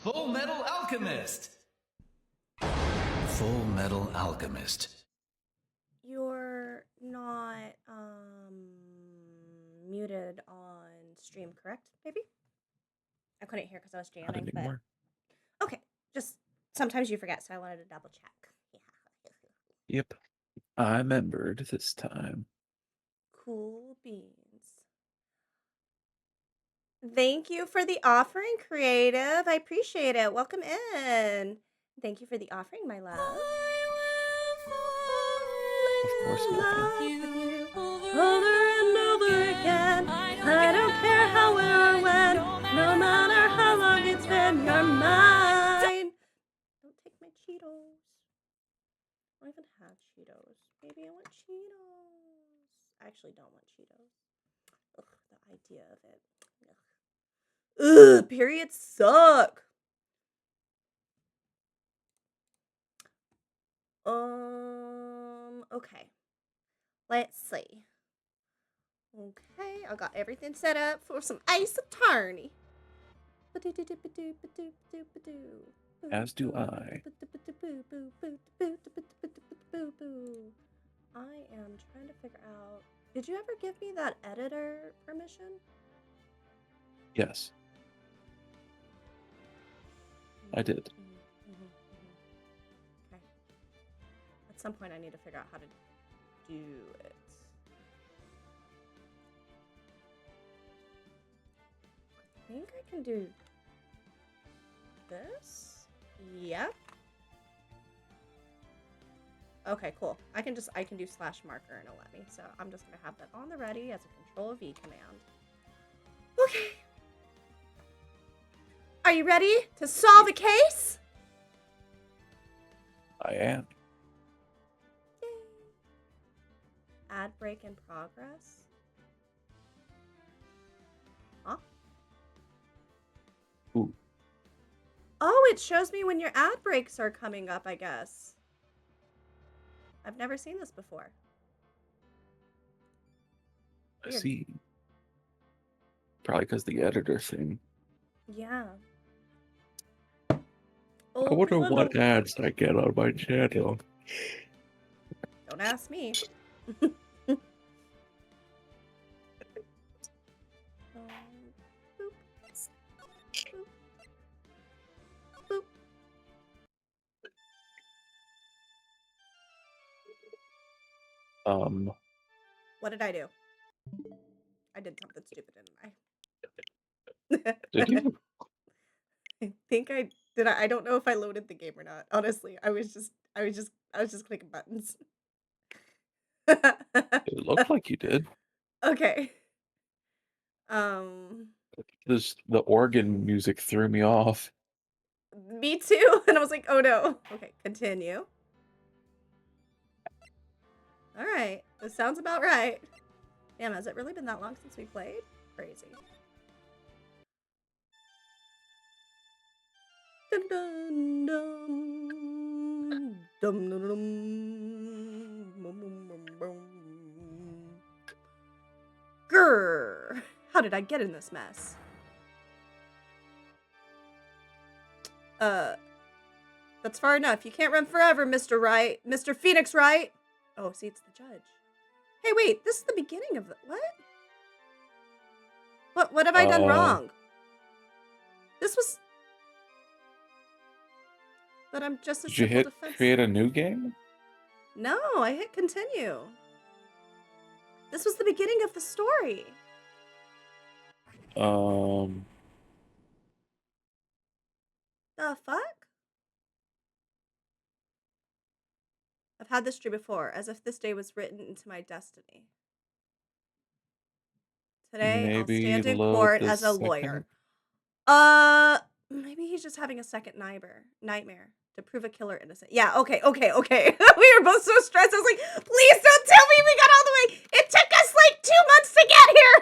Full Metal Alchemist. Full Metal Alchemist. You're not muted on stream, correct? Maybe? I couldn't hear because I was Not jamming, but anymore. okay. Just sometimes you forget, so I wanted to double check. Yeah. Yep. I remembered this time. Cool beans. Thank you for the offering, Creative. I appreciate it. Welcome in. Thank you for the offering, my love. Of course, my friend. Over and over again. I don't care how, where, or when. No matter how long it's been, you're mine. Don't take my Cheetos. I don't even have Cheetos. Maybe I want Cheetos. I actually don't want Cheetos. Ugh, the idea of it. Ugh, periods suck. Okay. Let's see. Okay, I got everything set up for some Ace Attorney. As do I. I am trying to figure out. Did you ever give me that editor permission? Yes, I did. Okay. At some point, I need to figure out how to do it. I think I can do this. Yep. Okay, cool. I can do slash marker and it'll let me. So I'm just gonna have that on the ready as a Control V command. Okay. Are you ready to solve a case? I am. Yay. Ad break in progress. Huh? Ooh. Oh, it shows me when your ad breaks are coming up, I guess. I've never seen this before. I see. Probably because the editor thing. Yeah. I wonder what ads I get on my channel. Don't ask me. Boop. Boop. What did I do? I did something stupid, didn't I? Did you? I think I did. I don't know if I loaded the game or not. Honestly, I was just clicking buttons. It looked like you did. Okay. The organ music threw me off. Me too. And I was like, oh no. Okay, continue. All right. This sounds about right. Damn, has it really been that long since we played? Crazy. Dun, dun, dun. Dum, dum, dum. Bum, bum, bum, bum. Grr. How did I get in this mess? That's far enough. You can't run forever, Mr. Wright. Mr. Phoenix Wright. Oh, see, it's the judge. Hey, wait, this is the beginning of the... What have I done wrong? This was... But I'm just a Did you simple hit defense... create a new game? No, I hit continue. This was the beginning of the story. The fuck? I've had this dream before, as if this day was written into my destiny. Today, Maybe I'll stand in load court the as a second- lawyer. Maybe he's just having a second nightmare to prove a killer innocent. Yeah, okay. We were both so stressed. I was like, please don't tell me we got all the way. It took us like 2 months to get here.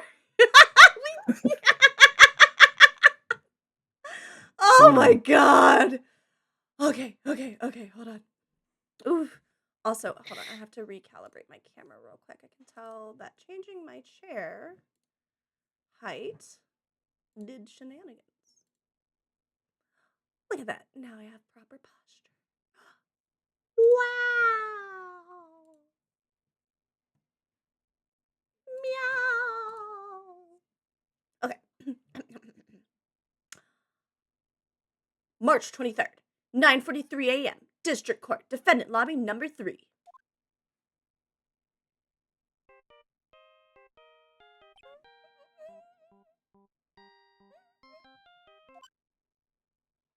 Oh my god. Okay, hold on. Oof. Also, hold on, I have to recalibrate my camera real quick. I can tell that changing my chair height did shenanigans. Look at that. Now I have proper posture. Wow. Meow. Okay. March 23rd, 9:43 a.m. District Court, Defendant Lobby number 3.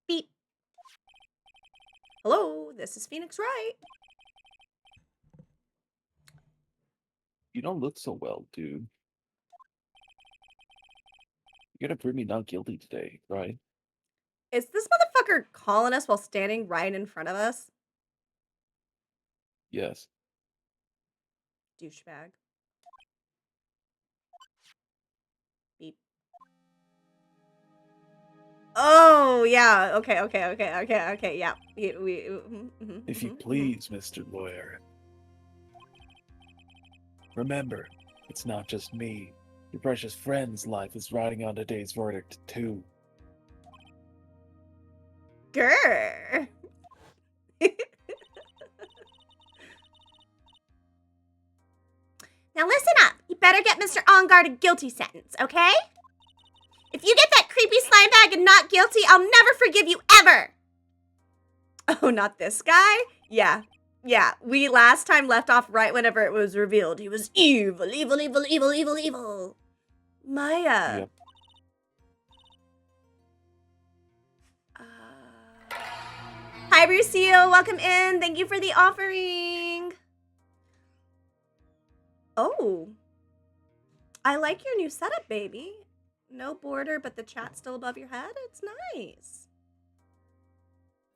Beep. Hello, this is Phoenix Wright. You don't look so well, dude. You're gonna prove me not guilty today, right? Is this motherfucker calling us while standing right in front of us? Yes. Douchebag. Beep. Oh, yeah. Okay. Yeah. If you please, Mr. Lawyer. Remember, it's not just me. Your precious friend's life is riding on today's verdict, too. Grr. Now listen up. You better get Mr. Onguard a guilty sentence, okay? If you get that creepy slime bag and not guilty, I'll never forgive you ever. Oh, not this guy? Yeah. We last time left off right whenever it was revealed. He was evil. Maya. Yep. Hi, Brucille. Welcome in. Thank you for the offering. Oh. I like your new setup, baby. No border, but the chat still above your head. It's nice.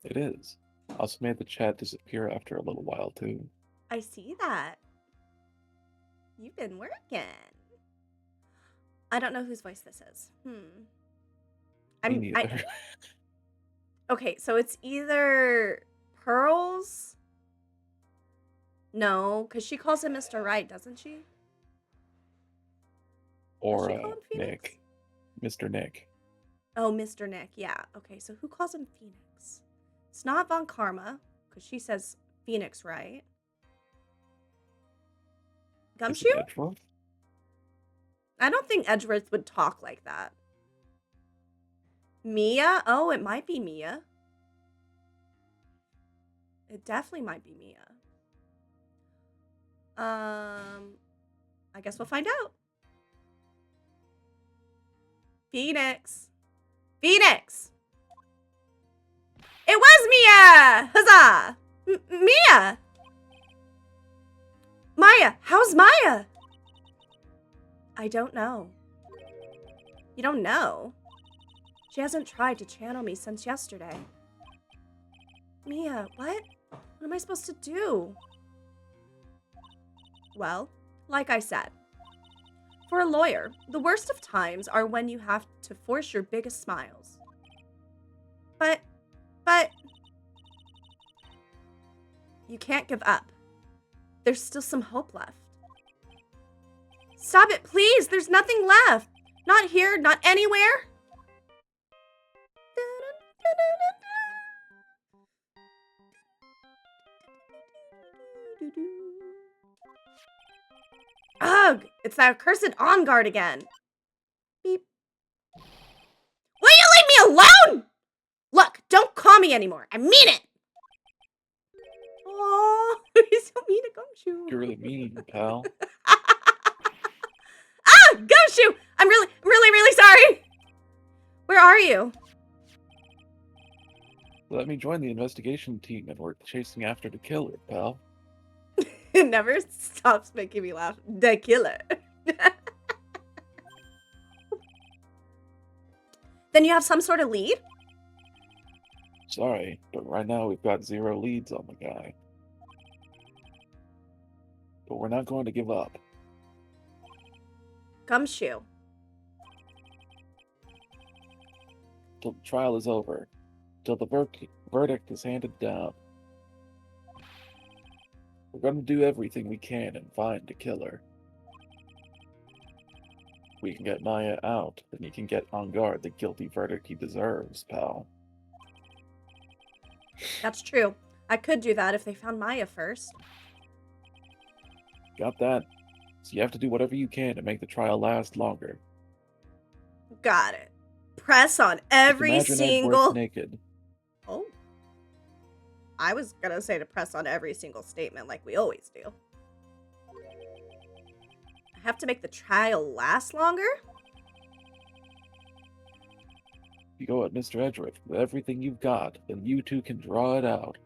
It is. Also made the chat disappear after a little while, too. I see that. You've been working. I don't know whose voice this is. Me neither. Okay, so it's either Pearls. No, because she calls him Mr. Wright, doesn't she? Or Does she call him Phoenix? Nick. Mr. Nick. Oh, Mr. Nick. Yeah. Okay, so who calls him Phoenix? It's not Von Karma, because she says Phoenix, right? Gumshoe? Is it Edgeworth? I don't think Edgeworth would talk like that. Mia? Oh, it might be Mia. It definitely might be Mia. I guess we'll find out. Phoenix. Phoenix! It was Mia! Huzzah! Mia! Maya! How's Maya? I don't know. You don't know? She hasn't tried to channel me since yesterday. Mia, what? What am I supposed to do? Well, like I said, for a lawyer, the worst of times are when you have to force your biggest smiles. But, you can't give up. There's still some hope left. Stop it, please! There's nothing left! Not here, not anywhere! Ugh! It's that accursed on guard again. Beep. Will you leave me alone? Look, don't call me anymore. I mean it. Oh, he's so mean to Gumshoe. You're really mean, pal. Gumshoe! I'm really sorry. Where are you? Let me join the investigation team and we're chasing after the killer, pal. It never stops making me laugh. The killer. Then you have some sort of lead? Sorry, but right now we've got 0 leads on the guy. But we're not going to give up. Gumshoe. Till the trial is over. Till the verdict is handed down. We're going to do everything we can and find the killer. If we can get Maya out, then you can get on guard the guilty verdict he deserves, pal. That's true. I could do that if they found Maya first. Got that? So you have to do whatever you can to make the trial last longer. Got it. Press on Just every imagine Edgeworth single... naked. Oh. I was gonna say to press on every single statement like we always do. I have to make the trial last longer? If you go at Mr. Edgeworth with everything you've got, then you two can draw it out.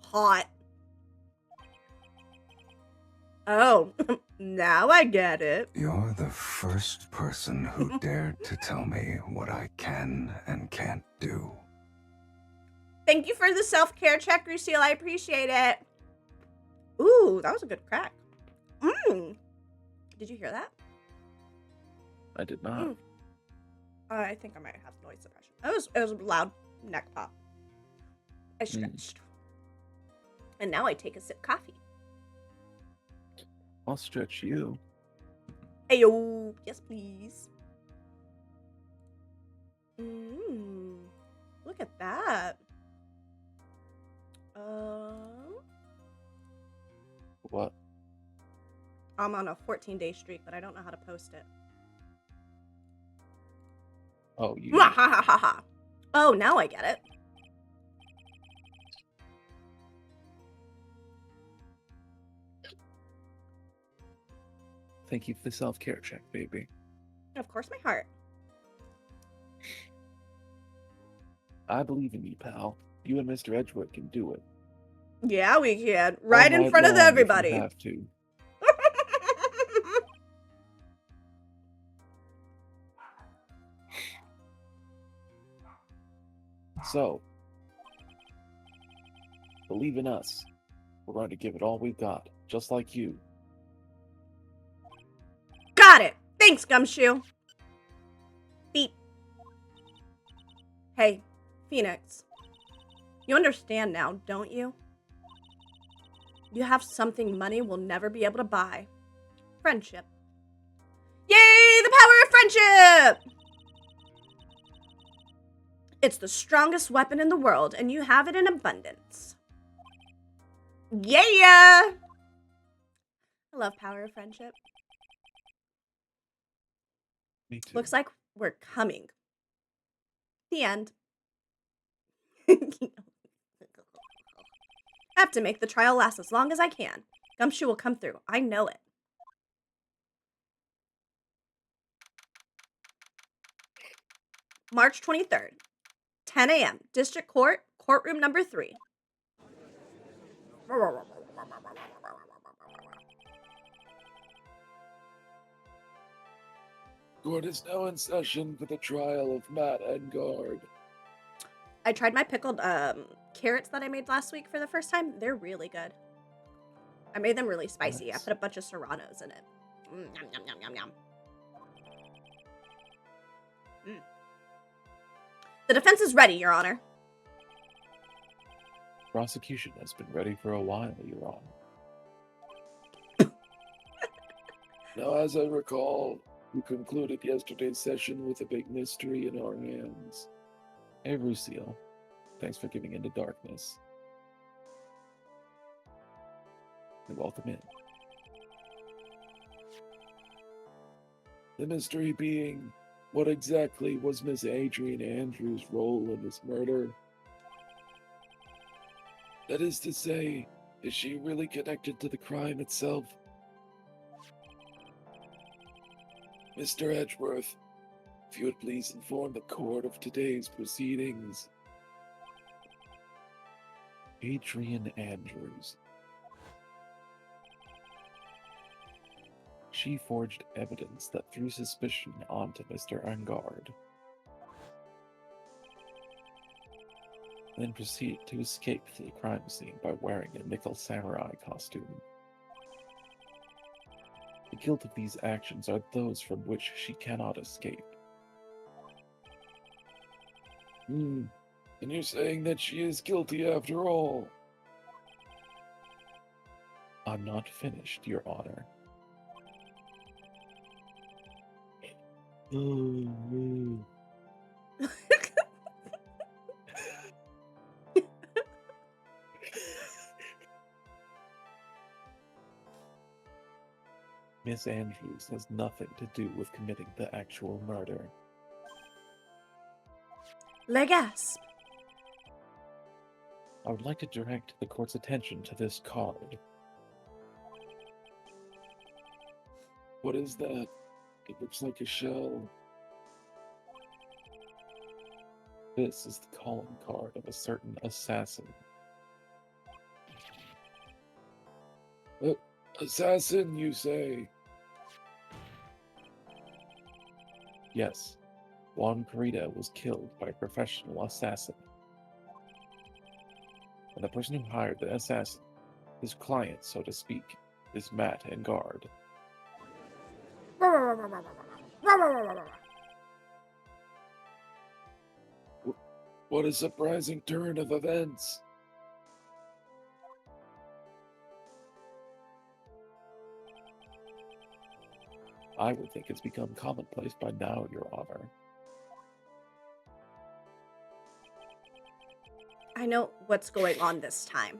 Hot. Oh, now I get it. You're the first person who dared to tell me what I can and can't do. Thank you for the self-care check, Lucille. I appreciate it. Ooh, that was a good crack. Mmm. Did you hear that? I did not. I think I might have noise suppression. It was a loud neck pop. I stretched. And now I take a sip of coffee. I'll stretch you. Ayo. Yes, please. Look at that. What? I'm on a 14-day streak, but I don't know how to post it. Oh, you. Oh, now I get it. Thank you for the self-care check, baby. Of course, my heart. I believe in you, pal. You and Mr. Edgeworth can do it. Yeah, we can. Right All in night front of long if you everybody. have to. So, believe in us. We're going to give it all we've got, just like you. Got it. Thanks, Gumshoe. Beep. Hey, Phoenix. You understand now, don't you? You have something money will never be able to buy. Friendship. Yay, the power of friendship! It's the strongest weapon in the world, and you have it in abundance. Yeah! I love power of friendship. Me too. Looks like we're coming. The end. I have to make the trial last as long as I can. Gumshoe will come through. I know it. March 23rd, 10 a.m. District Court, courtroom number 3. Court is now in session for the trial of Matt Engard. I tried my pickled carrots that I made last week for the first time. They're really good. I made them really spicy. Nice. I put a bunch of serranos in it. Yum, yum, yum, yum, yum. The defense is ready, Your Honor. Prosecution has been ready for a while, Your Honor. Now, as I recall, we concluded yesterday's session with a big mystery in our hands. Hey, Lucille. Thanks for giving in to darkness. And welcome in. The mystery being, what exactly was Miss Adrian Andrews' role in this murder? That is to say, is she really connected to the crime itself? Mr. Edgeworth, if you would please inform the court of today's proceedings. Adrian Andrews. She forged evidence that threw suspicion onto Mr. Engard, then proceeded to escape to the crime scene by wearing a nickel samurai costume. The guilt of these actions are those from which she cannot escape. And you're saying that she is guilty after all? I'm not finished, Your Honor. Miss Andrews has nothing to do with committing the actual murder. Le gasp. I would like to direct the court's attention to this card. What is that? It looks like a shell. This is the calling card of a certain assassin. Assassin, you say? Yes. Juan Carita was killed by a professional assassin. And the person who hired the assassin, his client, so to speak, is Matt and Guard. What a surprising turn of events. I would think it's become commonplace by now, Your Honor. I know what's going on this time.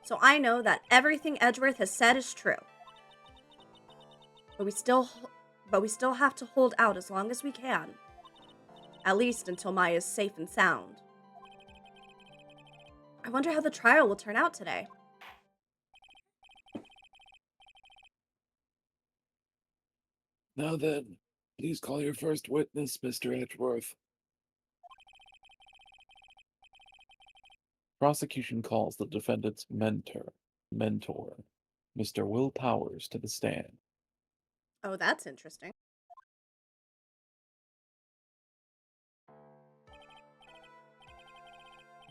So I know that everything Edgeworth has said is true. But we still have to hold out as long as we can. At least until Maya is safe and sound. I wonder how the trial will turn out today. Now then, please call your first witness, Mr. Edgeworth. Prosecution calls the defendant's mentor, Mr. Will Powers, to the stand. Oh, that's interesting.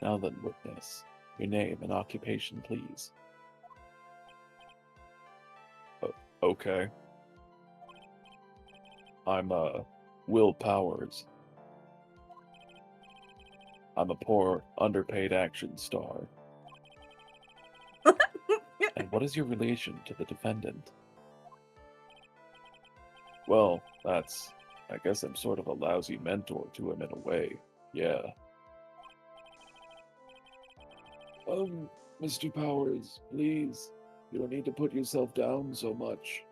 Now then, witness, your name and occupation, please. Okay. I'm, Will Powers. I'm a poor, underpaid action star. And what is your relation to the defendant? Well, I guess I'm sort of a lousy mentor to him in a way, yeah. Mr. Powers, please, you don't need to put yourself down so much.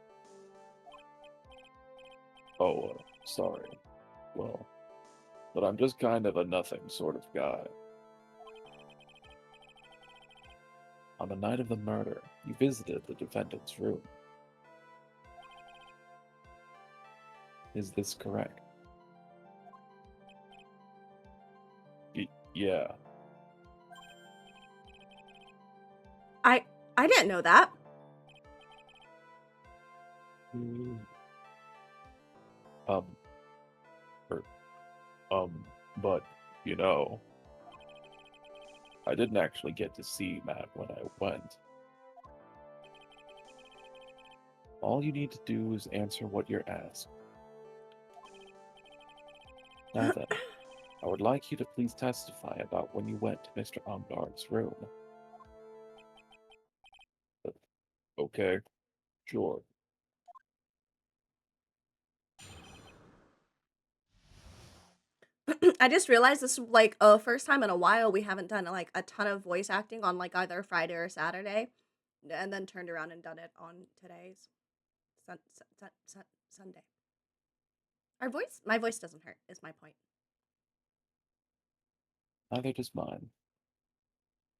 Oh, sorry. Well, but I'm just kind of a nothing sort of guy. On the night of the murder, you visited the defendant's room. Is this correct? Yeah. I didn't know that. But, you know, I didn't actually get to see Matt when I went. All you need to do is answer what you're asked. Now then, I would like you to please testify about when you went to Mr. Umgard's room. Okay, sure. I just realized this is like a first time in a while we haven't done like a ton of voice acting on like either Friday or Saturday, and then turned around and done it on today's Sunday. My voice doesn't hurt, is my point. Neither does mine.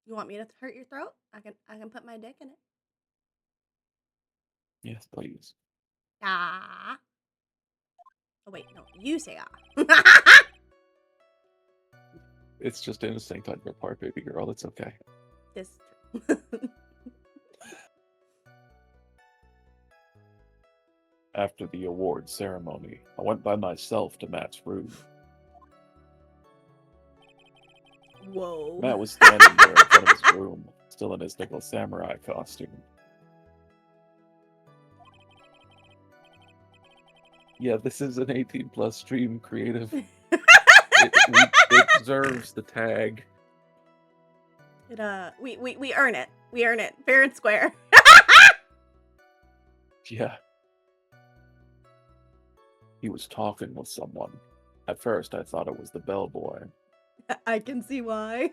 You want me to hurt your throat? I can put my dick in it. Yes, please. Ah. Oh wait, no, you say ah. It's just instinct on your part, baby girl. It's okay. This is true. After the award ceremony, I went by myself to Matt's room. Whoa. Matt was standing there in front of his room, still in his nickel samurai costume. Yeah, this is an 18+ stream, creative. It deserves the tag. We earn it. We earn it fair and square. Yeah. He was talking with someone. At first, I thought it was the bellboy. I can see why.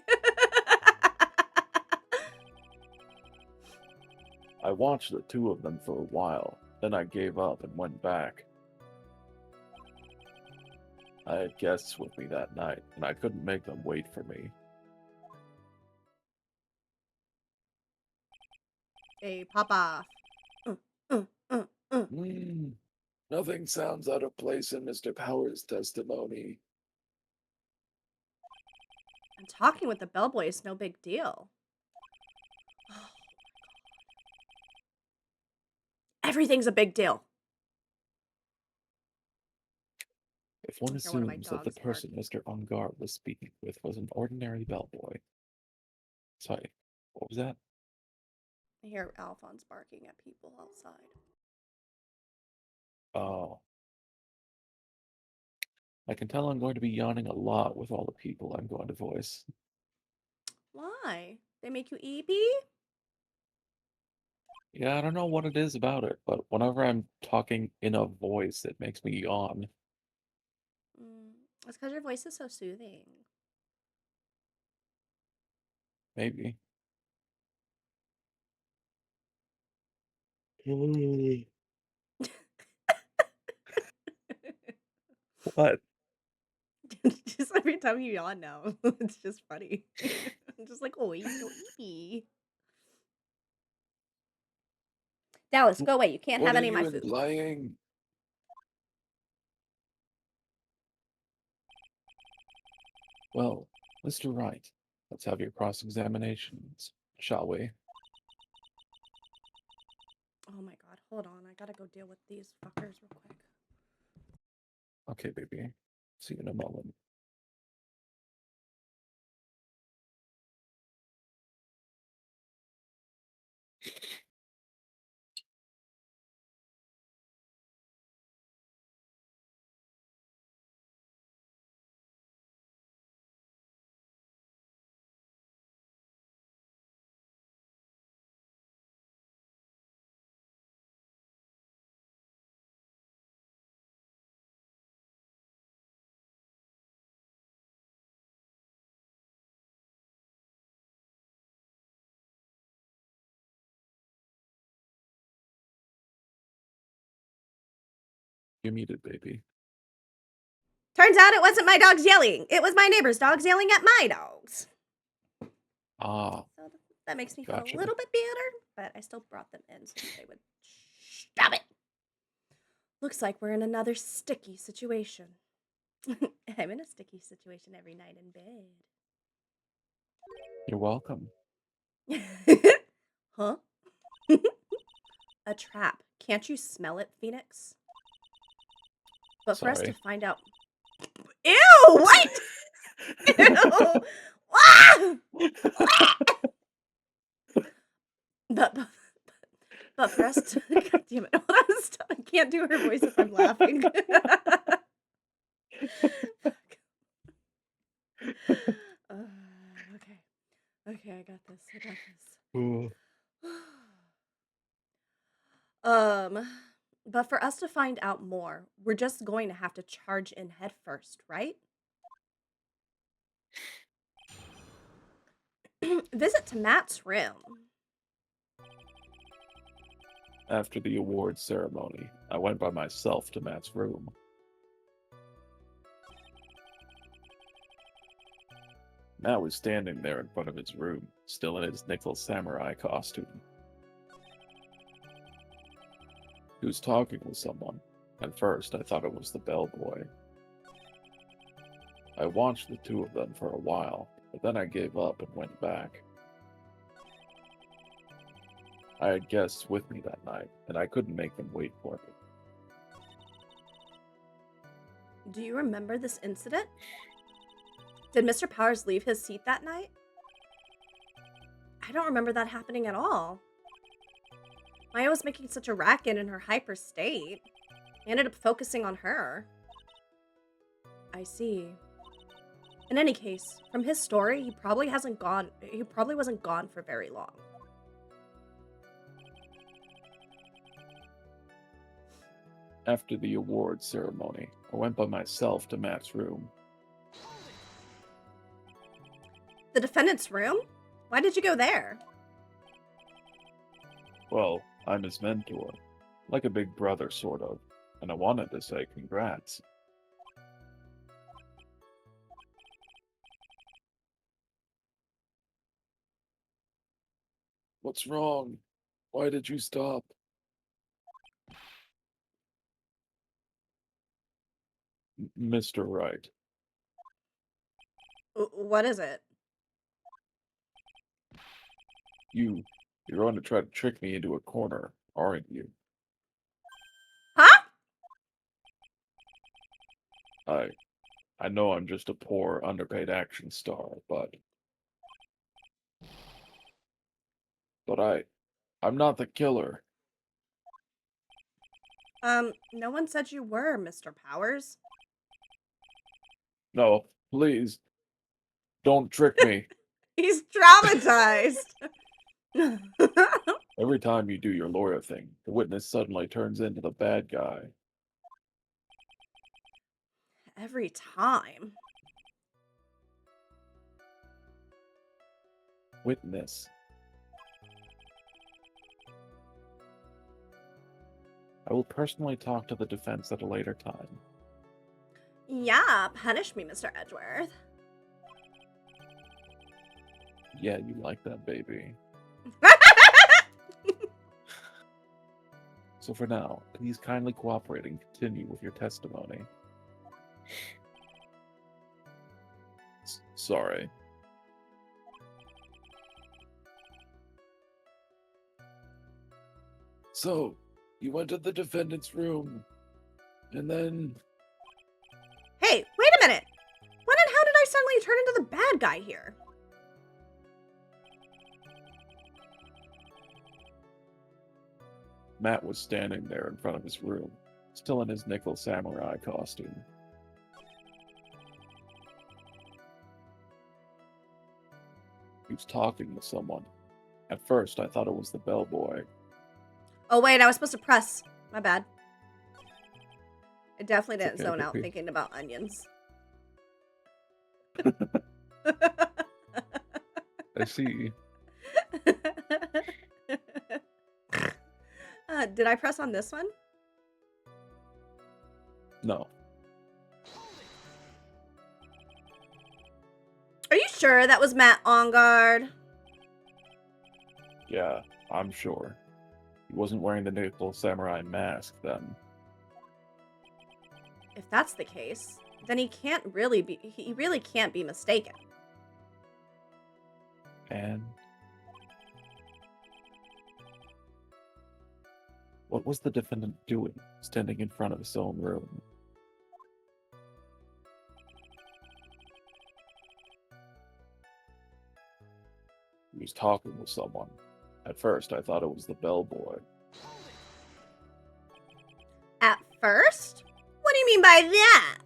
I watched the two of them for a while, Then I gave up and went back. I had guests with me that night, and I couldn't make them wait for me. Hey, pop off. Nothing sounds out of place in Mr. Power's testimony. And talking with the bellboy is no big deal. Everything's a big deal. If one I hear one of my assumes that the dogs person barking. Mr. Ungard was speaking with was an ordinary bellboy. Sorry, what was that? I hear Alphonse barking at people outside. Oh. I can tell I'm going to be yawning a lot with all the people I'm going to voice. Why? They make you eepy? Yeah, I don't know what it is about it, but whenever I'm talking in a voice, it makes me yawn. It's because your voice is so soothing. Maybe. What? Just every time you yawn now, it's just funny. I'm just like, oh, he's so eepy. Dallas, go away. You can't What have are any of you my food. implying? Well, Mr. Wright, let's have your cross-examinations, shall we? Oh my god, hold on. I gotta go deal with these fuckers real quick. Okay, baby. See you in a moment. You're muted, baby. Turns out it wasn't my dogs yelling. It was my neighbor's dogs yelling at my dogs. Ah, So that makes me feel gotcha. a little bit better, but I still brought them in so they would stop it. Looks like we're in another sticky situation. I'm in a sticky situation every night in You're welcome. bed. Huh? A trap. Can't you smell it, Phoenix? But for us to Sorry. find out. Ew! What? Ew! Ah! But for us to. God damn it. Hold on, stop. I can't do her voice if I'm laughing. Okay. Okay, I got this. I got this. Ooh. But for us to find out more, we're just going to have to charge in head first, right? Visit to Matt's room. After the award ceremony, I went by myself to Matt's room. Matt was standing there in front of his room, still in his nickel samurai costume. He was talking with someone. At first, I thought it was the bellboy. I watched the two of them for a while, but then I gave up and went back. I had guests with me that night, and I couldn't make them wait for me. Do you remember this incident? Did Mr. Powers leave his seat that night? I don't remember that happening at all. Maya was making such a racket in her hyper state. I ended up focusing on her. I see. In any case, from his story, he probably wasn't gone for very long. After the award ceremony, I went by myself to Matt's room. The defendant's room? Why did you go there? Well, I'm his mentor. Like a big brother, sort of. And I wanted to say congrats. What's wrong? Why did you stop? Mr. Wright, What is it? you're going to try to trick me into a corner, aren't you? Huh? I know I'm just a poor, underpaid action star, but I'm not the killer. No one said you were, Mr. Powers. No, please, don't trick me. He's traumatized. Every time you do your lawyer thing, the witness suddenly turns into the bad guy. Every time. Witness. I will personally talk to the defense at a later time. Yeah, punish me, Mr. Edgeworth. Yeah, you like that, baby. So for now, please kindly cooperate and continue with your testimony. Sorry. So, you went to the defendant's room, and then... Hey, wait a minute. When and how did I suddenly turn into the bad guy here? Matt was standing there in front of his room, still in his nickel samurai costume. He was talking with someone. At first, I thought it was the bellboy. Oh, wait, I was supposed to press. My bad. I definitely It's didn't okay, zone out baby. thinking about onions. I see. Did I press on this one? No. Are you sure that was Matt on guard? Yeah, I'm sure. He wasn't wearing the nickel samurai mask then. If that's the case, then he really can't be mistaken. And... what was the defendant doing, standing in front of his own room? He was talking with someone. At first, I thought it was the bellboy. At first? What do you mean by that?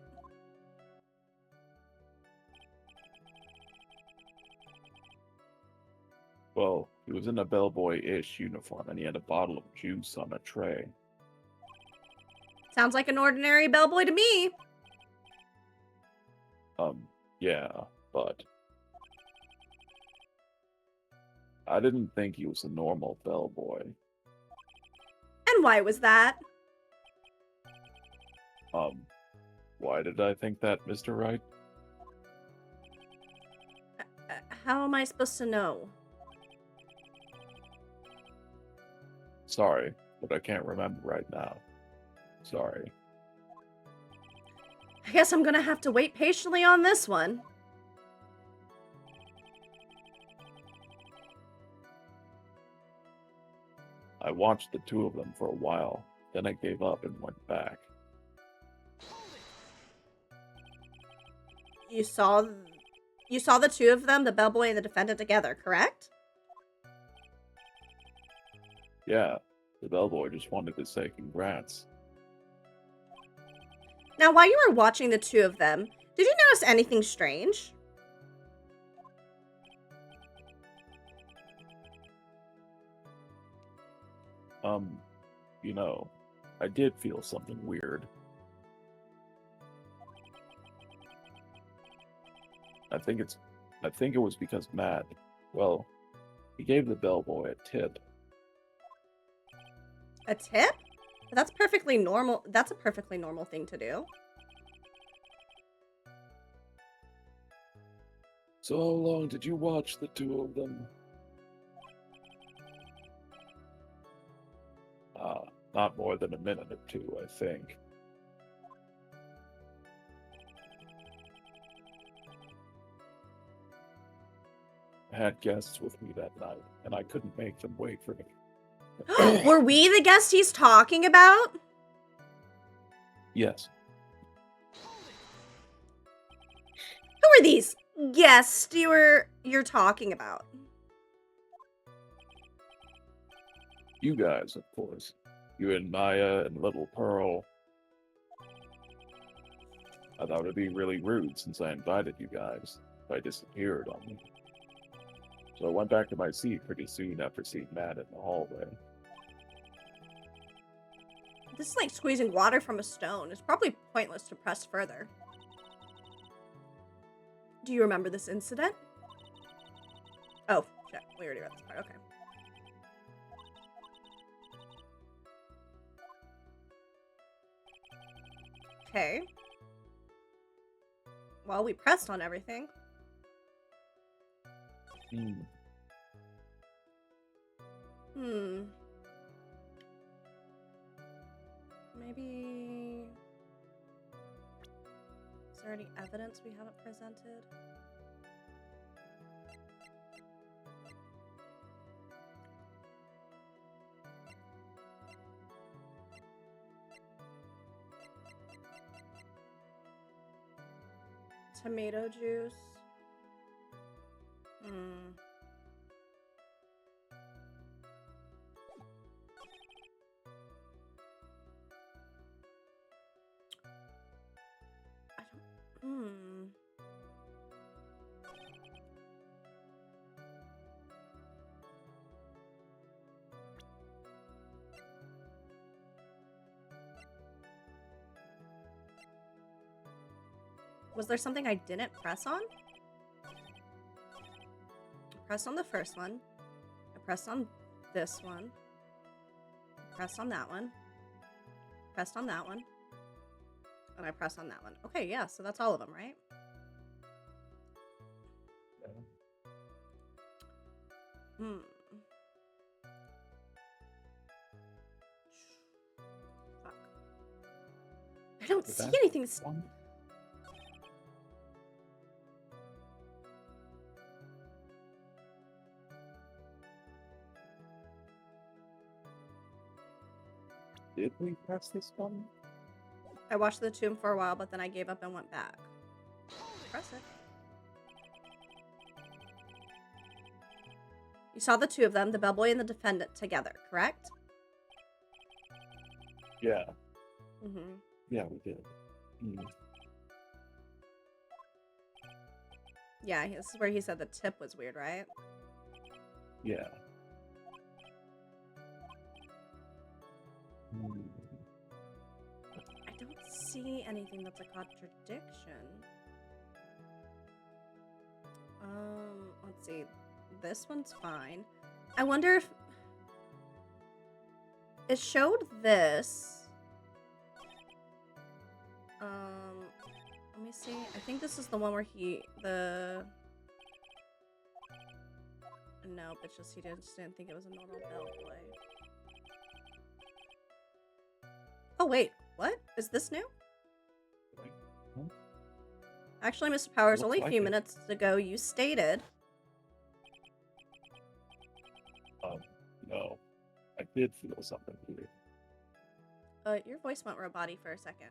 Well, he was in a bellboy-ish uniform, and he had a bottle of juice on a tray. Sounds like an ordinary bellboy to me. Yeah, but... I didn't think he was a normal bellboy. And why was that? Why did I think that, Mr. Wright? How am I supposed to know? Sorry, but I can't remember right now. Sorry. I guess I'm gonna have to wait patiently on this one. I watched the two of them for a while, then I gave up and went back. You saw the two of them, the bellboy and the defendant together, correct? Yeah, the bellboy just wanted to say congrats. Now, while you were watching the two of them, did you notice anything strange? You know, I did feel something weird. I think it was because Matt, well, he gave the bellboy a tip. A tip? But that's perfectly normal. That's a perfectly normal thing to do. So how long did you watch the two of them? Not more than a minute or two, I think. I had guests with me that night, and I couldn't make them wait for me. Were we the guest he's talking about? Yes. Who are these guests you're talking about? You guys, of course. You and Maya and Little Pearl. I thought it'd be really rude since I invited you guys if I disappeared on me. So I went back to my seat pretty soon after seeing Matt in the hallway. This is like squeezing water from a stone. It's probably pointless to press further. Do you remember this incident? Oh, shit. We already read this part. Okay. Okay. Well, we pressed on everything. Maybe... Is there any evidence we haven't presented? Tomato juice. Was there something I didn't press on? I pressed on the first one. I pressed on this one. I pressed on that one. Pressed on that one. And I pressed on that one. Okay, yeah, so that's all of them, right? Fuck. I don't see anything. Did we press this button? I watched the tomb for a while, but then I gave up and went back. Press it. You saw the two of them, the bellboy and the defendant, together, correct? Yeah. Mm-hmm. Yeah, we did. Yeah, this is where he said the tip was weird, right? Yeah. I don't see anything that's a contradiction. Let's see. This one's fine. I wonder if it showed this. Let me see. I think this is the one where Nope, it's just he just didn't think it was a normal bellboy. Oh wait, what? Is this new? Actually, Mr. Powers, only a few minutes ago you stated. No. I did feel something weird. Your voice went robot-y for a second.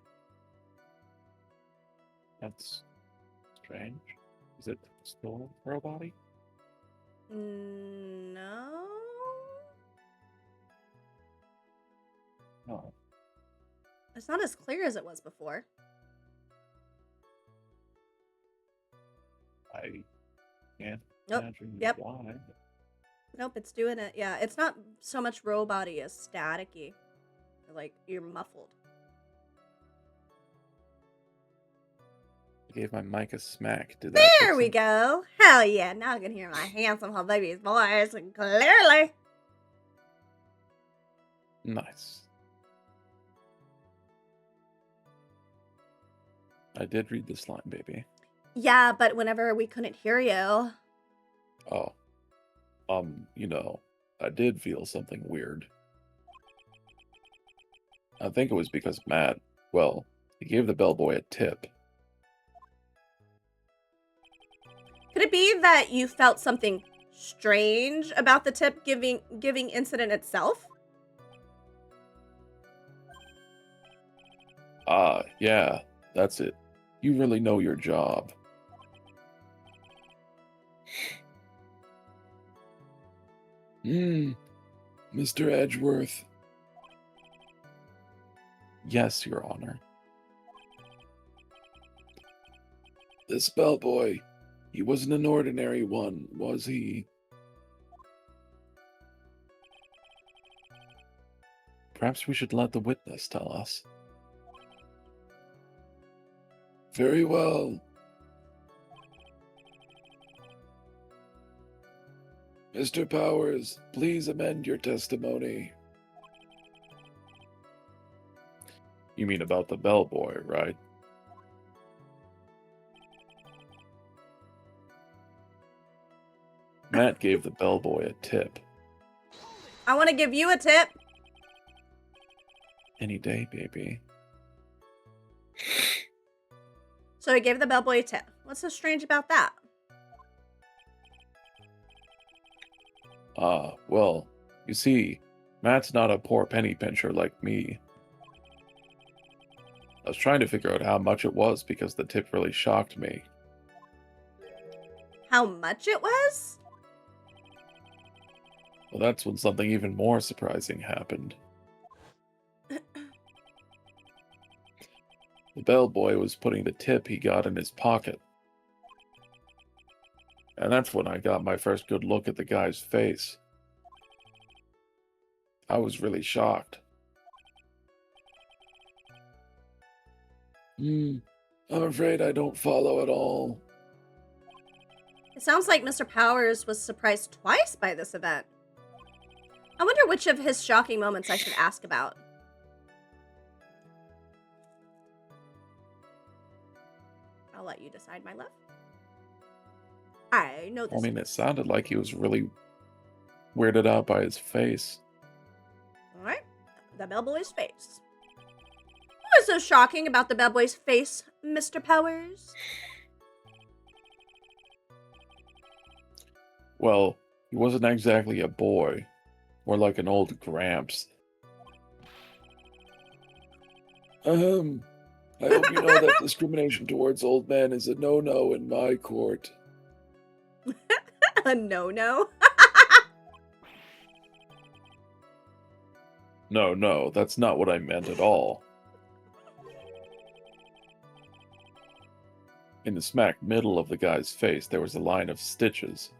That's strange. Is it still robot-y? No. No. It's not as clear as it was before. I can't imagine why. Nope, it's doing it. Yeah, it's not so much robot-y as static-y. Like, you're muffled. I gave my mic a smack. Did that There we go. Hell yeah, now I can hear my handsome little baby's voice clearly. Nice. I did read this line, baby. Yeah, but whenever we couldn't hear you. Oh. I did feel something weird. I think it was because Matt, well, he gave the bellboy a tip. Could it be that you felt something strange about the tip giving incident itself? Ah, yeah, that's it. You really know your job. Mr. Edgeworth. Yes, Your Honor. This bellboy, he wasn't an ordinary one, was he? Perhaps we should let the witness tell us. Very well. Mr. Powers, please amend your testimony. You mean about the bellboy, right? Matt gave the bellboy a tip. I want to give you a tip. Any day, baby. So he gave the bellboy a tip. What's so strange about that? Well, you see, Matt's not a poor penny pincher like me. I was trying to figure out how much it was because the tip really shocked me. How much it was? Well, that's when something even more surprising happened. The bellboy was putting the tip he got in his pocket. And that's when I got my first good look at the guy's face. I was really shocked. I'm afraid I don't follow at all. It sounds like Mr. Powers was surprised twice by this event. I wonder which of his shocking moments I should ask about. I'll let you decide, my love. I know this. I mean, it sounded like he was really weirded out by his face. All right, the bellboy's face. What was so shocking about the bellboy's face, Mr. Powers? Well, he wasn't exactly a boy, more like an old gramps. I hope you know that discrimination towards old men is a no-no in my court. A no-no? No, that's not what I meant at all. In the smack middle of the guy's face, there was a line of stitches.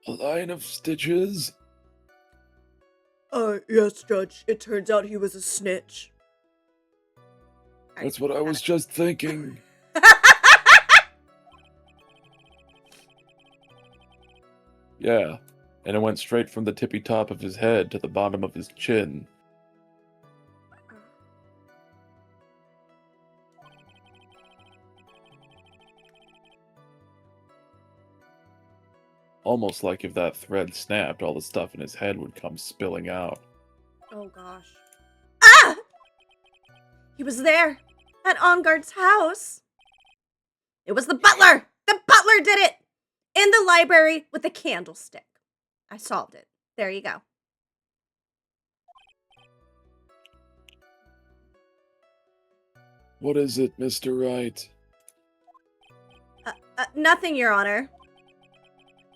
A line of stitches? Yes, Judge. It turns out he was a snitch. That's what I was just thinking. Yeah, and it went straight from the tippy top of his head to the bottom of his chin. Almost like if that thread snapped, all the stuff in his head would come spilling out. Oh, gosh. Ah! He was there, at Onguard's house. It was the butler! The butler did it! In the library with a candlestick. I solved it. There you go. What is it, Mr. Wright? Nothing, Your Honor.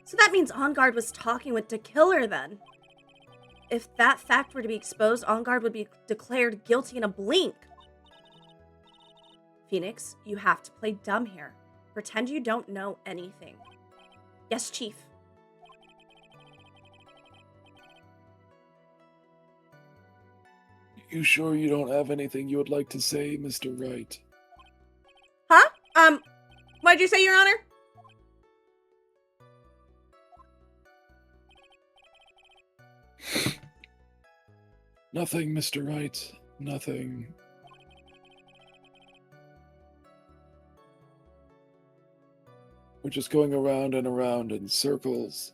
So that means Onguard was talking with the killer then. If that fact were to be exposed, Onguard would be declared guilty in a blink. Phoenix, you have to play dumb here. Pretend you don't know anything. Yes, Chief. You sure you don't have anything you would like to say, Mr. Wright? Huh? What'd you say, Your Honor? Nothing, Mr. Wright. Nothing. We're just going around and around in circles.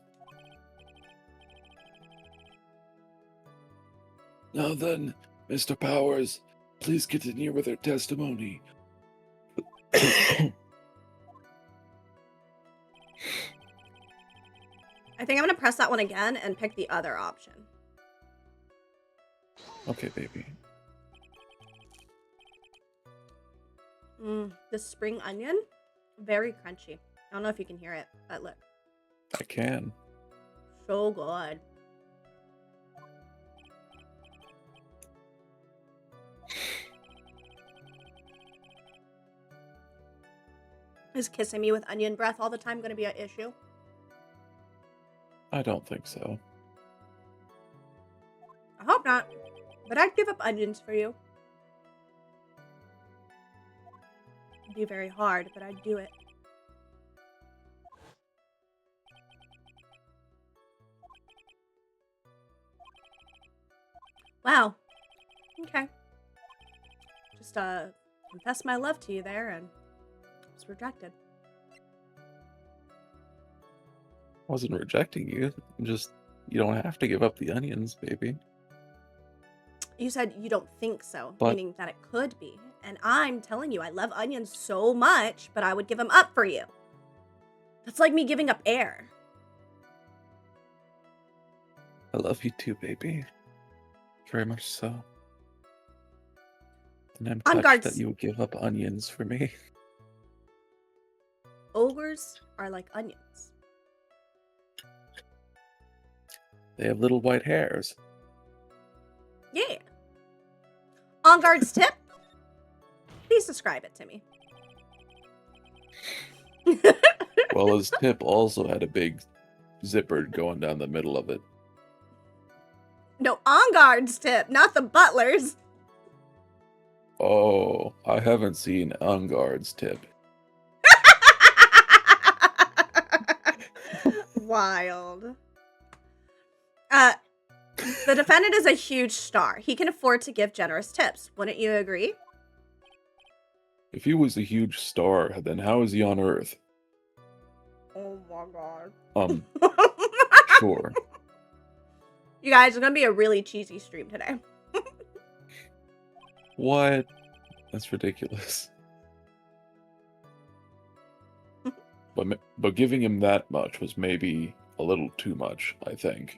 Now then, Mr. Powers, please continue with your testimony. I think I'm gonna press that one again and pick the other option. Okay, baby. The spring onion, very crunchy. I don't know if you can hear it, but look, I can. so good. Is kissing me with onion breath all the time going to be an issue? I don't think so. I hope not. But I'd give up onions for you. It'd be very hard, but I'd do it. Wow. Okay. Just confess my love to you there and was rejected. I wasn't rejecting you. You don't have to give up the onions, baby. You said you don't think so, But- meaning that it could be. And I'm telling you, I love onions so much, but I would give them up for you. That's like me giving up air. I love you too, baby. Very much so. And I'm On touched guards. that you would give up onions for me. Ogres are like onions. They have little white hairs. Yeah. On guard's tip? Please describe it to me. Well, his tip also had a big zipper going down the middle of it. No, on guard's tip, not the butler's. Oh, I haven't seen Unguard's tip. Wild. The defendant is a huge star. He can afford to give generous tips. Wouldn't you agree? If he was a huge star, then how is he on Earth? Oh my god. Sure. You guys, it's gonna be a really cheesy stream today. What? That's ridiculous. But giving him that much was maybe a little too much, I think.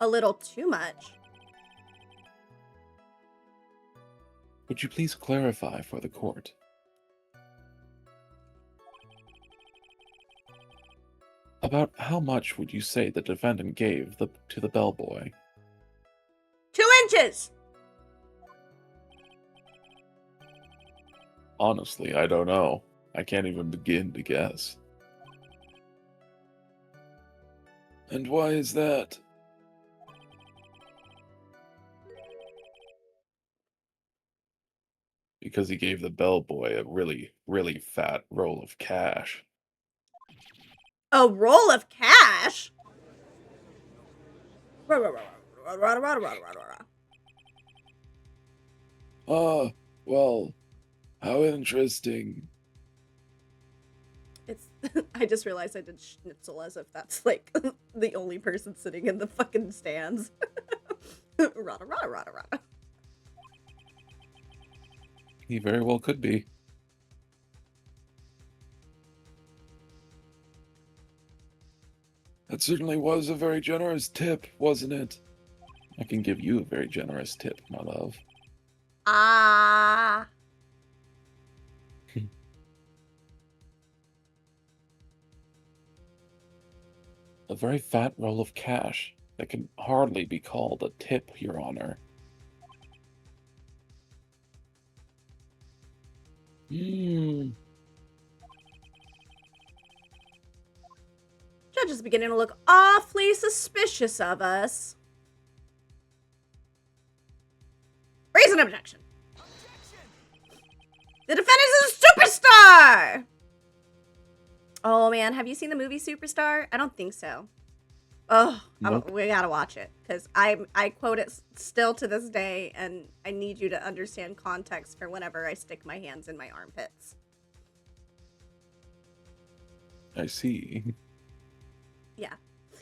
A little too much. Would you please clarify for the court? About how much would you say the defendant gave to the bellboy? 2 inches! Honestly, I don't know. I can't even begin to guess. And why is that? Because he gave the bellboy a really, really fat roll of cash. A roll of cash? Well, how interesting. It's. I just realized I did schnitzel as if that's like the only person sitting in the fucking stands. Rada, rada, rada, rada. He very well could be. That certainly was a very generous tip, wasn't it? I can give you a very generous tip, my love. Ah. A very fat roll of cash that can hardly be called a tip, Your Honor. Judge is beginning to look awfully suspicious of us. Raise an objection. The defendant is a superstar! Oh man, have you seen the movie Superstar? I don't think so. Oh, Nope. we gotta watch it because I quote it still to this day, and I need you to understand context for whenever I stick my hands in my armpits. I see. Yeah.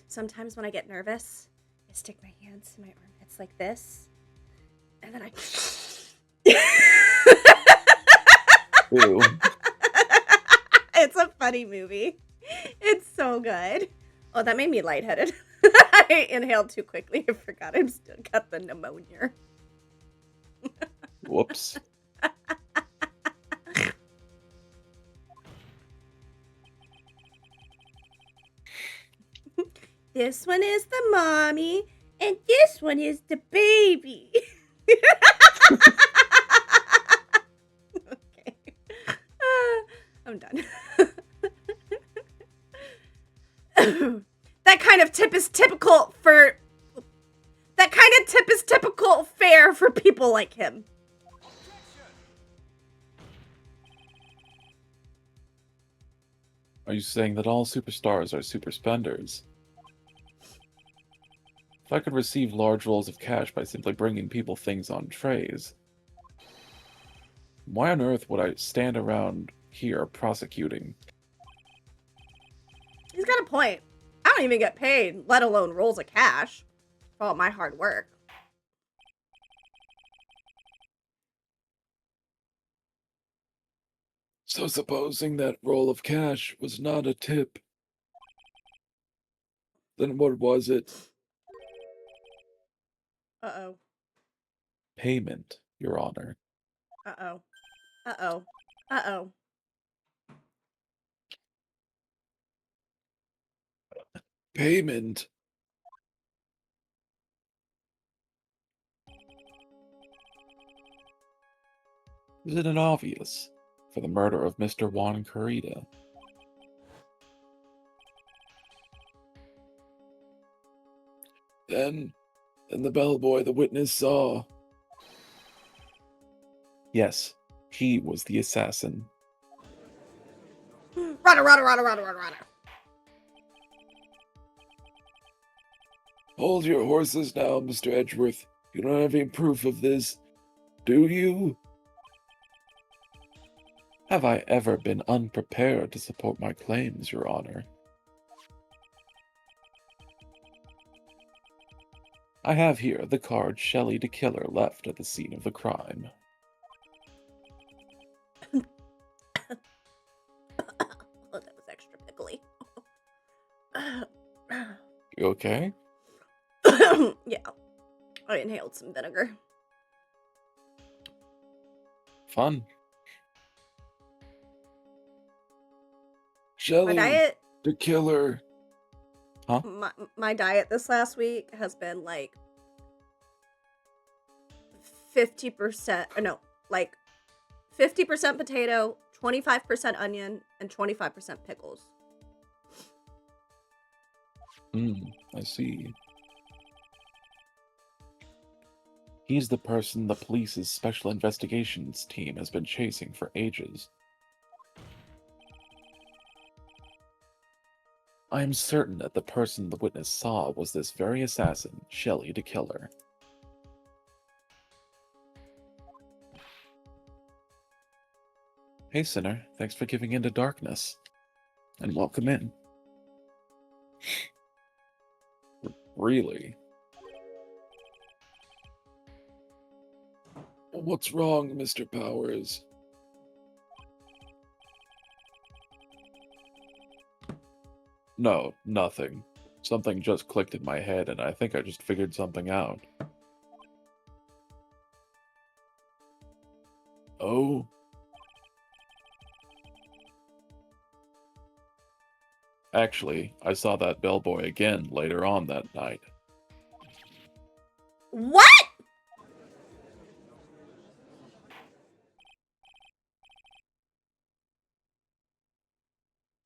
Sometimes when I get nervous, I stick my hands in my armpits like this, and then I. Ew. It's a funny movie. It's so good. Oh, that made me lightheaded. I inhaled too quickly. I forgot I've still got the pneumonia. Whoops. This one is the mommy, and this one is the baby. Okay. I'm done. That kind of tip is typical for... That kind of tip is typical fare for people like him. Are you saying that all superstars are super spenders? If I could receive large rolls of cash by simply bringing people things on trays, why on earth would I stand around here prosecuting? He's got a point. I don't even get paid, let alone rolls of cash, for all my hard work. So supposing that roll of cash was not a tip, then what was it? Uh-oh. Payment, Your Honor. Uh-oh. Uh-oh. Uh-oh. Payment? Isn't it obvious? For the murder of Mr. Juan Carita. Then the bellboy the witness saw. Yes, he was the assassin. Runner. Hold your horses now, Mr. Edgeworth. You don't have any proof of this, do you? Have I ever been unprepared to support my claims, Your Honor? I have here the card Shelley the Killer left at the scene of the crime. Oh, that was extra pickly. You okay? Yeah. I inhaled some vinegar. Fun. My Shelley diet, the Killer. Huh? my diet this last week has been like 50%, no, like 50% potato, 25% onion, and 25% pickles. I see. He's the person the police's special investigations team has been chasing for ages. I am certain that the person the witness saw was this very assassin, Shelley the Killer. Hey, Sinner. Thanks for giving in to darkness. And welcome in. Really? What's wrong, Mr. Powers? No, nothing. Something just clicked in my head, and I think I just figured something out. Oh? Actually, I saw that bellboy again later on that night. What?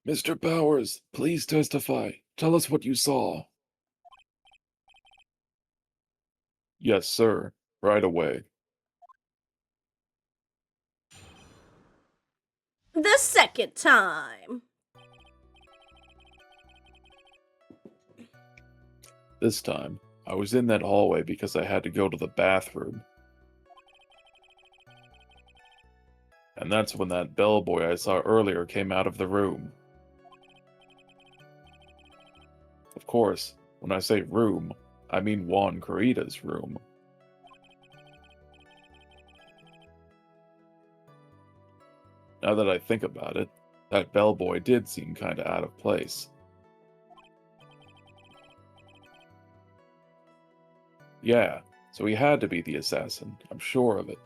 Mr. Powers, please testify. Tell us what you saw. Yes, sir. Right away. The second time. This time, I was in that hallway because I had to go to the bathroom. And that's when that bellboy I saw earlier came out of the room. Of course, when I say room, I mean Juan Corrida's room. Now that I think about it, that bellboy did seem kinda out of place. Yeah, so he had to be the assassin, I'm sure of it.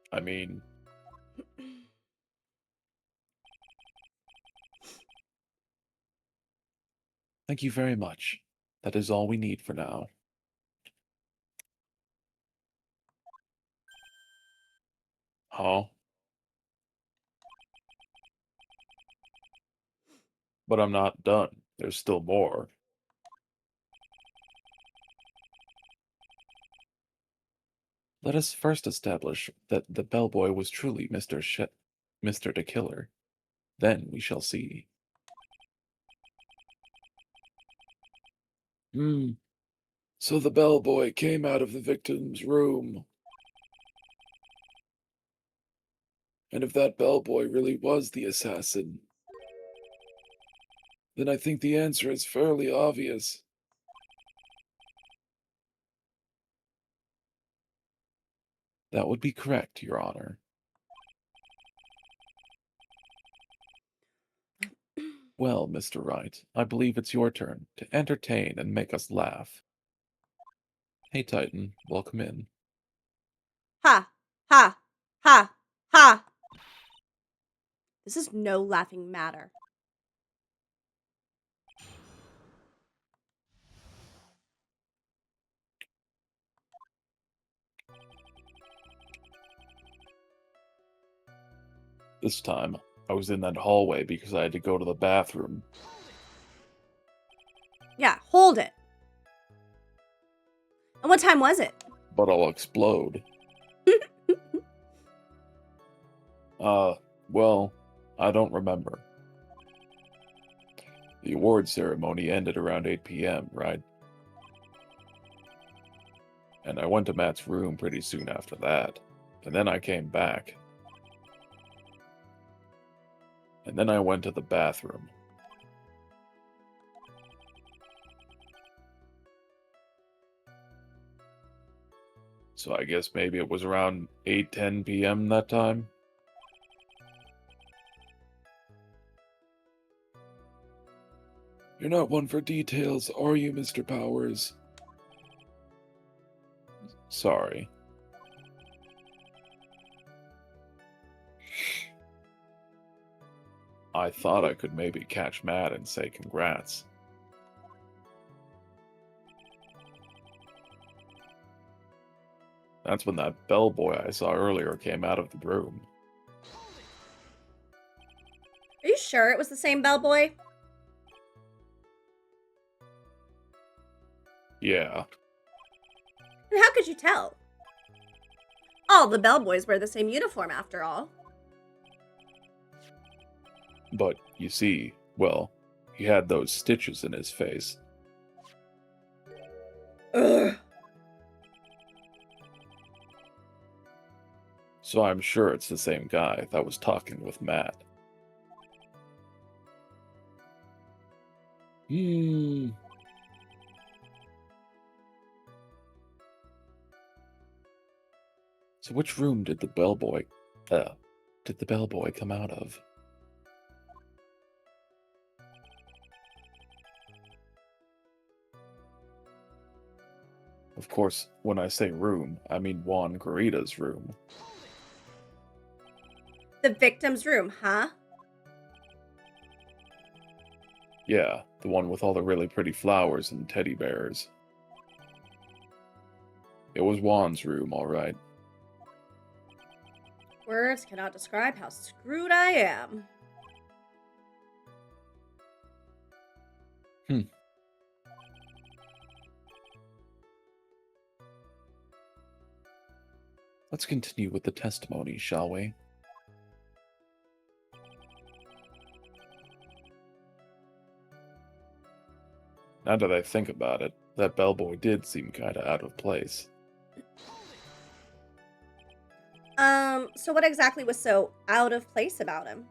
I mean, thank you very much. That is all we need for now. Huh? But I'm not done. There's still more. Let us first establish that the bellboy was truly Mr. the Killer. Then we shall see. So the bellboy came out of the victim's room. And if that bellboy really was the assassin, then I think the answer is fairly obvious. That would be correct, Your Honor. Well, Mr. Wright, I believe it's your turn to entertain and make us laugh. Hey, Titan, welcome in. Ha! Ha! Ha! Ha! This is no laughing matter. This time, I was in that hallway because I had to go to the bathroom. Yeah, hold it. And what time was it? But I'll explode. Well, I don't remember. The award ceremony ended around 8 p.m., right? And I went to Matt's room pretty soon after that. And then I came back. And then I went to the bathroom. So I guess maybe it was around 8:10 p.m. that time? You're not one for details, are you, Mr. Powers? Sorry. I thought I could maybe catch Matt and say congrats. That's when that bellboy I saw earlier came out of the room. Are you sure it was the same bellboy? Yeah, And how could you tell? All the bellboys wear the same uniform after all. but you see, well, he had those stitches in his face. Ugh. So I'm sure it's the same guy that was talking with Matt. So which room did the bellboy come out of? Of course, when I say room, I mean Juan Corrida's room. The victim's room, huh? Yeah, the one with all the really pretty flowers and teddy bears. It was Juan's room, all right. Words cannot describe how screwed I am. Let's continue with the testimony, shall we? Now that I think about it, that bellboy did seem kinda out of place. So what exactly was so out of place about him?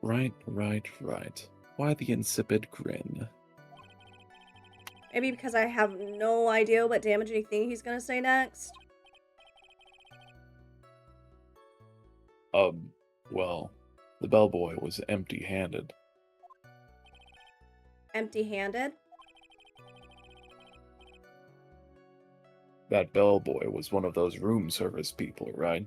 Right. Why the insipid grin? Maybe because I have no idea what damaging thing he's gonna say next? Well, the bellboy was empty-handed. Empty-handed? That bellboy was one of those room service people, right?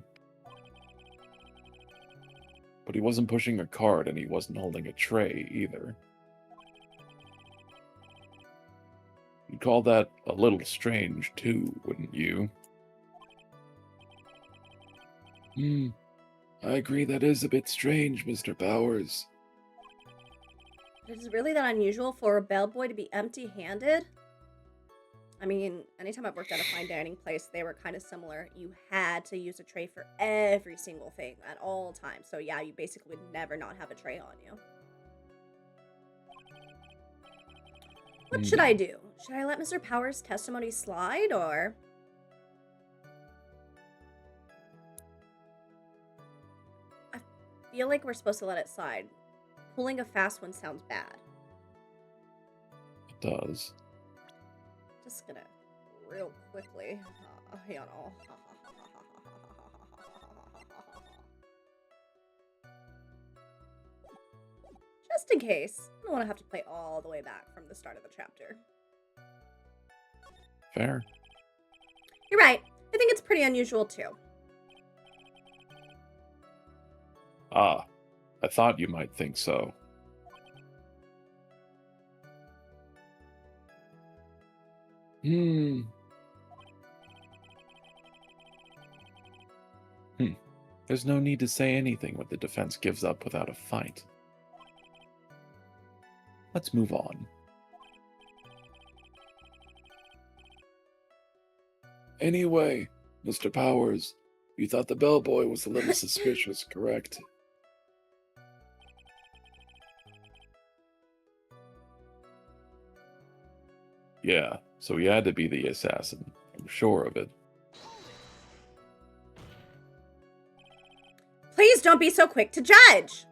But he wasn't pushing a cart and he wasn't holding a tray either. You'd call that a little strange too, wouldn't you? I agree that is a bit strange, Mr. Powers. Is it really that unusual for a bellboy to be empty-handed? I mean, anytime I've worked at a fine dining place, they were kind of similar. You had to use a tray for every single thing at all times. So yeah, you basically would never not have a tray on you. What should I do? Should I let Mr. Powers' testimony slide, or... I feel like we're supposed to let it slide. Pulling a fast one sounds bad. It does. Just gonna real quickly, you know. Just in case. I don't want to have to play all the way back from the start of the chapter. Fair. You're right. I think it's pretty unusual too. Ah, I thought you might think so. There's no need to say anything when the defense gives up without a fight. Let's move on. Anyway, Mr. Powers, you thought the bellboy was a little suspicious, correct? Yeah, so he had to be the assassin. I'm sure of it. Please don't be so quick to judge.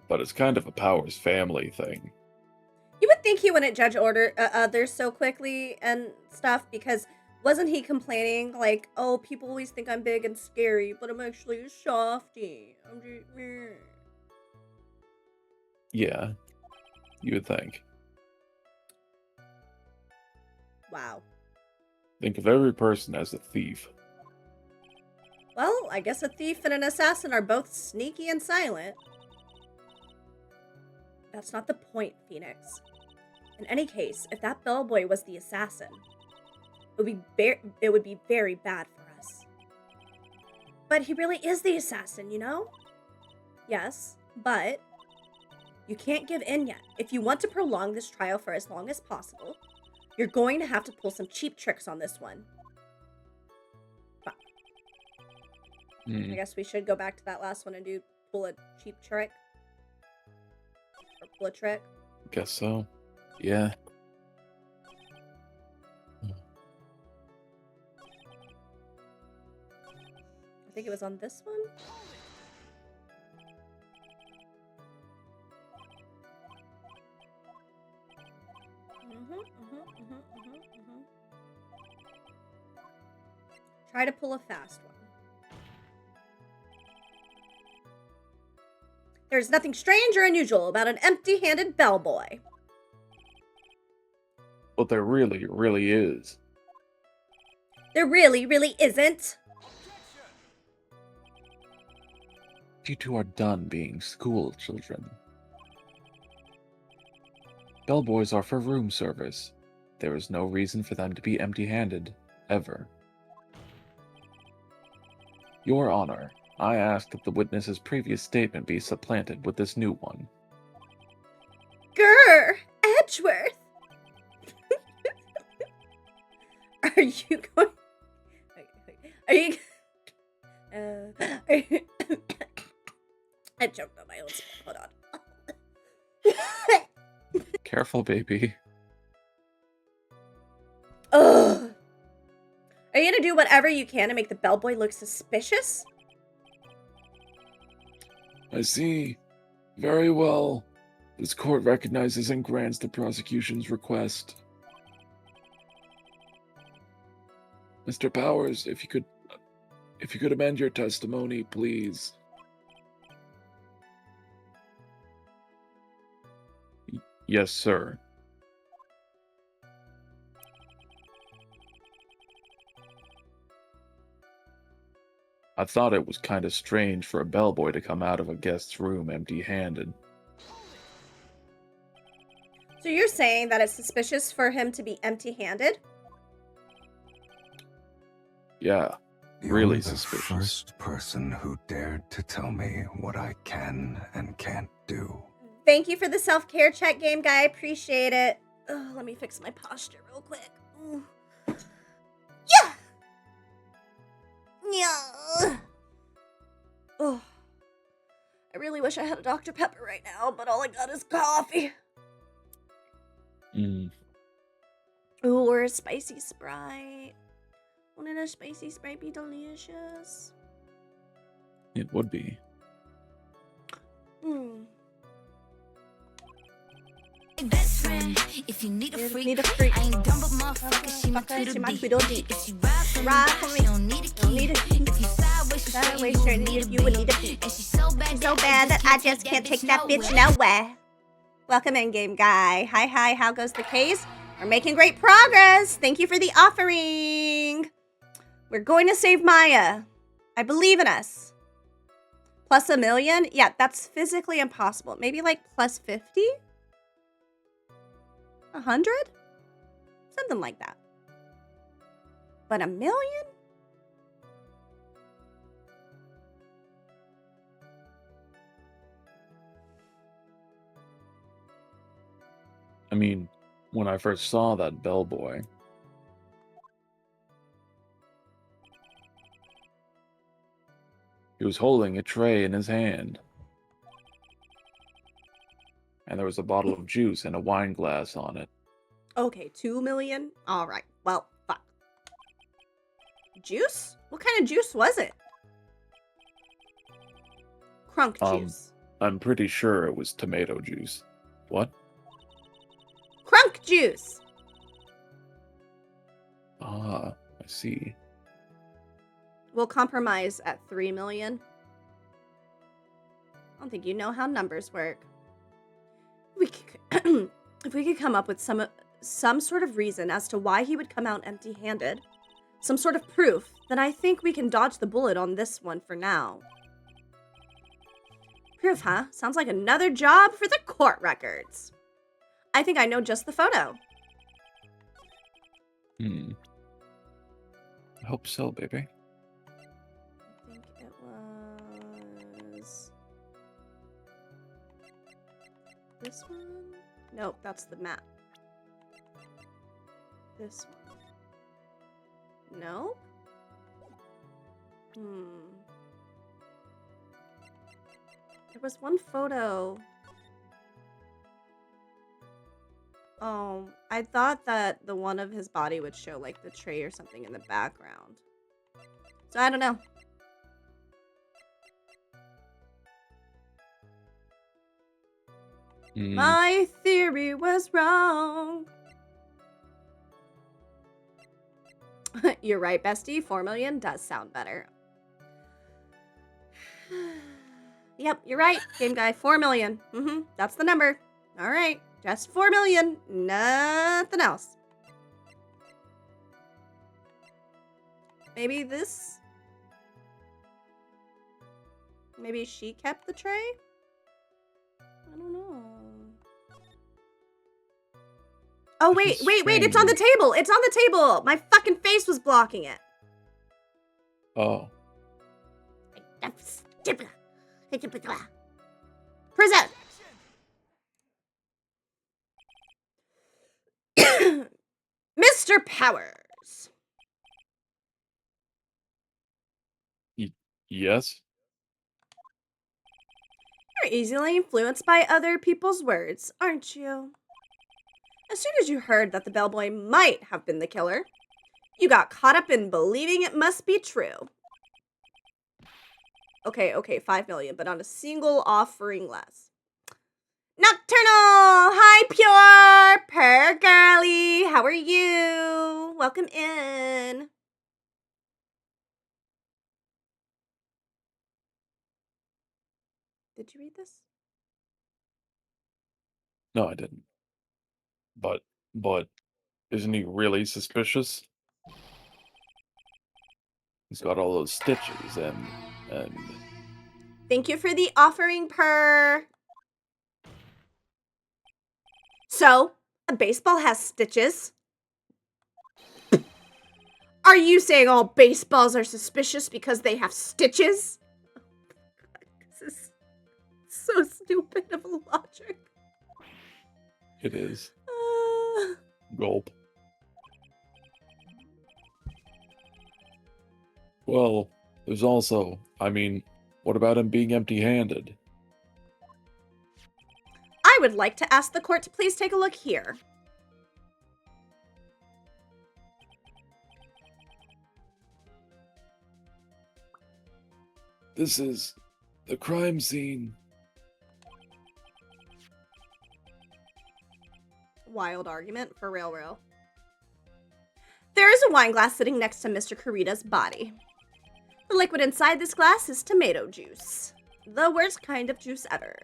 But it's kind of a Powers family thing. You would think he wouldn't judge others so quickly and stuff, because wasn't he complaining like, oh, people always think I'm big and scary, but I'm actually a softie. I'm just... Yeah, you would think. Wow. Think of every person as a thief. Well, I guess a thief and an assassin are both sneaky and silent. That's not the point, Phoenix. In any case, if that bellboy was the assassin, it would be very bad for us. But he really is the assassin, you know? Yes, but you can't give in yet. If you want to prolong this trial for as long as possible, you're going to have to pull some cheap tricks on this one. But I guess we should go back to that last one and pull a cheap trick. Or pull a trick. Guess so. Yeah. I think it was on this one. Try to pull a fast one. There's nothing strange or unusual about an empty-handed bellboy. But there really, really is. There really, really isn't. You two are done being school children. Bellboys are for room service. There is no reason for them to be empty-handed, ever. Your Honor, I ask that the witness's previous statement be supplanted with this new one. Grr! Edgeworth! Are you going... I choked on my own spit. Hold on. Careful, baby. Ugh. Are you gonna do whatever you can to make the bellboy look suspicious? I see. Very well. This court recognizes and grants the prosecution's request. Mr. Powers, if you could amend your testimony, please. Yes, sir. I thought it was kind of strange for a bellboy to come out of a guest's room empty-handed. So you're saying that it's suspicious for him to be empty-handed? Yeah, You're really the suspicious. first person who dared to tell me what I can and can't do. Thank you for the self-care check, game guy. I appreciate it. Oh, let me fix my posture real quick. Ooh. Yeah. Yeah. Oh. I really wish I had a Dr. Pepper right now, but all I got is coffee. Ooh, or a spicy Sprite. Wouldn't a spicy Sprite be delicious? It would be. Best friend, if you need a freak, I ain't dumb but motherfucker, she my Twiddle dee. If she ride for me, she don't need a key. If you sideways straight, you would need a beat. And she's so bad that I just can't take that bitch nowhere. Welcome in, game guy. Hi, how goes the case? We're making great progress. Thank you for the offering. We're going to save Maya. I believe in us. Plus $1 million? Yeah, that's physically impossible. Maybe like plus 50? 100? Something like that. But $1 million? I mean, when I first saw that bellboy, he was holding a tray in his hand. And there was a bottle of juice and a wine glass on it. Okay, 2 million? All right. Well, fuck. Juice? What kind of juice was it? Crunk juice. I'm pretty sure it was tomato juice. What? Crunk juice. Ah, I see. We'll compromise at 3 million. I don't think you know how numbers work. If we could come up with some sort of reason as to why he would come out empty-handed, some sort of proof, then I think we can dodge the bullet on this one for now. Proof, huh? Sounds like another job for the court records. I think I know just the photo. I hope so, baby. I think it was this one? Nope, that's the map. This one. Nope. There was one photo. Oh, I thought that the one of his body would show like the tray or something in the background. So I don't know. My theory was wrong. You're right, bestie. 4 million does sound better. Yep, you're right, game guy. 4 million. That's the number. All right, just 4 million. Nothing else. Maybe this? Maybe she kept the tray? I don't know. Oh, wait, it's on the table. It's on the table. My fucking face was blocking it. Oh. Present. Mr. Powers. Yes? You're easily influenced by other people's words, aren't you? As soon as you heard that the bellboy might have been the killer, you got caught up in believing it must be true. Okay, 5 million, but on a single offering less. Nocturnal! Hi, Pure! Purr Girly! How are you? Welcome in. Did you read this? No, I didn't. But, isn't he really suspicious? He's got all those stitches and... Thank you for the offering, Purr. So, a baseball has stitches. Are you saying all baseballs are suspicious because they have stitches? This is so stupid of a logic. It is. Gulp. Well, there's also... I mean, what about him being empty-handed? I would like to ask the court to please take a look here. This is the crime scene. Wild argument for real. There is a wine glass sitting next to Mr. Kurita's body. The liquid inside this glass is tomato juice. The worst kind of juice ever.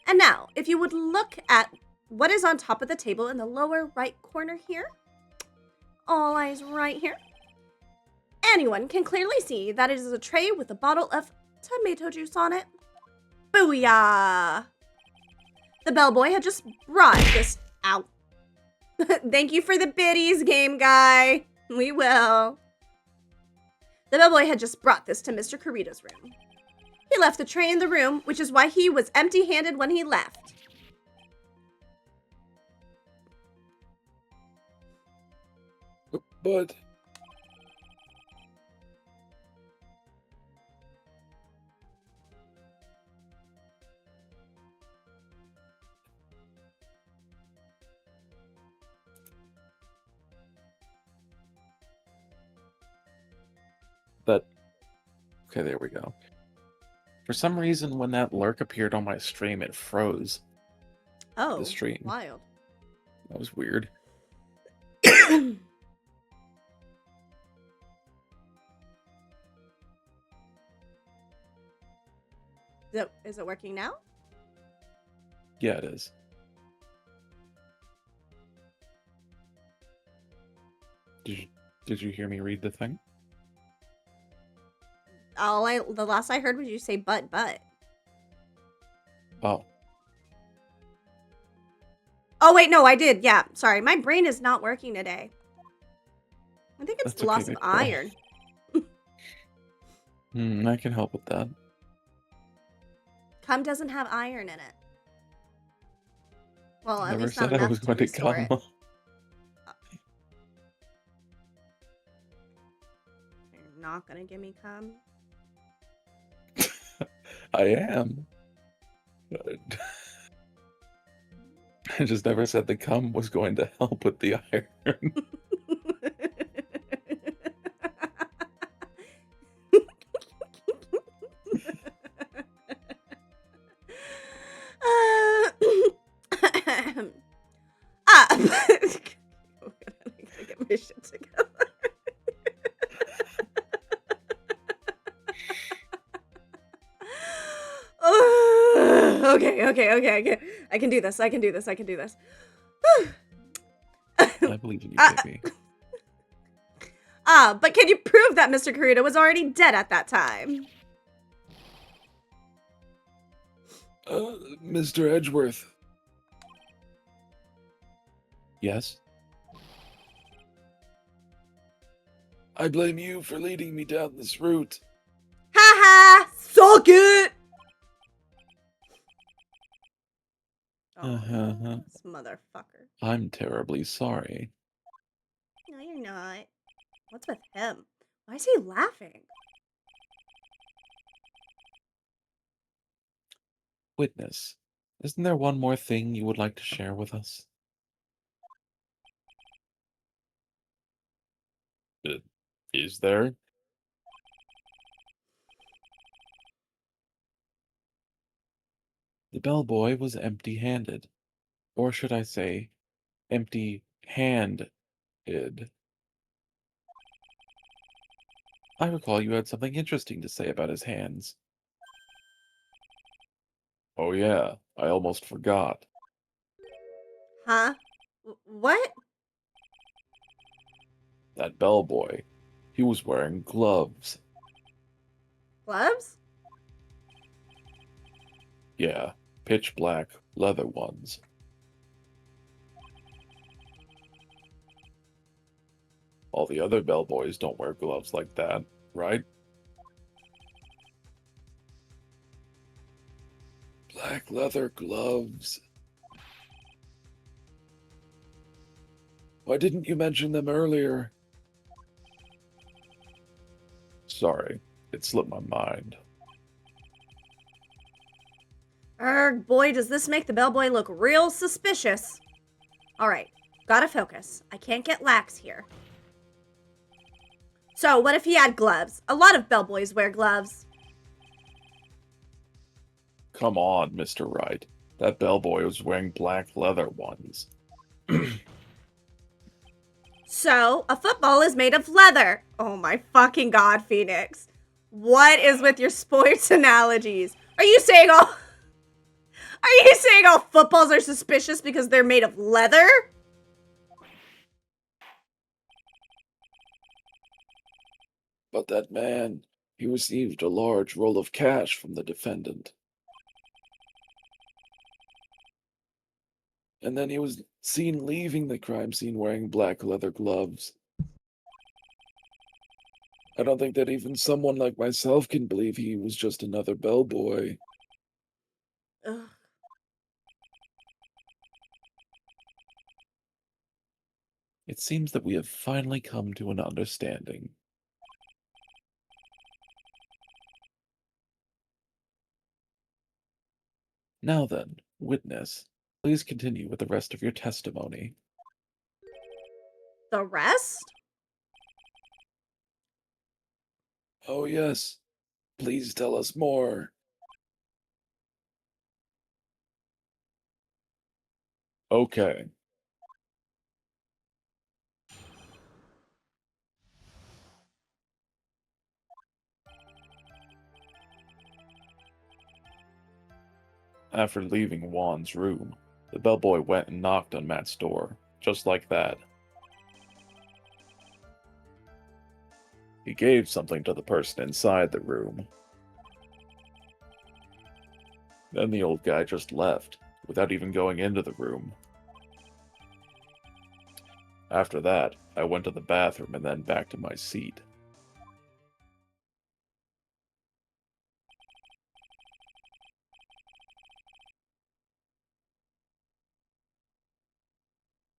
And now, if you would look at what is on top of the table in the lower right corner here. All eyes right here. Anyone can clearly see that it is a tray with a bottle of tomato juice on it. Booyah! The bellboy had just brought this out. Thank you for the biddies, game guy. We will. The bellboy had just brought this to Mr. Kurita's room. He left the tray in the room, which is why he was empty-handed when he left. But... Okay, there we go. For some reason, when that lurk appeared on my stream, it froze. Oh, the stream. Wild. That was weird. Is it working now? Yeah, it is. Did you hear me read the thing? The last I heard was you say but. Oh. Oh wait, no, I did. Yeah, sorry. My brain is not working today. I think it's That's the loss okay, of big girl. iron. I can help with that. Cum doesn't have iron in it. Well, at Never least not said I enough was to going to restore come. it. You're not gonna give me cum? I am. I just never said the cum was going to help with the iron. Get my shit together. Okay. I can do this. I believe in you, baby. But can you prove that Mr. Kurita was already dead at that time? Mr. Edgeworth. Yes? I blame you for leading me down this route. Ha! Suck it! Oh, this motherfucker. I'm terribly sorry. No, you're not. What's with him? Why is he laughing? Witness, isn't there one more thing you would like to share with us? Is there? The bellboy was empty-handed. Or should I say, empty-handed. I recall you had something interesting to say about his hands. Oh yeah, I almost forgot. Huh? What? That bellboy. He was wearing gloves. Gloves? Yeah, pitch black leather ones. All the other bellboys don't wear gloves like that, right? Black leather gloves. Why didn't you mention them earlier? Sorry, it slipped my mind. Erg, boy, does this make the bellboy look real suspicious. Alright, gotta focus. I can't get lax here. So, what if he had gloves? A lot of bellboys wear gloves. Come on, Mr. Wright. That bellboy was wearing black leather ones. So, a football is made of leather. Oh my fucking god, Phoenix. What is with your sports analogies? Are you saying all footballs are suspicious because they're made of leather? But that man, he received a large roll of cash from the defendant. And then he was seen leaving the crime scene wearing black leather gloves. I don't think that even someone like myself can believe he was just another bellboy. Ugh. It seems that we have finally come to an understanding. Now then, witness, please continue with the rest of your testimony. The rest? Oh yes, please tell us more. Okay. After leaving Juan's room, the bellboy went and knocked on Matt's door, just like that. He gave something to the person inside the room. Then the old guy just left, without even going into the room. After that, I went to the bathroom and then back to my seat.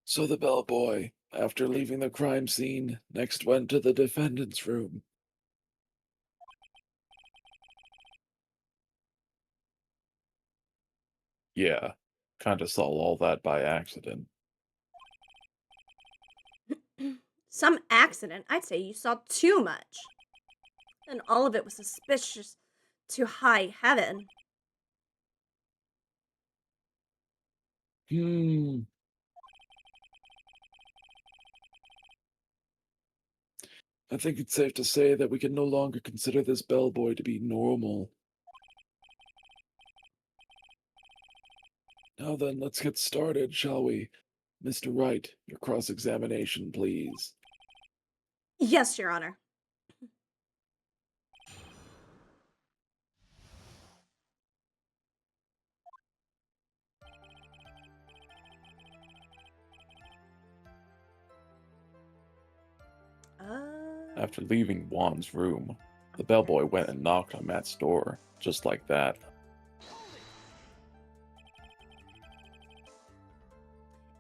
So the bellboy, after leaving the crime scene, next went to the defendant's room. Yeah, kinda saw all that by accident. Some accident? I'd say you saw too much. And all of it was suspicious to high heaven. I think it's safe to say that we can no longer consider this bellboy to be normal. Now then, let's get started, shall we? Mr. Wright, your cross-examination, please. Yes, Your Honor. After leaving Juan's room, the bellboy went and knocked on Matt's door, just like that.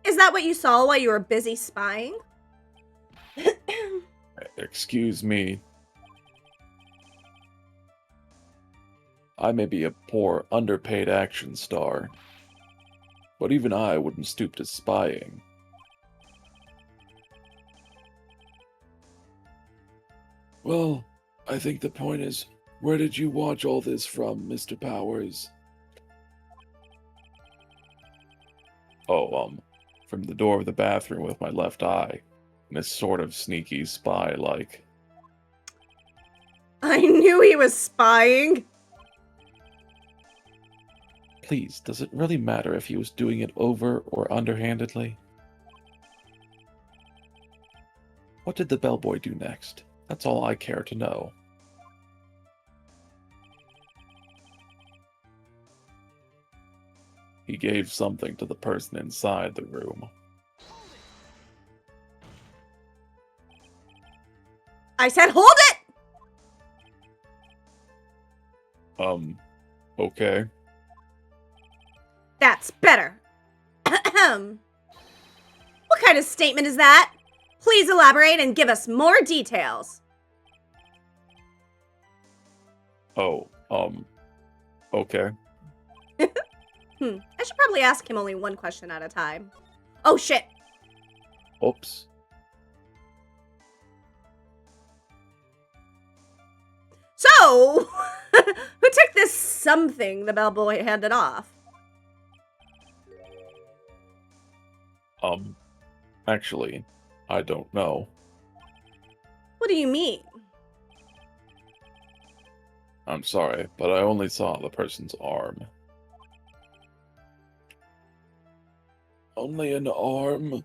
Is that what you saw while you were busy spying? Excuse me. I may be a poor, underpaid action star, but even I wouldn't stoop to spying. Well, I think the point is, where did you watch all this from, Mr. Powers? Oh, from the door of the bathroom with my left eye. In a sort of sneaky spy-like. I knew he was spying. Please, does it really matter if he was doing it over or underhandedly? What did the bellboy do next? That's all I care to know. He gave something to the person inside the room. I said hold it! Okay. That's better. What kind of statement is that? Please elaborate and give us more details. Oh, okay. I should probably ask him only one question at a time. Oh, shit. Oops. So, who took this something the bellboy handed off? Actually, I don't know. What do you mean? I'm sorry, but I only saw the person's arm. Only an arm?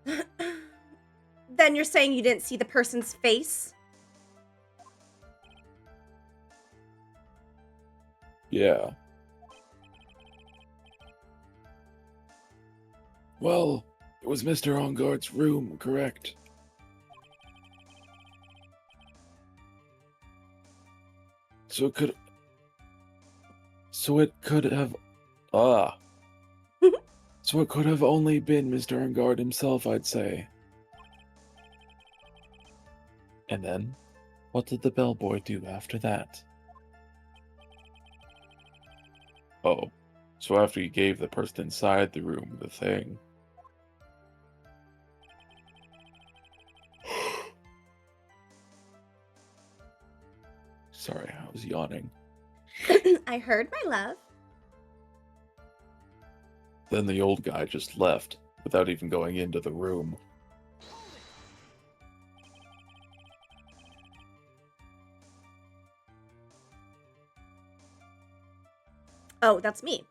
Then you're saying you didn't see the person's face? Yeah. Well, it was Mr. Engarde's room, correct? So it could have... So it could have only been Mr. Engarde himself, I'd say. And then, what did the bellboy do after that? Oh, so after he gave the person inside the room the thing... Sorry, I was yawning. I heard, my love. Then the old guy just left, without even going into the room. Oh, that's me.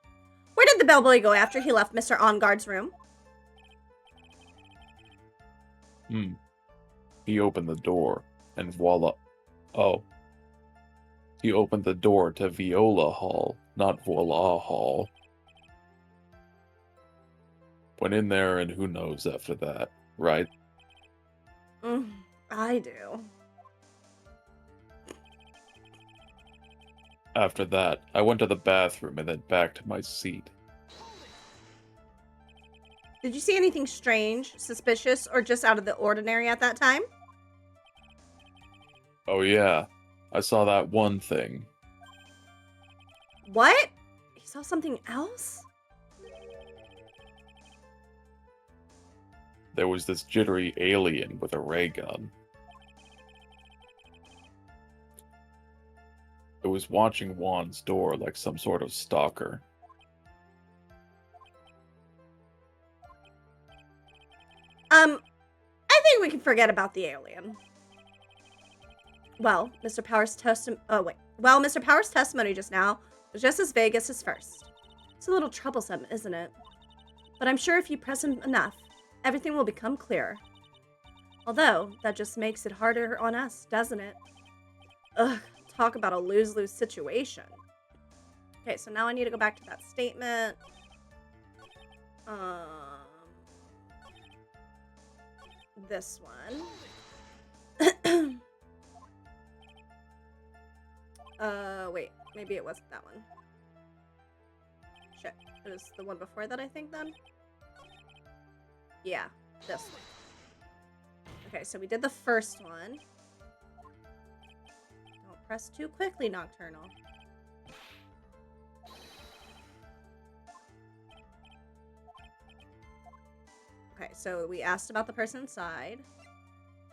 Where did the bellboy go after he left Mr. Engarde's room? He opened the door, and voila. Oh. He opened the door to Viola Hall, not Voila Hall. Went in there, and who knows after that, right? I do. After that, I went to the bathroom and then back to my seat. Did you see anything strange, suspicious, or just out of the ordinary at that time? Oh yeah, I saw that one thing. What? You saw something else? There was this jittery alien with a ray gun. It was watching Juan's door like some sort of stalker. I think we can forget about the alien. Well, Mr. Powers' Mr. Powers' testimony just now was just as vague as his first. It's a little troublesome, isn't it? But I'm sure if you press him enough, everything will become clearer. Although, that just makes it harder on us, doesn't it? Ugh, talk about a lose-lose situation. Okay, so now I need to go back to that statement. This one. Wait, maybe it wasn't that one. Shit, it was the one before that, I think, then? Yeah, this one. Okay, so we did the first one. Don't press too quickly, Nocturnal. Okay, so we asked about the person inside.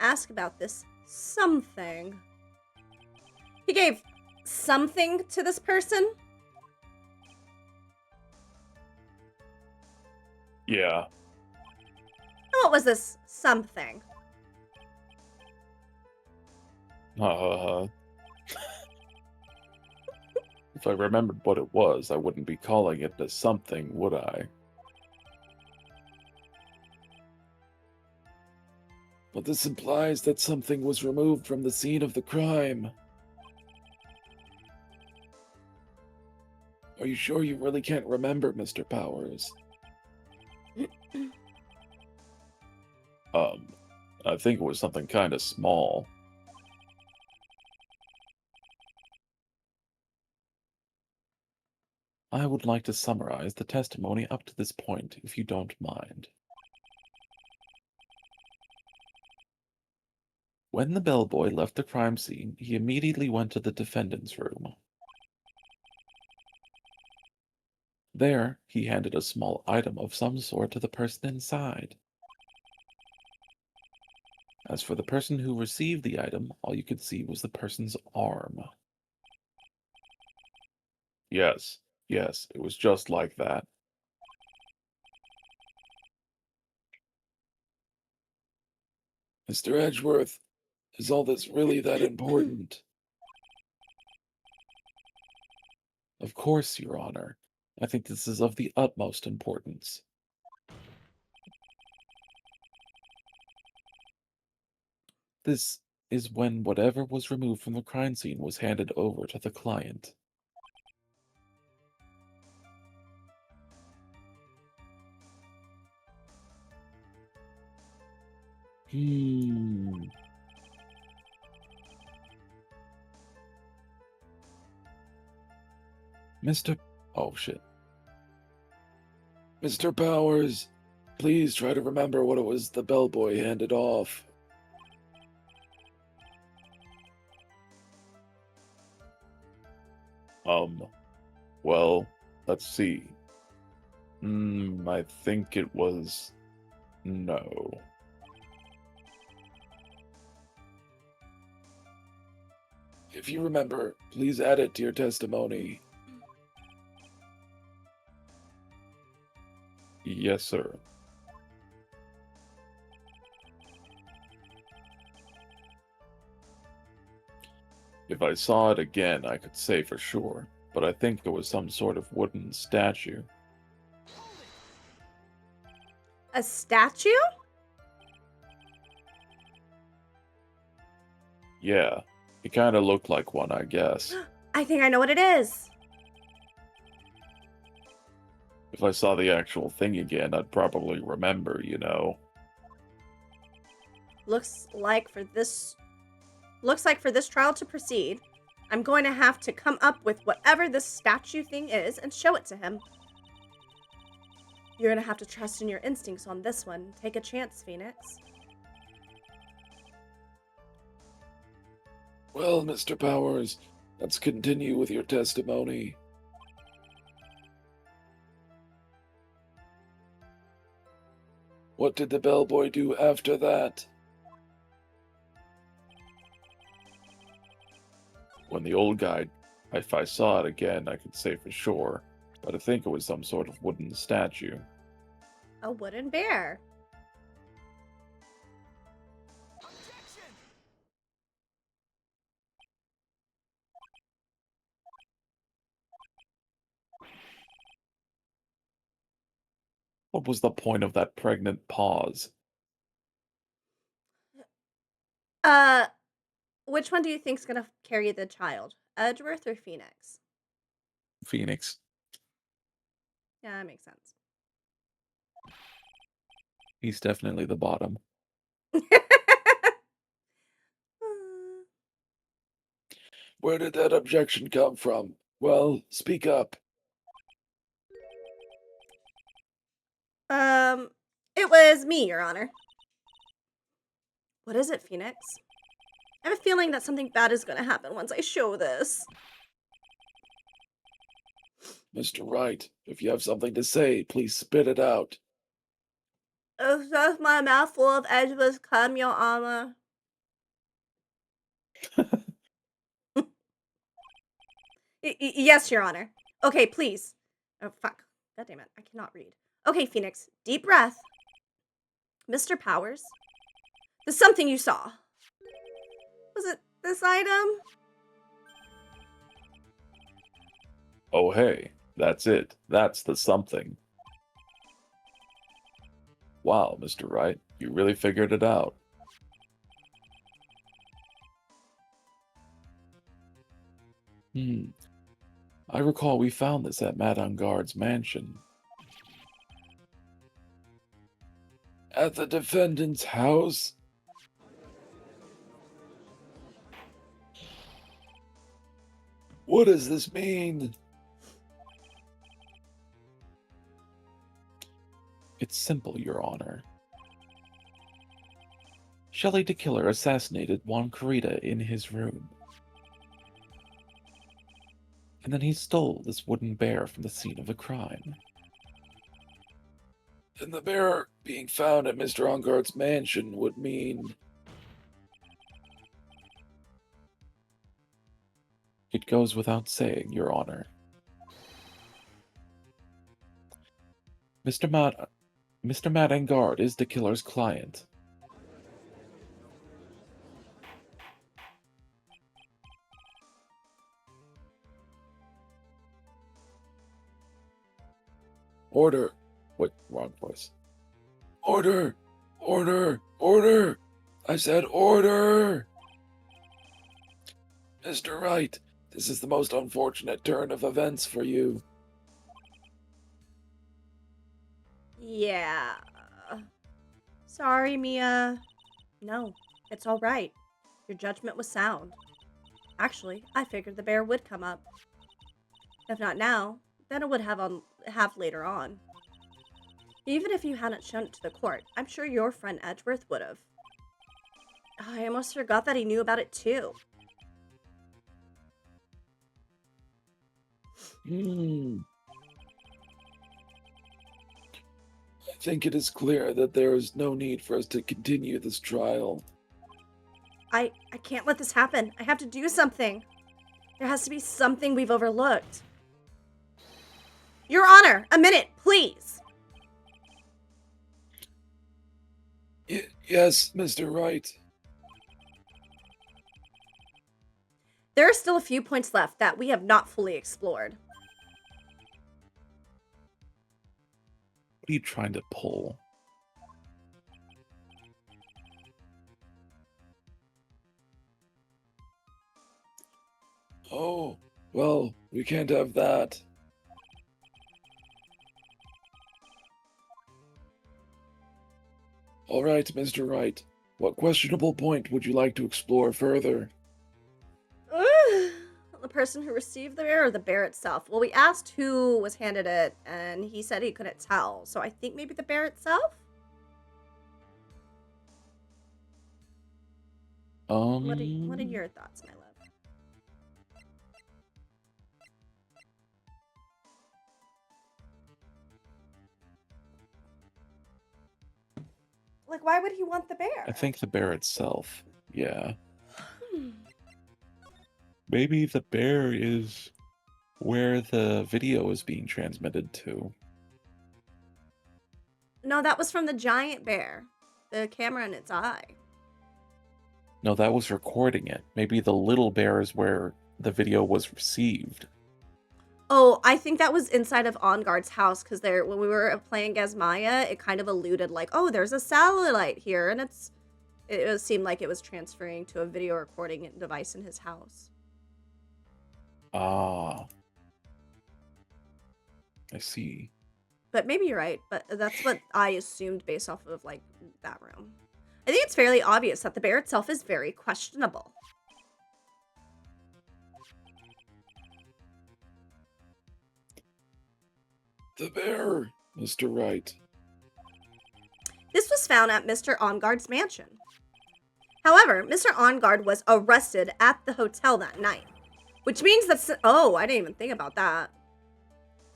Ask about this something. He gave something to this person? Yeah. What was this something? If I remembered what it was, I wouldn't be calling it a something, would I? But this implies that something was removed from the scene of the crime. Are you sure you really can't remember, Mr. Powers? I think it was something kind of small. I would like to summarize the testimony up to this point, if you don't mind. When the bellboy left the crime scene, he immediately went to the defendant's room. There, he handed a small item of some sort to the person inside. As for the person who received the item, all you could see was the person's arm. Yes, it was just like that. Mr. Edgeworth, is all this really that important? Of course, Your Honor. I think this is of the utmost importance. This is when whatever was removed from the crime scene was handed over to the client. Mr. Oh, shit. Mr. Powers, please try to remember what it was the bellboy handed off. Well, let's see. I think it was... no. If you remember, please add it to your testimony. Yes, sir. If I saw it again, I could say for sure, but I think it was some sort of wooden statue. A statue? Yeah, it kind of looked like one, I guess. I think I know what it is. If I saw the actual thing again, I'd probably remember, you know. Looks like for this trial to proceed, I'm going to have to come up with whatever this statue thing is and show it to him. You're going to have to trust in your instincts on this one. Take a chance, Phoenix. Well, Mr. Powers, let's continue with your testimony. What did the bellboy do after that? When the old guy, if I saw it again, I could say for sure, but I think it was some sort of wooden statue. A wooden bear. What was the point of that pregnant pause? Which one do you think's gonna carry the child? Edgeworth or Phoenix? Phoenix. Yeah, that makes sense. He's definitely the bottom. Where did that objection come from? Well, speak up. It was me, Your Honor. What is it, Phoenix? I have a feeling that something bad is going to happen once I show this. Mr. Wright, if you have something to say, please spit it out. Stuff my mouth full of edgeless cum, Your Honor. Yes, Your Honor. Okay, please. Oh, fuck. God damn it. I cannot read. Okay, Phoenix. Deep breath. Mr. Powers. There's something you saw. Was it this item? Oh, hey, that's it. That's the something. Wow, Mr. Wright, you really figured it out. I recall we found this at Madame Guard's mansion. At the defendant's house? What does this mean? It's simple, Your Honor. Shelley the Killer assassinated Juan Carita in his room. And then he stole this wooden bear from the scene of the crime. And the bear being found at Mr. Engarde's mansion would mean... It goes without saying, Your Honor. Mr. Matt Engarde is the killer's client. Order. Wait, wrong voice. Order! Order! Order! I said order! Mr. Wright, this is the most unfortunate turn of events for you. Yeah. Sorry, Mia. No, it's all right. Your judgment was sound. Actually, I figured the bear would come up. If not now, then it would have later on. Even if you hadn't shown it to the court, I'm sure your friend Edgeworth would have. I almost forgot that he knew about it too. I think it is clear that there is no need for us to continue this trial. I can't let this happen. I have to do something. There has to be something we've overlooked. Your Honor, a minute, please. Yes, Mr. Wright. There are still a few points left that we have not fully explored. What are you trying to pull? Oh, well, we can't have that. All right, Mr. Wright. What questionable point would you like to explore further? The person who received the bear or the bear itself? Well, we asked who was handed it, and he said he couldn't tell. So I think maybe the bear itself? What are your thoughts, my love? Like, why would he want the bear? I think the bear itself. Yeah. Maybe the bear is where the video is being transmitted to. No, that was from the giant bear. The camera in its eye. No, that was recording it. Maybe the little bear is where the video was received. Oh, I think that was inside of On Guard's house, because when we were playing as Maya, it kind of alluded like, oh, there's a satellite here, and it seemed like it was transferring to a video recording device in his house. Ah. I see. But maybe you're right, but that's what I assumed based off of, like, that room. I think it's fairly obvious that the bear itself is very questionable. The bear, Mr. Wright. This was found at Mr. Engarde's mansion. However, Mr. On Guard was arrested at the hotel that night, which means that... Oh, I didn't even think about that.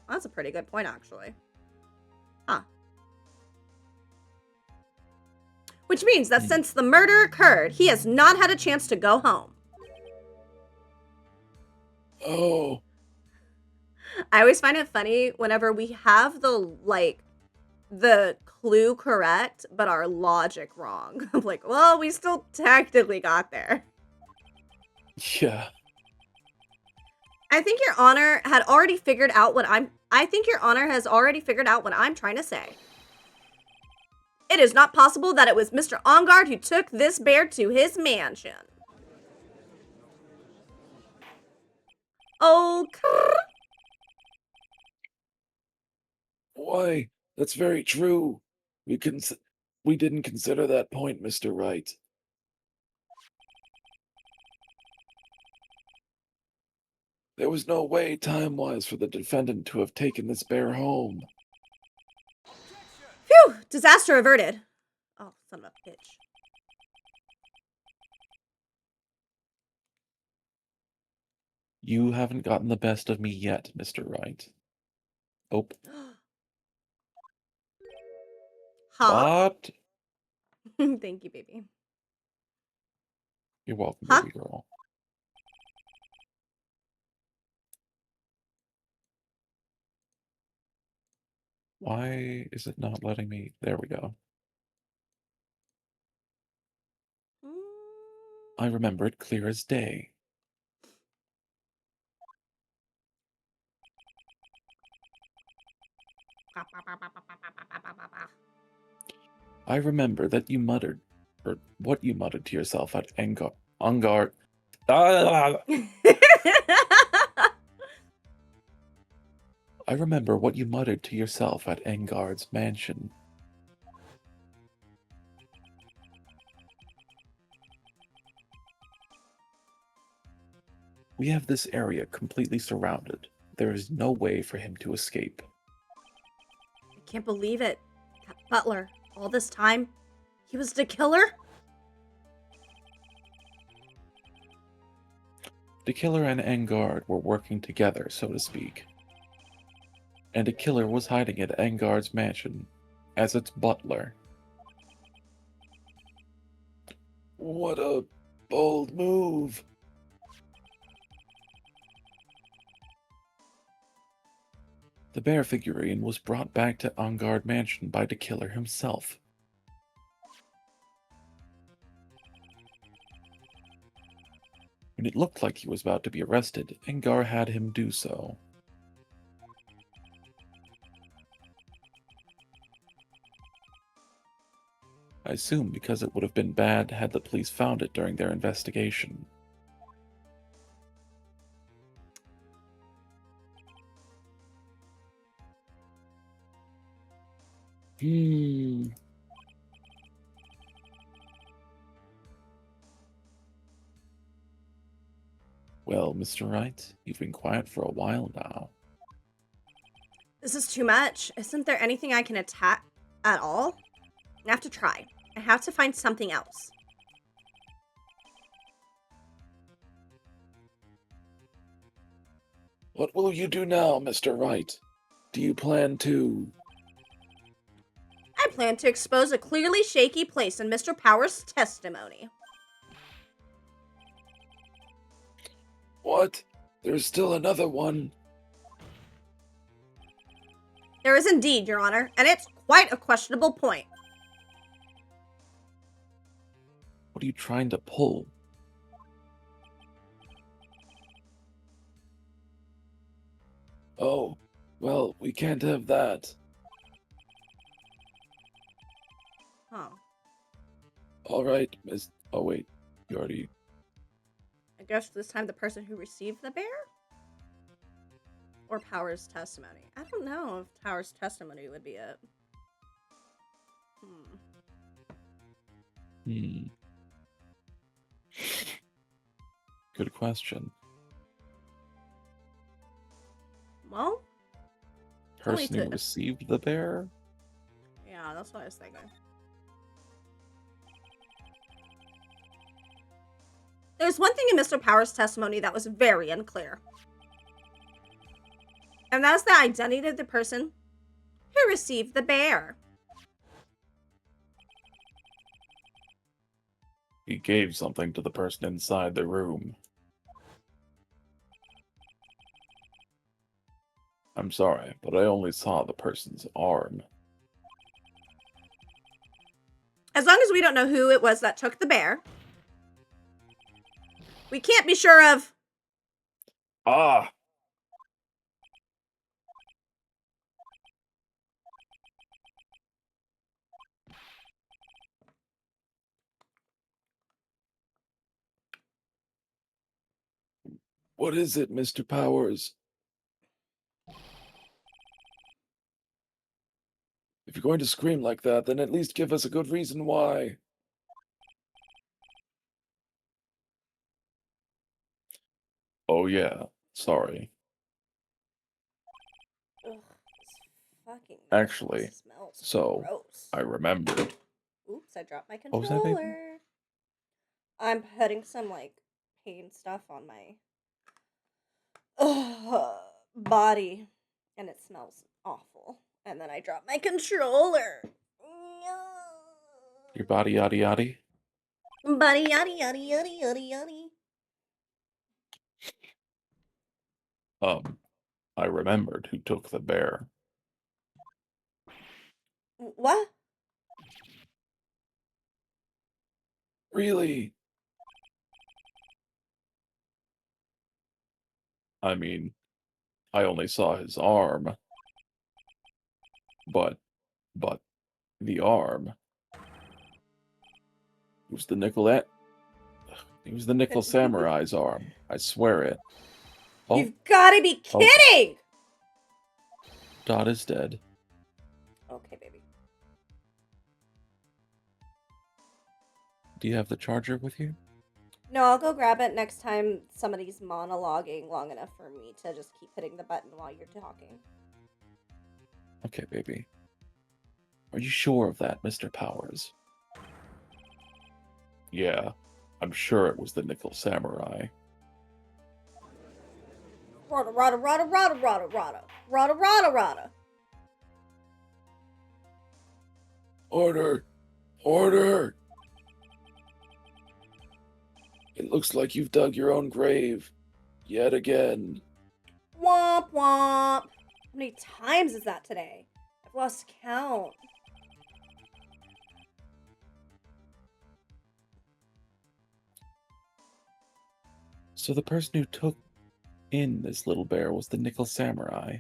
That's a pretty good point, actually. Huh. Which means that since the murder occurred, he has not had a chance to go home. Oh. I always find it funny whenever we have the clue correct, but our logic wrong. I'm like, well, we still technically got there. Yeah. I think Your Honor had already figured out what I think Your Honor has already figured out what I'm trying to say. It is not possible that it was Mr. On Guard who took this bear to his mansion. Oh, Why, that's very true. We didn't consider that point, Mr. Wright. There was no way, time-wise, for the defendant to have taken this bear home. phew! Disaster averted. Oh, son of a bitch. You haven't gotten the best of me yet, Mr. Wright. Oh. Huh? What? Thank you, baby. You're welcome, Huh? baby girl. Why is it not letting me? There we go. I remember it clear as day. I remember that you muttered, or what you muttered to yourself at Engar. I remember what you muttered to yourself at Engard's mansion. We have this area completely surrounded. There is no way for him to escape. I can't believe it. That butler, all this time, he was the killer? The killer and Engard were working together, so to speak. And a killer was hiding at Engard's mansion as its butler. What a bold move. The bear figurine was brought back to Engard Mansion by the killer himself. When it looked like he was about to be arrested, Engar had him do so. I assume because it would have been bad had the police found it during their investigation. Well, Mr. Wright, you've been quiet for a while now. This is too much. Isn't there anything I can attack at all? I have to try. I have to find something else. What will you do now, Mr. Wright? Do you plan to... I plan to expose a clearly shaky place in Mr. Power's testimony. What? There's still another one. There is indeed, Your Honor, and it's quite a questionable point. What are you trying to pull? Oh, well, we can't have that. Huh. All right, Miss... Oh, wait. You already... I guess this time the person who received the bear? Or Power's testimony? I don't know if Power's testimony would be it. Good question. Well, Person who received the bear? yeah, that's what I was thinking. There's one thing in Mr. Power's testimony that was very unclear. And that's the identity of the person who received the bear. He gave something to the person inside the room. I'm sorry, but I only saw the person's arm. As long as we don't know who it was that took the bear, we can't be sure of... Ah! What is it, Mr. Powers? If you're going to scream like that, then at least give us a good reason why. Oh yeah, sorry. Ugh, this fucking Actually, smells so, gross. I remembered. Oops, I dropped my What was that, baby? controller. I'm putting some, like, paint stuff on my body, and it smells awful. And then I dropped my controller. Your body yaddy yaddy? Body yaddy yaddy yaddy yaddy yaddy. I remembered who took the bear. What? Really? I mean, I only saw his arm. But, the arm. It was the nickel samurai's arm. I swear it. Oh, You've got to be kidding! Dot is dead. Okay, baby. Do you have the charger with you? No, I'll go grab it next time somebody's monologuing long enough for me to just keep hitting the button while you're talking. Okay, baby. Are you sure of that, Mr. Powers? Yeah, I'm sure it was the nickel samurai. Rada, rada, rada, rada, rada, rada. Rada, rada, rada. Order! Order! It looks like you've dug your own grave. Yet again. Womp womp. How many times is that today? I've lost count. So the person who took in this little bear was the nickel samurai.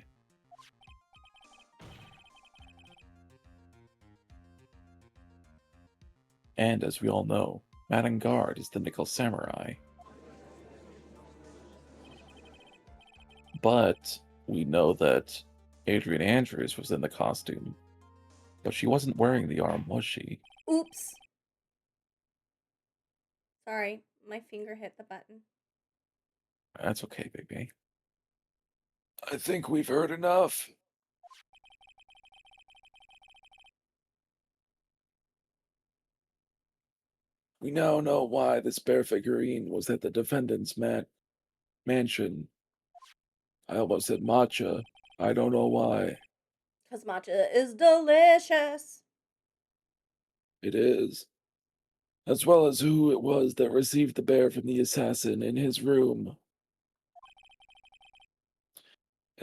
And as we all know, Madangard is the nickel samurai. But we know that Adrian Andrews was in the costume. But she wasn't wearing the arm, was she? Oops. Sorry, my finger hit the button. That's okay, baby. I think we've heard enough. We now know why this bear figurine was at the defendant's mansion. I almost said matcha. I don't know why. Because matcha is delicious. It is. As well as who it was that received the bear from the assassin in his room.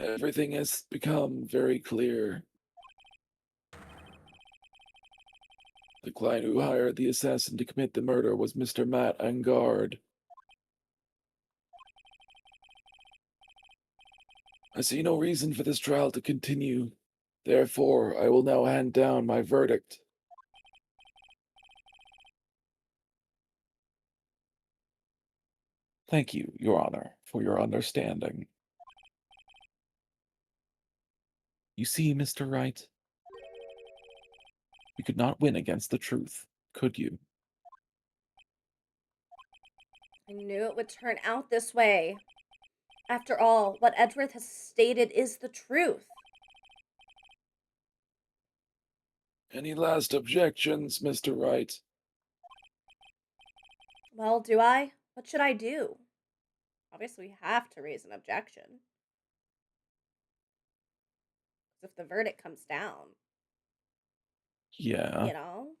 Everything has become very clear. The client who hired the assassin to commit the murder was Mr. Matt Angard. I see no reason for this trial to continue. Therefore, I will now hand down my verdict. Thank you, Your Honor, for your understanding. You see, Mr. Wright, you could not win against the truth, could you? I knew it would turn out this way. After all, what Edgeworth has stated is the truth. Any last objections, Mr. Wright? Well, do I? What should I do? Obviously, we have to raise an objection. If the verdict comes down, Yeah. you know?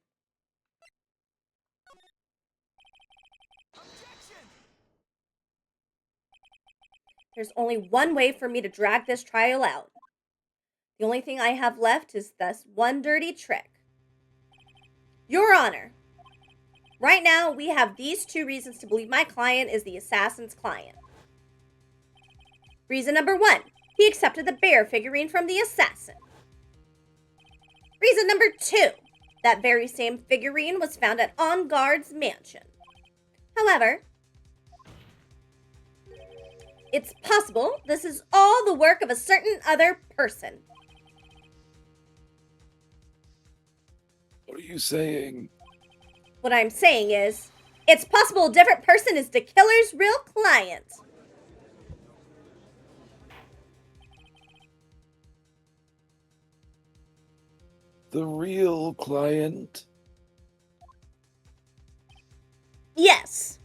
There's only one way for me to drag this trial out. The only thing I have left is this one dirty trick. Your Honor, right now we have these two reasons to believe my client is the assassin's client. Reason number 1, he accepted the bear figurine from the assassin. Reason number 2, that very same figurine was found at On Guard's mansion. However, it's possible this is all the work of a certain other person. What are you saying? What I'm saying is, it's possible a different person is the killer's real client. The real client? Yes.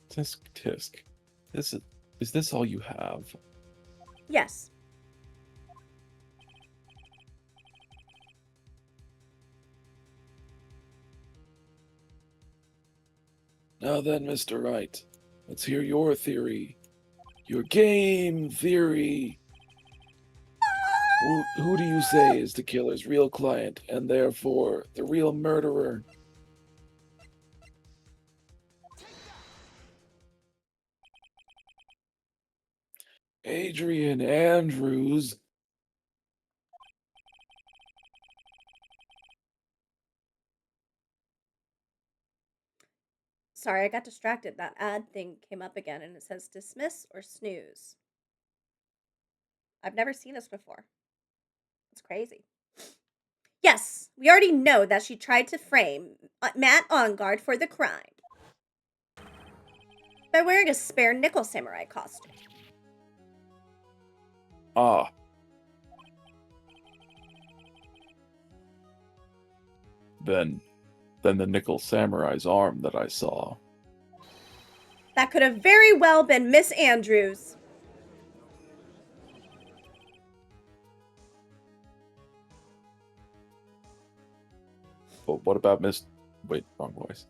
Tisk tisk. Is this all you have? Yes. Now then, Mr. Wright, let's hear your theory. Your game theory. Who do you say is the killer's real client, and therefore the real murderer? Adrian Andrews. Sorry, I got distracted. That ad thing came up again and it says dismiss or snooze. I've never seen this before. It's crazy. Yes, we already know that she tried to frame Matt Onguard for the crime by wearing a spare nickel samurai costume. Ah. Then the nickel samurai's arm that I saw. That could have very well been Miss Andrews. But what about Wait, wrong voice.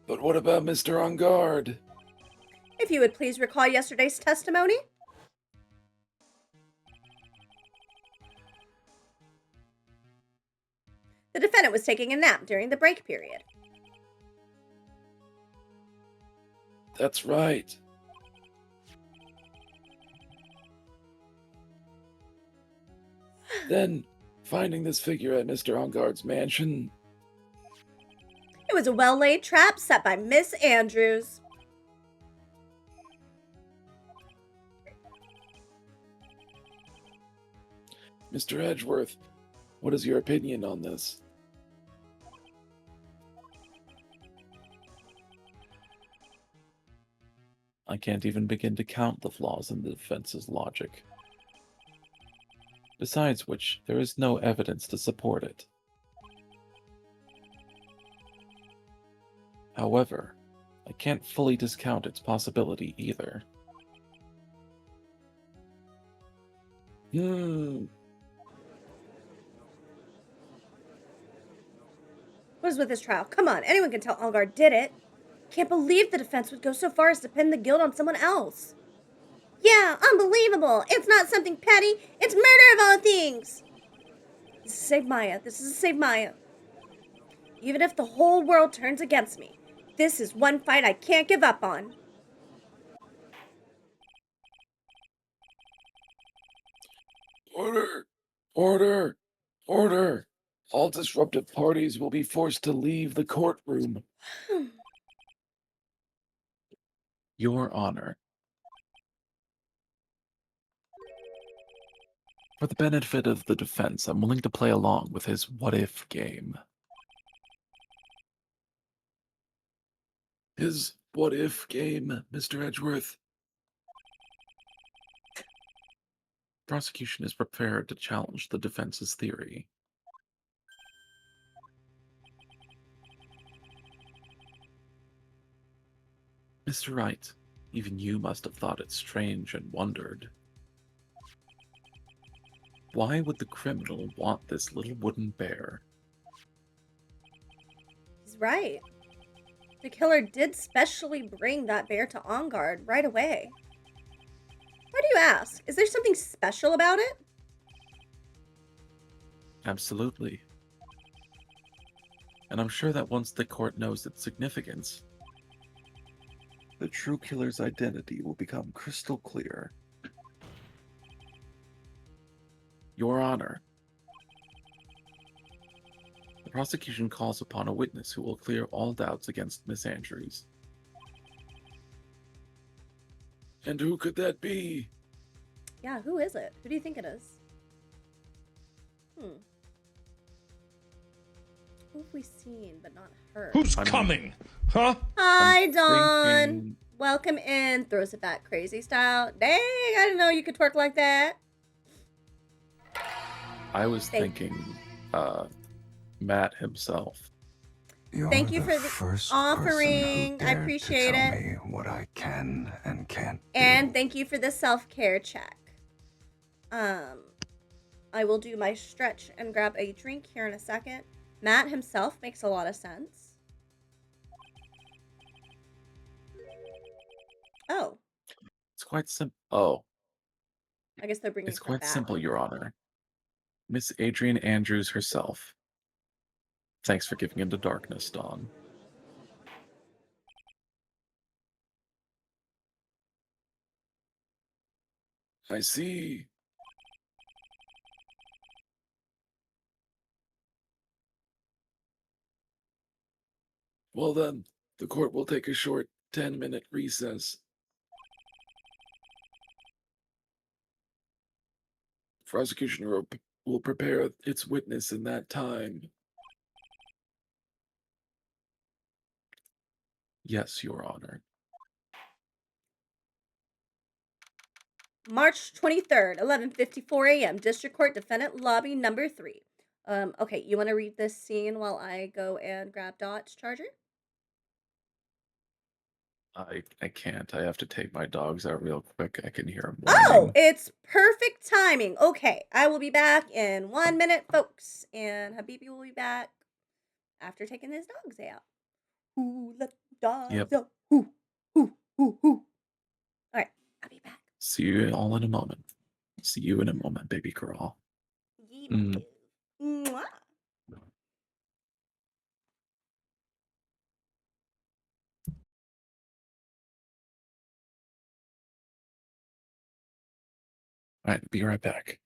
But what about Mr. On Guard? If you would please recall yesterday's testimony. The defendant was taking a nap during the break period. That's right. Then, finding this figure at Mr. On Guard's mansion. It was a well-laid trap set by Miss Andrews. Mr. Edgeworth, what is your opinion on this? I can't even begin to count the flaws in the defense's logic. Besides which, there is no evidence to support it. However, I can't fully discount its possibility either. What is with this trial? Come on, anyone can tell Onguard did it. Can't believe the defense would go so far as to pin the guilt on someone else. Yeah, unbelievable. It's not something petty. It's murder of all things. This is Save Maya. This is Save Maya. Even if the whole world turns against me, this is one fight I can't give up on. Order! Order! Order! All disruptive parties will be forced to leave the courtroom. Your Honor. For the benefit of the defense, I'm willing to play along with his what-if game. His what-if game, Mr. Edgeworth? Prosecution is prepared to challenge the defense's theory. Mr. Wright, even you must have thought it strange and wondered. Why would the criminal want this little wooden bear? He's right. The killer did specially bring that bear to On Guard right away. Why do you ask? Is there something special about it? Absolutely. And I'm sure that once the court knows its significance, the true killer's identity will become crystal clear. Your Honor, the prosecution calls upon a witness who will clear all doubts against Miss Andrews. And who could that be? Yeah, who is it? Who do you think it is? Who have we seen but not heard? Who's coming? Huh? Hi, Dawn. thinking- Welcome in. Throws it back crazy style. Dang, I didn't know you could twerk like that. I was thinking, Matt himself. You're Thank you the for the first offering. person who I dared appreciate to tell it. me what I can and can't do. And thank you for the self-care check. I will do my stretch and grab a drink here in a second. Matt himself makes a lot of sense. Oh, It's quite simple. Oh, I guess they're bringing it's her quite back. simple, Your Honor. Miss Adrian Andrews herself. Thanks for giving into darkness, Dawn. I see. Well then, the court will take a short 10-minute recess. Prosecution will prepare its witness in that time. Yes, Your Honor. March 23rd, 11:54 a.m. District Court Defendant Lobby Number 3. Okay, you want to read this scene while I go and grab Dot's charger? I can't. I have to take my dogs out real quick. I can hear them Oh, whining. it's perfect timing. Okay, I will be back in 1 minute, folks. And Habibi will be back after taking his dogs out. Who let the dogs Yep. out? Who? All right, I'll be back. See you all in a moment. See you in a moment, baby girl. Mm. Mwah. All right, be right back.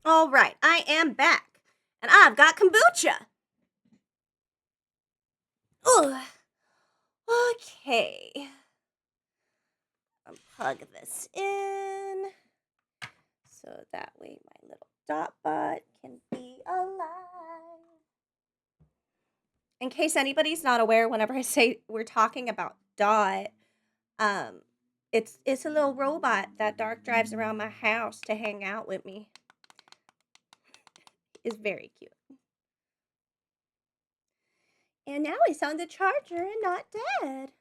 All right, I am back. And I've got kombucha. Ugh. Okay. Unplug this in so that way my little dot bot can be alive. In case anybody's not aware, whenever I say we're talking about Dot, it's a little robot that Dark drives around my house to hang out with me. It's very cute. And now it's on the charger and not dead.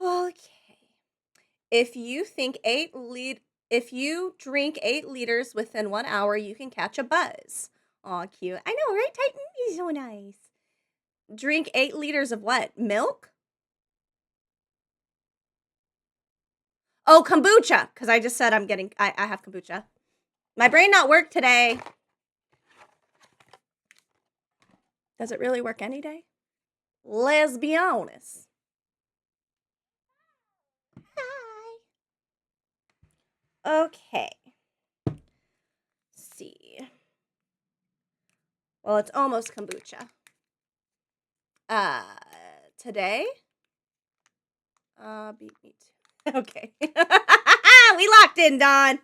Okay. If you think 8 lead if you drink 8 liters within 1 hour, you can catch a buzz. Aw, cute. I know, right, Titan? He's so nice. Drink 8 liters of what? Milk? Oh, kombucha, because I just said I have kombucha. My brain not work today. Does it really work any day? Let's be honest. Hi. Okay. Let's see. Well, it's almost kombucha. Today? Beat me too. Okay. We locked in, Don.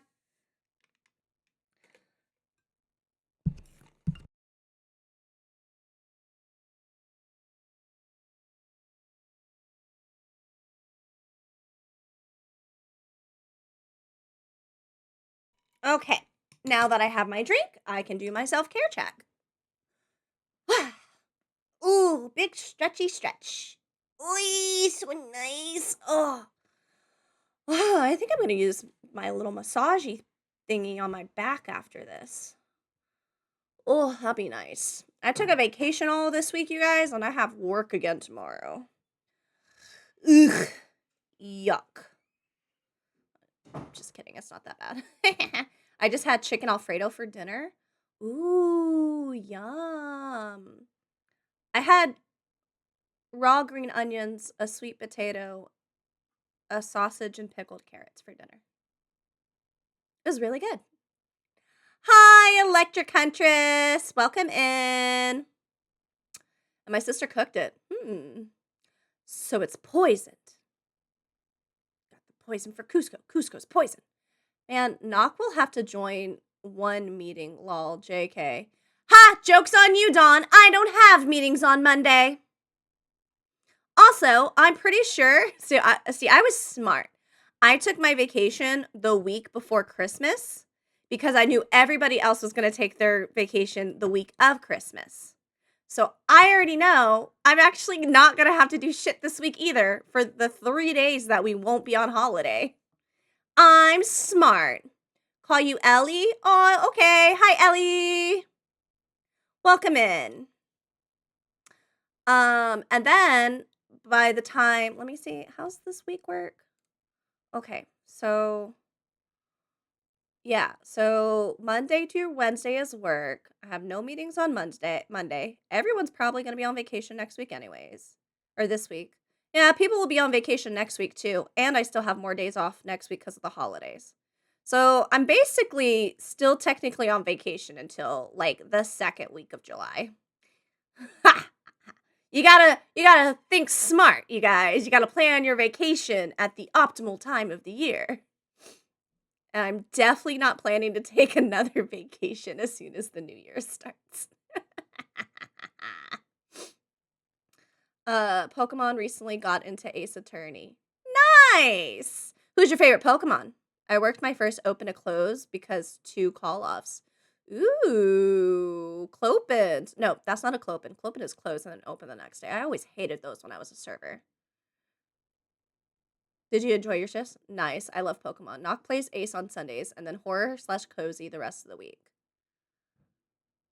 Okay. Now that I have my drink, I can do my self-care check. Ooh, big stretchy stretch. Ooh, so nice. Oh, I think I'm going to use my little massagey thingy on my back after this. Oh, that'll be nice. I took a vacation all this week, you guys, and I have work again tomorrow. Ugh. Yuck. Just kidding, it's not that bad. I just had chicken Alfredo for dinner. Ooh, yum. I had raw green onions, a sweet potato, a sausage, and pickled carrots for dinner. It was really good. Hi, Electric Huntress. Welcome in. And my sister cooked it. So it's poisoned. Got the poison for Cusco. Cusco's poison. Man, Knock will have to join one meeting, lol, JK. Ha! Joke's on you, Dawn. I don't have meetings on Monday. Also, I'm pretty sure, I was smart. I took my vacation the week before Christmas because I knew everybody else was going to take their vacation the week of Christmas. So I already know I'm actually not going to have to do shit this week either for the 3 days that we won't be on holiday. I'm smart. Call you Ellie? Oh, okay. Hi, Ellie. Welcome in. And then by the time, let me see, how's this week work? Okay, so yeah, so Monday to Wednesday is work. I have no meetings on Monday. Everyone's probably going to be on vacation next week anyways, or this week. Yeah, people will be on vacation next week too, and I still have more days off next week because of the holidays. So I'm basically still technically on vacation until like the 2nd week of July. Ha! You gotta think smart, you guys. You gotta plan your vacation at the optimal time of the year. And I'm definitely not planning to take another vacation as soon as the new year starts. Pokemon recently got into Ace Attorney. Nice! Who's your favorite Pokemon? I worked my first open to close because 2 call-offs. Ooh, Clopin. No, that's not a Clopin. Clopin is closed and then open the next day. I always hated those when I was a server. Did you enjoy your shifts? Nice. I love Pokemon. Nock plays Ace on Sundays and then horror/cozy the rest of the week.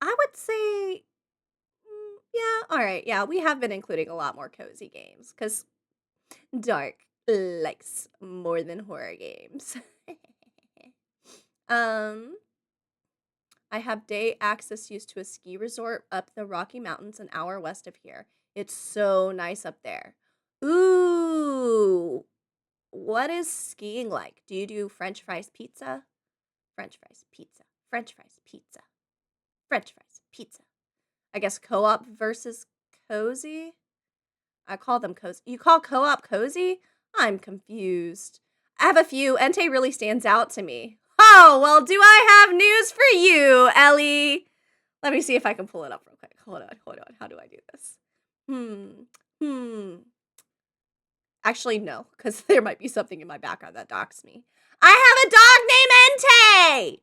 I would say, yeah, all right. Yeah, we have been including a lot more cozy games because Dark likes more than horror games. I have day access used to a ski resort up the Rocky Mountains an hour west of here. It's so nice up there. Ooh, what is skiing like? Do you do French fries pizza? French fries pizza. French fries pizza. French fries pizza. I guess co-op versus cozy? I call them cozy. You call co-op cozy? I'm confused. I have a few. Entei really stands out to me. Oh, well, do I have news for you, Ellie? Let me see if I can pull it up real quick. Hold on. How do I do this? Actually, no, because there might be something in my background that docks me. I have a dog named Entei!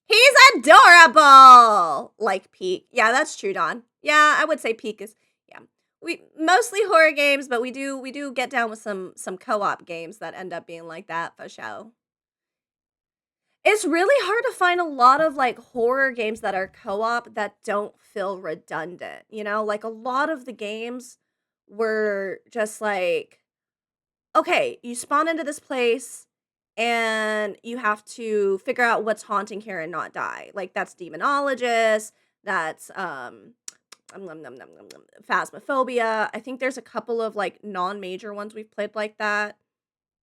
He's adorable! Like Peak. Yeah, that's true, Don. Yeah, I would say Peak is, yeah. We mostly horror games, but we do get down with some co-op games that end up being like that for show. It's really hard to find a lot of like horror games that are co-op that don't feel redundant. You know, like a lot of the games were just like, okay, you spawn into this place and you have to figure out what's haunting here and not die. Like that's demonologist, that's phasmophobia. I think there's a couple of like non-major ones we've played like that.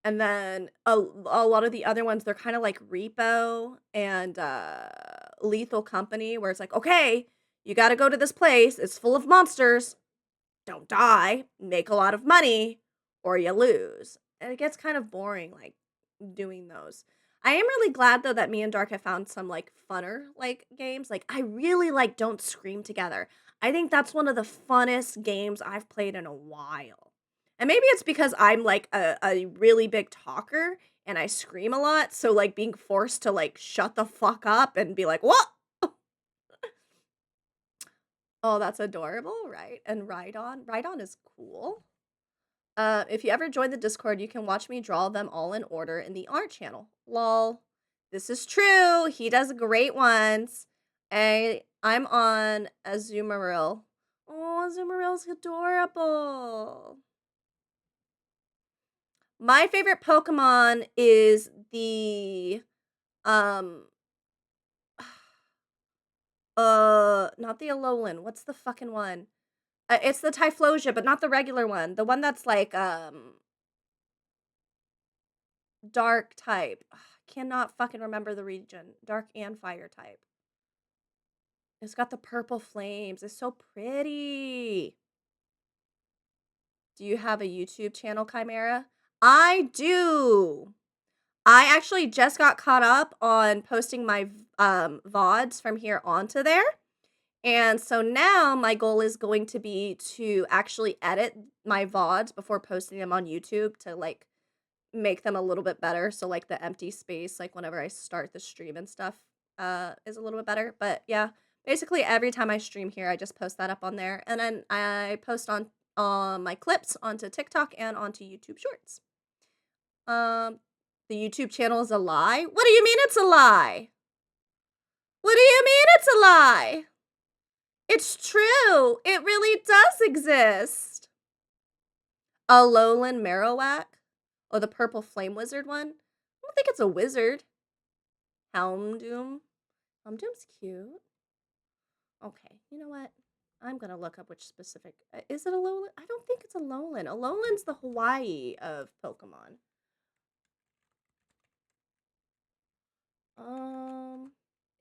And then a lot of the other ones, they're kind of like Repo and Lethal Company, where it's like, okay, you got to go to this place. It's full of monsters. Don't die. Make a lot of money, or you lose. And it gets kind of boring, like doing those. I am really glad though that me and Dark have found some like funner like games. Like I really like Don't Scream Together. I think that's one of the funnest games I've played in a while. And maybe it's because I'm like a really big talker and I scream a lot. So like being forced to like shut the fuck up and be like, what? Oh, that's adorable, right? And Ride On is cool. If you ever join the Discord, you can watch me draw them all in order in the art channel. Lol. This is true. He does great ones. I'm on Azumarill. Oh, Azumarill's adorable. My favorite Pokemon is the not the Alolan. What's the fucking one? It's the Typhlosia, but not the regular one. The one that's like dark type. I cannot fucking remember the region. Dark and fire type. It's got the purple flames. It's so pretty. Do you have a YouTube channel, Chimera? I do. I actually just got caught up on posting my VODs from here onto there. And so now my goal is going to be to actually edit my VODs before posting them on YouTube to like make them a little bit better. So like the empty space, like whenever I start the stream and stuff, is a little bit better. But yeah, basically every time I stream here, I just post that up on there. And then I post on my clips onto TikTok and onto YouTube Shorts. The YouTube channel is a lie? What do you mean it's a lie? What do you mean it's a lie? It's true. It really does exist. Alolan Marowak? Oh, the purple flame wizard one? I don't think it's a wizard. Houndoom? Houndoom's cute. Okay, you know what? I'm gonna look up which specific... is it Alolan? I don't think it's Alolan. Alolan's the Hawaii of Pokemon.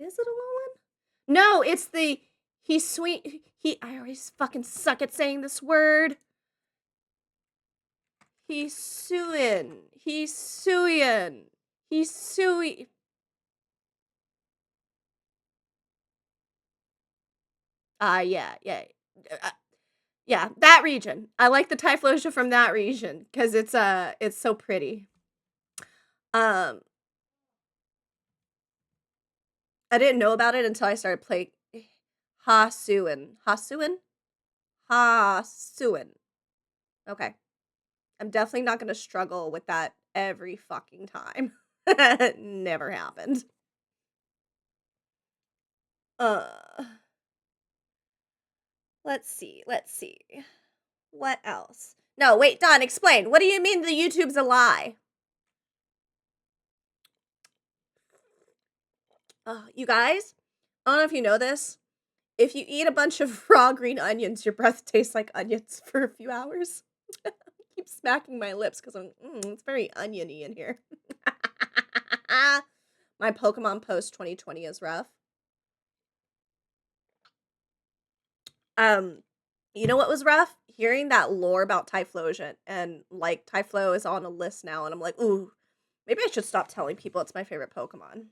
Is it Alolan? No, it's the... He's sweet. I always fucking suck at saying this word. He's Suin. He's Suian. He's Sui. Yeah. Yeah, that region. I like the Typhlosia from that region because it's so pretty. I didn't know about it until I started playing Hasuin. Okay. I'm definitely not going to struggle with that every fucking time. Never happened. Let's see. What else? No, wait, Don, explain. What do you mean the YouTube's a lie? You guys, I don't know if you know this. If you eat a bunch of raw green onions, your breath tastes like onions for a few hours. I keep smacking my lips because it's very oniony in here. My Pokemon post 2020 is rough. You know what was rough? Hearing that lore about Typhlosion, and like Typhlo is on a list now, and I'm like, ooh, maybe I should stop telling people it's my favorite Pokemon.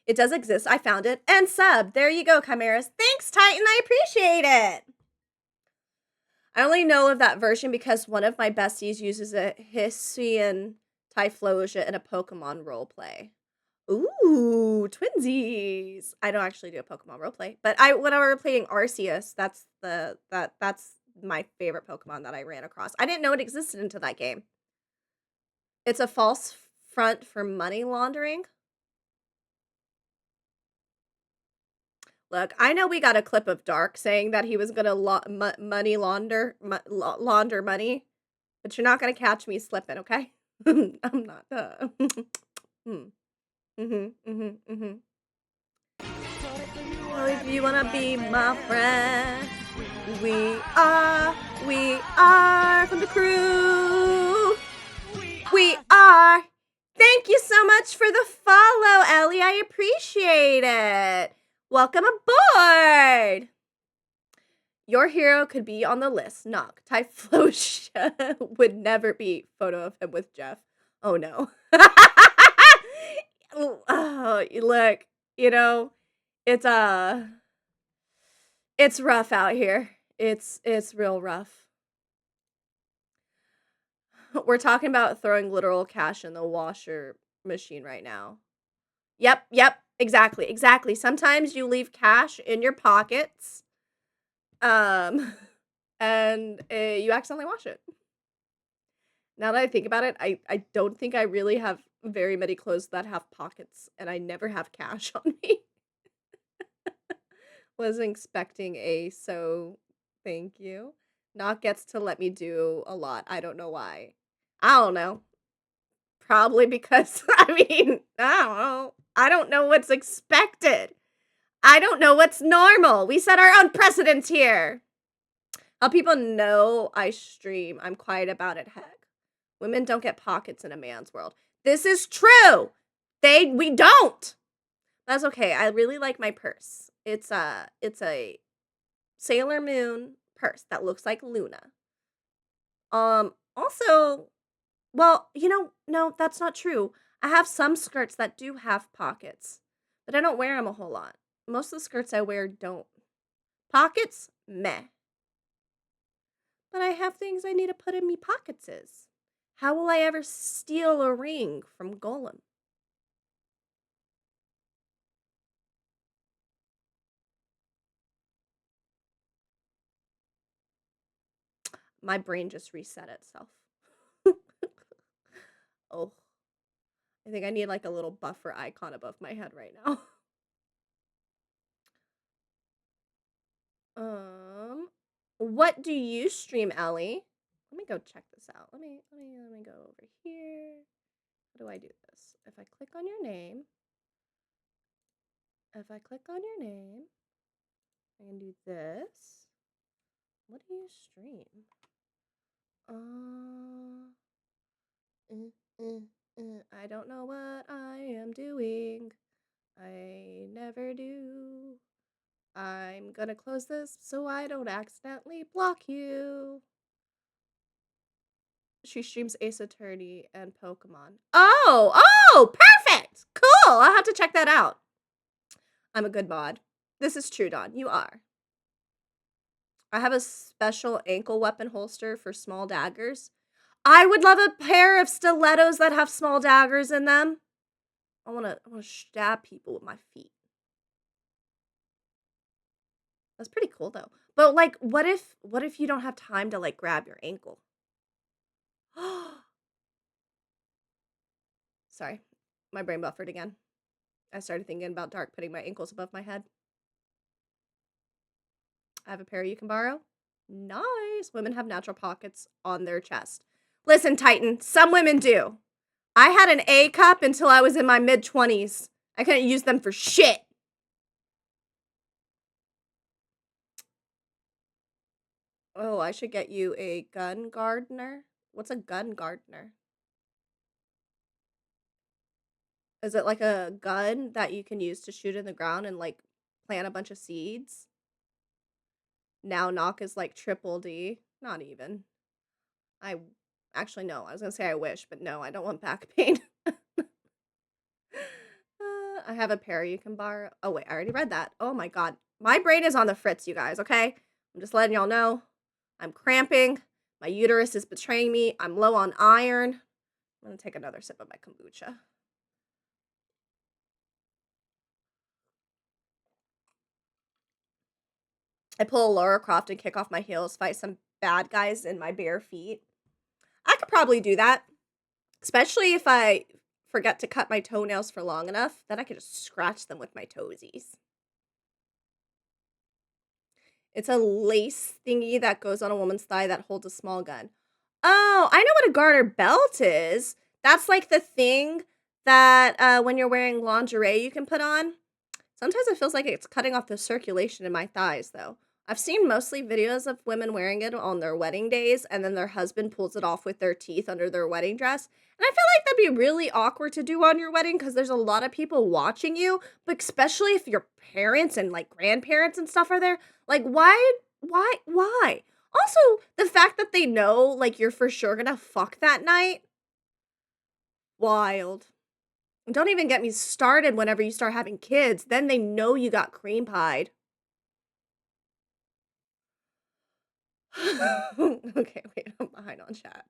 It does exist. I found it. And sub. There you go, Chimeras. Thanks, Titan. I appreciate it. I only know of that version because one of my besties uses a Hisuian Typhlosia in a Pokemon roleplay. Ooh, twinsies. I don't actually do a Pokemon roleplay, but when I were playing Arceus, that's my favorite Pokemon that I ran across. I didn't know it existed until that game. It's a false front for money laundering. Look, I know we got a clip of Dark saying that he was gonna money launder money, but you're not gonna catch me slipping, okay? I'm not. Hmm. Well, if you wanna be my friend, we are from the crew. We are. Thank you so much for the follow, Ellie. I appreciate it. Welcome aboard. Your hero could be on the list. Knock. Typhlosia would never be photo of him with Jeff. Oh no. Oh, look, you know, it's it's rough out here. It's real rough. We're talking about throwing literal cash in the washer machine right now. Yep, exactly. Sometimes you leave cash in your pockets, and you accidentally wash it. Now that I think about it, I don't think I really have very many clothes that have pockets, and I never have cash on me. Wasn't expecting a so thank you. Knock gets to let me do a lot. I don't know why. I don't know. Probably because, I don't know. I don't know what's expected. I don't know what's normal. We set our own precedents here. How people know I stream. I'm quiet about it, heck. Women don't get pockets in a man's world. This is true. We don't. That's okay. I really like my purse. It's a Sailor Moon purse that looks like Luna. Also, well, no, that's not true. I have some skirts that do have pockets, but I don't wear them a whole lot. Most of the skirts I wear don't. Pockets? Meh. But I have things I need to put in me pockets is. How will I ever steal a ring from Golem? My brain just reset itself. Oh. I think I need like a little buffer icon above my head right now. What do you stream, Ellie? Let me go check this out. Let me go over here. How do I do this? If I click on your name, I can do this. What do you stream? I don't know what I am doing. I never do. I'm gonna close this so I don't accidentally block you. She streams Ace Attorney and Pokemon. Oh, perfect! Cool! I'll have to check that out. I'm a good mod. This is true, Dawn. You are. I have a special ankle weapon holster for small daggers. I would love a pair of stilettos that have small daggers in them. I wanna stab people with my feet. That's pretty cool though. But like, what if you don't have time to like grab your ankle? Sorry, my brain buffered again. I started thinking about Dark putting my ankles above my head. I have a pair you can borrow. Nice. Women have natural pockets on their chest. Listen, Titan, some women do. I had an A cup until I was in my mid-20s. I couldn't use them for shit. Oh, I should get you a gun gardener. What's a gun gardener? Is it like a gun that you can use to shoot in the ground and like plant a bunch of seeds? Now knock is like triple D. Not even. Actually, no. I was gonna say I wish, but no, I don't want back pain. I have a pair you can borrow. Oh, wait, I already read that. Oh my god. My brain is on the fritz, you guys, okay? I'm just letting y'all know. I'm cramping. My uterus is betraying me. I'm low on iron. I'm gonna take another sip of my kombucha. I pull a Lara Croft and kick off my heels, fight some bad guys in my bare feet. I could probably do that. Especially if I forget to cut my toenails for long enough, then I can just scratch them with my toesies. It's a lace thingy that goes on a woman's thigh that holds a small gun. Oh, I know what a garter belt is. That's like the thing that when you're wearing lingerie you can put on. Sometimes it feels like it's cutting off the circulation in my thighs, though. I've seen mostly videos of women wearing it on their wedding days, and then their husband pulls it off with their teeth under their wedding dress. And I feel like that'd be really awkward to do on your wedding because there's a lot of people watching you, but especially if your parents and like grandparents and stuff are there. Like, why? Also, the fact that they know like you're for sure gonna fuck that night, wild. Don't even get me started whenever you start having kids. Then they know you got cream pied. Okay, wait, I'm behind on chat.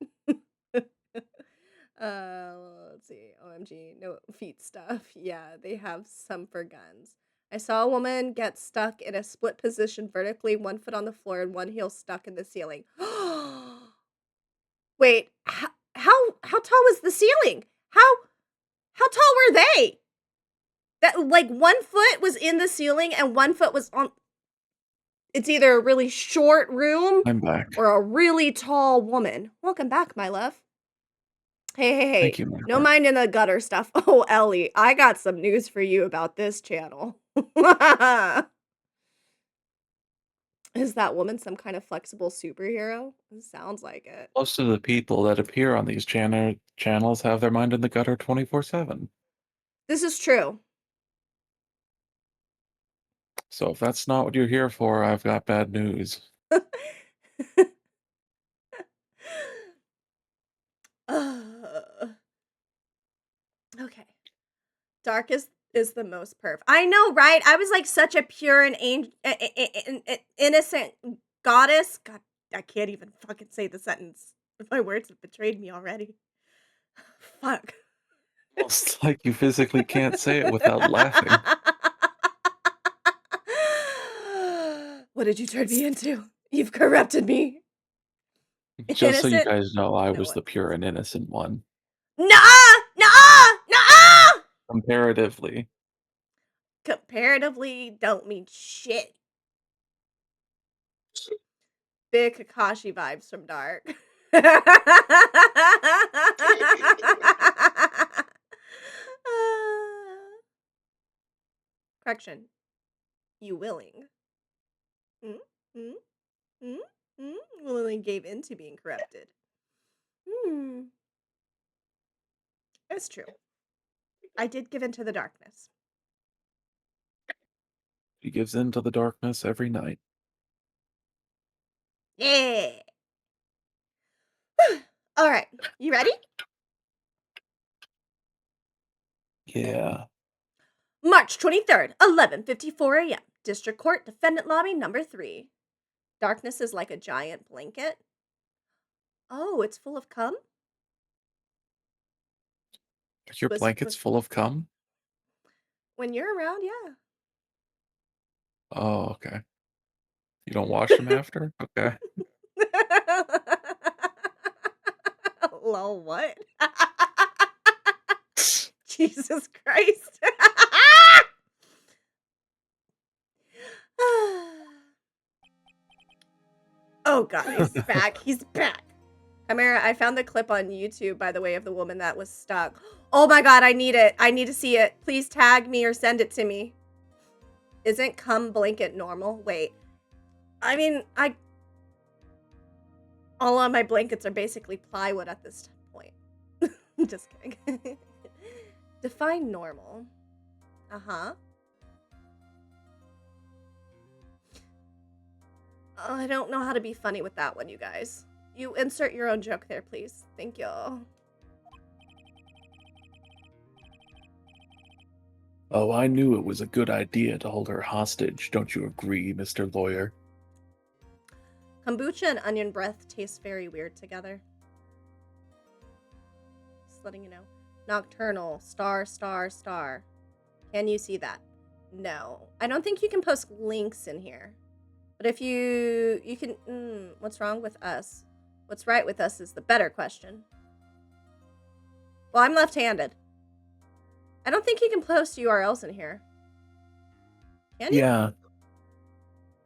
Let's see. OMG, no feet stuff. Yeah, they have some for guns. I saw a woman get stuck in a split position vertically, 1 foot on the floor and one heel stuck in the ceiling. Wait, how tall was the ceiling? How tall were they? That like 1 foot was in the ceiling and 1 foot was on. It's either a really short room I'm back. or a really tall woman. Welcome back, my love. Hey. Thank you, my No heart. mind in the gutter stuff. Oh, Ellie, I got some news for you about this channel. Is that woman some kind of flexible superhero? It sounds like it. Most of the people that appear on these channels have their mind in the gutter 24/7. This is true. So if that's not what you're here for, I've got bad news. Okay. Dark is the most perf. I know, right? I was like such a pure and innocent goddess. God, I can't even fucking say the sentence. My words have betrayed me already. Fuck. It's like you physically can't say it without laughing. What did you turn me into? You've corrupted me. Just so you Innocent? guys know, I No was the one. pure and innocent one. Nuh-uh! Nuh-uh! Nuh-uh! Comparatively. Comparatively don't mean shit. Big Kakashi vibes from Dark. Correction. You willing. Mm, mm, mm, mm. Willingly gave in to being corrupted. That's true. I did give in to the darkness. She gives in to the darkness every night. Yeah. All right. You ready? Yeah. March 23rd, 11:54 a.m. District Court, Defendant Lobby, number 3. Darkness is like a giant blanket. Oh, it's full of cum? Your Was- blanket's was- full of cum? When you're around, yeah. Oh, okay. You don't wash them after? Okay. Lol, what? Jesus Christ. Oh god, he's back. He's back. Chimera, I found the clip on YouTube, by the way, of the woman that was stuck. Oh my god, I need it. I need to see it. Please tag me or send it to me. Isn't cum blanket normal? Wait. I mean, all of my blankets are basically plywood at this point. Just kidding. Define normal. Uh-huh. Oh, I don't know how to be funny with that one, you guys. You insert your own joke there, please. Thank you. Oh, I knew it was a good idea to hold her hostage. Don't you agree, Mr. Lawyer? Kombucha and onion breath taste very weird together. Just letting you know. Nocturnal. Star, star, star. Can you see that? No. I don't think you can post links in here. But if you can... what's wrong with us? What's right with us is the better question. Well, I'm left-handed. I don't think you can post URLs in here. Can you? Yeah.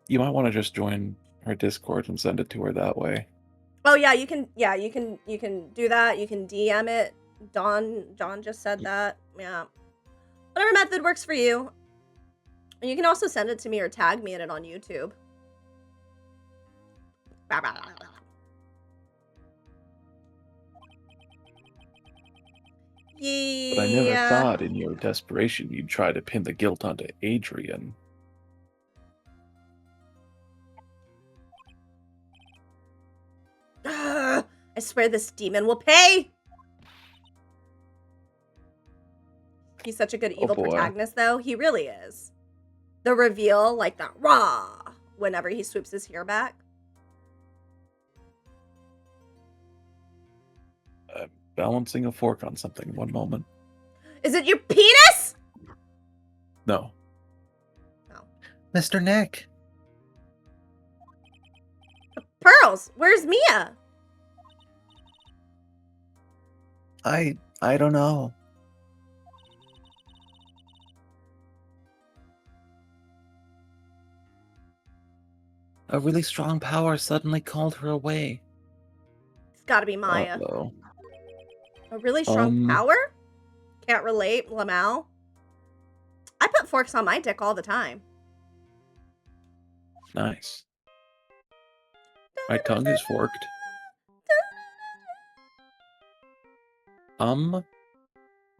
You might want to just join her Discord and send it to her that way. Oh yeah, you can. Yeah, you can do that. You can DM it. John just said that. Yeah. Whatever method works for you. And you can also send it to me or tag me in it on YouTube. Yeah. But I never thought in your desperation you'd try to pin the guilt onto Adrian. I swear this demon will pay. He's such a good evil protagonist, though. He really is. The reveal, like that rah, whenever he swoops his hair back. I'm balancing a fork on something. One moment. Is it your penis? No. No. Mr. Nick. Pearls, where's Mia? I don't know. A really strong power suddenly called her away. It's gotta be Maya. Uh-oh. A really strong power? Can't relate, Lamal. I put forks on my dick all the time. Nice. My tongue is forked.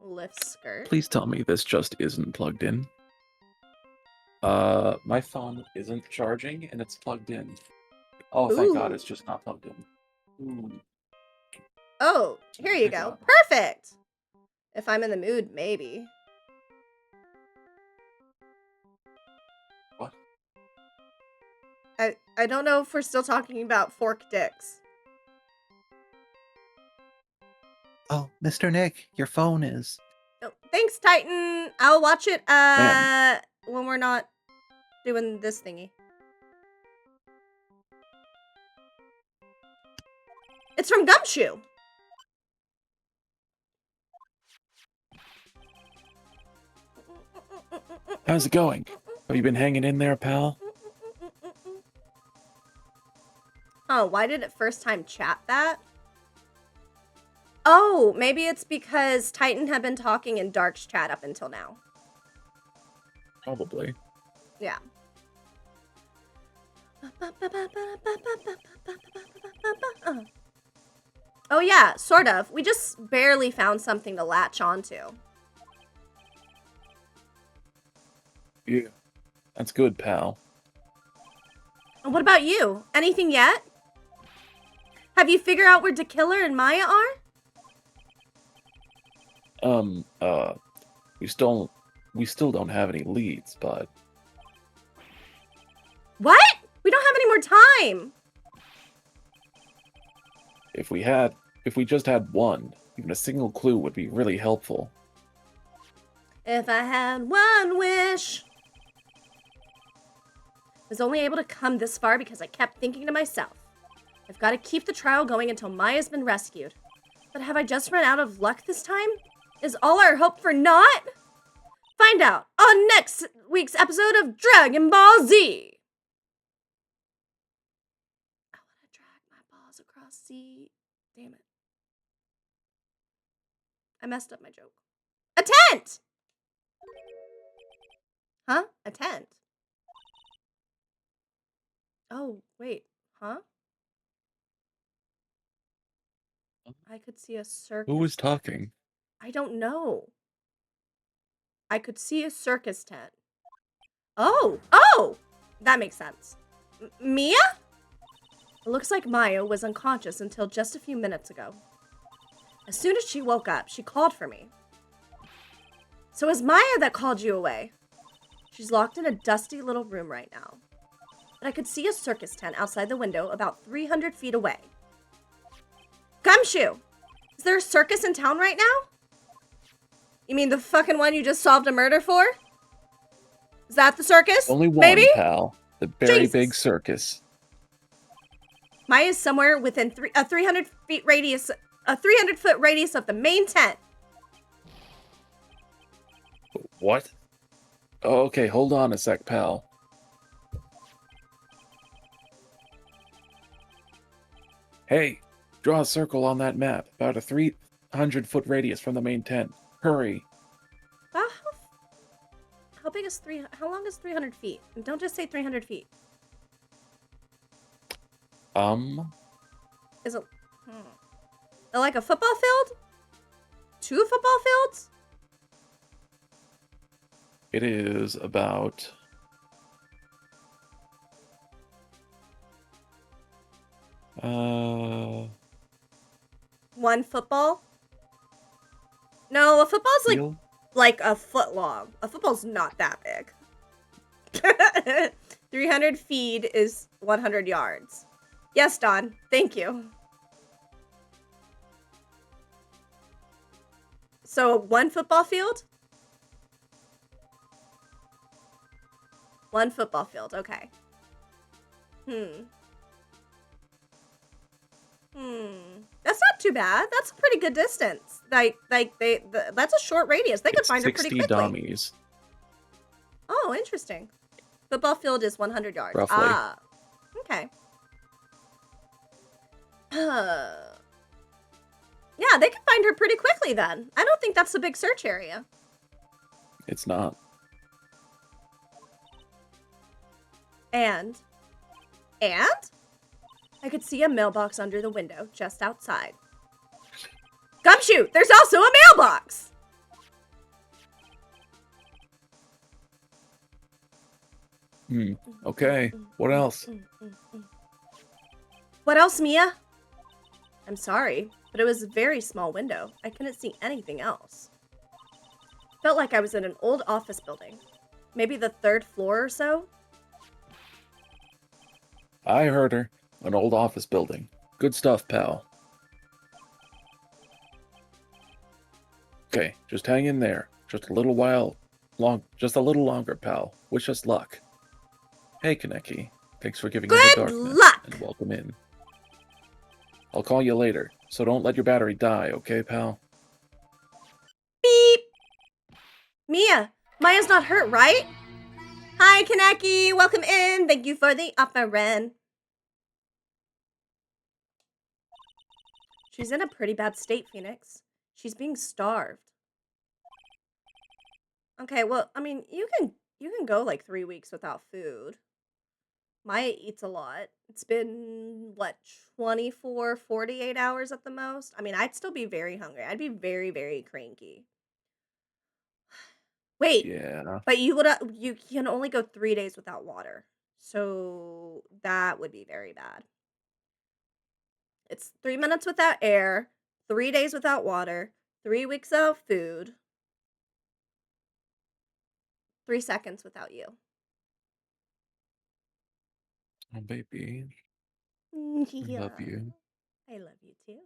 Lift skirt. Please tell me this just isn't plugged in. My phone isn't charging and it's plugged in. Oh, thank God, it's just not plugged in. Ooh. Oh, here you go. Perfect. If I'm in the mood, maybe. What? I don't know if we're still talking about fork dicks. Oh, Mr. Nick, your phone is. Oh, thanks, Titan. I'll watch it Man. when we're not doing this thingy. It's from Gumshoe. How's it going? Have you been hanging in there, pal? Oh, why did it first time chat that? Oh, maybe it's because Titan had been talking in Dark's chat up until now. Probably. Yeah. Oh yeah, sort of. We just barely found something to latch onto. Yeah. That's good, pal. And what about you? Anything yet? Have you figured out where DeKiller and Maya are? We still don't have any leads, but What? We don't have any more time. if we just had one, even a single clue would be really helpful. If I had one wish. I was only able to come this far because I kept thinking to myself, I've got to keep the trial going until Maya's been rescued. But have I just run out of luck this time? Is all our hope for naught? Find out on next week's episode of Dragon Ball Z. I want to drag my balls across sea. Damn it. I messed up my joke. A tent! Huh? A tent? Oh, wait. Huh? I could see a circus. Who was talking? I don't know. I could see a circus tent. Oh! Oh! That makes sense. Mia? It looks like Maya was unconscious until just a few minutes ago. As soon as she woke up, she called for me. So it was Maya that called you away. She's locked in a dusty little room right now. But I could see a circus tent outside the window about 300 feet away. Gumshoe! Is there a circus in town right now? You mean the fucking one you just solved a murder for? Is that the circus? Only one, maybe? pal. The very Jesus. big circus. Maya's somewhere within a 300 foot radius of the main tent. What? Oh, okay, hold on a sec, pal. Hey, draw a circle on that map, about a 300-foot radius from the main tent. Hurry. Wow, how big is how long is 300 feet? And don't just say 300 feet. Is it like a football field? 2 football fields? It is about... One football? No, a football's Field? like a foot long. A football's not that big. 300 feet is 100 yards. Yes, Don. Thank you. So, one football field? One football field, okay. That's not too bad. That's a pretty good distance. That's a short radius. They could find her pretty 60 quickly. dummies. Oh, interesting. Football field is 100 yards. Roughly. Ah, okay. Yeah, they can find her pretty quickly then. I don't think that's a big search area. It's not. And I could see a mailbox under the window just outside. Gumshoe, there's also a mailbox. Okay. What else? What else, Mia? I'm sorry, but it was a very small window. I couldn't see anything else. Felt like I was in an old office building. Maybe the 3rd floor or so? I heard her. An old office building. Good stuff, pal. Okay, just hang in there. Just a little longer, pal. Wish us luck. Hey, Kaneki. Thanks for giving me the darkness. Good luck! And welcome in. I'll call you later, so don't let your battery die, okay, pal? Beep! Mia, Maya's not hurt, right? Hi, Kaneki. Welcome in. Thank you for the offer. She's in a pretty bad state, Phoenix. She's being starved. Okay, well, I mean, you can go like 3 weeks without food. Maya eats a lot. It's been, what, 24, 48 hours at the most? I mean, I'd still be very hungry. I'd be very, very cranky. Wait, Yeah. but you can only go 3 days without water. So that would be very bad. It's 3 minutes without air, 3 days without water, 3 weeks without food, 3 seconds without you. Oh, baby. Yeah. I love you. I love you too.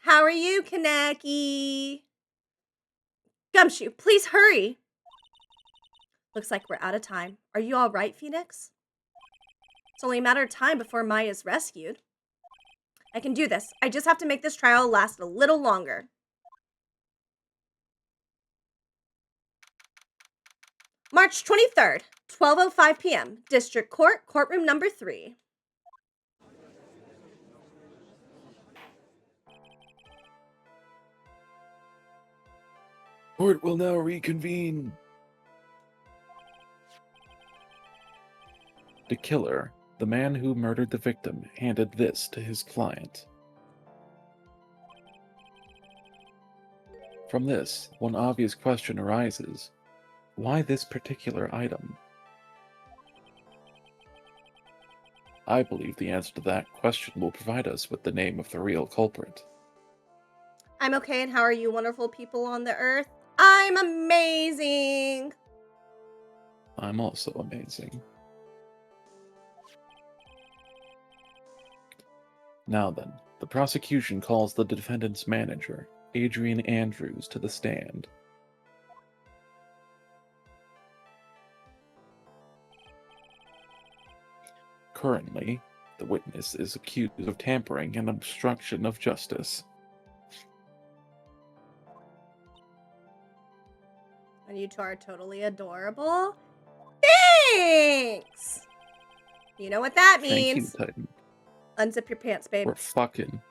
How are you, Kaneki? Gumshoe, please hurry. Looks like we're out of time. Are you all right, Phoenix? It's only a matter of time before Maya's rescued. I can do this. I just have to make this trial last a little longer. March 23rd, 12:05 p.m., District Court, courtroom number 3. Court will now reconvene. The killer, the man who murdered the victim, handed this to his client. From this, one obvious question arises. Why this particular item? I believe the answer to that question will provide us with the name of the real culprit. I'm okay, and how are you, wonderful people on the earth? I'm amazing! I'm also amazing. Now then, the prosecution calls the defendant's manager, Adrian Andrews, to the stand. Currently, the witness is accused of tampering and obstruction of justice. And you two are totally adorable. Thanks! You know what that means. Thank you, Titan. Unzip your pants, babe. We're fucking.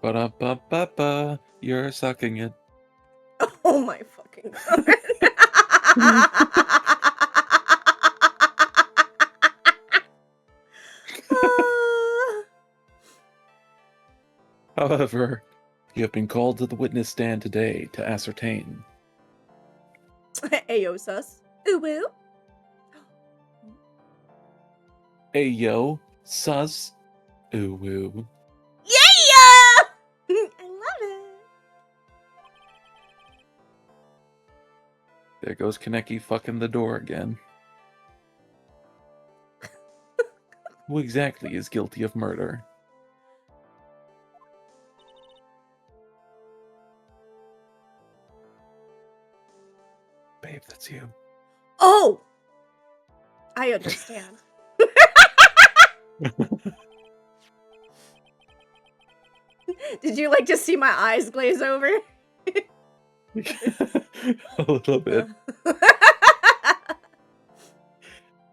Ba-da-ba-ba-ba. You're sucking it. Oh my fucking god. However, you have been called to the witness stand today to ascertain. Ayo sus. Ooh woo. Ayo, sus, ooh woo. Yeah! I love it. There goes Kaneki fucking the door again. Who exactly is guilty of murder? Babe, that's you. Oh! I understand. Did you like to see my eyes glaze over? A little bit.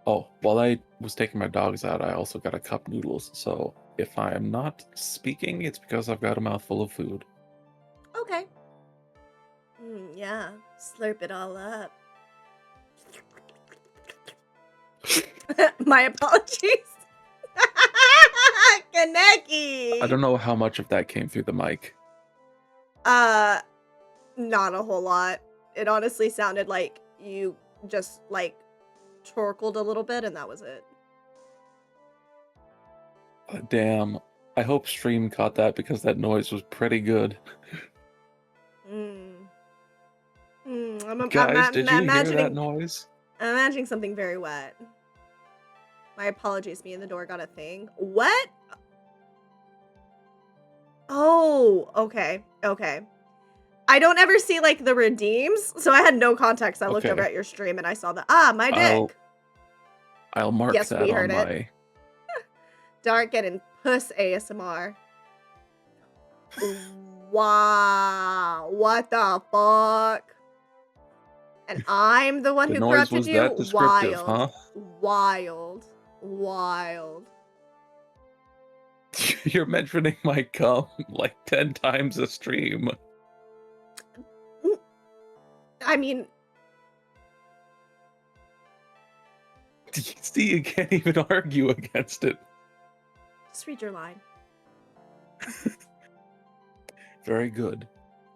Oh, while I was taking my dogs out, I also got a cup noodles. So if I am not speaking, it's because I've got a mouthful of food. Okay. Yeah. Slurp it all up. My apologies. Kaneki! I don't know how much of that came through the mic. Not a whole lot. It honestly sounded like you just, like, torkled a little bit, and that was it. Damn. I hope stream caught that because that noise was pretty good. Guys, did you hear that noise? I'm imagining something very wet. My apologies, me and the door got a thing. What? Oh, okay. Okay. I don't ever see, like, the redeems, so I had no context. I looked over at your stream and I saw the, my dick. I'll mark Yes, that we on heard my... it. Dark getting puss ASMR. Wow. What the fuck? And I'm the one The who noise corrupted was you? that descriptive, Wild. huh? Wild. Wild. You're mentioning my cum like 10 times a stream. I mean... See, you can't even argue against it. Just read your line. Very good.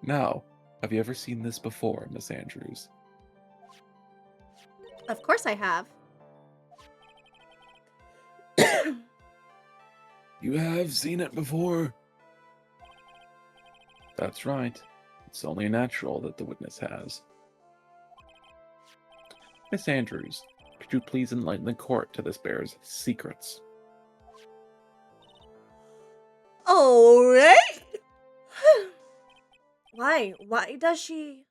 Now, have you ever seen this before, Miss Andrews? Of course I have. You have seen it before? That's right. It's only natural that the witness has. Miss Andrews, could you please enlighten the court to this bear's secrets? Alright. Why? Why does she...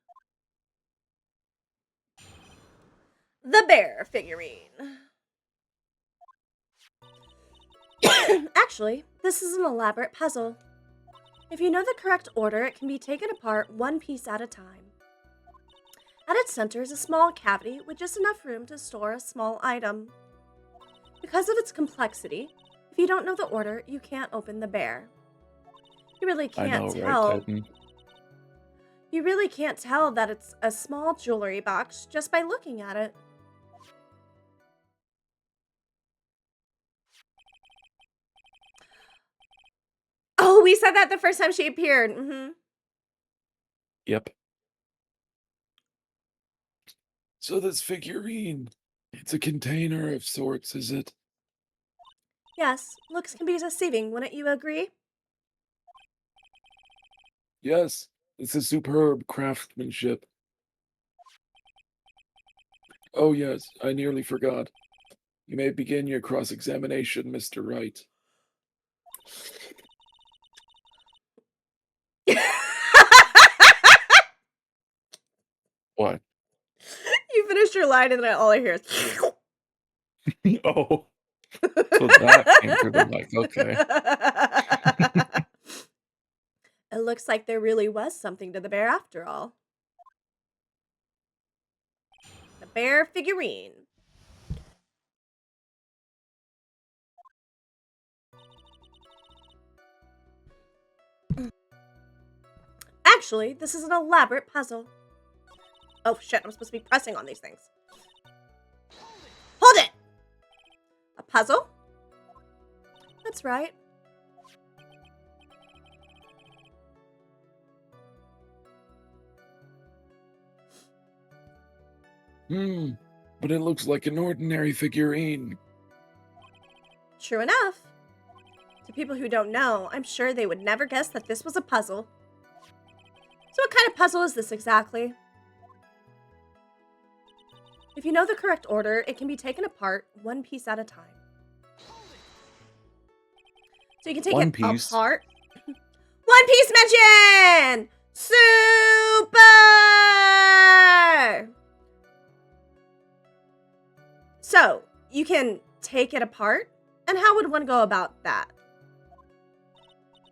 The bear figurine. Actually, this is an elaborate puzzle. If you know the correct order, it can be taken apart one piece at a time. At its center is a small cavity with just enough room to store a small item. Because of its complexity, if you don't know the order, you can't open the bear. You really can't tell. Right, Titan? You really can't tell that it's a small jewelry box just by looking at it. Oh, we said that the first time she appeared. Yep. So this figurine, it's a container of sorts, is it? Yes, looks can be deceiving, wouldn't you agree? Yes, it's a superb craftsmanship. Oh yes, I nearly forgot. You may begin your cross-examination, Mr. Wright. What? You finished your line and then all I hear is... Oh, so that came through the mic. Okay. It looks like there really was something to the bear after all. The bear figurine. Actually, this is an elaborate puzzle. Oh shit, I'm supposed to be pressing on these things. Hold it! A puzzle? That's right. But it looks like an ordinary figurine. True enough. To people who don't know, I'm sure they would never guess that this was a puzzle. So what kind of puzzle is this exactly? If you know the correct order, it can be taken apart one piece at a time. So you can take One it piece? apart. One Piece mention! Super! So, you can take it apart? And how would one go about that?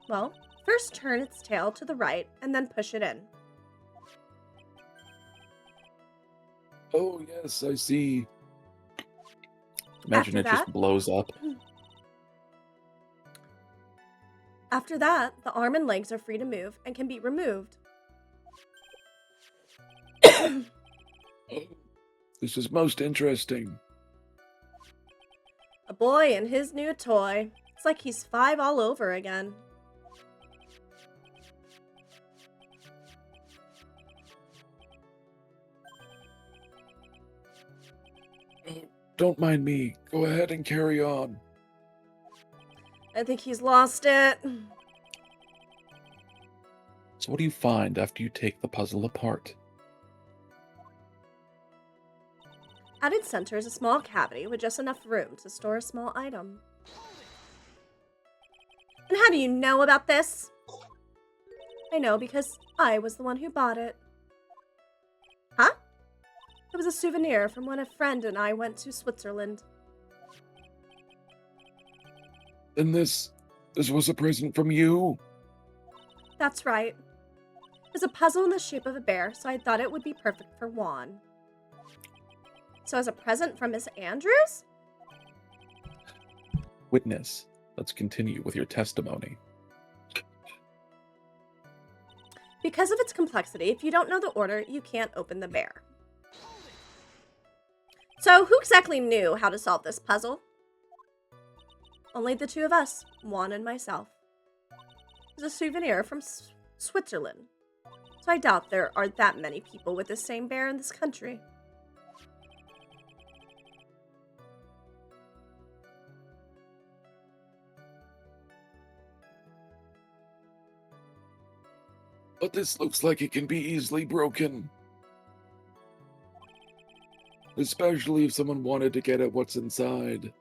Well, first turn its tail to the right and then push it in. Oh, yes, I see. Imagine After it just that- blows up. After that, the arm and legs are free to move and can be removed. This is most interesting. A boy and his new toy. It's like he's 5 all over again. Don't mind me. Go ahead and carry on. I think he's lost it. So what do you find after you take the puzzle apart? At its center is a small cavity with just enough room to store a small item. And how do you know about this? I know because I was the one who bought it. Huh? It was a souvenir from when a friend and I went to Switzerland. And this was a present from you? That's right. It was a puzzle in the shape of a bear, so I thought it would be perfect for Juan. So as a present from Miss Andrews? Witness, let's continue with your testimony. Because of its complexity, if you don't know the order, you can't open the bear. So who exactly knew how to solve this puzzle? Only the two of us, Juan and myself. It was a souvenir from Switzerland, so I doubt there are that many people with the same bear in this country. But this looks like it can be easily broken. Especially if someone wanted to get at what's inside.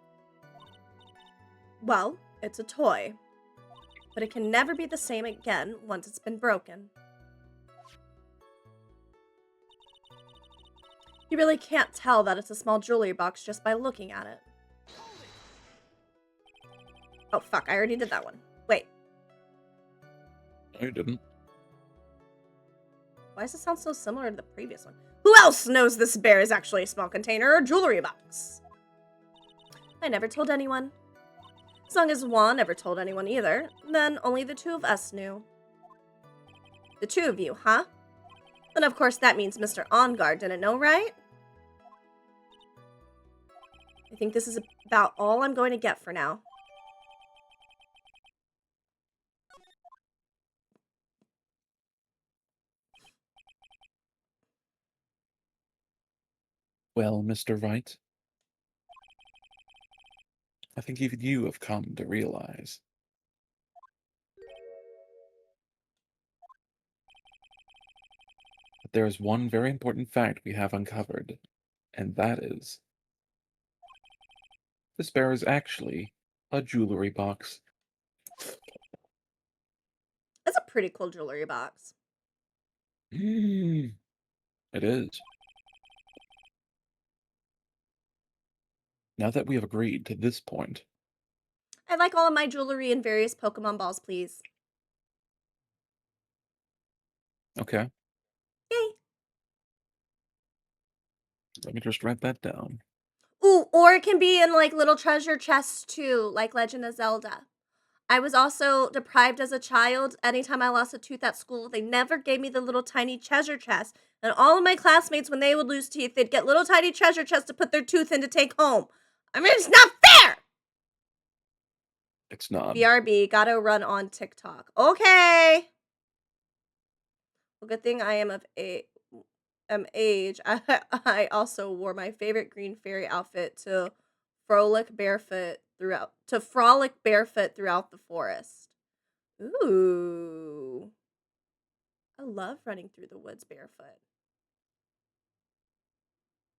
Well, it's a toy, but it can never be the same again once it's been broken. You really can't tell that it's a small jewelry box just by looking at it. Oh fuck, I already did that one. Wait, I didn't. why does it sound so similar to the previous one? Who else knows this bear is actually a small container or jewelry box? I never told anyone. As long as Juan never told anyone either, then only the two of us knew. The two of you, huh? Then of course that means Mr. OnGuard didn't know, right? I think this is about all I'm going to get for now. Well, Mr. Wright, I think even you have come to realize that there is one very important fact we have uncovered, and that is this bear is actually a jewelry box. That's a pretty cool jewelry box. It is. Now that we have agreed to this point, I'd like all of my jewelry and various Pokemon balls, please. okay, Yay. let me just write that down. Ooh, or it can be in like little treasure chests too, like Legend of Zelda. I was also deprived as a child. Anytime I lost a tooth at school, they never gave me the little tiny treasure chest. And all of my classmates, when they would lose teeth, they'd get little tiny treasure chests to put their tooth in to take home. I mean, it's not fair! It's not. BRB, gotta run on TikTok. Okay. Well, good thing I am of age. I also wore my favorite green fairy outfit to frolic barefoot throughout the forest. Ooh. I love running through the woods barefoot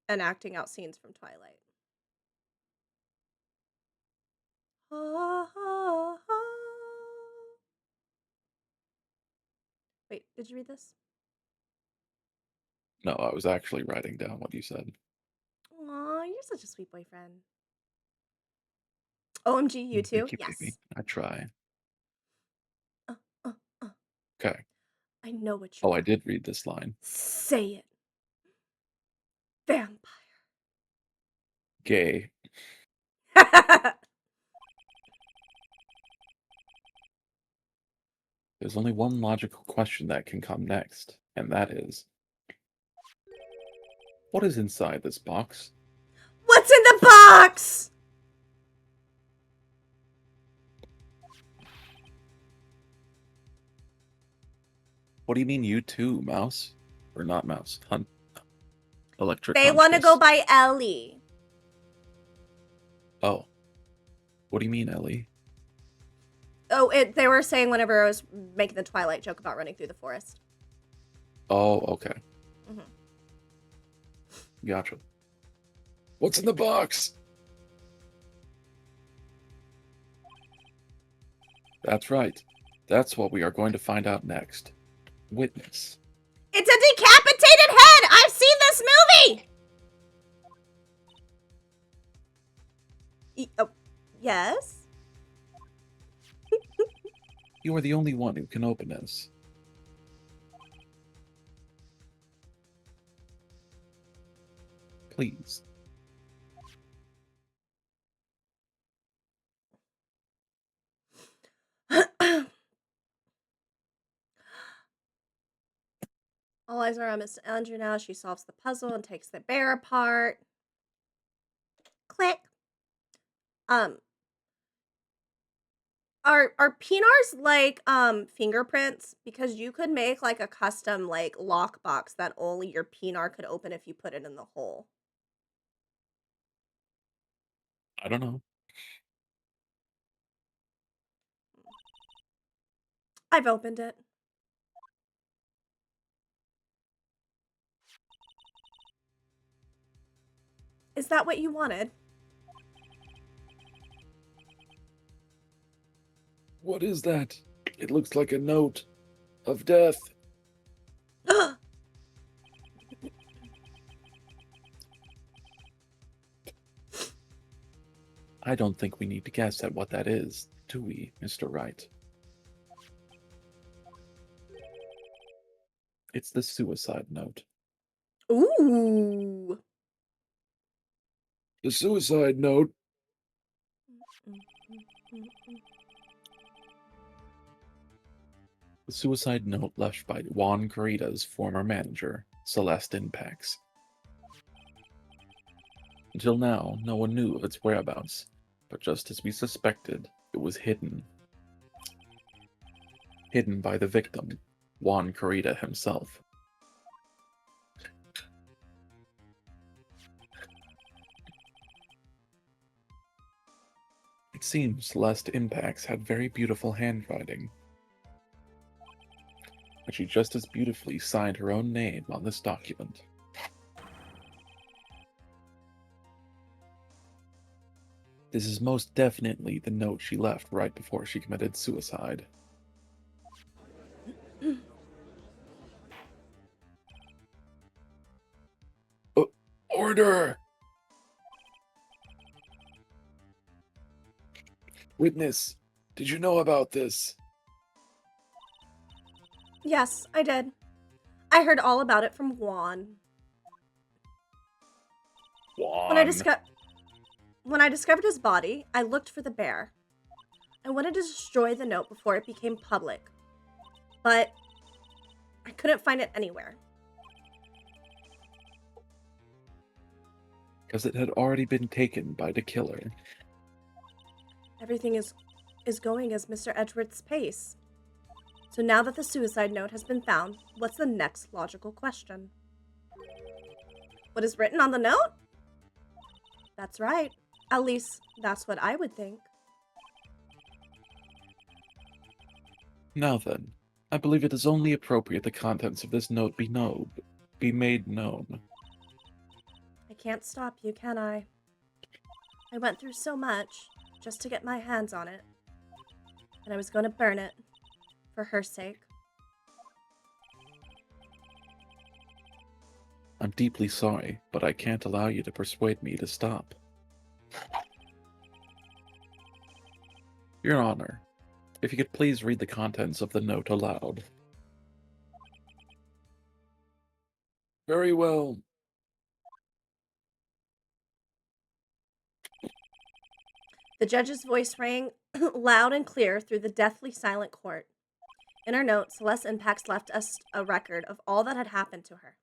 and acting out scenes from Twilight. Ha, ha, ha. Wait, did you read this? No, I was actually writing down what you said. Aw, you're such a sweet boyfriend. OMG, you too? Thank you, Yes. baby. I try. Uh, uh, uh. Okay. I know what you Oh, I want. did read this line. Say it. Vampire. Gay. There's only one logical question that can come next, and that is, what is inside this box? What's in the box? What do you mean you too, mouse? Or not mouse, hunt. Electric They want to go Huntress. by Ellie. Oh. What do you mean, Ellie? Oh, they were saying whenever I was making the Twilight joke about running through the forest. Oh, okay. Mhm. Gotcha. What's in the box? That's right. That's what we are going to find out next. Witness. It's a decapitated head! I've seen this movie! Oh, yes? You are the only one who can open this. Please. All eyes are on Miss Andrew now. She solves the puzzle and takes the bear apart. Click. Are Pinars like fingerprints? Because you could make like a custom like lockbox that only your Pinar could open if you put it in the hole. I don't know. I've opened it. Is that what you wanted? What is that? It looks like a note of death. I don't think we need to guess at what that is, do we, Mr. Wright? It's the suicide note. Ooh. The suicide note? The suicide note left by Juan Carita's former manager, Celeste Pax. Until now, no one knew of its whereabouts, but just as we suspected, it was hidden. Hidden by the victim, Juan Carita himself. It seems Celeste Impax had very beautiful handwriting, but she just as beautifully signed her own name on this document. This is most definitely the note she left right before she committed suicide. Order! Witness, did you know about this? Yes, I did. I heard all about it from Juan. When I discovered his body, I looked for the bear. I wanted to destroy the note before it became public, but I couldn't find it anywhere. Because it had already been taken by the killer. Everything is going as Mr. Edgeworth's pace. So now that the suicide note has been found, what's the next logical question? What is written on the note? That's right. At least, that's what I would think. Now then, I believe it is only appropriate the contents of this note be made known. I can't stop you, can I? I went through so much just to get my hands on it. And I was going to burn it. For her sake. I'm deeply sorry, but I can't allow you to persuade me to stop. Your Honor, if you could please read the contents of the note aloud. Very well. The judge's voice rang loud and clear through the deathly silent court. In her note, Celeste Impax left us a record of all that had happened to her.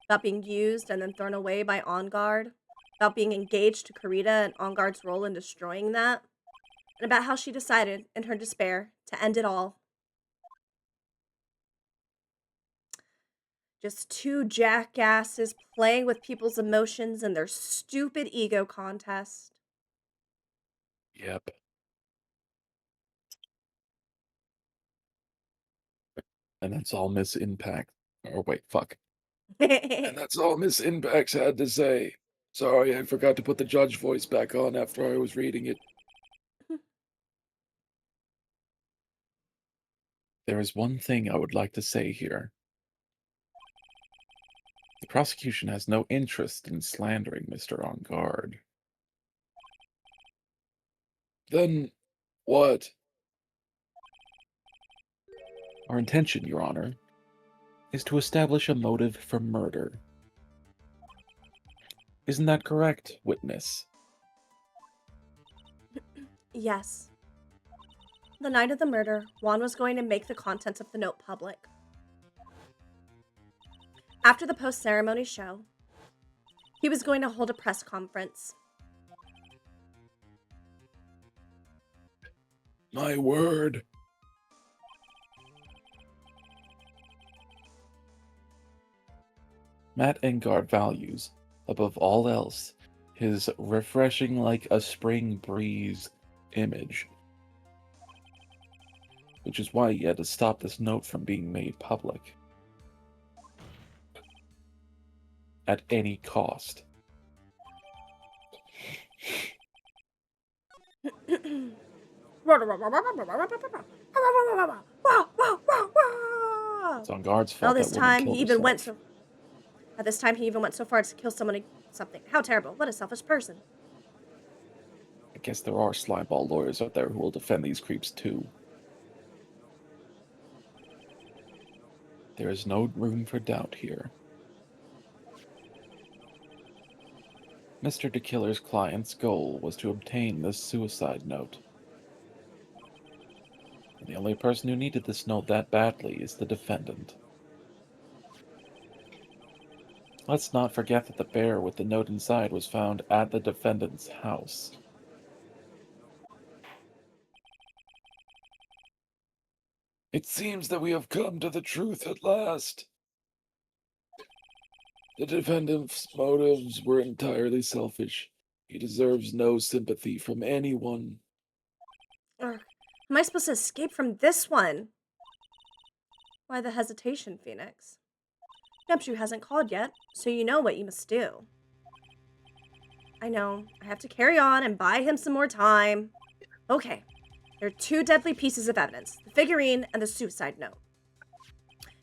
About being used and then thrown away by On Guard. About being engaged to Karita and On Guard's role in destroying that. And about how she decided, in her despair, to end it all. Just two jackasses playing with people's emotions in their stupid ego contest. Yep. And that's all Miss Impact. Or wait, fuck. And that's all Miss Impact had to say. Sorry, I forgot to put the judge voice back on after I was reading it. There is one thing I would like to say here. The prosecution has no interest in slandering Mr. On Guard. Then what? Our intention, Your Honor, is to establish a motive for murder. Isn't that correct, witness? Yes. The night of the murder, Juan was going to make the contents of the note public. After the post-ceremony show, he was going to hold a press conference. My word. Matt Engard values, above all else, his refreshing like a spring breeze image. Which is why he had to stop this note from being made public. At any cost. It's On Guard's fault. At this time, he even went so far as to kill someone or something. How terrible. What a selfish person. I guess there are slimeball lawyers out there who will defend these creeps too. There is no room for doubt here. Mr. DeKiller's client's goal was to obtain this suicide note. And the only person who needed this note that badly is the defendant. Let's not forget that the bear with the note inside was found at the defendant's house. It seems that we have come to the truth at last. The defendant's motives were entirely selfish. He deserves no sympathy from anyone. Am I supposed to escape from this one? Why the hesitation, Phoenix? Neptune hasn't called yet, so you know what you must do. I know, I have to carry on and buy him some more time. Okay, there are two deadly pieces of evidence, the figurine and the suicide note.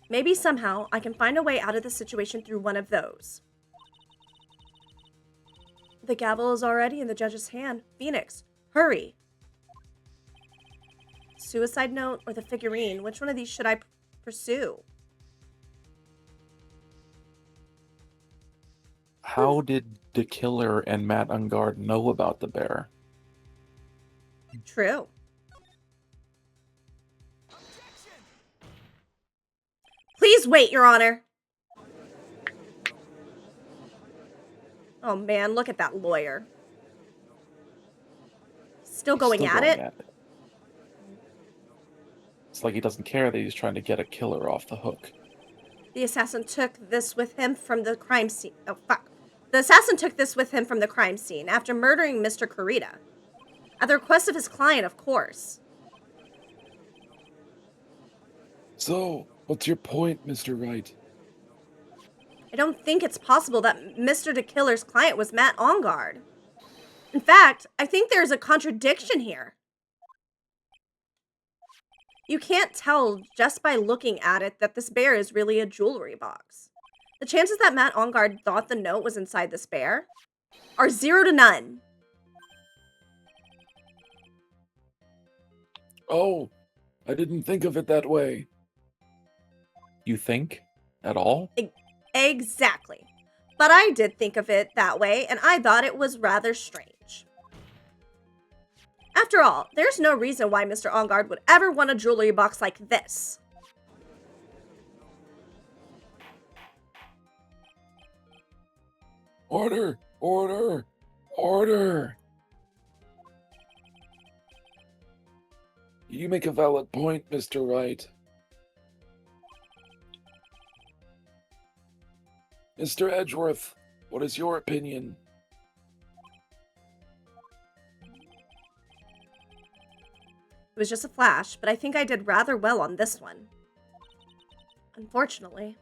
Maybe somehow I can find a way out of the situation through one of those. The gavel is already in the judge's hand. Phoenix, hurry. Suicide note or the figurine? Which one of these should I pursue? How did the killer and Matt Ungard know about the bear? True. Please wait, Your Honor. Oh man, look at that lawyer. Still going at it? It's like he doesn't care that he's trying to get a killer off the hook. The assassin took this with him from the crime scene. Oh, fuck. The assassin took this with him from the crime scene after murdering Mr. Kurita. At the request of his client, of course. So, what's your point, Mr. Wright? I don't think it's possible that Mr. the Killer's client was Matt Ongard. In fact, I think there's a contradiction here. You can't tell just by looking at it that this bear is really a jewelry box. The chances that Matt Ongard thought the note was inside this bear are 0 to none. Oh, I didn't think of it that way. You think? At all? Exactly. But I did think of it that way, and I thought it was rather strange. After all, there's no reason why Mr. Ongard would ever want a jewelry box like this. Order! Order! Order! You make a valid point, Mr. Wright. Mr. Edgeworth, what is your opinion? It was just a flash, but I think I did rather well on this one. Unfortunately.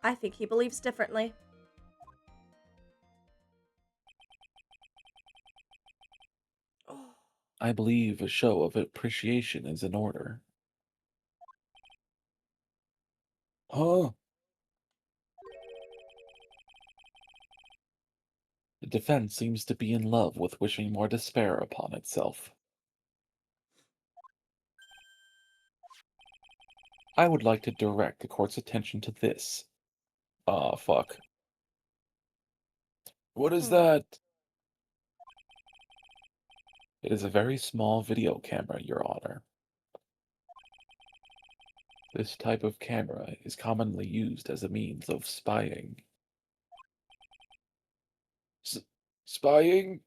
I think he believes differently. I believe a show of appreciation is in order. Huh? The defense seems to be in love with wishing more despair upon itself. I would like to direct the court's attention to this. Fuck. What is that? It is a very small video camera, Your Honor. This type of camera is commonly used as a means of spying. Spying?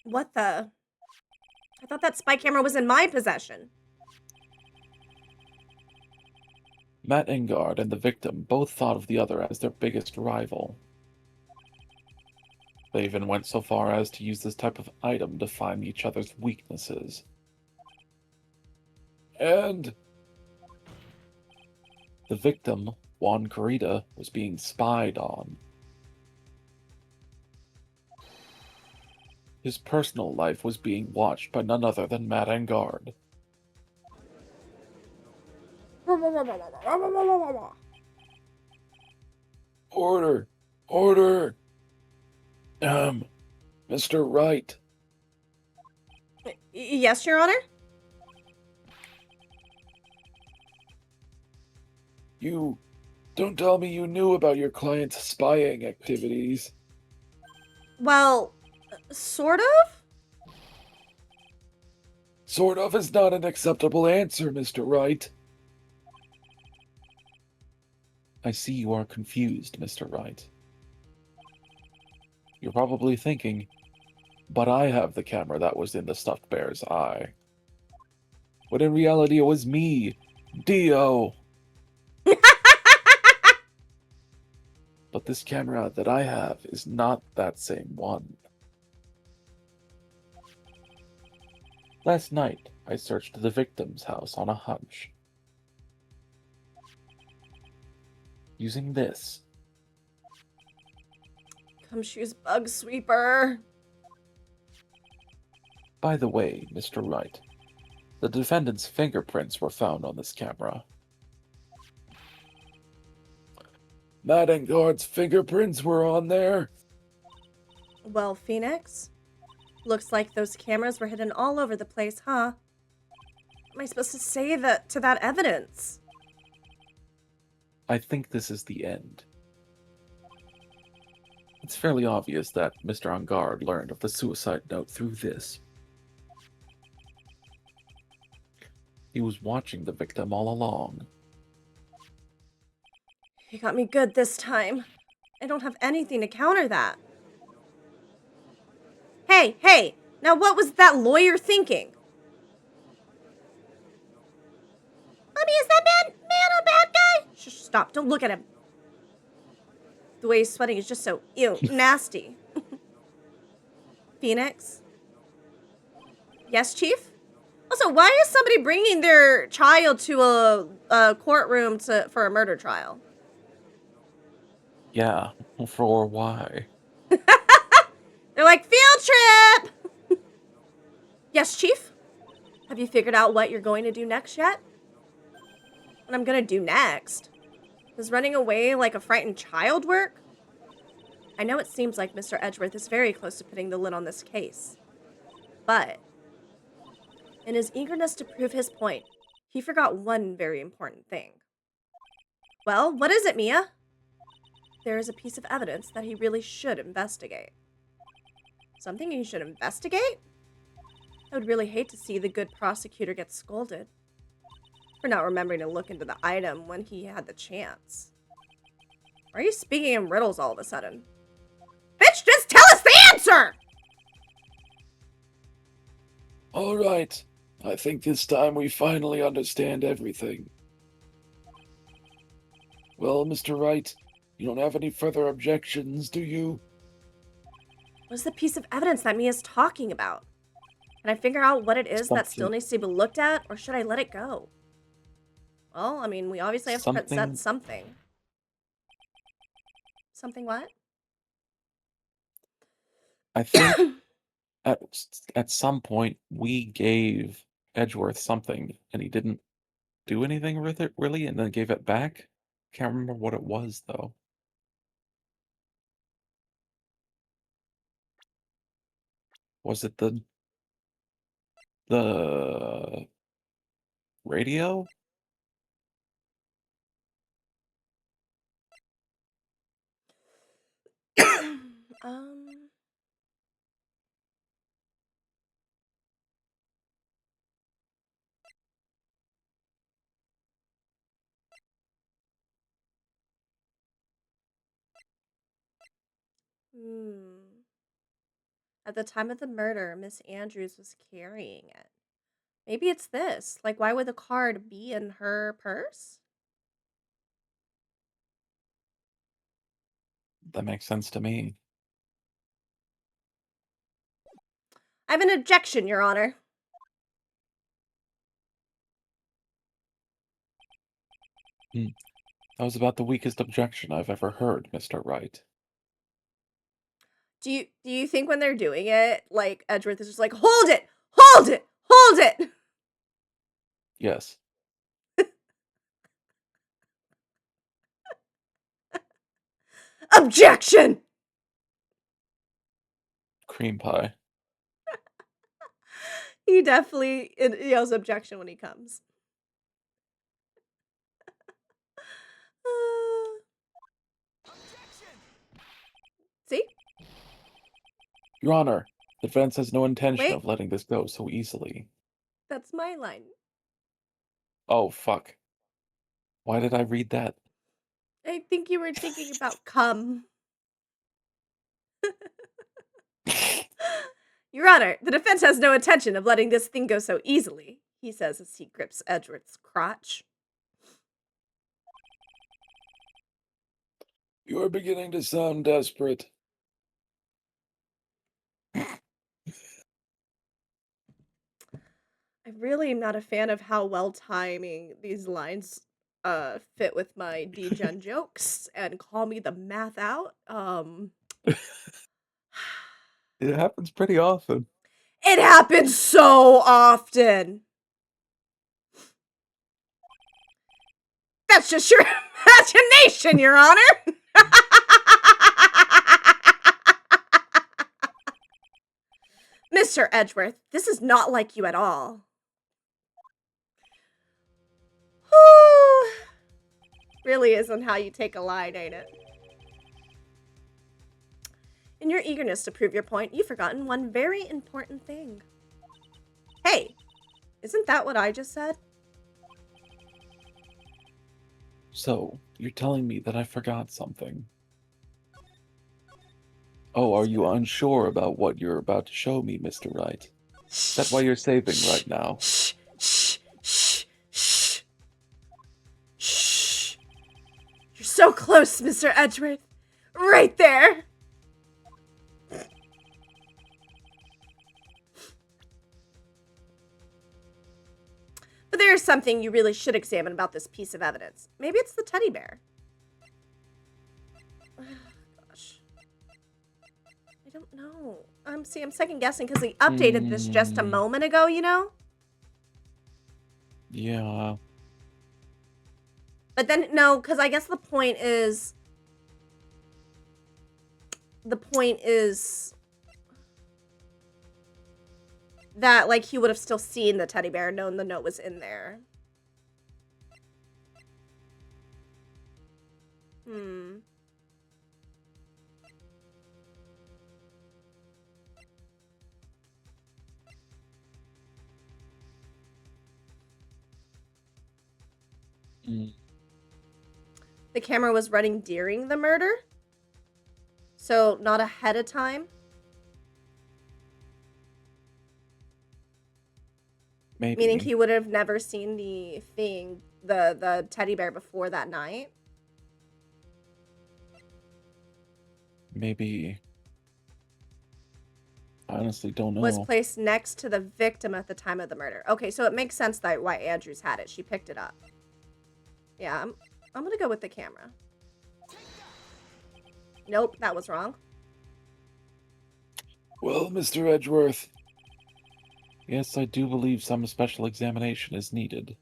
What the? I thought that spy camera was in my possession. Matt Engard and the victim both thought of the other as their biggest rival. They even went so far as to use this type of item to find each other's weaknesses. And the victim, Juan Corrida, was being spied on. His personal life was being watched by none other than Matt Engard. Order! Order! Mr. Wright. Yes, Your Honor? You don't tell me you knew about your client's spying activities. Well, sort of? Sort of is not an acceptable answer, Mr. Wright. I see you are confused, Mr. Wright. You're probably thinking, but I have the camera that was in the stuffed bear's eye. But in reality, it was me, Dio. But this camera that I have is not that same one. Last night, I searched the victim's house on a hunch. Using this. Gumshoe's bug sweeper. By the way, Mr. Wright, the defendant's fingerprints were found on this camera. Matt Engard's fingerprints were on there? Well, Phoenix? Looks like those cameras were hidden all over the place, huh? What am I supposed to say to that evidence? I think this is the end. It's fairly obvious that Mr. On Guard learned of the suicide note through this. He was watching the victim all along. You got me good this time. I don't have anything to counter that. Hey! Now what was that lawyer thinking? Mommy, is that man a bad guy? Shh, stop. Don't look at him. The way he's sweating is just so, ew, nasty. Phoenix? Yes, Chief? Also, why is somebody bringing their child to a courtroom for a murder trial? Yeah, for why? They're like, field trip! Yes, Chief? Have you figured out what you're going to do next yet? What I'm gonna do next? Does running away like a frightened child work? I know it seems like Mr. Edgeworth is very close to putting the lid on this case. But, in his eagerness to prove his point, he forgot one very important thing. Well, what is it, Mia? There is a piece of evidence that he really should investigate. Something he should investigate? I would really hate to see the good prosecutor get scolded for not remembering to look into the item when he had the chance. Why are you speaking in riddles all of a sudden? Bitch, just tell us the answer! All right. I think this time we finally understand everything. Well, Mr. Wright, you don't have any further objections, do you? What is the piece of evidence that Mia's talking about? Can I figure out what it is that still needs to be looked at, or should I let it go? Well, I mean, we obviously have to present something. Something what? I think at some point we gave Edgeworth something, and he didn't do anything with it, really, and then gave it back. Can't remember what it was, though. Was it the radio? um... At the time of the murder, Miss Andrews was carrying it. Maybe it's this. Like, why would the card be in her purse? That makes sense to me. I have an objection, Your Honor. That was about the weakest objection I've ever heard, Mr. Wright. Do you think when they're doing it, like, Edgeworth is just like, hold it! Hold it! Hold it! Yes. Objection! Cream pie. He definitely yells objection when he comes. See? Your Honor, the defense has no intention Wait. of letting this go so easily. That's my line. Oh, fuck. Why did I read that? I think you were thinking about cum. Your Honor, the defense has no intention of letting this thing go so easily, he says as he grips Edgeworth's crotch. You are beginning to sound desperate. I really am not a fan of how well timing these lines fit with my degen jokes and call me the math out. It happens pretty often. It happens so often. That's just your imagination, Your Honor. Mr. Edgeworth, this is not like you at all. Whew. Really isn't how you take a line, ain't it? In your eagerness to prove your point, you've forgotten one very important thing. Hey, isn't that what I just said? So, you're telling me that I forgot something. Oh, are you unsure about what you're about to show me, Mr. Wright? Is that why you're saving right now? Shh, shh, shh, shh, shh. You're so close, Mr. Edgeworth. Right there. But there is something you really should examine about this piece of evidence. Maybe it's the teddy bear. Gosh. I don't know. I'm second guessing because he updated this just a moment ago, you know? Yeah. But then, no, because I guess the point is... that, like, he would have still seen the teddy bear, known the note was in there. The camera was running during the murder? So, not ahead of time? Maybe. Meaning he would have never seen the thing, the teddy bear before that night? Maybe. I honestly don't know. Was placed next to the victim at the time of the murder. Okay, so it makes sense that why Andrews had it. She picked it up. Yeah, I'm gonna go with the camera. Nope, that was wrong. Well, Mr. Edgeworth, yes, I do believe some special examination is needed.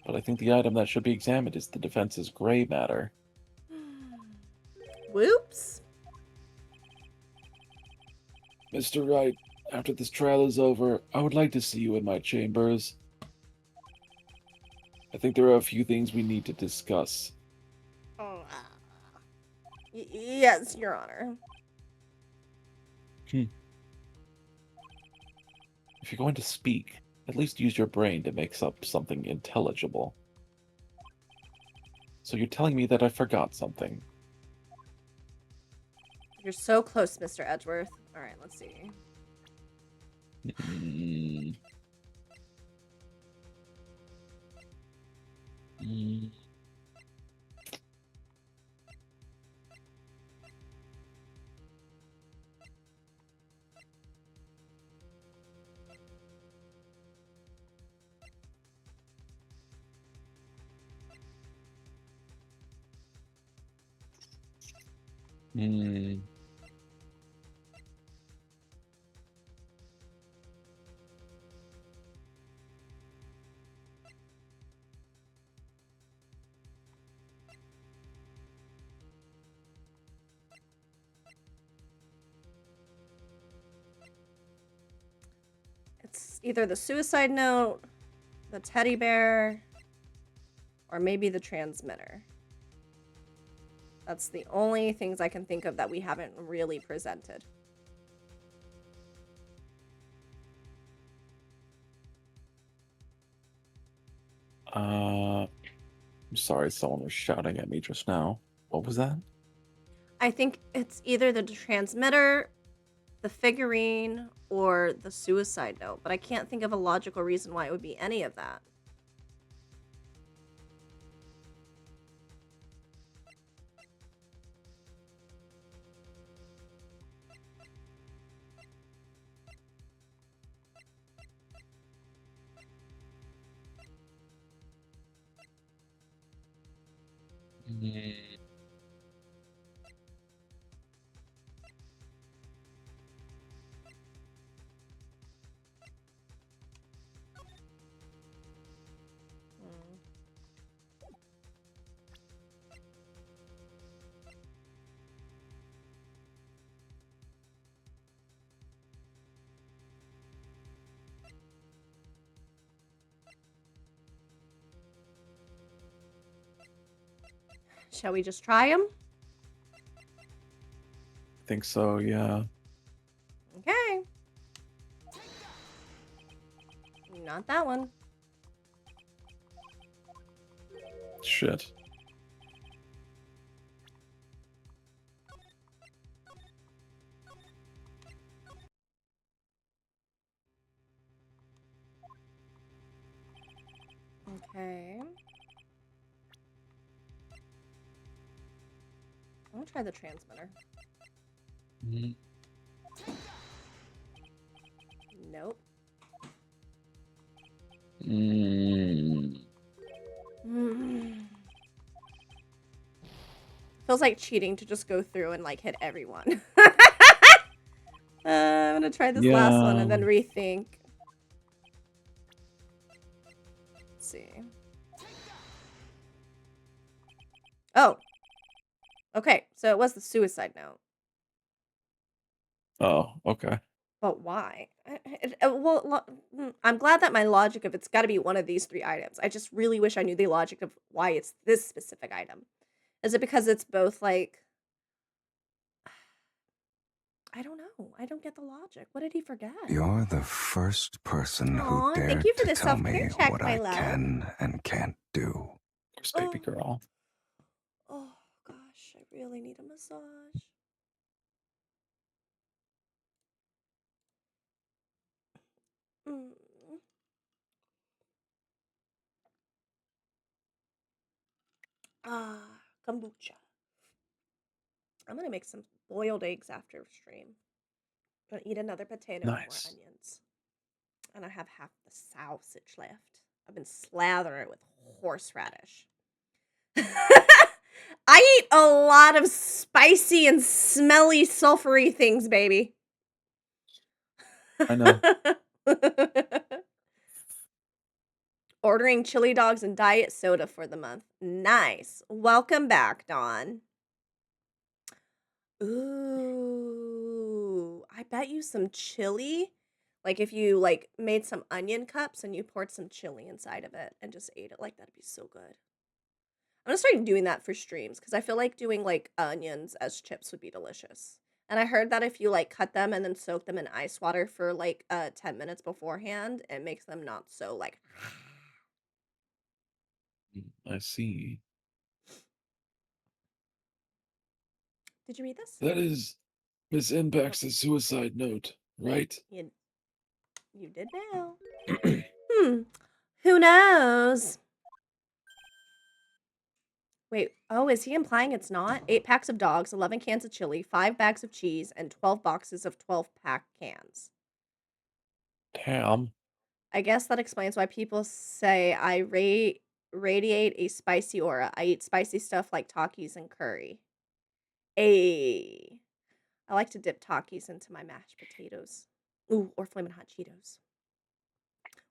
But I think the item that should be examined is the defense's gray matter. Whoops. Mr. Wright, after this trial is over, I would like to see you in my chambers. I think there are a few things we need to discuss. Yes, Your Honor. If you're going to speak, at least use your brain to make up something intelligible. So you're telling me that I forgot something. You're so close, Mr. Edgeworth. All right, let's see. It's either the suicide note, the teddy bear, or maybe the transmitter. That's the only things I can think of that we haven't really presented. I'm sorry, someone was shouting at me just now. What was that? I think it's either the transmitter, the figurine, or the suicide note, but I can't think of a logical reason why it would be any of that. Shall we just try them? I think so, yeah. Okay. Not that one. Shit. Okay. I'm gonna try the transmitter. Mm. Nope. Feels like cheating to just go through and like hit everyone. I'm gonna try this last one and then rethink. Let's see. Oh. Okay, so it was the suicide note. Oh, okay. But why? I'm glad that my logic of it's got to be one of these 3 items. I just really wish I knew the logic of why it's this specific item. Is it because it's both like... I don't know. I don't get the logic. What did he forget? You're the first person Aw, who thank dared you for to the tell me self-care check, what my I love. can and can't do. There's baby girl. Oh, gosh. I really need a massage. Mm. Kombucha. I'm gonna make some boiled eggs after stream. I'm gonna eat another potato and more Nice. onions. And I have half the sausage left. I've been slathering it with horseradish. I eat a lot of spicy and smelly, sulfury things, baby. I know. Ordering chili dogs and diet soda for the month. Nice. Welcome back, Dawn. Ooh, I bet you some chili. Like if you like made some onion cups and you poured some chili inside of it and just ate it, like that'd be so good. I'm gonna start doing that for streams because I feel like doing like onions as chips would be delicious. And I heard that if you like cut them and then soak them in ice water for like 10 minutes beforehand, it makes them not so like... I see. Did you read this? That is Miss Impact's suicide note, right? You did now. Who knows? Wait, oh, is he implying it's not? 8 packs of dogs, 11 cans of chili, 5 bags of cheese, and 12 boxes of 12-pack cans. Damn. I guess that explains why people say I radiate a spicy aura. I eat spicy stuff like Takis and curry. I like to dip Takis into my mashed potatoes. Ooh, or Flamin' Hot Cheetos.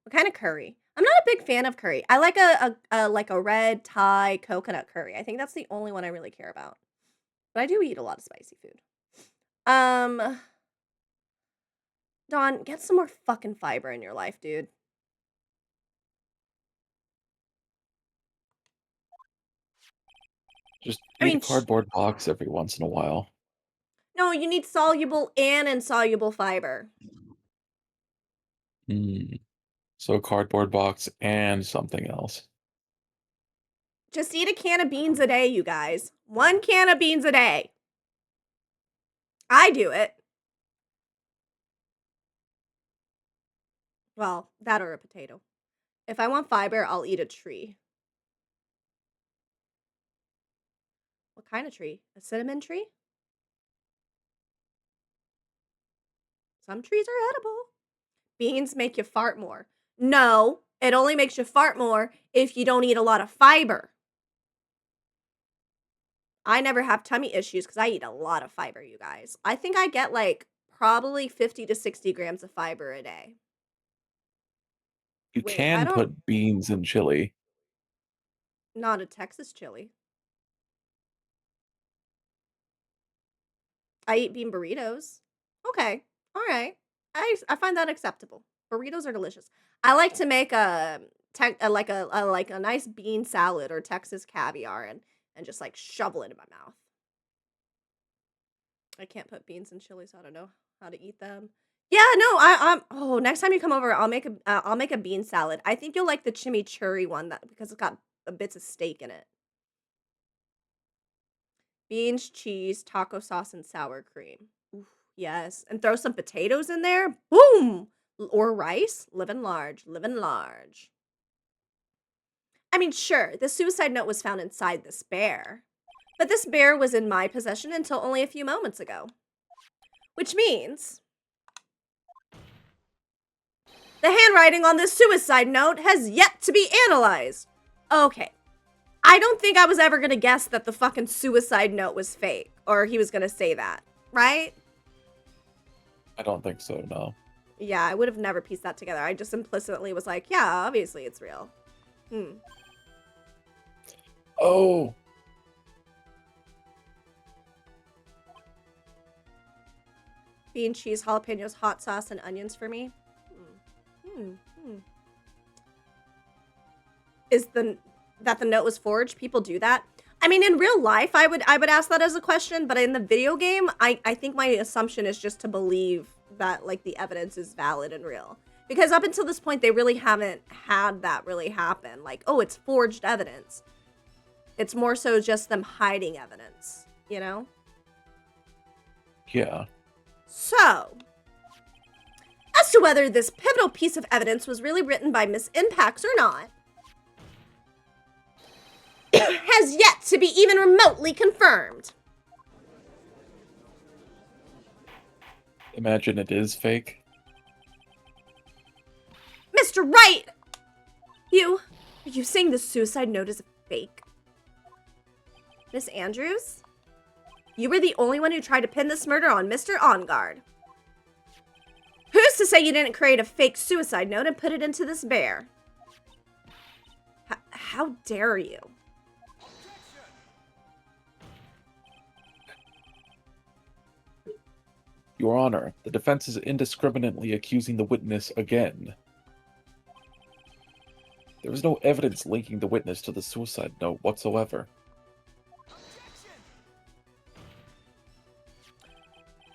What kind of curry? I'm not a big fan of curry. I like a red Thai coconut curry. I think that's the only one I really care about. But I do eat a lot of spicy food. Dawn, get some more fucking fiber in your life, dude. Just eat a cardboard box every once in a while. No, you need soluble and insoluble fiber. So a cardboard box and something else. Just eat a can of beans a day, you guys. 1 can of beans a day. I do it. Well, that or a potato. If I want fiber, I'll eat a tree. What kind of tree? A cinnamon tree? Some trees are edible. Beans make you fart more. No, it only makes you fart more if you don't eat a lot of fiber. I never have tummy issues because I eat a lot of fiber, you guys. I think I get like probably 50 to 60 grams of fiber a day. You Wait, can put beans in chili. Not a Texas chili. I eat bean burritos. Okay. All right. I find that acceptable. Burritos are delicious. I like to make a nice bean salad or Texas caviar and and just like shovel it in my mouth. I can't put beans in chili, so I don't know how to eat them. Yeah, no, oh, next time you come over, I'll make a bean salad. I think you'll like the chimichurri one because it's got bits of steak in it. Beans, cheese, taco sauce, and sour cream. Oof, yes, and throw some potatoes in there. Boom! Or rice. Living large, living large. I mean, sure, the suicide note was found inside this bear, but this bear was in my possession until only a few moments ago. Which means the handwriting on this suicide note has yet to be analyzed. Okay. I don't think I was ever going to guess that the fucking suicide note was fake, or he was going to say that, right? I don't think so, no. Yeah, I would have never pieced that together. I just implicitly was like, yeah, obviously it's real. Oh! Bean, cheese, jalapenos, hot sauce, and onions for me. Is that the note was forged? People do that? I mean, in real life, I would ask that as a question, but in the video game, I think my assumption is just to believe that, like, the evidence is valid and real. Because up until this point, they really haven't had that really happen. Like, oh, it's forged evidence. It's more so just them hiding evidence, you know? Yeah. So, as to whether this pivotal piece of evidence was really written by Miss Impacts or not, has yet to be even remotely confirmed. Imagine it is fake. Mr. Wright! Are you saying the suicide note is fake? Miss Andrews? You were the only one who tried to pin this murder on Mr. On Guard. Who's to say you didn't create a fake suicide note and put it into this bear? How dare you? Your Honor, the defense is indiscriminately accusing the witness again. There is no evidence linking the witness to the suicide note whatsoever.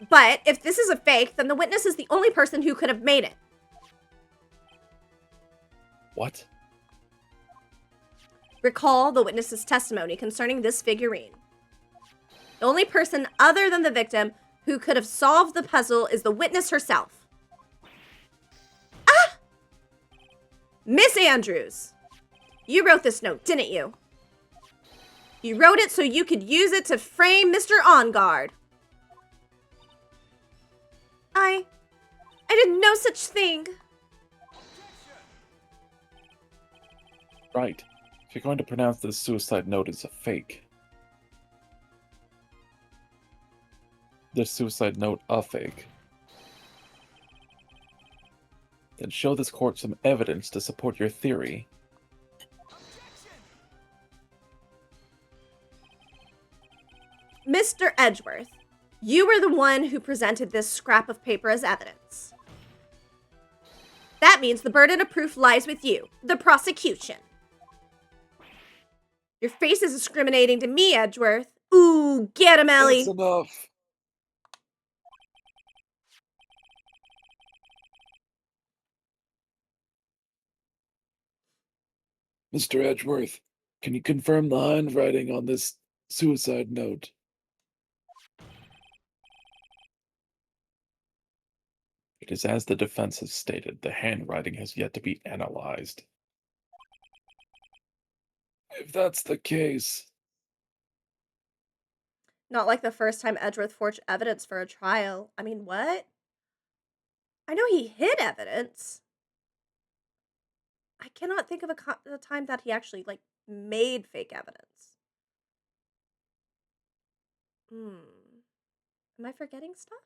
But if this is a fake, then the witness is the only person who could have made it. What? Recall the witness's testimony concerning this figurine. The only person other than the victim who could have solved the puzzle is the witness herself. Ah! Miss Andrews, you wrote this note, didn't you? You wrote it so you could use it to frame Mr. On Guard. I did no such thing. Right. If you're going to pronounce this suicide note as a fake, this suicide note a fake, then show this court some evidence to support your theory. Mr. Edgeworth, you were the one who presented this scrap of paper as evidence. That means the burden of proof lies with you, the prosecution. Your face is discriminating to me, Edgeworth. Ooh, get him, Ellie. That's enough. Mr. Edgeworth, can you confirm the handwriting on this suicide note? It is as the defense has stated, the handwriting has yet to be analyzed. If that's the case... Not like the first time Edgeworth forged evidence for a trial. I mean, what? I know he hid evidence. I cannot think of a time that he actually, like, made fake evidence. Am I forgetting stuff?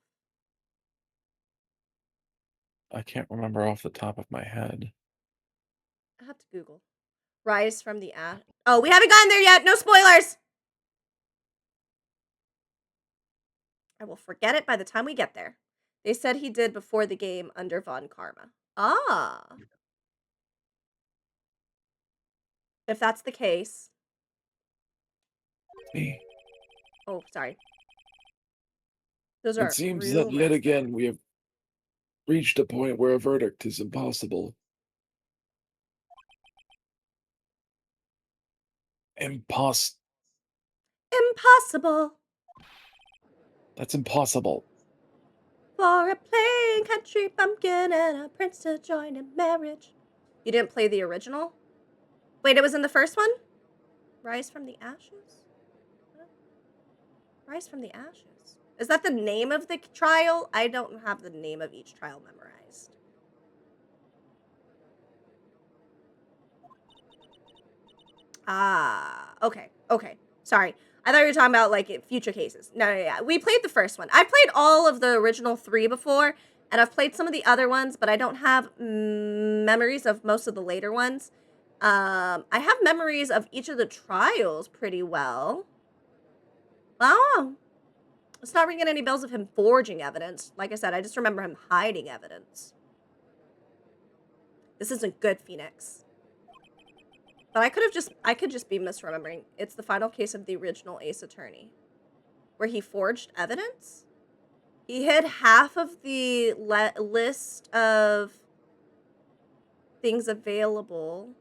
I can't remember off the top of my head. I have to Google. Rise from the ash. Oh, we haven't gotten there yet. No spoilers. I will forget it by the time we get there. They said he did before the game under Von Karma. Ah. If that's the case, Me. Oh, sorry. Those are It seems that rumors. yet again we have reached a point where a verdict is impossible. Impossible That's impossible. for a plain country bumpkin and a prince to join in marriage. You didn't play the original? Wait, it was in the first one? Rise from the Ashes? What? Rise from the Ashes. Is that the name of the trial? I don't have the name of each trial memorized. Ah, okay. Sorry. I thought you were talking about, like, future cases. No, yeah. We played the first one. I've played all of the original 3 before, and I've played some of the other ones, but I don't have memories of most of the later ones. I have memories of each of the trials pretty well. Oh, it's not ringing any bells of him forging evidence. Like I said, I just remember him hiding evidence. This isn't good, Phoenix. But I could just be misremembering. It's the final case of the original Ace Attorney, where he forged evidence. He hid half of the list of things available.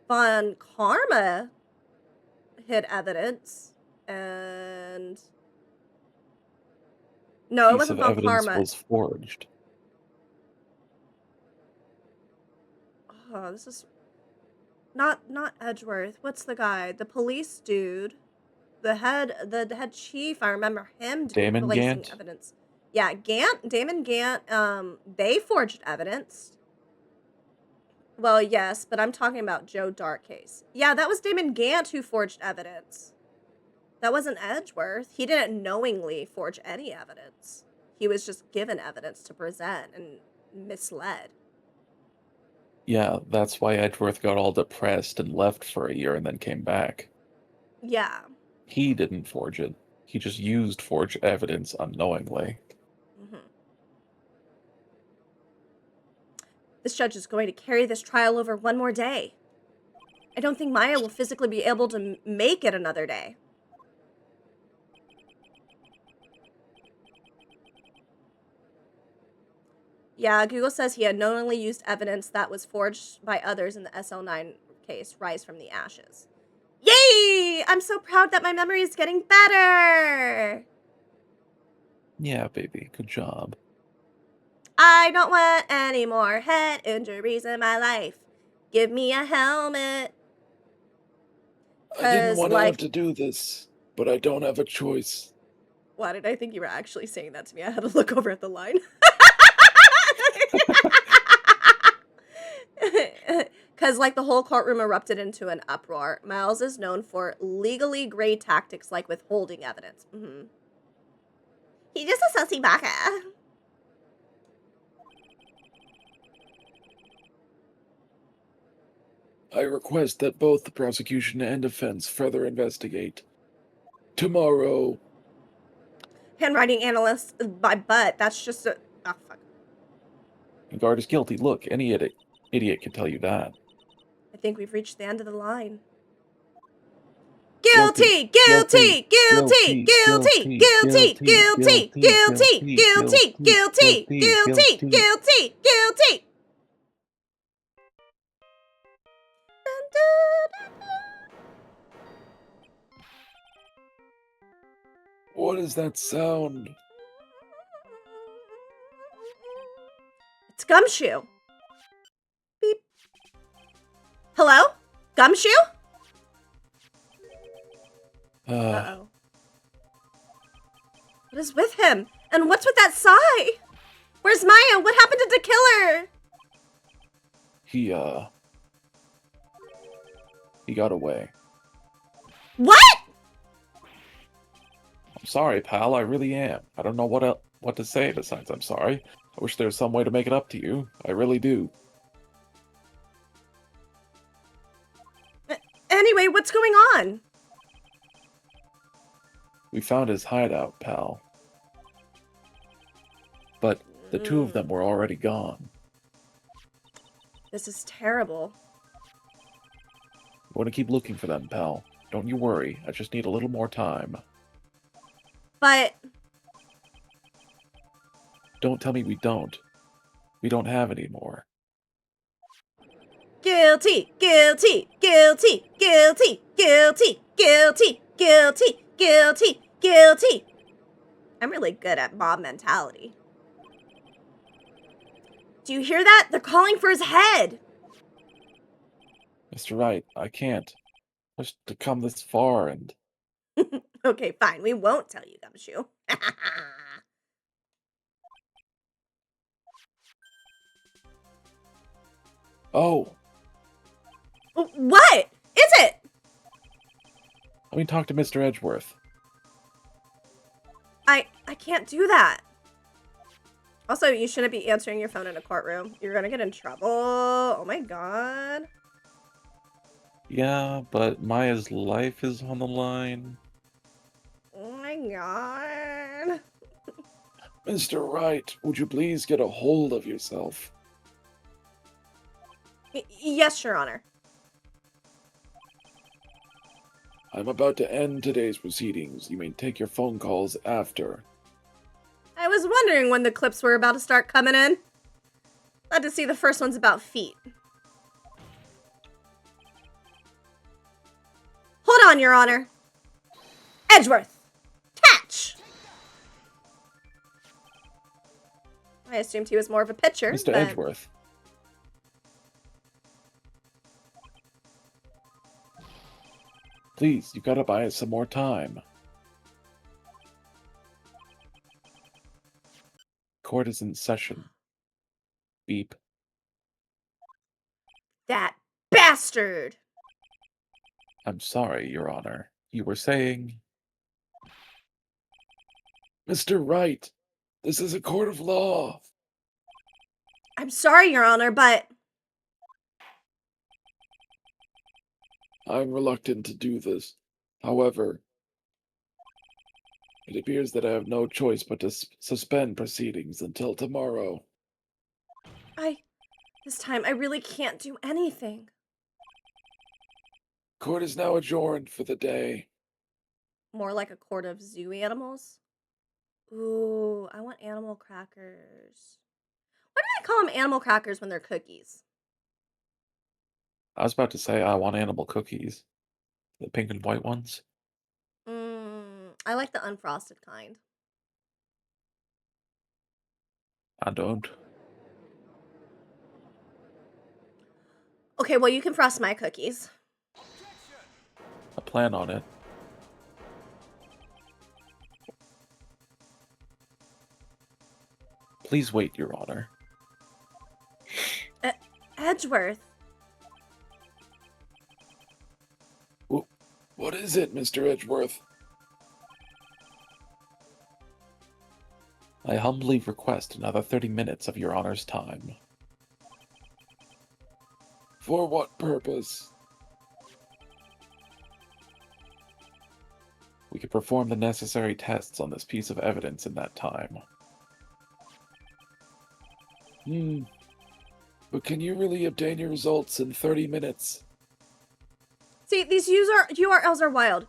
Von Karma hid evidence, and no, it Piece wasn't of Von evidence Karma. was forged. Oh, this is not Edgeworth. What's the guy? The police dude. The head chief, I remember him Damon placing Gant? evidence. Yeah, Damon Gant, they forged evidence. Well, yes, but I'm talking about Joe Dart case. Yeah, that was Damon Gant who forged evidence. That wasn't Edgeworth. He didn't knowingly forge any evidence. He was just given evidence to present and misled. Yeah, that's why Edgeworth got all depressed and left for a year and then came back. Yeah. He didn't forge it. He just used forged evidence unknowingly. Mm-hmm. This judge is going to carry this trial over one more day. I don't think Maya will physically be able to make it another day. Yeah, Google says he had knowingly used evidence that was forged by others in the SL9 case, Rise from the Ashes. Yay! I'm so proud that my memory is getting better! Yeah, baby, good job. I don't want any more head injuries in my life. Give me a helmet. I didn't 'Cause, want to like, have to do this, but I don't have a choice. why did I think you were actually saying that to me? I had to look over at the line. Because, like, the whole courtroom erupted into an uproar. Miles is known for legally gray tactics like withholding evidence. Mm-hmm. He's just a sussy baka. I request that both the prosecution and defense further investigate. Tomorrow. Handwriting analyst by butt. That's just a... Oh, fuck. Guard is guilty. Look, any idiot can tell you that. I think we've reached the end of the line. Guilty! Guilty! Guilty! Guilty! Guilty! Guilty! Guilty! Guilty! Guilty! Guilty! Guilty! Guilty! What is that sound? It's Gumshoe. Beep. Hello? Gumshoe? Uh-oh. What is with him? And what's with that sigh? Where's Maya? What happened to the killer? He got away. What? I'm sorry, pal. I really am. I don't know what to say besides I'm sorry. I wish there was some way to make it up to you. I really do. Anyway, what's going on? We found his hideout, pal. But the two of them were already gone. This is terrible. You want to keep looking for them, pal. Don't you worry. I just need a little more time. But Don't tell me we don't. We don't have any more. guilty, guilty, guilty, guilty, guilty, guilty, guilty, guilty, guilty. I'm really good at mob mentality. Do you hear that? They're calling for his head. Mr. Wright, I can't. Just to come this far and... Okay, fine. We won't tell you, Gumshoe. Oh! What is it? Let me talk to Mr. Edgeworth. I can't do that. Also, you shouldn't be answering your phone in a courtroom. You're gonna get in trouble. Oh my god. Yeah, but Maya's life is on the line. Oh my god. Mr. Wright, would you please get a hold of yourself? Yes, Your Honor. I'm about to end today's proceedings. You may take your phone calls after. I was wondering when the clips were about to start coming in. Glad to see the first one's about feet. Hold on, Your Honor. Edgeworth. Catch! I assumed he was more of a pitcher. Mr. but... Edgeworth. Please, you've got to buy us some more time. Court is in session. Beep. That bastard! I'm sorry, Your Honor. You were saying... Mr. Wright, this is a court of law. I'm sorry, Your Honor, but... I'm reluctant to do this. However, it appears that I have no choice but to suspend proceedings until tomorrow. This time, I really can't do anything. Court is now adjourned for the day. More like a court of zoo animals? Ooh, I want animal crackers. Why do they call them animal crackers when they're cookies? I was about to say I want animal cookies. The pink and white ones. I like the unfrosted kind. I don't. Okay, well, you can frost my cookies. I plan on it. Please wait, Your Honor. Edgeworth. What is it, Mr. Edgeworth? I humbly request another 30 minutes of Your Honor's time. For what purpose? We could perform the necessary tests on this piece of evidence in that time. But can you really obtain your results in 30 minutes? See, these URLs are wild.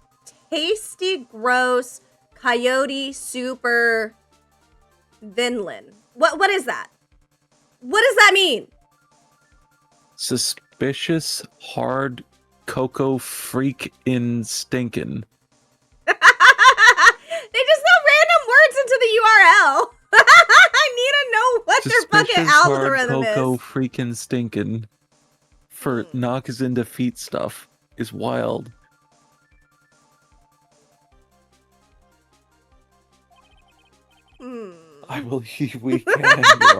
Tasty, gross, coyote, super, Vinland. What is that? What does that mean? Suspicious, hard, cocoa freak in stinkin'. They just throw random words into the URL. I need to know what their fucking algorithm hard, cocoa is. freaking stinkin' for knock us into feet stuff is wild. I believe we can, Your Honor.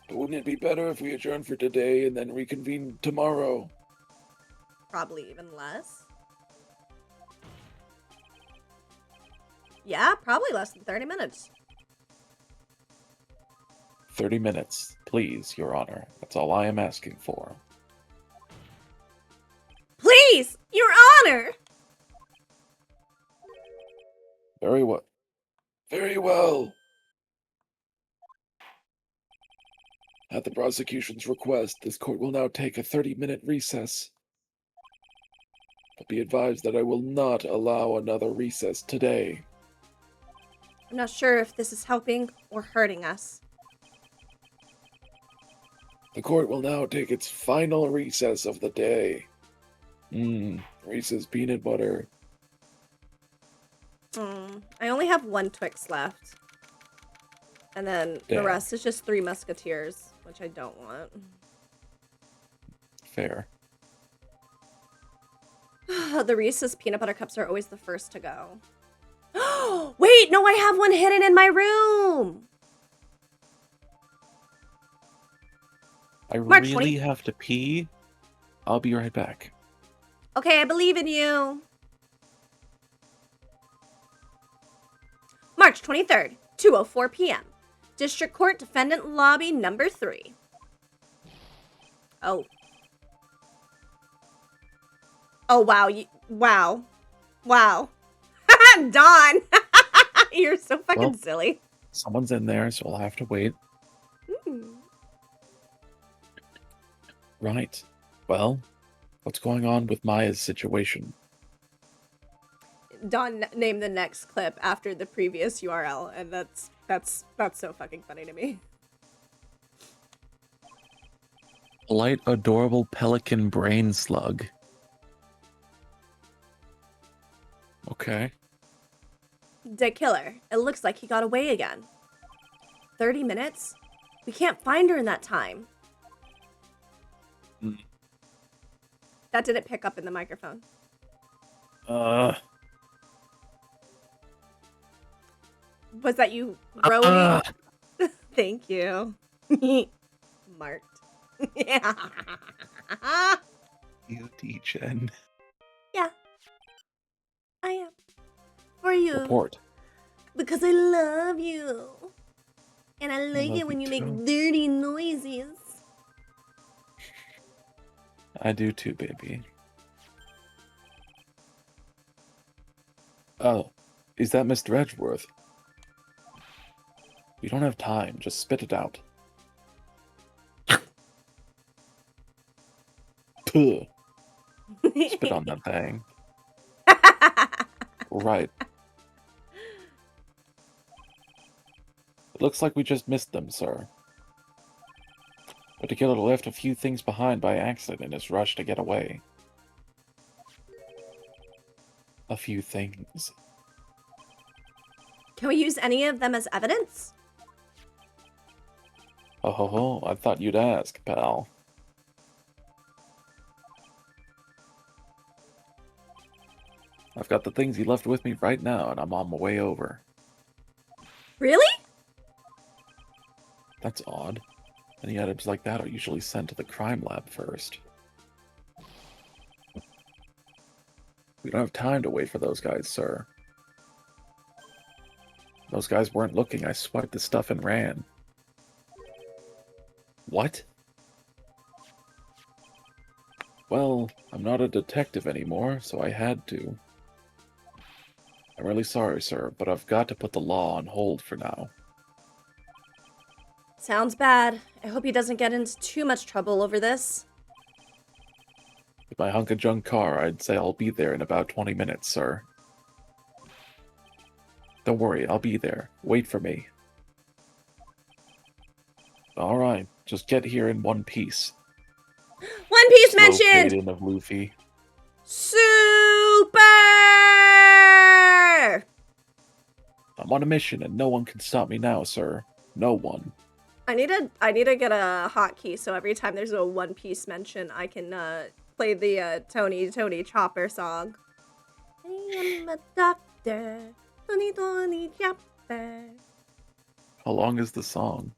But wouldn't it be better if we adjourn for today and then reconvene tomorrow? Probably even less. Yeah, probably less than 30 minutes. 30 minutes, please, Your Honor. That's all I am asking for. Please, Your Honor! Very well. Very well. At the prosecution's request, this court will now take a 30-minute recess. But be advised that I will not allow another recess today. I'm not sure if this is helping or hurting us. The court will now take its final recess of the day. Reese's peanut butter. I only have 1 Twix left. And then the Damn. rest is just 3 Musketeers, which I don't want. Fair. The Reese's peanut butter cups are always the first to go. Wait, no, I have one hidden in my room. I March really 20 have to pee. I'll be right back. Okay, I believe in you. March 23rd, 2:04 p.m. District Court Defendant Lobby number 3. Oh. Oh, wow. Wow. Wow. Dawn. You're so fucking Well, silly. Someone's in there, so I'll have to wait. Right. Well, what's going on with Maya's situation? Dawn named the next clip after the previous URL, and that's so fucking funny to me. Light, adorable pelican brain slug. Okay. The killer. It looks like he got away again. 30 minutes? We can't find her in that time. That didn't pick up in the microphone. Was that you growing? Thank you. Marked. Yeah. You Jen. Yeah. I am. For you. Report. Because I love you. And I like love it when you you make too. dirty noises. I do too, baby. Oh, is that Mr. Edgeworth? We don't have time. Just spit it out. Puh. Spit on that thing. Right. It looks like we just missed them, sir. But the killer left a few things behind by accident in his rush to get away. A few things. Can we use any of them as evidence? Oh ho ho, I thought you'd ask, pal. I've got the things he left with me right now, and I'm on my way over. Really? That's odd. Any items like that are usually sent to the crime lab first. We don't have time to wait for those guys, sir. Those guys weren't looking. I swiped the stuff and ran. What? Well, I'm not a detective anymore, so I had to. I'm really sorry, sir, but I've got to put the law on hold for now. Sounds bad. I hope he doesn't get into too much trouble over this. With my hunk of junk car, I'd say I'll be there in about 20 minutes, sir. Don't worry, I'll be there. Wait for me. Alright, just get here in one piece. One Piece Slow mentioned! fade in of Luffy. Super! I'm on a mission and no one can stop me now, sir. No one. I need to get a hotkey so every time there's a One Piece mention, I can play the Tony Chopper song. I am a doctor, Tony Chopper. How long is the song?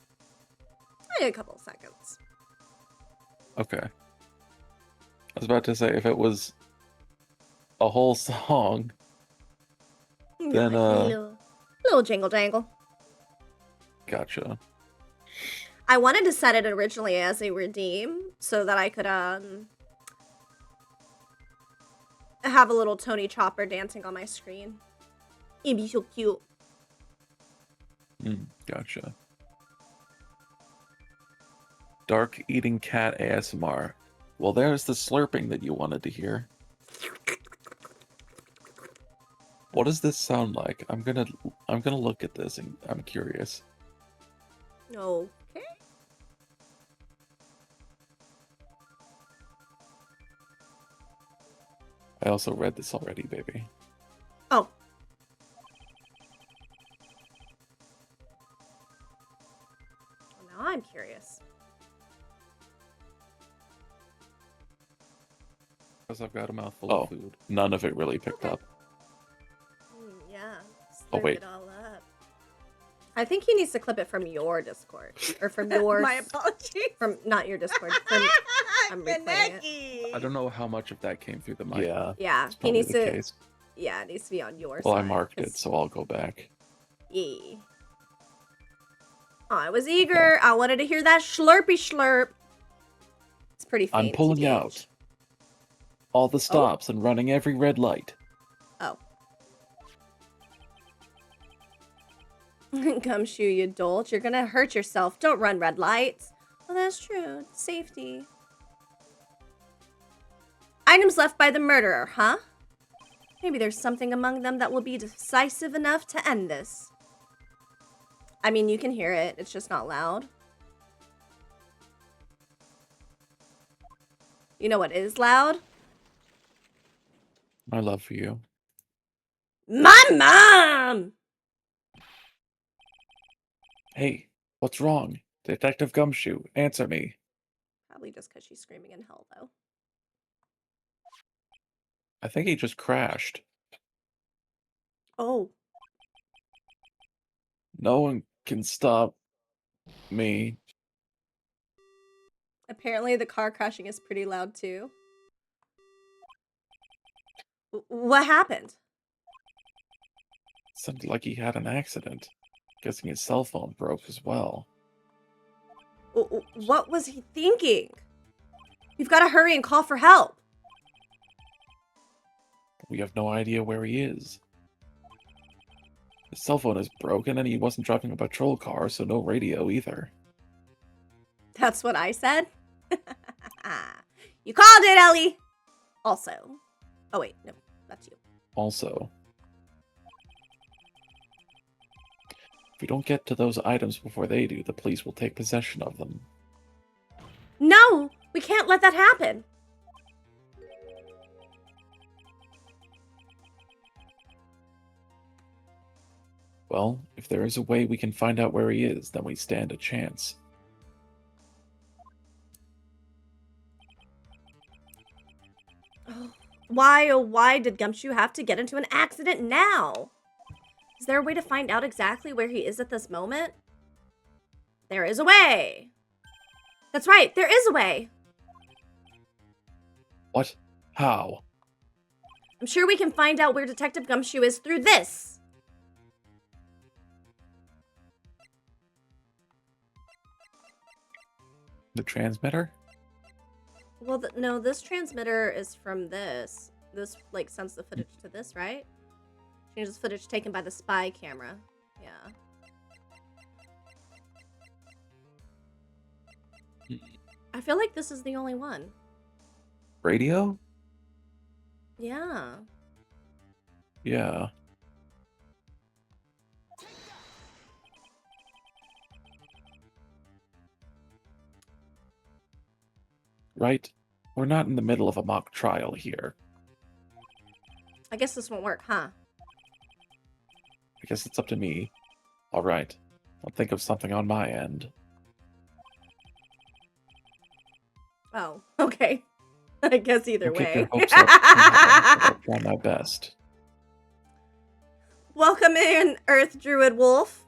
A couple seconds. Okay. I was about to say, if it was a whole song, then, little jingle jangle. gotcha. I wanted to set it originally as a redeem so that I could have a little Tony Chopper dancing on my screen. It'd be so cute. Gotcha. Dark eating cat ASMR. Well, there's the slurping that you wanted to hear. What does this sound like? I'm gonna look at this and I'm curious. Okay. I also read this already, baby. Oh. Well, now I'm curious. Because I've got a mouthful of food. None of it really picked up. Yeah. Oh, wait. It all up. I think he needs to clip it from your Discord. Or from yours. My apologies. From, not your Discord. From, I'm replaying it. I don't know how much of that came through the mic. Yeah. Yeah. It's He probably needs the to. case. Yeah, it needs to be on your Well, side. I marked it, 'cause- so I'll go back. Yeah. I was eager. I wanted to hear that slurpy slurp. It's pretty faint. I'm pulling TBH. out all the stops and running every red light. Oh. Gumshoe, you dolt. You're gonna hurt yourself. Don't run red lights. Well, that's true. Safety. Items left by the murderer, huh? Maybe there's something among them that will be decisive enough to end this. I mean, you can hear it. It's just not loud. You know what is loud? My love for you. My mom! Hey, what's wrong? Detective Gumshoe, answer me. Probably just because she's screaming in hell, though. I think he just crashed. Oh. No one can stop me. Apparently the car crashing is pretty loud, too. What happened? Sounded like he had an accident. Guessing his cell phone broke as well. What was he thinking? You've got to hurry and call for help. We have no idea where he is. His cell phone is broken and he wasn't driving a patrol car, so no radio either. That's what I said? You called it, Ellie! Also. Oh, wait. No, that's you. Also, if we don't get to those items before they do, the police will take possession of them. No! We can't let that happen! Well, if there is a way we can find out where he is, then we stand a chance. Why, oh why did Gumshoe have to get into an accident now? Is there a way to find out exactly where he is at this moment? There is a way. That's right, there is a way. What? How? I'm sure we can find out where Detective Gumshoe is through this. The transmitter? Well, no, this transmitter is from this. This, like, sends the footage to this, right? Changes footage taken by the spy camera. Yeah. I feel like this is the only one. Radio? Yeah. Yeah. Right? We're not in the middle of a mock trial here. I guess this won't work, huh? I guess it's up to me. Alright. I'll think of something on my end. Oh, okay. I guess either Don't get way. your hopes up. I'll try my best. Welcome in, Earth Druid Wolf.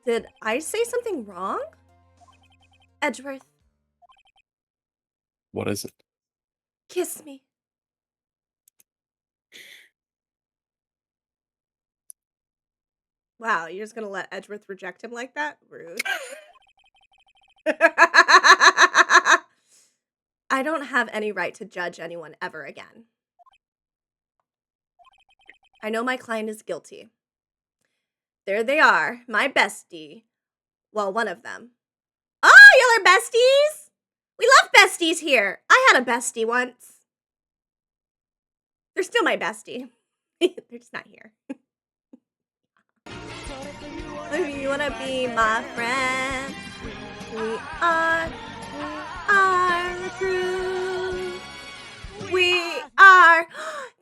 Did I say something wrong? Edgeworth, What is it? kiss me. Wow, you're just gonna let Edgeworth reject him like that? Rude. I don't have any right to judge anyone ever again. I know my client is guilty. There they are, my bestie. Well, one of them. besties? We love besties here. I had a bestie once. They're still my bestie. They're just not here. If you wanna be my friend, we are the crew. We are.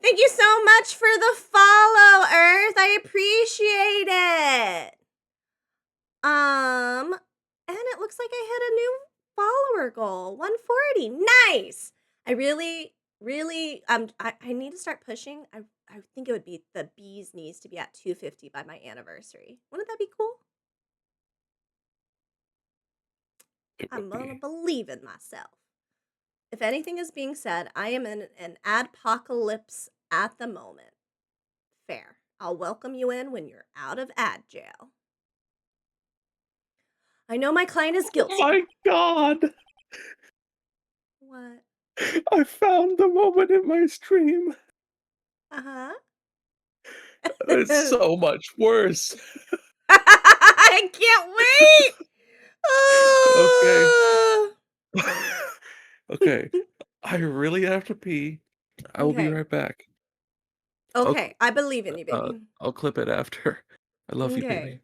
Thank you so much for the follow, Earth. I appreciate it. And it looks like I hit a new follower goal, 140. Nice. I really, I need to start pushing. I think it would be the bee's knees to be at 250 by my anniversary. Wouldn't that be cool? I'm gonna believe in myself. If anything is being said, I am in an adpocalypse at the moment. Fair. I'll welcome you in when you're out of ad jail. I know my client is guilty. Oh my god! What? I found the moment in my stream. Uh-huh. It's so much worse. I can't wait! Okay. Okay. I really have to pee. I will be Okay. right back. Okay, I believe in you, baby. I'll clip it after. I love you, Okay. baby.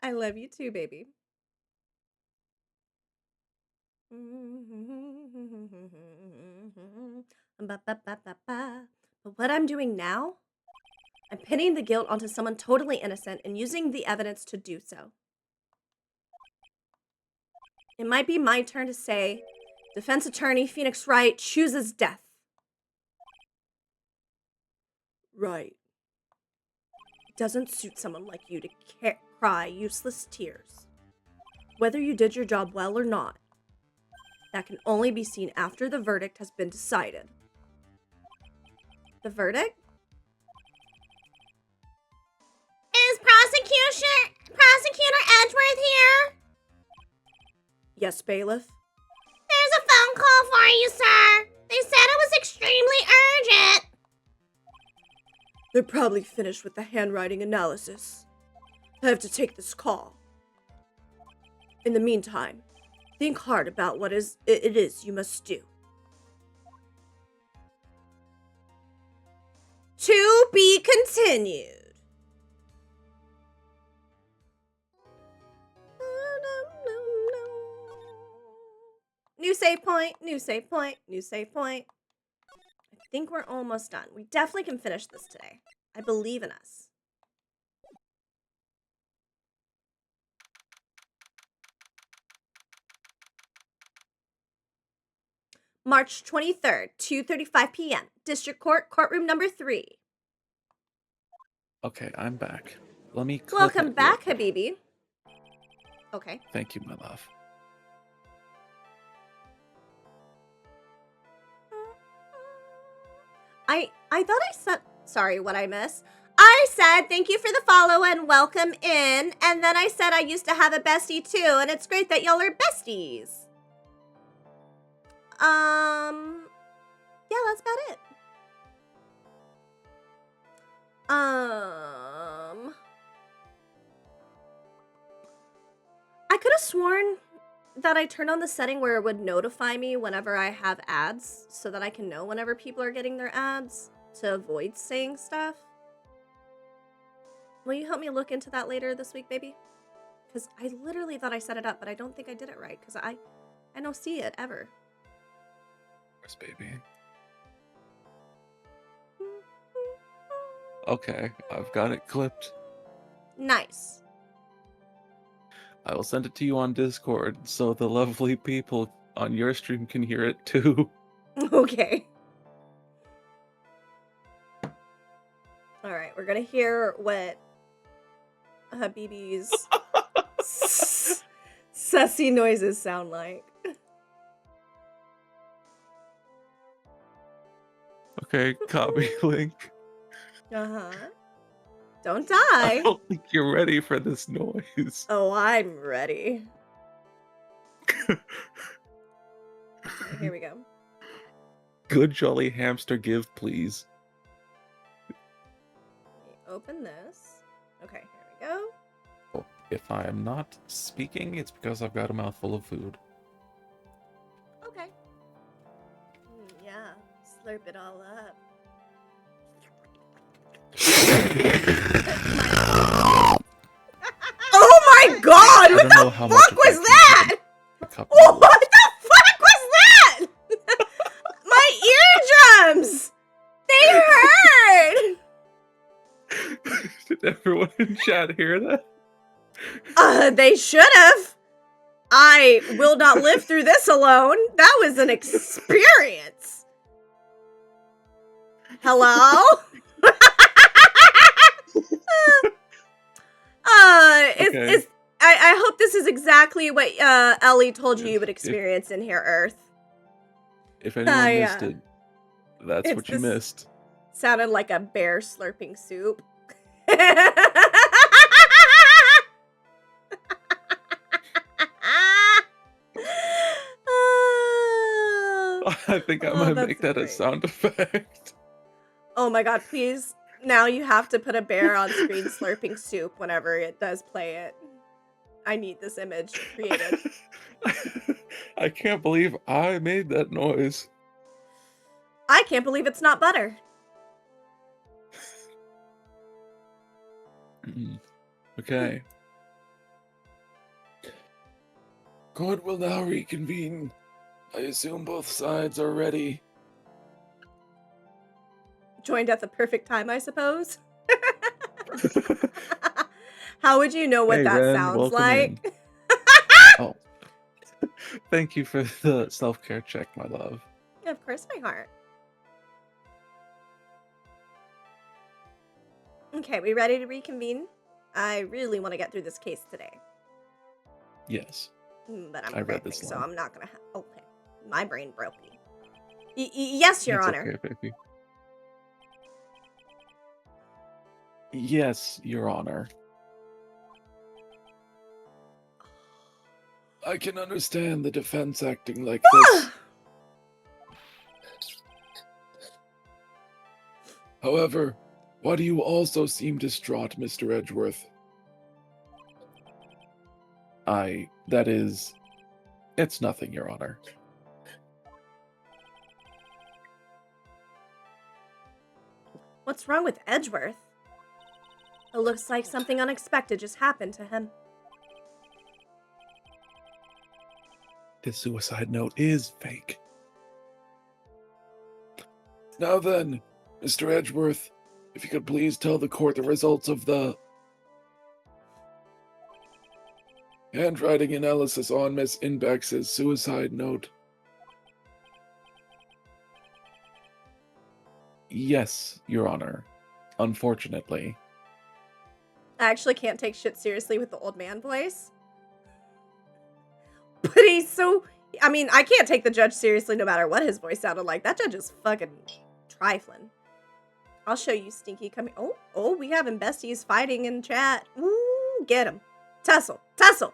I love you too, baby. But what I'm doing now, I'm pinning the guilt onto someone totally innocent and using the evidence to do so. It might be my turn to say, defense attorney Phoenix Wright chooses death. Right. It doesn't suit someone like you to cry useless tears. Whether you did your job well or not, that can only be seen after the verdict has been decided. The verdict? Is Prosecutor Edgeworth here? Yes, bailiff. There's a phone call for you, sir. They said it was extremely urgent. They're probably finished with the handwriting analysis. I have to take this call. In the meantime, think hard about what it is you must do. To be continued. New save point, new save point, new save point. I think we're almost done. We definitely can finish this today. I believe in us. March 23rd, 2:35 p.m. District Court, courtroom number 3. Okay, I'm back. Let me clip Welcome it back, real quick. Habibi. Okay. Thank you, my love. I thought I said, sorry, what I missed. I said thank you for the follow and welcome in, and then I said I used to have a bestie too, and it's great that y'all are besties. Yeah, that's about it. I could have sworn that I turned on the setting where it would notify me whenever I have ads so that I can know whenever people are getting their ads to avoid saying stuff. Will you help me look into that later this week, baby? Because I literally thought I set it up, but I don't think I did it right because I don't see it ever. Where's baby? Okay, I've got it clipped. Nice. I will send it to you on Discord so the lovely people on your stream can hear it too. Okay. All right, we're gonna hear what Habibi's sussy noises sound like. Okay, copy link. Uh-huh. Don't I die. don't think you're ready for this noise. Oh, I'm ready. Okay, here we go. Good jolly hamster give, please. Let me open this. Okay, here we go. If I am not speaking, it's because I've got a mouthful of food. Okay. Yeah, slurp it all up. Oh my god! What don't know the how much fuck of was that that? A couple What of the fuck was that? My eardrums! They hurt! Did everyone in chat hear that? They should have. I will not live through this alone. That was an experience. Hello? Okay. I hope this is exactly what Ellie told you you would If experience in here, Earth. anyone missed it, that's It's what you this- missed. Sounded like a bear slurping soup. I think I Oh, might that's make that a great. sound effect. Oh my god, please. Now you have to put a bear on screen slurping soup whenever it does play it. I need this image created. I can't believe I made that noise. I can't believe it's not butter. Okay. Court will now reconvene. I assume both sides are ready. Joined at the perfect time, I suppose. How would you know what Hey, that Ren, sounds welcome like? in. Oh. Thank you for the self-care check, my love. Of course, my heart. Okay, we ready to reconvene? I really want to get through this case today. Yes. But I'm I read cramping, this so line. I'm not gonna. Okay, my brain broke me. Yes, Your It's Honor. okay, baby. Yes, Your Honor. I can understand the defense acting like this. However, why do you also seem distraught, Mr. Edgeworth? That is... It's nothing, Your Honor. What's wrong with Edgeworth? It looks like something unexpected just happened to him. This suicide note is fake. Now then, Mr. Edgeworth, if you could please tell the court the results of the handwriting analysis on Miss Inbex's suicide note. Yes, Your Honor. Unfortunately. I actually can't take shit seriously with the old man voice. But he's so... I mean, I can't take the judge seriously no matter what his voice sounded like. That judge is fucking trifling. I'll show you, Stinky. Come here. Oh, we having besties fighting in chat. Ooh, get him. Tussle. Tussle.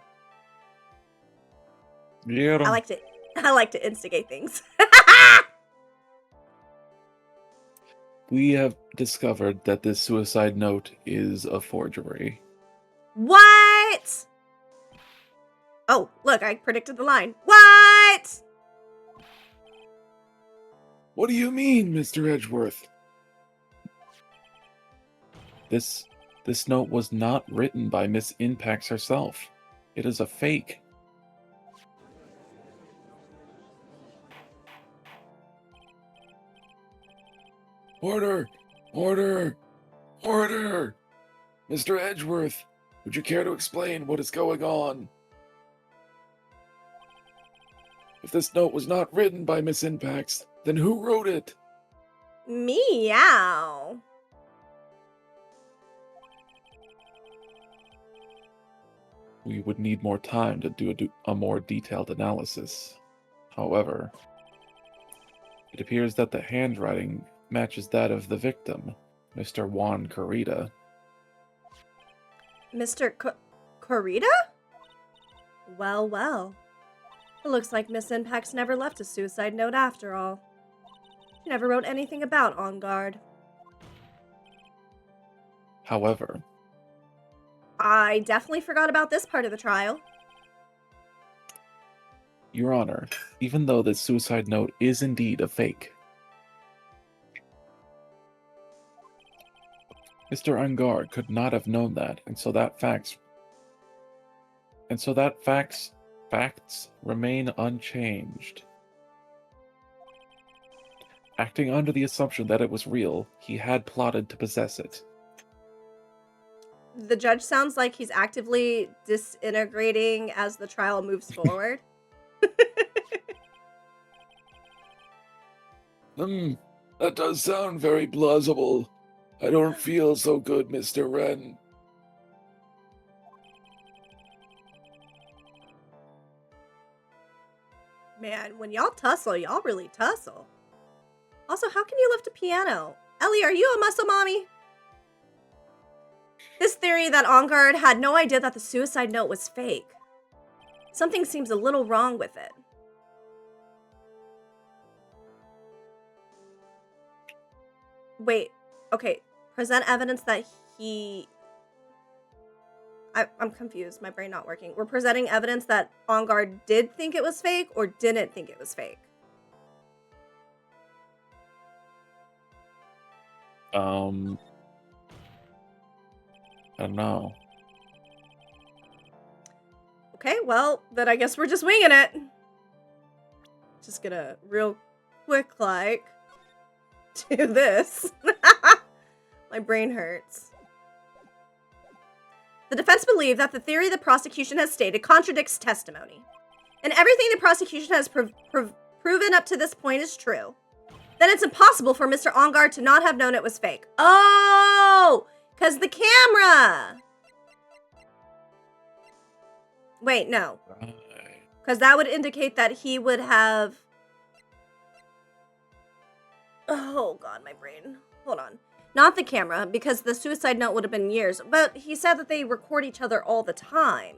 Yeah. I like to instigate things. We have discovered that this suicide note is a forgery. What? Oh, look, I predicted the line. What? What do you mean, Mr. Edgeworth? This note was not written by Miss Inpax herself. It is a fake. Order! Order! Order! Mr. Edgeworth, would you care to explain what is going on? If this note was not written by Miss Inpax, then who wrote it? Meow. We would need more time to do a more detailed analysis. However, it appears that the handwriting matches that of the victim, Mr. Juan Corrida. Mr. Corrida? Well, well. It looks like Miss Inpax never left a suicide note after all. She never wrote anything about On Guard. However, I definitely forgot about this part of the trial. Your Honor, even though this suicide note is indeed a fake, Mr. Angard could not have known that, and so that facts remain unchanged. Acting under the assumption that it was real, he had plotted to possess it. The judge sounds like he's actively disintegrating as the trial moves forward. That does sound very plausible. I don't feel so good, Mr. Wren. Man, when y'all tussle, y'all really tussle. Also, how can you lift a piano? Ellie, are you a muscle mommy? This theory that Angard had no idea that the suicide note was fake. Something seems a little wrong with it. Wait, okay. Present evidence that he... I'm confused. My brain not working. We're presenting evidence that Angard did think it was fake or didn't think it was fake. I don't know. Okay, well, then I guess we're just winging it. Just gonna real quick like do this. My brain hurts. The defense believed that the theory the prosecution has stated contradicts testimony. And everything the prosecution has proven up to this point is true. Then it's impossible for Mr. Angard to not have known it was fake. Oh! Because the camera! Wait, no. Because that would indicate that he would have... Oh, God, my brain. Hold on. Not the camera, because the suicide note would have been years. But he said that they record each other all the time.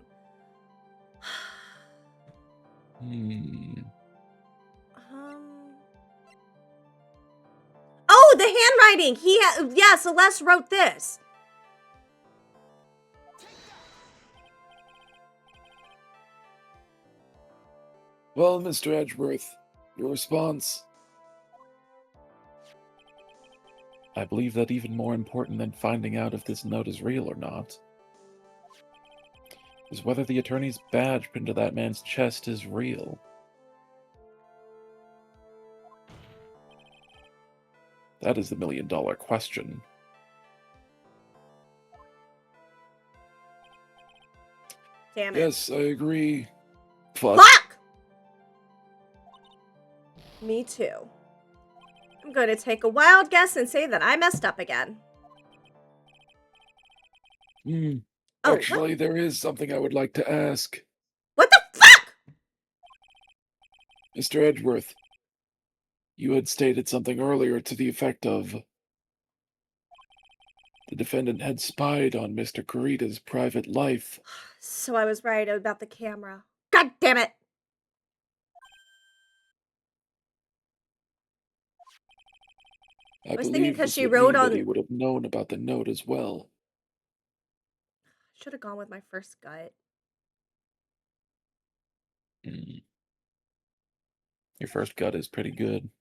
Oh, the handwriting! Yeah, Celeste wrote this. Well, Mr. Edgeworth, your response? I believe that even more important than finding out if this note is real or not is whether the attorney's badge pinned to that man's chest is real. That is the million-dollar question. Damn it. Yes, I agree. Fuck! Me too. I'm going to take a wild guess and say that I messed up again. Oh, Actually, there is something I would like to ask. What the fuck? Mr. Edgeworth, you had stated something earlier to the effect of the defendant had spied on Mr. Kurita's private life. So I was right about the camera. God damn it! I was thinking believe 'cause this she would wrote mean on- that he would have known about the note as well. Should have gone with my first gut. Your first gut is pretty good.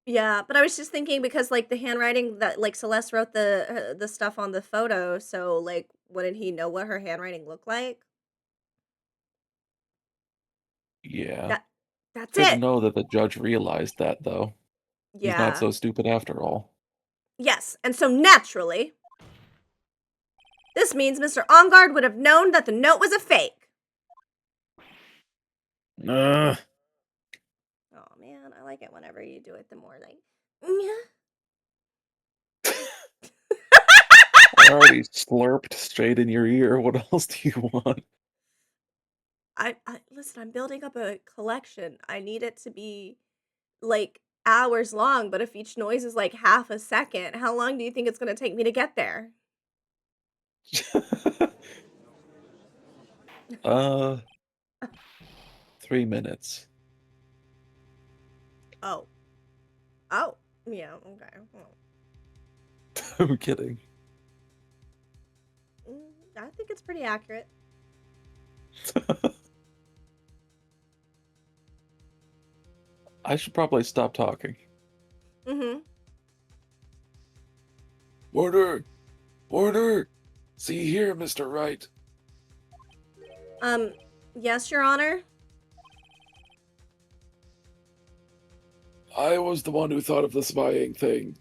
Yeah, but I was just thinking because like the handwriting that like Celeste wrote the stuff on the photo, so like wouldn't he know what her handwriting looked like? Yeah. That's Good to it. know that the judge realized that, though. Yeah. He's not so stupid after all. Yes, and so naturally, this means Mr. Angard would have known that the note was a fake. Oh man, I like it whenever you do it the more like, yeah. I already slurped straight in your ear. What else do you want? I listen, I'm building up a collection. I need it to be like hours long, but if each noise is like half a second, how long do you think it's going to take me to get there? 3 minutes. Oh, yeah, okay. I'm kidding. I think it's pretty accurate. I should probably stop talking. Mm-hmm. Order! Order! See here, Mr. Wright. Yes, Your Honor? I was the one who thought of the spying thing.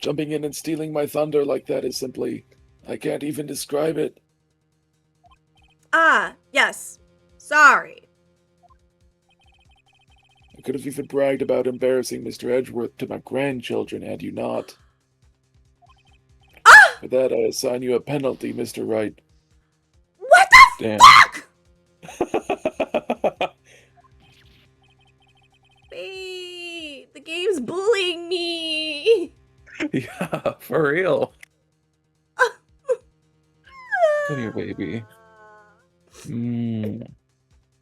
Jumping in and stealing my thunder like that is simply... I can't even describe it. Ah, yes. Sorry. I could have even bragged about embarrassing Mr. Edgeworth to my grandchildren had you not. Ah! For that, I assign you a penalty, Mr. Wright. What the Damn. fuck? Wait, the game's bullying me. Yeah, for real. Come here, baby. Thank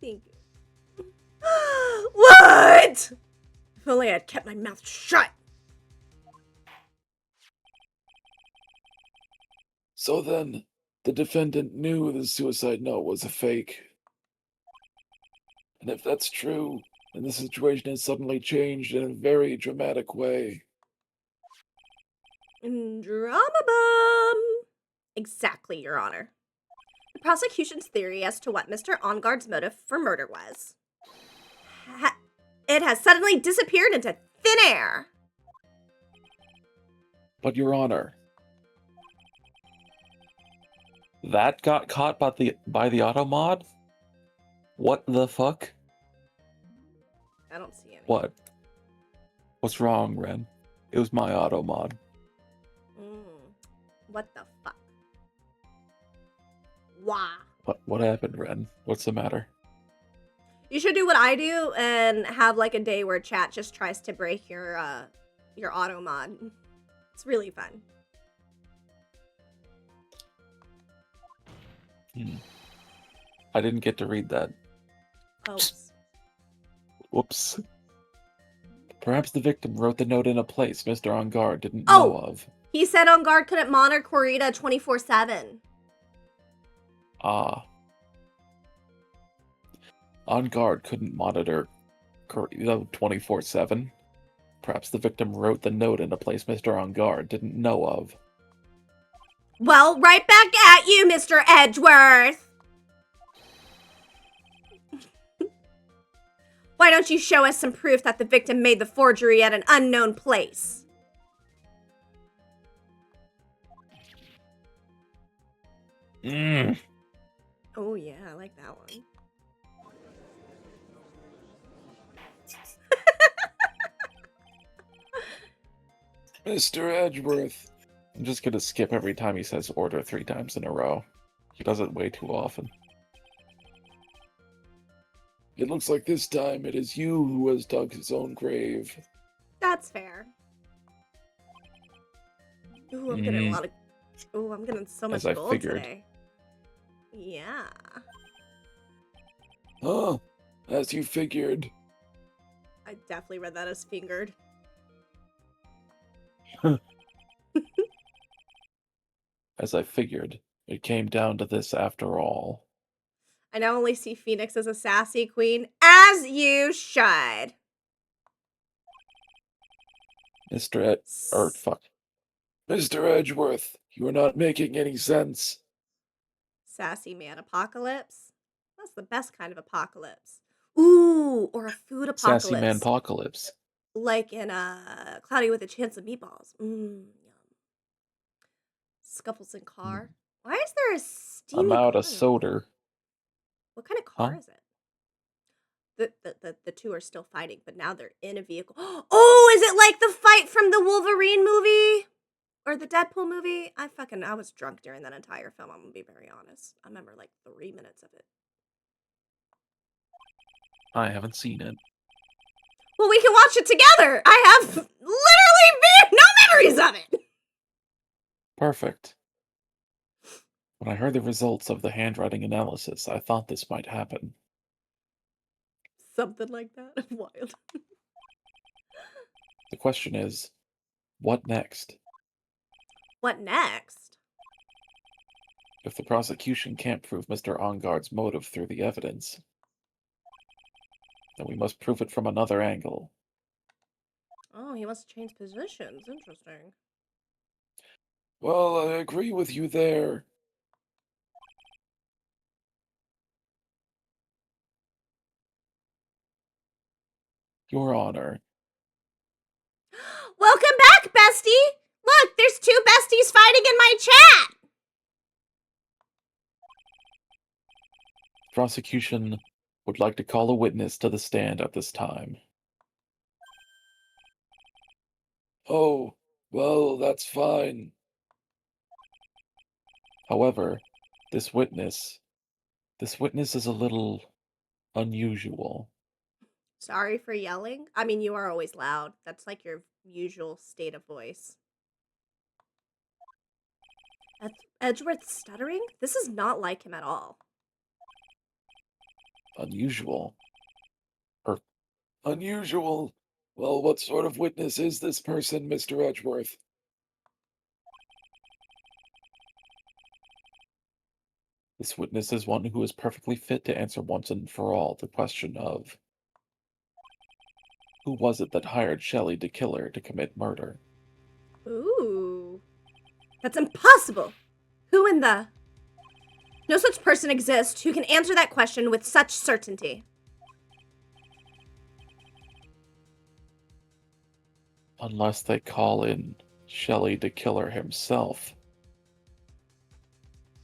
you. What? If only I'd kept my mouth shut. So then, the defendant knew the suicide note was a fake. And if that's true, then the situation has suddenly changed in a very dramatic way. Drama bomb. Exactly, Your Honor. The prosecution's theory as to what Mr. Onguard's motive for murder was. It has suddenly disappeared into thin air. But, Your Honor, that got caught by the auto mod? What the fuck? I don't see any. What? What's wrong, Ren? It was my auto mod. What the fuck? Why? What happened, Ren? What's the matter? You should do what I do and have like a day where chat just tries to break your auto mod. It's really fun. I didn't get to read that. Oops. Whoops. Perhaps the victim wrote the note in a place Mr. On Guard didn't know of. He said On Guard couldn't monitor Corrida 24/7. Ah. On Guard couldn't monitor Corrida 24/7. Perhaps the victim wrote the note in a place Mr. On Guard didn't know of. Well, right back at you, Mr. Edgeworth! Why don't you show us some proof that the victim made the forgery at an unknown place? Oh yeah, I like that one. Mr. Edgeworth. I'm just gonna skip every time he says order 3 times in a row. He does it way too often. It looks like this time it is you who has dug his own grave. That's fair. Ooh, I'm getting a lot of... Ooh, I'm getting so much As I gold figured. today. Yeah. Huh? As you figured. I definitely read that as fingered. As I figured, it came down to this after all. I now only see Phoenix as a sassy queen, as you should. Mr. Mr. Edgeworth, you are not making any sense. Sassy man apocalypse? That's the best kind of apocalypse. Ooh, or a food apocalypse. Sassy man apocalypse. Like in Cloudy with a Chance of Meatballs. Yum. Scuffles in car. Why is there a steamy I'm out car? of soda. What kind of car Huh? is it? The two are still fighting, but now they're in a vehicle. Oh, is it like the fight from the Wolverine movie? Or the Deadpool movie? I was drunk during that entire film, I'm gonna be very honest. I remember like 3 minutes of it. I haven't seen it. Well, we can watch it together! I have literally no memories of it! Perfect. When I heard the results of the handwriting analysis, I thought this might happen. Something like that. Wild. The question is, what next? What next? If the prosecution can't prove Mr. Onguard's motive through the evidence, then we must prove it from another angle. Oh, he wants to change positions. Interesting. Well, I agree with you there. Your Honor. Welcome back, bestie! Look, there's two besties fighting in my chat! Prosecution would like to call a witness to the stand at this time. Oh, well, that's fine. However, this witness is a little unusual. Sorry for yelling. I mean, you are always loud. That's like your usual state of voice. Edgeworth stuttering? This is not like him at all. Unusual? Unusual? Well, what sort of witness is this person, Mr. Edgeworth? This witness is one who is perfectly fit to answer once and for all the question of who was it that hired Shelley to kill her to commit murder? Ooh. That's impossible! Who in the... No such person exists who can answer that question with such certainty. Unless they call in Shelley to kill her himself.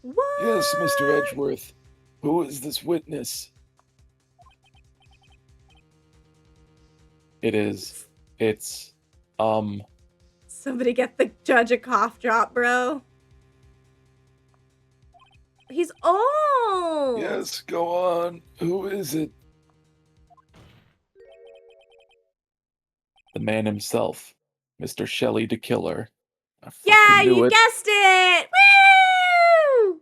What? Yes, Mr. Edgeworth. Who is this witness? It's, Somebody get the judge a cough drop, bro. He's old! Yes, go on. Who is it? The man himself, Mr. Shelley the Killer. I Yeah, fucking knew you it. guessed it! Woo!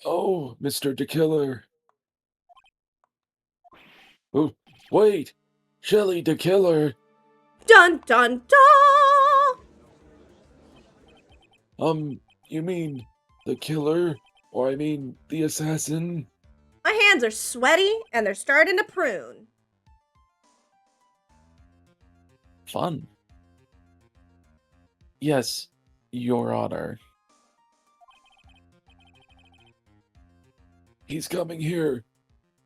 Oh, Mr. the Killer. Oh, wait! Shelley the Killer! Dun dun dun! You mean the killer? Or I mean the assassin? My hands are sweaty and they're starting to prune. Fun. Yes, Your Honor. He's coming here,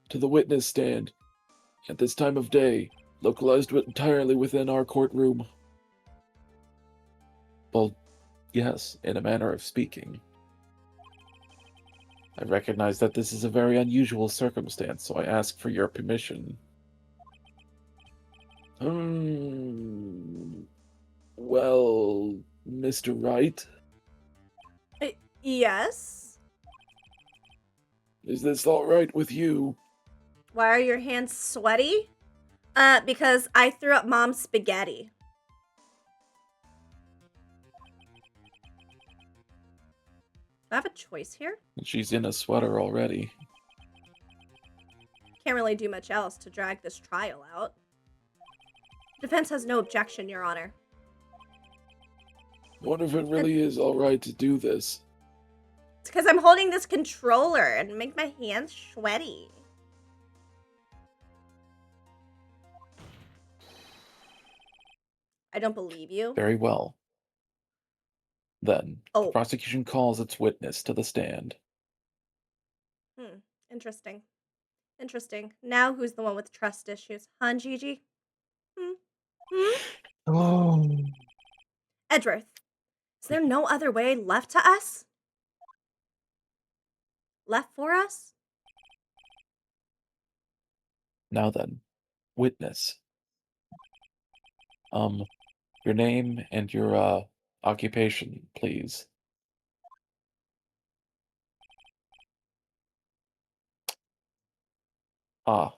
to the witness stand, at this time of day, localized entirely within our courtroom. Well, yes, in a manner of speaking. I recognize that this is a very unusual circumstance, so I ask for your permission. Well, Mr. Wright? Yes? Is this all right with you? Why are your hands sweaty? Because I threw up mom's spaghetti. Do I have a choice here? She's in a sweater already. Can't really do much else to drag this trial out. Defense has no objection, Your Honor. I wonder if it really is all right to do this. It's because I'm holding this controller and make my hands sweaty. I don't believe you. Very well. Then, Oh. the prosecution calls its witness to the stand. Interesting. Interesting. Now who's the one with trust issues? Huh, Gigi? Oh. Edgeworth, is there no other way left to us? Left for us? Now then, witness. Your name and your, occupation, please. Ah.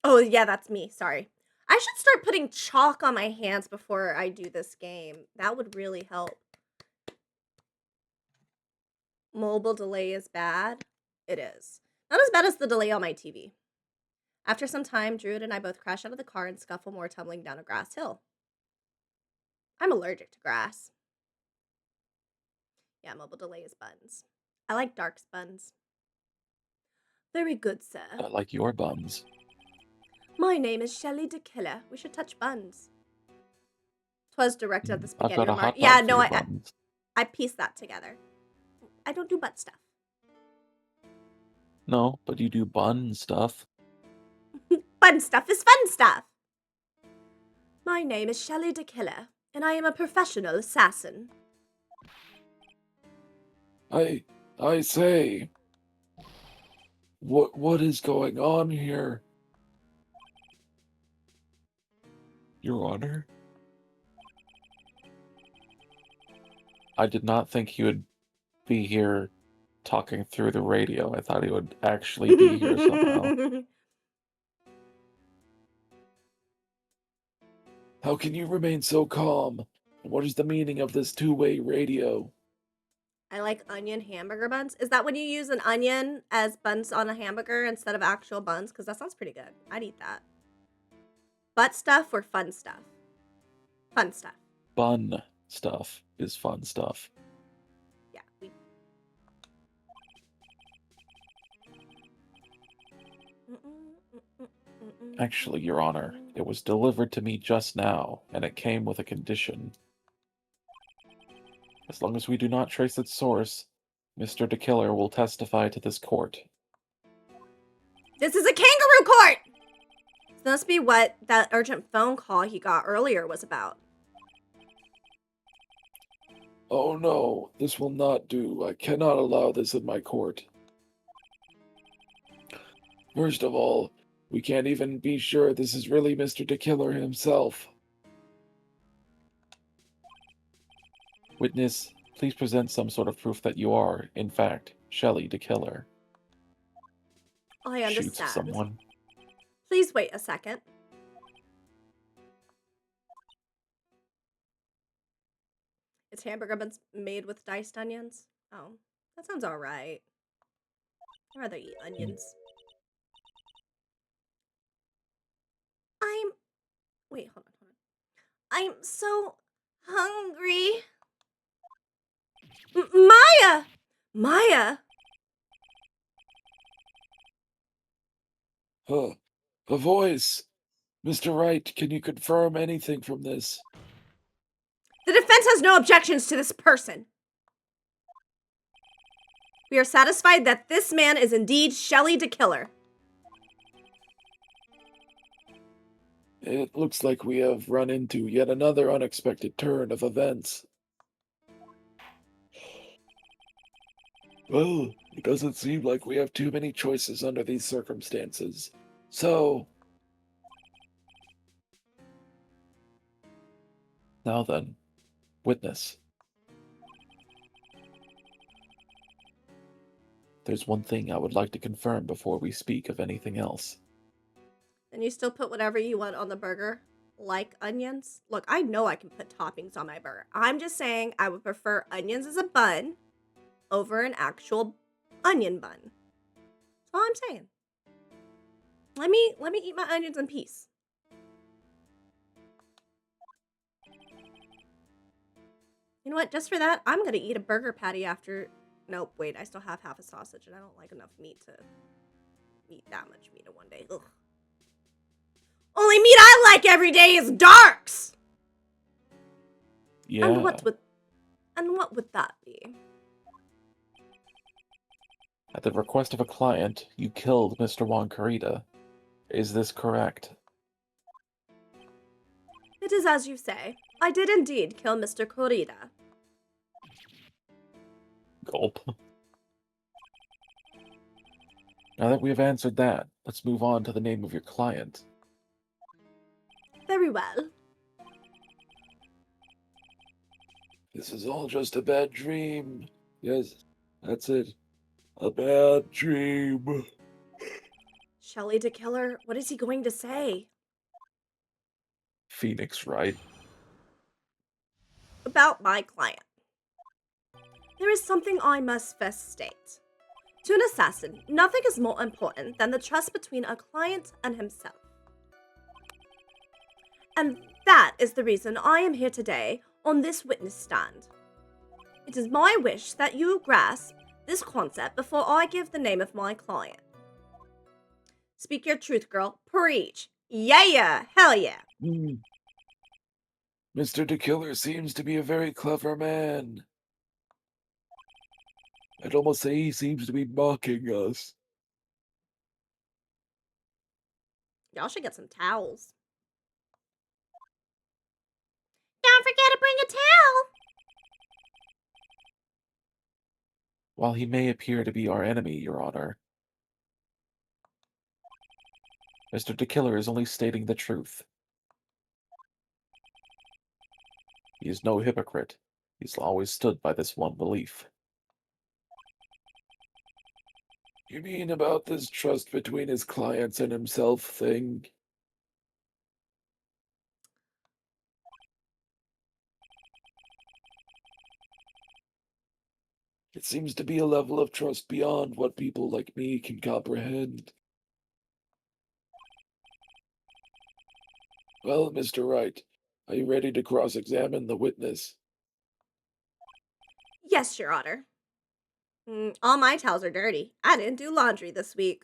Oh, yeah, that's me. Sorry. I should start putting chalk on my hands before I do this game. That would really help. Mobile delay is bad. It is. Not as bad as the delay on my TV. After some time, Druid and I both crash out of the car and scuffle more, tumbling down a grass hill. I'm allergic to grass. Yeah, mobile delay is buns. I like dark buns. Very good, sir. I like your buns. My name is Shelley de Killer. We should touch buns. 'Twas directed at the I've spaghetti got a remark. hot Yeah, dog for no, your I buns. pieced that together. I don't do butt stuff. No, but you do bun stuff. Fun stuff is fun stuff. My name is Shelley de Killer, and I am a professional assassin. I say, what is going on here? Your Honor? I did not think he would be here talking through the radio. I thought he would actually be here somehow. How can you remain so calm? What is the meaning of this two-way radio? I like onion hamburger buns. Is that when you use an onion as buns on a hamburger instead of actual buns? Because that sounds pretty good. I'd eat that. Butt stuff or fun stuff? Fun stuff. Bun stuff is fun stuff. Yeah. Actually, Your Honor, it was delivered to me just now, and it came with a condition. As long as we do not trace its source, Mr. De Killer will testify to this court. This is a kangaroo court! This must be what that urgent phone call he got earlier was about. Oh no, this will not do. I cannot allow this in my court. First of all, we can't even be sure this is really Mr. De Killer himself. Witness, please present some sort of proof that you are, in fact, Shelley De Killer. I understand. Shoots someone. Please wait a second. Is hamburger buns made with diced onions? Oh, that sounds alright. I'd rather eat onions. Wait, hold on. I'm so hungry. Maya! Maya! A voice! Mr. Wright, can you confirm anything from this? The defense has no objections to this person. We are satisfied that this man is indeed Shelley De Killer. It looks like we have run into yet another unexpected turn of events. Well, it doesn't seem like we have too many choices under these circumstances. So... Now then, witness. There's one thing I would like to confirm before we speak of anything else. And you still put whatever you want on the burger, like onions? Look, I know I can put toppings on my burger. I'm just saying I would prefer onions as a bun over an actual onion bun. That's all I'm saying. Let me eat my onions in peace. You know what? Just for that, I'm gonna eat a burger patty after. Nope, wait, I still have half a sausage and I don't like enough meat to eat that much meat in one day. Ugh. Only meat I like every day is darks! Yeah. And what would that be? At the request of a client, you killed Mr. Wankarita. Is this correct? It is as you say. I did indeed kill Mr. Corrida. Gulp. Now that we have answered that, let's move on to the name of your client. Very well. This is all just a bad dream. Yes, that's it. A bad dream. Shelley De Killer, what is he going to say? Phoenix, right? About my client. There is something I must first state. To an assassin, nothing is more important than the trust between a client and himself. And that is the reason I am here today on this witness stand. It is my wish that you grasp this concept before I give the name of my client. Speak your truth, girl. Preach. Yeah. Hell yeah. Mr. De Killer seems to be a very clever man. I'd almost say he seems to be mocking us. Y'all should get some towels. Don't forget to bring a towel. While he may appear to be our enemy, Your Honor, Mr. De Killer is only stating the truth. He is no hypocrite. He's always stood by this one belief. You mean about this trust between his clients and himself thing? It seems to be a level of trust beyond what people like me can comprehend. Well, Mr. Wright, are you ready to cross-examine the witness? Yes, Your Honor. All my towels are dirty. I didn't do laundry this week.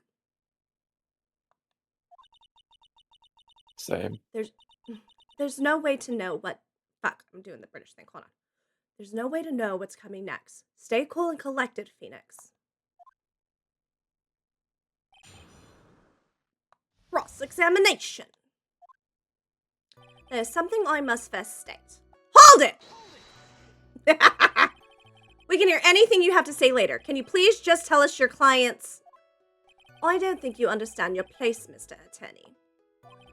Same. There's no way to know what... Fuck, I'm doing the British thing. Hold on. There's no way to know what's coming next. Stay cool and collected, Phoenix. Cross-examination. There's something I must first state. Hold it! We can hear anything you have to say later. Can you please just tell us your clients? I don't think you understand your place, Mr. Attorney.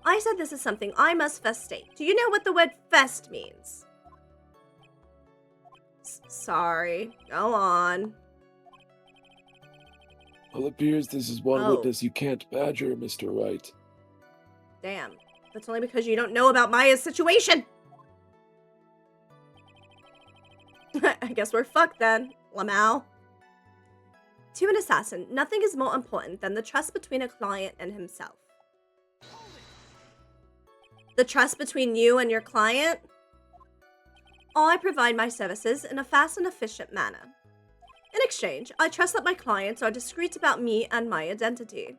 I said this is something I must first state. Do you know what the word first means? Sorry. Go on. Well, it appears this is one Oh. witness you can't badger, Mr. Wright. Damn. That's only because you don't know about Maya's situation. I guess we're fucked then, Lamau. To an assassin, nothing is more important than the trust between a client and himself. The trust between you and your client? I provide my services in a fast and efficient manner. In exchange, I trust that my clients are discreet about me and my identity.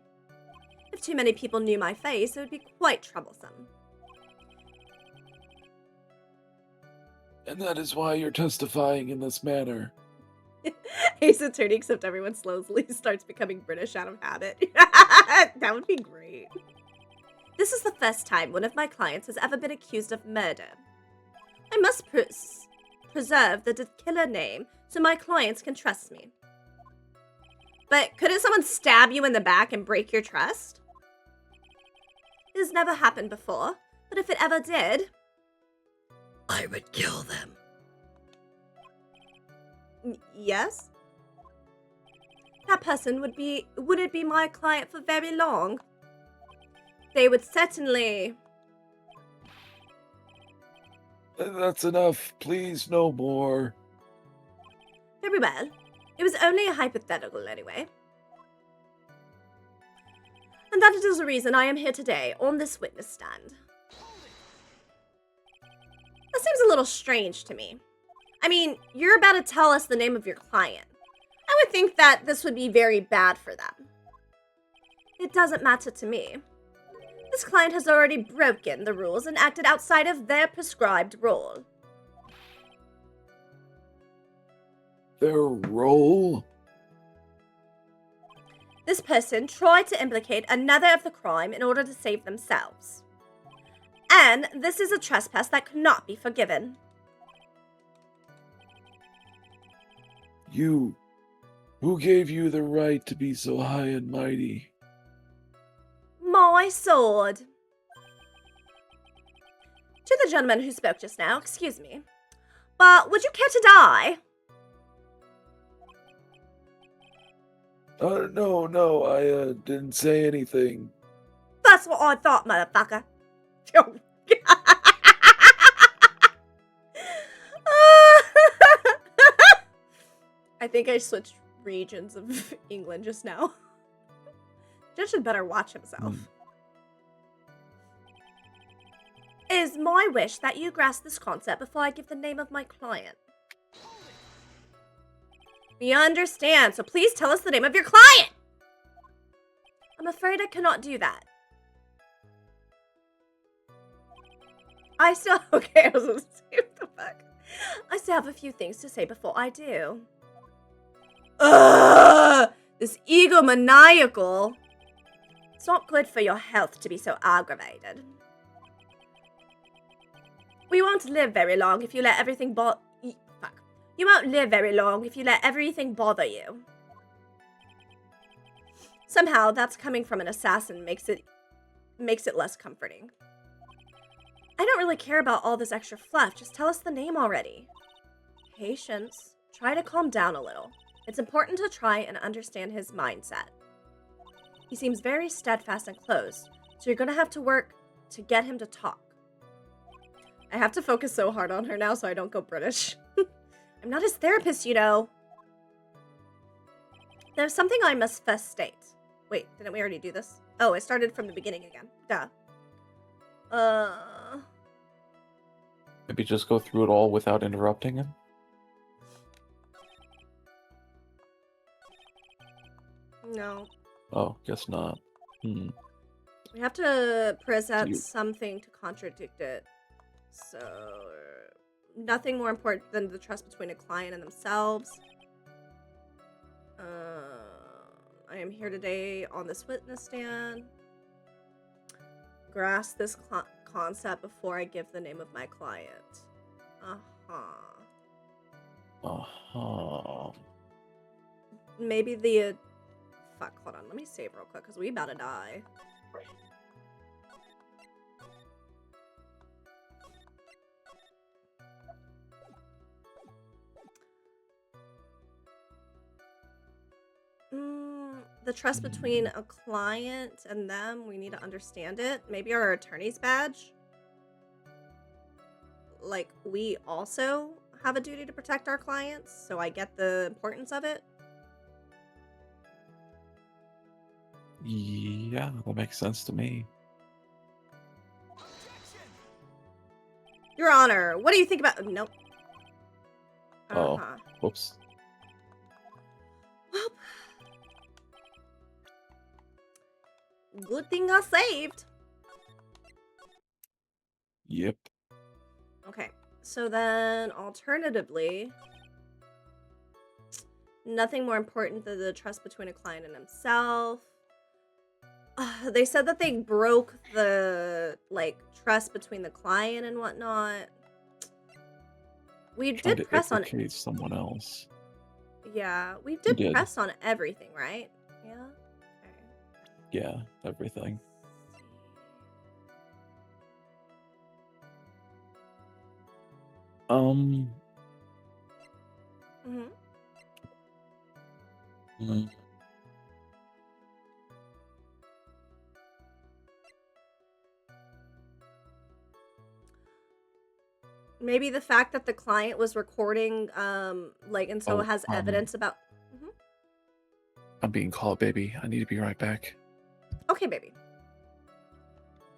If too many people knew my face, it would be quite troublesome. And that is why you're testifying in this manner. Ace Attorney, except everyone slowly starts becoming British out of habit. That would be great. This is the first time one of my clients has ever been accused of murder. I must preserve the killer name so my clients can trust me. But couldn't someone stab you in the back and break your trust? It has never happened before, but if it ever did, I would kill them. Yes? That person wouldn't be my client for very long. They would certainly... That's enough. Please, no more. Very well. It was only a hypothetical anyway. And that is the reason I am here today, on this witness stand. That seems a little strange to me. I mean, you're about to tell us the name of your client. I would think that this would be very bad for them. It doesn't matter to me. This client has already broken the rules and acted outside of their prescribed role. Their role? This person tried to implicate another of the crime in order to save themselves. And this is a trespass that cannot be forgiven. You. Who gave you the right to be so high and mighty? My sword. To the gentleman who spoke just now, excuse me. But would you care to die? No, I didn't say anything. That's what I thought, motherfucker. I think I switched regions of England just now. Judge had better watch himself. It is my wish that you grasp this concept before I give the name of my client. We understand, so please tell us the name of your client! I'm afraid I cannot do that. I still... Okay, I was gonna say, what the fuck? I still have a few things to say before I do. Ugh! This egomaniacal. It's not good for your health to be so aggravated. We won't live very long if you let everything fuck. You won't live very long if you let everything bother you. Somehow, that's coming from an assassin makes it less comforting. I don't really care about all this extra fluff. Just tell us the name already. Patience. Try to calm down a little. It's important to try and understand his mindset. He seems very steadfast and closed, so you're gonna have to work to get him to talk. I have to focus so hard on her now so I don't go British. I'm not his therapist, you know. There's something I must first state. Wait, didn't we already do this? Oh, I started from the beginning again. Duh. Maybe just go through it all without interrupting him? No. Oh, guess not. We have to present something to contradict it. So, nothing more important than the trust between a client and themselves. I am here today on this witness stand. Grasp this concept before I give the name of my client. Maybe the... Fuck, hold on. Let me save real quick, because we about to die. The trust between a client and them, we need to understand it. Maybe our attorney's badge. Like, we also have a duty to protect our clients, so I get the importance of it. Yeah, that makes sense to me. Your Honor, what do you think about... Nope. Oh, whoops. Well, good thing I saved. Yep. Okay, so then alternatively, nothing more important than the trust between a client and himself. They said that they broke the, like, trust between the client and whatnot. We did press on someone else. Yeah, we did press on everything, right? Yeah. Okay. Yeah, everything. Maybe the fact that the client was recording, like, and so it has evidence about... I'm being called, baby. I need to be right back. Okay, baby.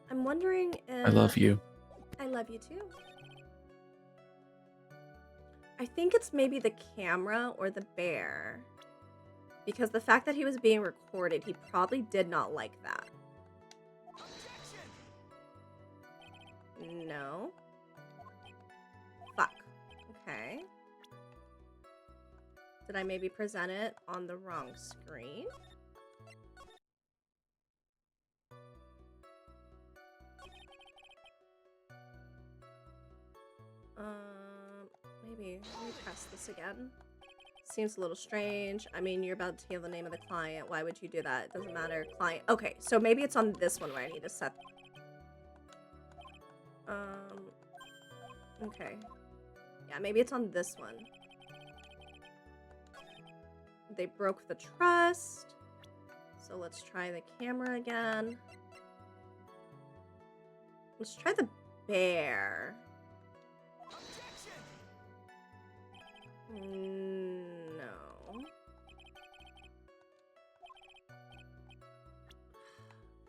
I'm wondering if... I love you. I love you too. I think it's maybe the camera or the bear. Because the fact that he was being recorded, he probably did not like that. No. Fuck. Okay. Did I maybe present it on the wrong screen? Maybe. Let me press this again. Seems a little strange. I mean, you're about to hear the name of the client. Why would you do that? It doesn't matter. Client. Okay, so maybe it's on this one where I need to set... Okay. Yeah, maybe it's on this one. They broke the trust. So let's try the camera again. Let's try the bear. No.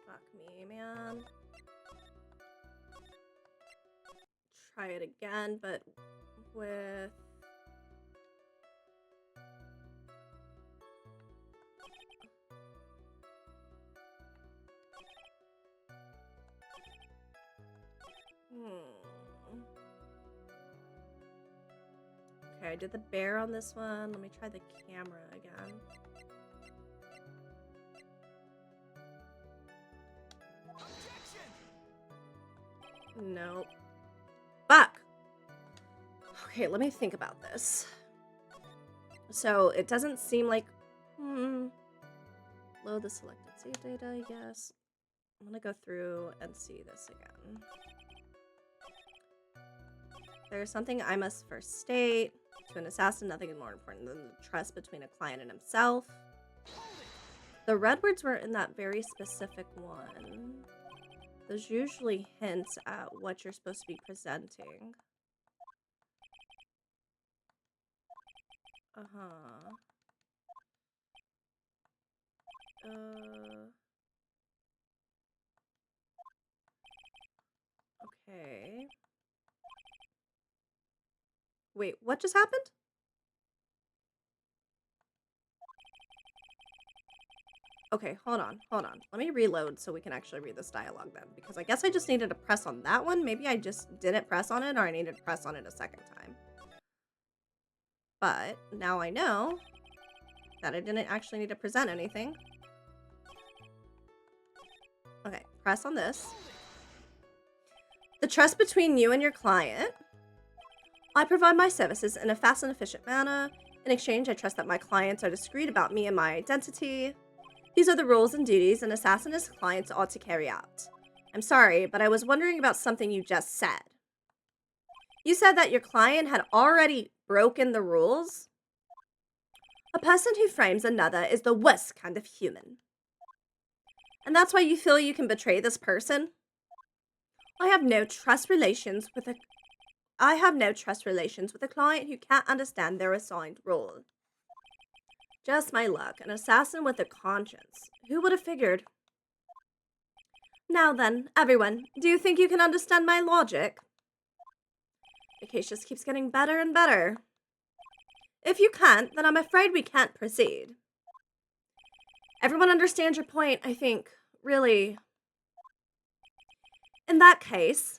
Fuck me, man. Try it again, but with... Okay, I did the bear on this one. Let me try the camera again. Nope. Fuck! Okay, let me think about this. So, it doesn't seem like... Load the selected save data, yes. I'm gonna go through and see this again. There's something I must first state. To an assassin, nothing is more important than the trust between a client and himself. The red words were in that very specific one. Those usually hints at what you're supposed to be presenting. Okay. Wait, what just happened? Okay, hold on. Let me reload so we can actually read this dialogue then, because I guess I just needed to press on that one. Maybe I just didn't press on it, or I needed to press on it a second time. But now I know that I didn't actually need to present anything. Okay, press on this. The trust between you and your client. I provide my services in a fast and efficient manner. In exchange, I trust that my clients are discreet about me and my identity. These are the roles and duties an assassin and his clients ought to carry out. I'm sorry, but I was wondering about something you just said. You said that your client had already broken the rules? A person who frames another is the worst kind of human. And that's why you feel you can betray this person? I have no trust relations with a client who can't understand their assigned role. Just my luck, an assassin with a conscience. Who would have figured? Now then, everyone, do you think you can understand my logic? The case just keeps getting better and better. If you can't, then I'm afraid we can't proceed. Everyone understands your point, I think. Really. In that case,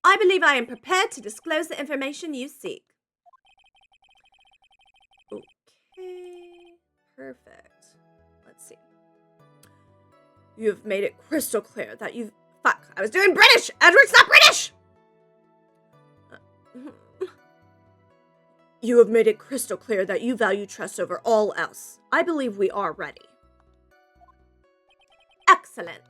I believe I am prepared to disclose the information you seek. Okay, perfect. Let's see. You've made it crystal clear that you've... Fuck, I was doing British! Edward's not British! You have made it crystal clear that you value trust over all else. I believe we are ready. Excellent.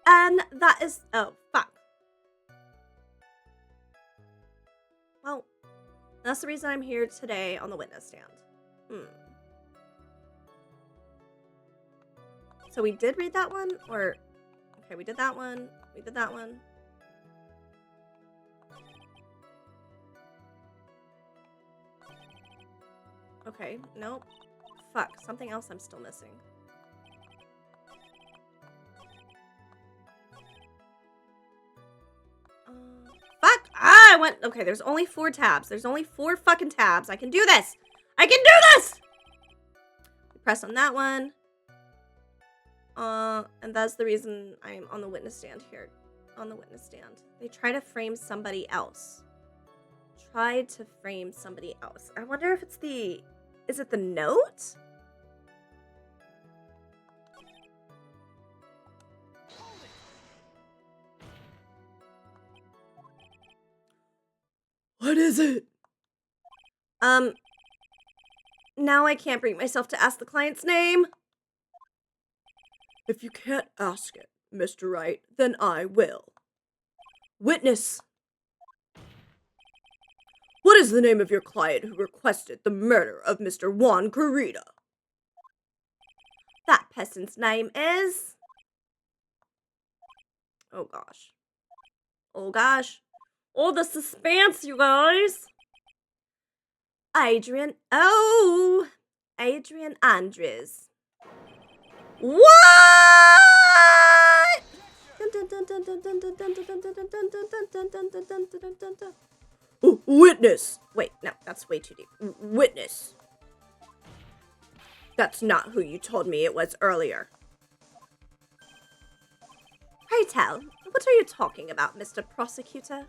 And that is... Oh, fuck. Well, that's the reason I'm here today on the witness stand. So we did read that one? Or... Okay, we did that one. We did that one. Okay, nope. Fuck, something else I'm still missing. Fuck! Ah, I went... Okay, there's only 4 tabs. There's only 4 fucking tabs. I can do this! I can do this! Press on that one. And that's the reason I'm on the witness stand here. On the witness stand. They try to frame somebody else. Tried to frame somebody else. I wonder if it's the... Is it the note? What is it? Now I can't bring myself to ask the client's name. If you can't ask it, Mr. Wright, then I will. Witness. What is the name of your client who requested the murder of Mr. Juan Corrida? That person's name is... Oh gosh. Oh gosh. Oh, the suspense, you guys. Adrian. Oh! Adrian Andres. What? Witness! Wait, no, that's way too deep. Witness. That's not who you told me it was earlier. Pray tell, what are you talking about, Mr. Prosecutor?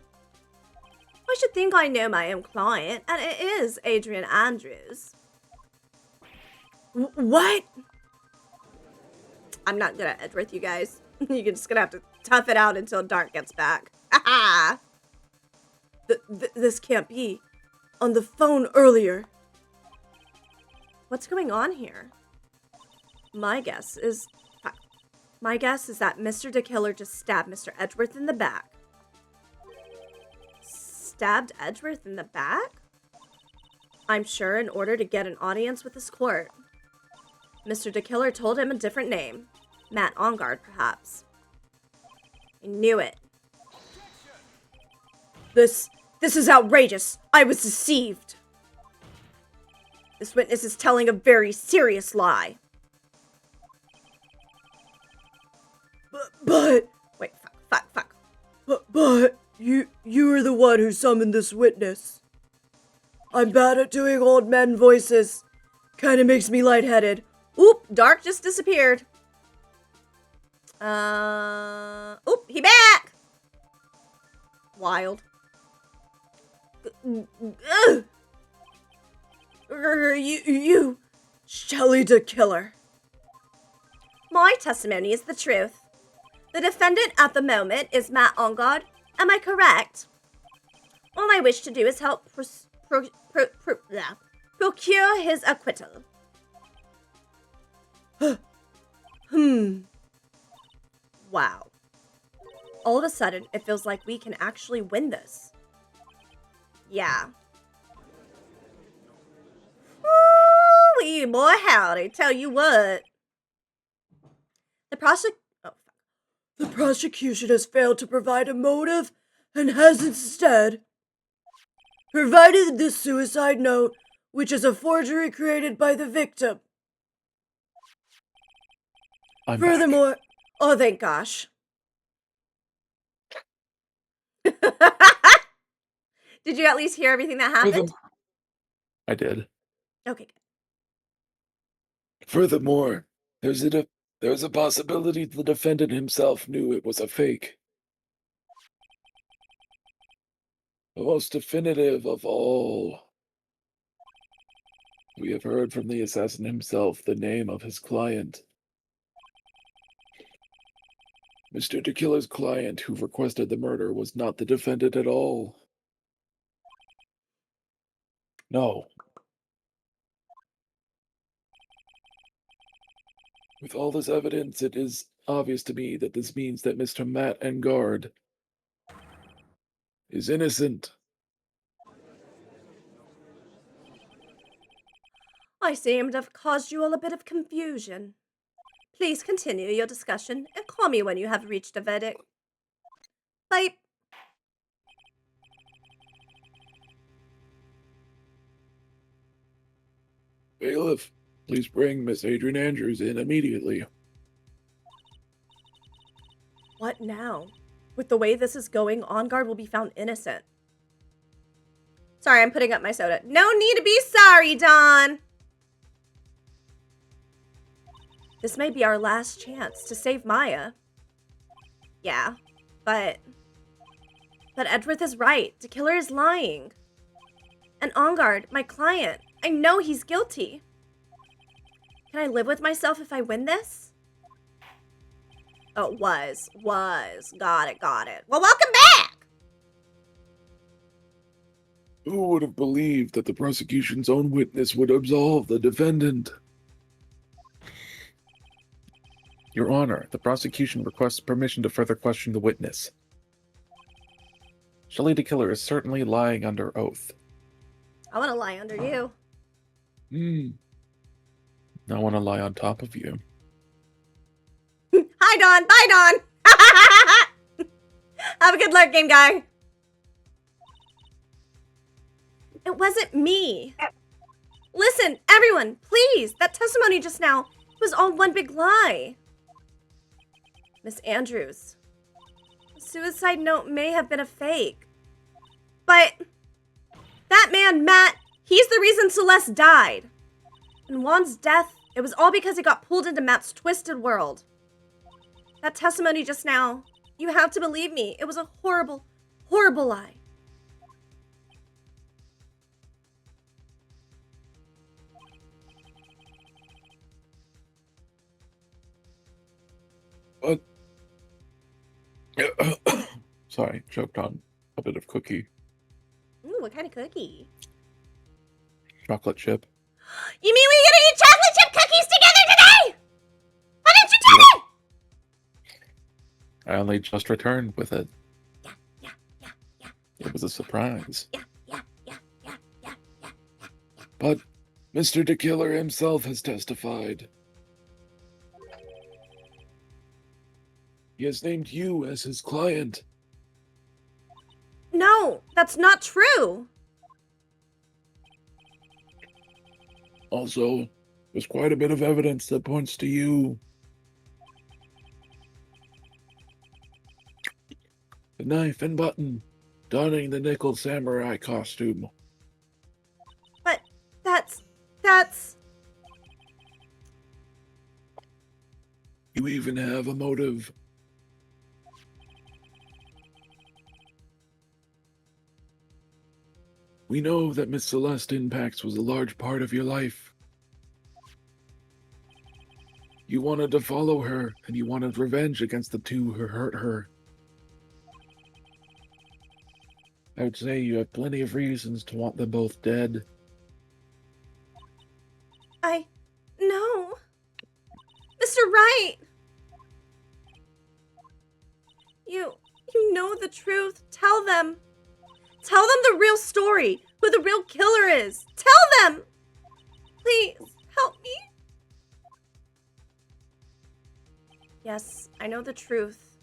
I should think I know my own client, and it is Adrian Andrews. What? I'm not good at Edgeworth, you guys. You're just gonna have to tough it out until Dark gets back. Haha! This can't be. On the phone earlier. What's going on here? My guess is that Mr. the Killer just stabbed Mr. Edgeworth in the back. Stabbed Edgeworth in the back? I'm sure in order to get an audience with his court. Mr. the Killer told him a different name. Matt Ongard, perhaps. I knew it. This is outrageous. I was deceived. This witness is telling a very serious lie. But wait, fuck. But you are the one who summoned this witness. I'm bad at doing old men voices. Kinda makes me lightheaded. Oop, Dark just disappeared. Oop, he back! Wild. You, Shelley the Killer. My testimony is the truth. The defendant at the moment is Matt Ongard. Am I correct? All I wish to do is help procure his acquittal. Wow. All of a sudden, it feels like we can actually win this. Yeah. Woo-wee, boy howdy, tell you what. The prosecution has failed to provide a motive and has instead provided this suicide note, which is a forgery created by the victim. I'm Furthermore, back. oh thank gosh. Did you at least hear everything that happened? I did. Okay, good. Furthermore, there's a possibility the defendant himself knew it was a fake. The most definitive of all. We have heard from the assassin himself the name of his client. Mr. the Killer's client who requested the murder was not the defendant at all. No. With all this evidence, it is obvious to me that this means that Mr. Matt Ongard is innocent. I seem to have caused you all a bit of confusion. Please continue your discussion and call me when you have reached a verdict. Bye. Bailiff, please bring Miss Adrian Andrews in immediately. What now? With the way this is going, Ongard will be found innocent. Sorry, I'm putting up my soda. No need to be sorry, Don. This may be our last chance to save Maya. Yeah, but Edgeworth is right. The killer is lying. And Ongard, my client, I know he's guilty. Can I live with myself if I win this? Oh, was. Got it. Well, welcome back! Who would have believed that the prosecution's own witness would absolve the defendant? Your Honor, the prosecution requests permission to further question the witness. Shelley the Killer is certainly lying under oath. I want to lie under you. I want to lie on top of you. Hi, Don. Bye, Don. Have a good luck, game guy. It wasn't me. Listen, everyone, please. That testimony just now was all one big lie. Miss Andrews, the suicide note may have been a fake. But that man, Matt, he's the reason Celeste died. And Juan's death, it was all because he got pulled into Matt's twisted world. That testimony just now, you have to believe me. It was a horrible, horrible lie. Sorry, choked on a bit of cookie. Ooh, what kind of cookie? Chocolate chip. You mean we gonna eat chocolate chip cookies together today? Why didn't you tell me? I only just returned with it. Yeah. It was a surprise. Yeah. But Mr. the Killer himself has testified. He has named you as his client. No, that's not true. Also, there's quite a bit of evidence that points to you. The knife and button, donning the nickel samurai costume. But that's... You even have a motive. We know that Miss Celeste Impacts was a large part of your life. You wanted to follow her, and you wanted revenge against the two who hurt her. I would say you have plenty of reasons to want them both dead. No. Mr. Wright! You know the truth. Tell them. Tell them the real story. Who the real killer is. Tell them! Please, help me. Yes, I know the truth.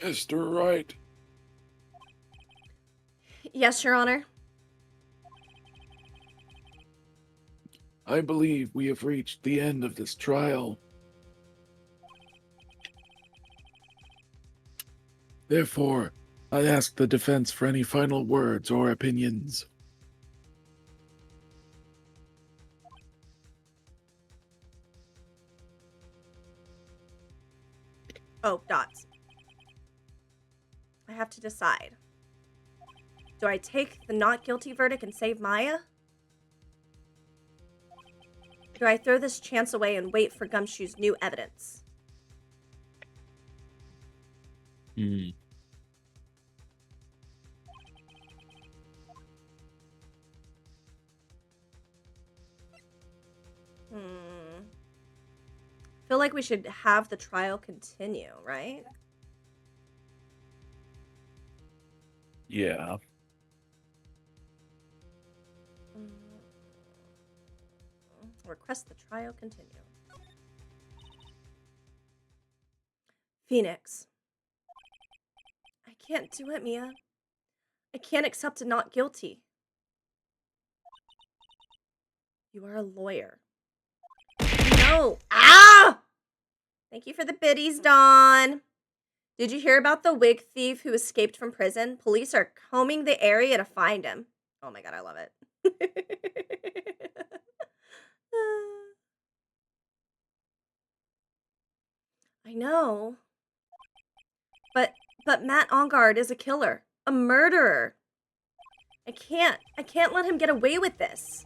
Mr. Wright, Yes, Your Honor. I believe we have reached the end of this trial. Therefore, I ask the defense for any final words or opinions. Oh, dots. I have to decide. Do I take the not guilty verdict and save Maya? Do I throw this chance away and wait for Gumshoe's new evidence? Feel like we should have the trial continue, right? Yeah. Request the trial continue. Phoenix. I can't do it, Mia. I can't accept a not guilty. You are a lawyer. No. Ah! Thank you for the biddies, Dawn. Did you hear about the wig thief who escaped from prison? Police are combing the area to find him. Oh my god, I love it. I know. But Matt Ongard is a killer. A murderer. I can't let him get away with this.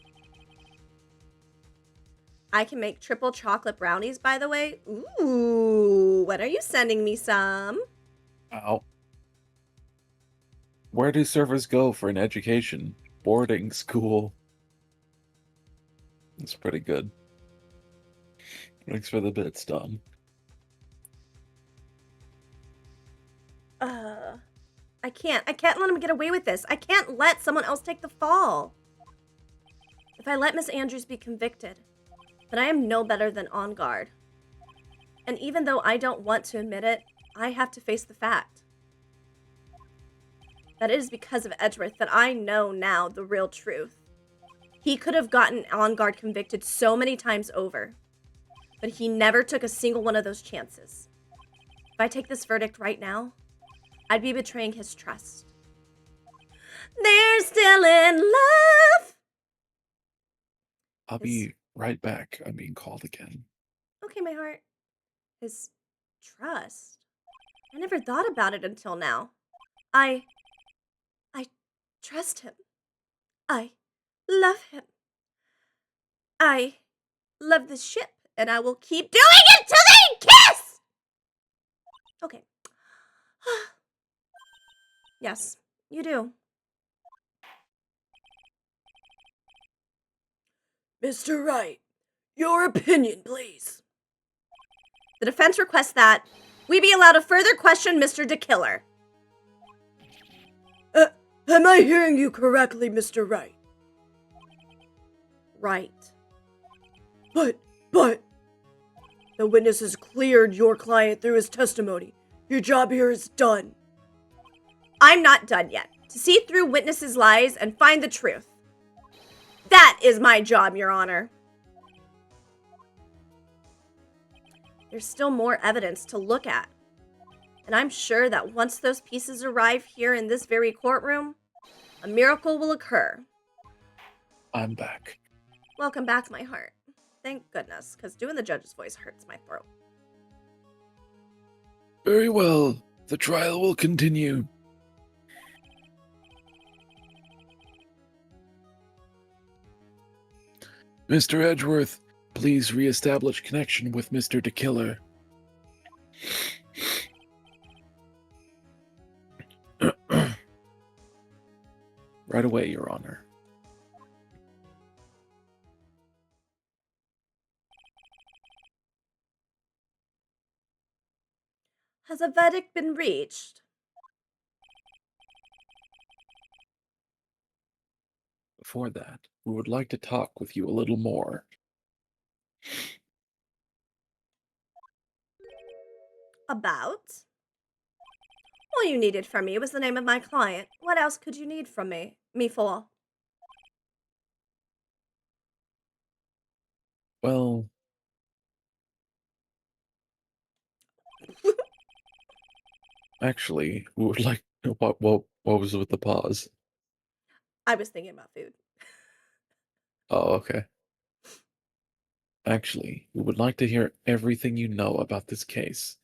I can make triple chocolate brownies, by the way. Ooh, when are you sending me some? Ow. Where do servers go for an education? Boarding school. That's pretty good. Thanks for the bits, Don. I can't let him get away with this. I can't let someone else take the fall. If I let Miss Andrews be convicted, then I am no better than On Guard. And even though I don't want to admit it, I have to face the fact that it is because of Edgeworth that I know now the real truth. He could have gotten On Guard convicted so many times over, but he never took a single one of those chances. If I take this verdict right now, I'd be betraying his trust. They're still in love. I'll be right back. I'm being called again. Okay, my heart. His trust? I never thought about it until now. I trust him. I love him. I love this ship and I will keep doing it till they kiss! Okay. Yes, you do. Mr. Wright, your opinion, please. The defense requests that we be allowed to further question Mr. DeKiller. Am I hearing you correctly, Mr. Wright? Right. But, the witness has cleared your client through his testimony. Your job here is done. I'm not done yet. To see through witnesses' lies and find the truth. That is my job, Your Honor. There's still more evidence to look at. And I'm sure that once those pieces arrive here in this very courtroom, a miracle will occur. I'm back. Welcome back, my heart. Thank goodness, because doing the judge's voice hurts my throat. Very well. The trial will continue. Mr. Edgeworth, please reestablish connection with Mr. DeKiller. Right away, Your Honor. Has a verdict been reached? Before that, we would like to talk with you a little more. About? All you needed from me was the name of my client. What else could you need from me? Me for? Well, actually, we would like. What was with the pause? I was thinking about food. Oh, okay. Actually, we would like to hear everything you know about this case.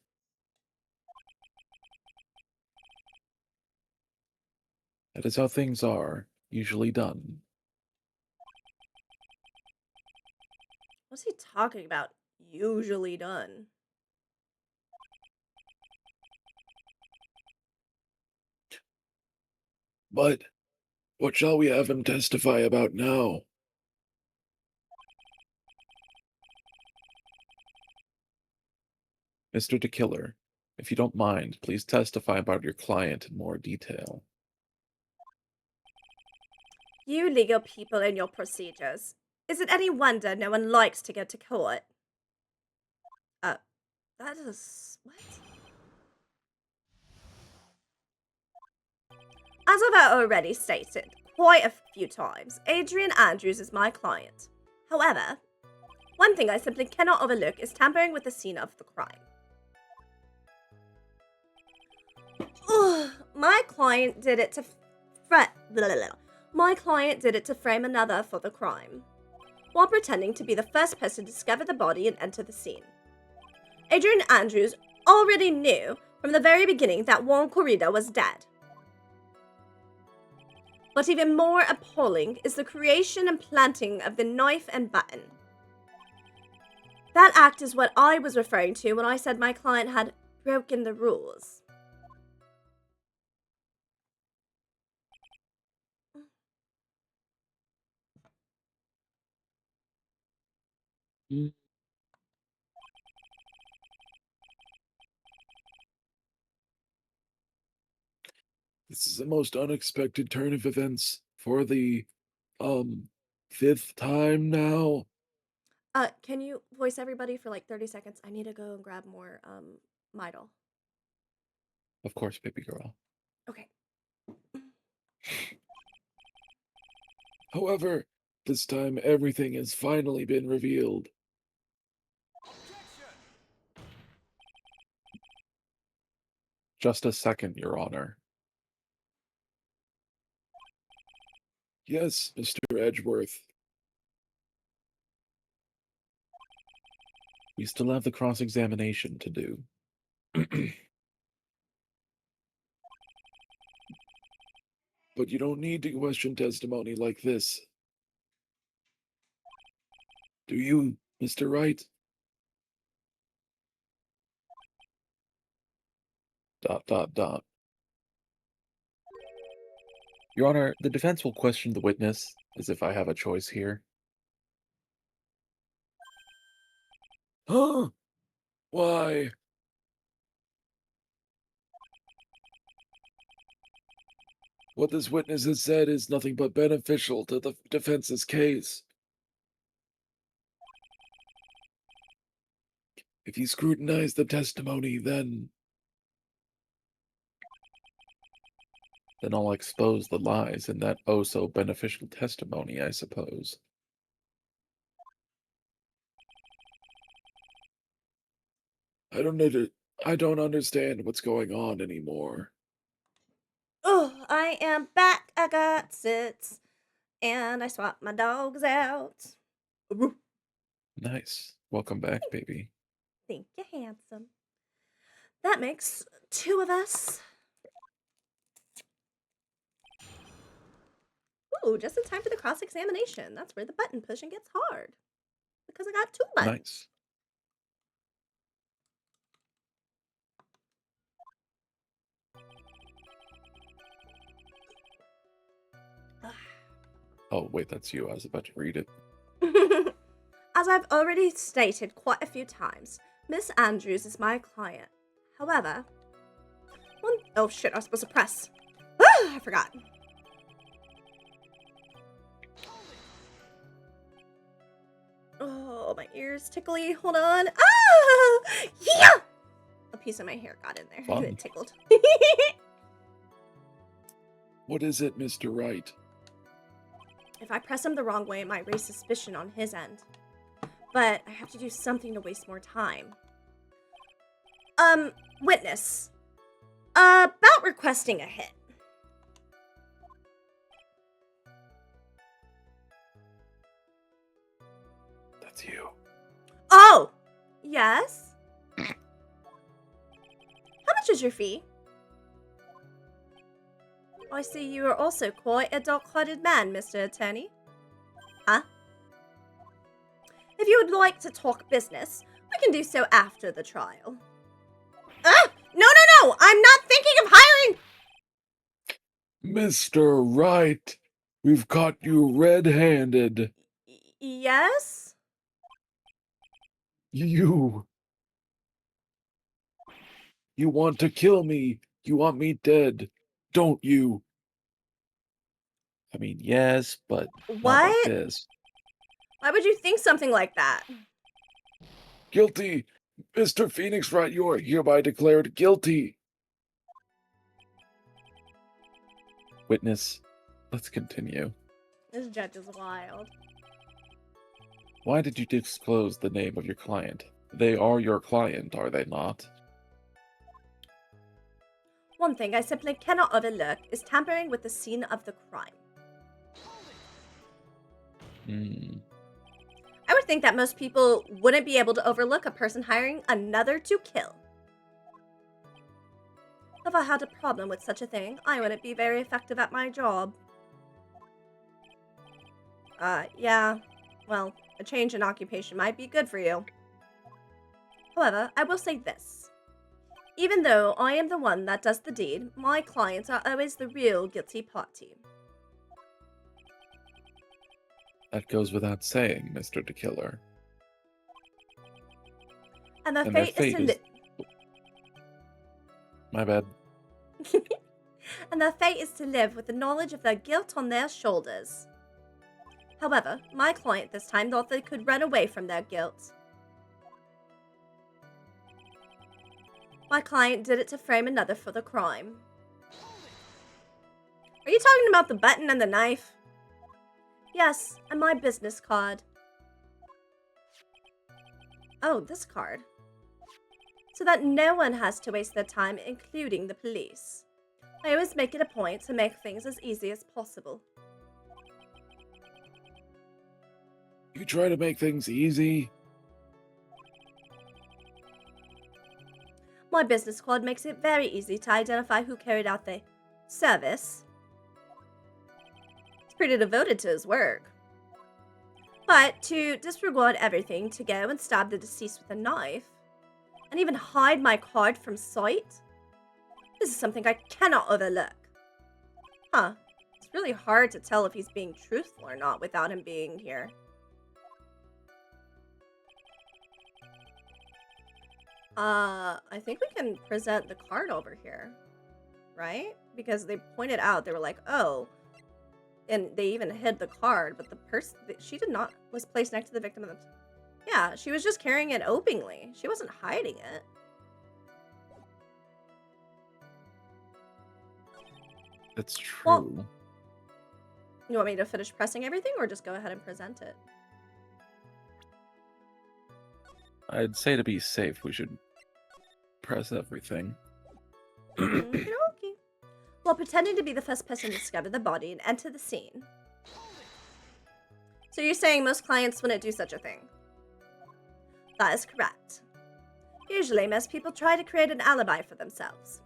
That is how things are usually done. What's he talking about? Usually done. But what shall we have him testify about now? Mr. DeKiller, if you don't mind, please testify about your client in more detail. You legal people and your procedures. Is it any wonder no one likes to go to court? That is... what? As I've already stated quite a few times, Adrian Andrews is my client. However, one thing I simply cannot overlook is tampering with the scene of the crime. My client did it to frame another for the crime, while pretending to be the first person to discover the body and enter the scene. Adrian Andrews already knew from the very beginning that Juan Corrida was dead. But even more appalling is the creation and planting of the knife and button. That act is what I was referring to when I said my client had broken the rules. This is the most unexpected turn of events for the, fifth time now. Can you voice everybody for like 30 seconds? I need to go and grab more, Midol. Of course, baby girl. Okay. However, this time everything has finally been revealed. Just a second, Your Honor. Yes, Mr. Edgeworth. We still have the cross-examination to do. But you don't need to question testimony like this. Do you, Mr. Wright? Dot dot dot. Your Honor, the defense will question the witness as if I have a choice here. Huh? Why? What this witness has said is nothing but beneficial to the defense's case. If you scrutinize the testimony, then I'll expose the lies in that oh-so-beneficial testimony, I suppose. I don't understand what's going on anymore. Oh, I am back. I got sits. And I swapped my dogs out. Woof. Nice. Welcome back, baby. Thank you, handsome. That makes 2 of us. Ooh, just in time for the cross-examination. That's where the button pushing gets hard. Because I got 2 buttons. Nice. Oh, wait, that's you. I was about to read it. As I've already stated quite a few times, Miss Andrews is my client. However, oh shit, I was supposed to press. I forgot. Oh, my ears tickly. Hold on. Ah! Yeah! A piece of my hair got in there Fun. and it tickled. What is it, Mr. Wright? If I press him the wrong way, it might raise suspicion on his end. But I have to do something to waste more time. Witness. About requesting a hit. That's you. Oh! Yes? How much is your fee? I see you are also quite a dark-hearted man, Mr. Attorney. Huh? If you would like to talk business, we can do so after the trial. Ah! No! I'm not thinking of hiring... Mr. Wright, we've caught you red-handed. Yes? You want to kill me. You want me dead, don't you? I mean, yes, but not like What? this. Why would you think something like that? Guilty. Mr. Phoenix Wright, you are hereby declared guilty. Witness, let's continue. This judge is wild. Why did you disclose the name of your client? They are your client, are they not? One thing I simply cannot overlook is tampering with the scene of the crime. I would think that most people wouldn't be able to overlook a person hiring another to kill. If I had a problem with such a thing, I wouldn't be very effective at my job. Yeah. Well, a change in occupation might be good for you. However, I will say this. Even though I am the one that does the deed, my clients are always the real guilty party. That goes without saying, Mr. the Killer. And their And fate is to My bad. and their fate is to live with the knowledge of their guilt on their shoulders. However, my client this time thought they could run away from their guilt. My client did it to frame another for the crime. Are you talking about the button and the knife? Yes, and my business card. Oh, this card. So that no one has to waste their time, including the police. I always make it a point to make things as easy as possible. You try to make things easy. My business card makes it very easy to identify who carried out the service. He's pretty devoted to his work. But to disregard everything to go and stab the deceased with a knife, and even hide my card from sight? This is something I cannot overlook. Huh. It's really hard to tell if he's being truthful or not without him being here. I think we can present the card over here, right? Because they pointed out, they were like, oh, and they even hid the card, but the person, she did not, was placed next to the victim of the, yeah, she was just carrying it openly. She wasn't hiding it. It's true. Well, you want me to finish pressing everything or just go ahead and present it? I'd say to be safe, we should press everything. Okay. While pretending to be the first person to discover the body and enter the scene. So you're saying most clients wouldn't do such a thing? That is correct. Usually, most people try to create an alibi for themselves.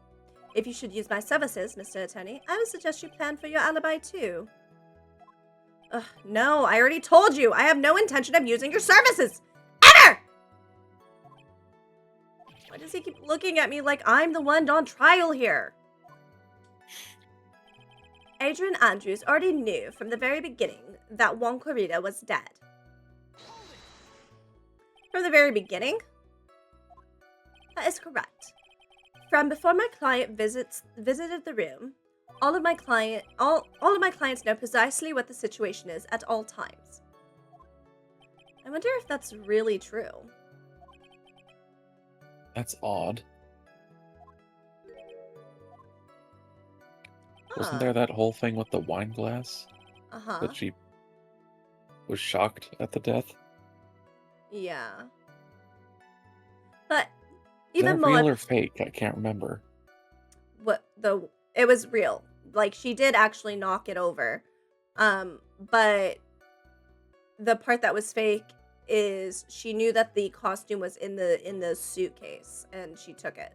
If you should use my services, Mr. Attorney, I would suggest you plan for your alibi too. Ugh, no, I already told you. I have no intention of using your services. Ever! Why does he keep looking at me like I'm the one on trial here? Adrian Andrews already knew from the very beginning that Juan Corrida was dead. From the very beginning? That is correct. From before my client visited the room, all of my clients know precisely what the situation is at all times. I wonder if that's really true. That's odd. Wasn't there that whole thing with the wine glass? Uh-huh. That she was shocked at the death? Yeah. But Is even that more real or fake? I can't remember. it was real. Like, she did actually knock it over. But the part that was fake is she knew that the costume was in the suitcase and she took it.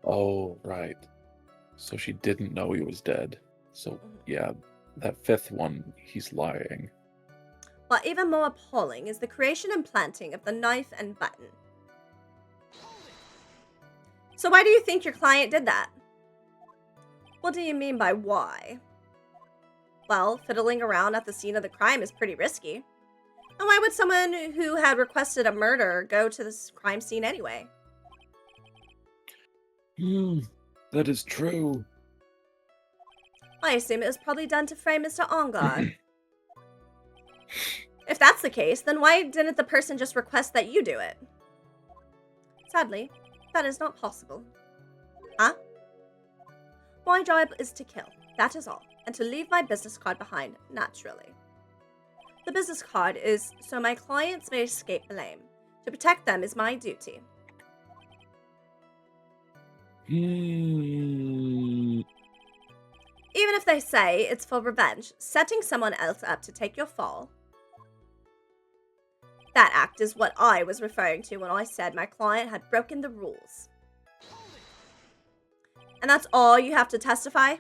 Oh, right. So she didn't know he was dead. So, yeah, that fifth one, he's lying. But even more appalling is the creation and planting of the knife and button. So why do you think your client did that? What do you mean by why? Well, fiddling around at the scene of the crime is pretty risky. And why would someone who had requested a murder go to this crime scene anyway? That is true. I assume it was probably done to frame Mr. Angad. If that's the case, then why didn't the person just request that you do it? Sadly, that is not possible. Huh? My job is to kill, that is all, and to leave my business card behind, naturally. The business card is so my clients may escape blame. To protect them is my duty. Even if they say it's for revenge, setting someone else up to take your fall. That act is what I was referring to when I said my client had broken the rules. And that's all you have to testify?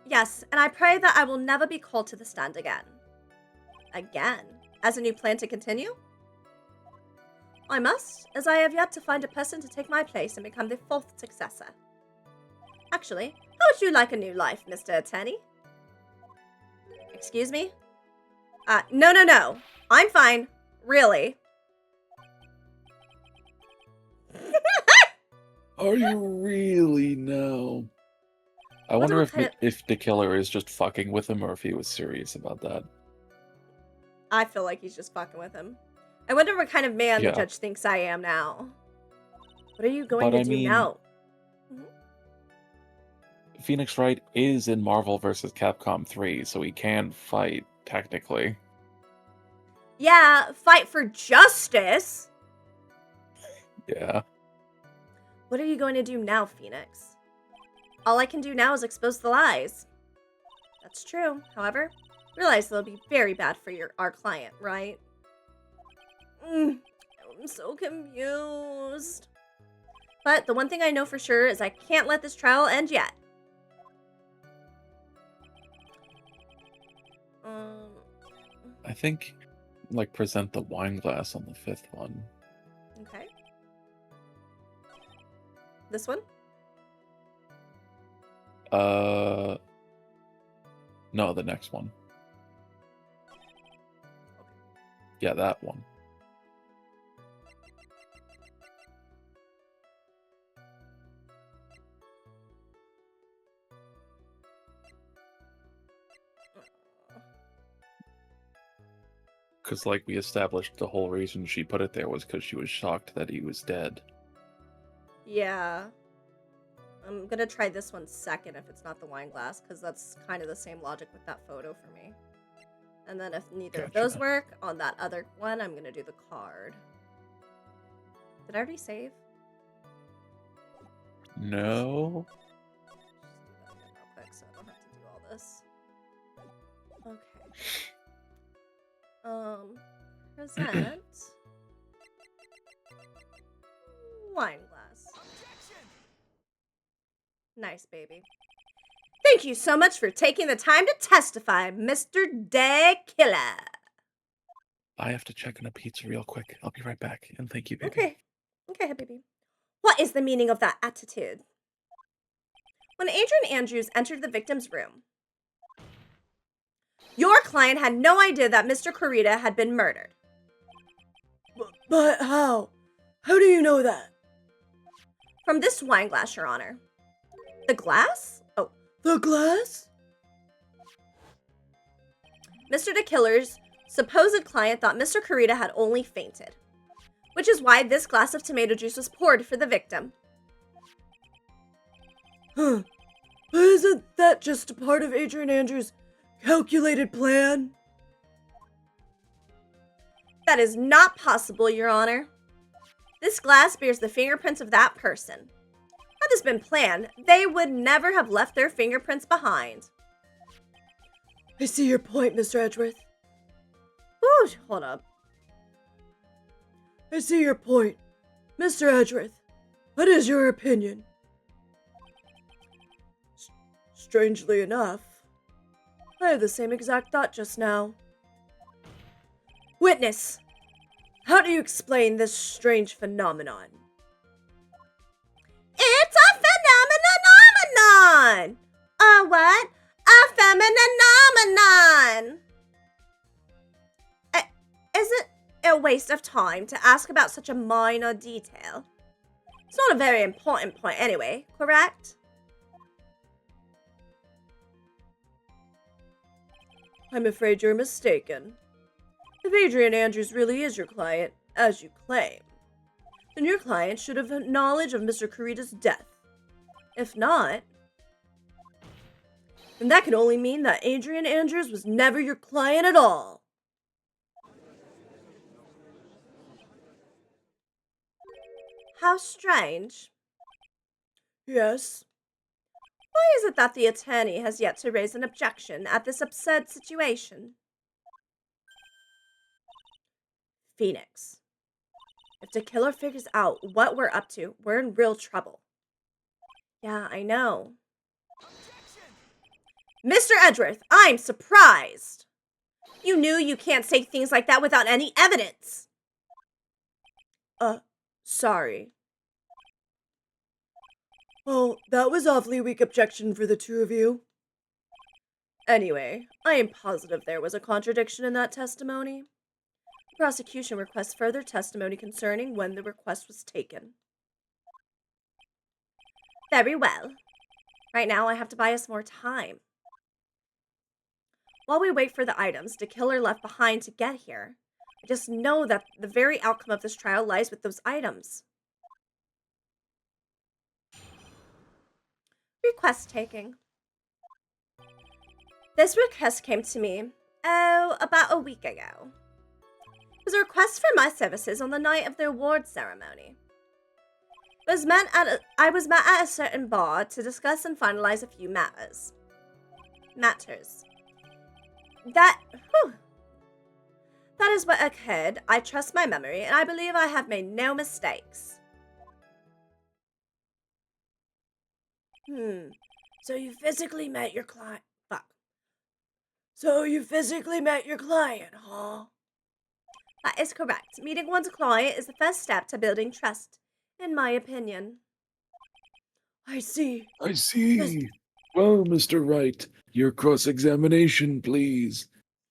Yes, and I pray that I will never be called to the stand again. Again? As in you plan to continue? I must, as I have yet to find a person to take my place and become the fourth successor. Actually, how would you like a new life, Mr. Attorney? Excuse me? No. I'm fine. Really. Are you really now? I wonder if the killer is just fucking with him or if he was serious about that. I feel like he's just fucking with him. I wonder what kind of man the judge thinks I am now. What are you going to do now? Phoenix Wright is in Marvel vs. Capcom 3, so he can fight, technically. Yeah, fight for justice! Yeah. What are you going to do now, Phoenix? All I can do now is expose the lies. That's true. However, realize they'll be very bad for our client, right? I'm so confused. But the one thing I know for sure is I can't let this trial end yet. I think, like, present the wine glass on the fifth one. Okay. This one? No, the next one. Yeah, that one. Because, like we established, the whole reason she put it there was because she was shocked that he was dead. Yeah. I'm gonna try this one second if it's not the wine glass, because that's kind of the same logic with that photo for me. And then if neither of those Gotcha. work, on that other one, I'm gonna do the card. Did I already save? No. Just do that again real quick so I don't have to do all this. Okay. Present. Wine glass. Nice, baby. Thank you so much for taking the time to testify, Mr. De Killer. I have to check on a pizza real quick. I'll be right back. And thank you, baby. Okay. Okay, baby. What is the meaning of that attitude? When Adrian Andrews entered the victim's room, your client had no idea that Mr. Corrida had been murdered. But how? How do you know that? From this wine glass, Your Honor. The glass? Oh, the glass? Mr. De Killer's supposed client thought Mr. Corrida had only fainted, which is why this glass of tomato juice was poured for the victim. Huh. Isn't that just a part of Adrian Andrews' calculated plan? That is not possible, Your Honor. This glass bears the fingerprints of that person. Had this been planned, they would never have left their fingerprints behind. I see your point, Mr. Edgeworth. Ooh, hold up. I see your point. Mr. Edgeworth, what is your opinion? Strangely enough, I had the same exact thought just now. Witness, how do you explain this strange phenomenon? It's a phenomenon! A what? A phenomenon! Is it a waste of time to ask about such a minor detail? It's not a very important point anyway, correct? I'm afraid you're mistaken. If Adrian Andrews really is your client, as you claim, then your client should have knowledge of Mr. Corrida's death. If not, then that can only mean that Adrian Andrews was never your client at all. How strange. Yes. Why is it that the attorney has yet to raise an objection at this absurd situation? Phoenix. If the killer figures out what we're up to, we're in real trouble. Yeah, I know. Mr. Edgeworth, I'm surprised. You knew you can't say things like that without any evidence. Sorry. Oh, that was awfully weak objection for the two of you. Anyway, I am positive there was a contradiction in that testimony. The prosecution requests further testimony concerning when the request was taken. Very well. Right now, I have to buy us more time. While we wait for the items the killer left behind to get here, I just know that the very outcome of this trial lies with those items. Request taking. This request came to me, about a week ago. It was a request for my services on the night of the award ceremony. I was met at a certain bar to discuss and finalize a few matters. That is what occurred. I trust my memory, and I believe I have made no mistakes. So you physically met your client? So you physically met your client, huh? That is correct. Meeting one's client is the first step to building trust, in my opinion. I see. I see. Well, Mr. Wright, your cross-examination, please.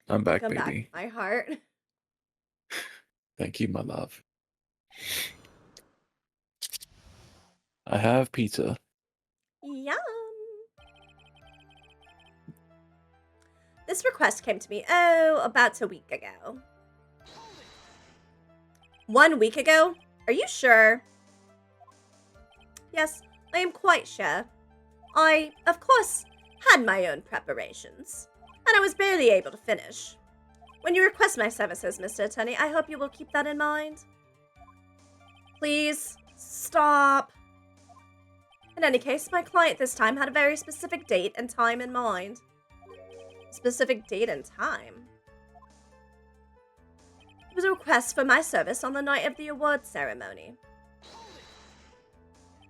I'm back, Welcome baby. back, my heart. Thank you, my love. I have pizza. Yum. This request came to me, about a week ago. 1 week ago? Are you sure? Yes, I am quite sure. I, of course, had my own preparations, and I was barely able to finish. When you request my services, Mr. Attorney, I hope you will keep that in mind. Please, stop. In any case, my client this time had a very specific date and time in mind. Specific date and time? It was a request for my service on the night of the award ceremony.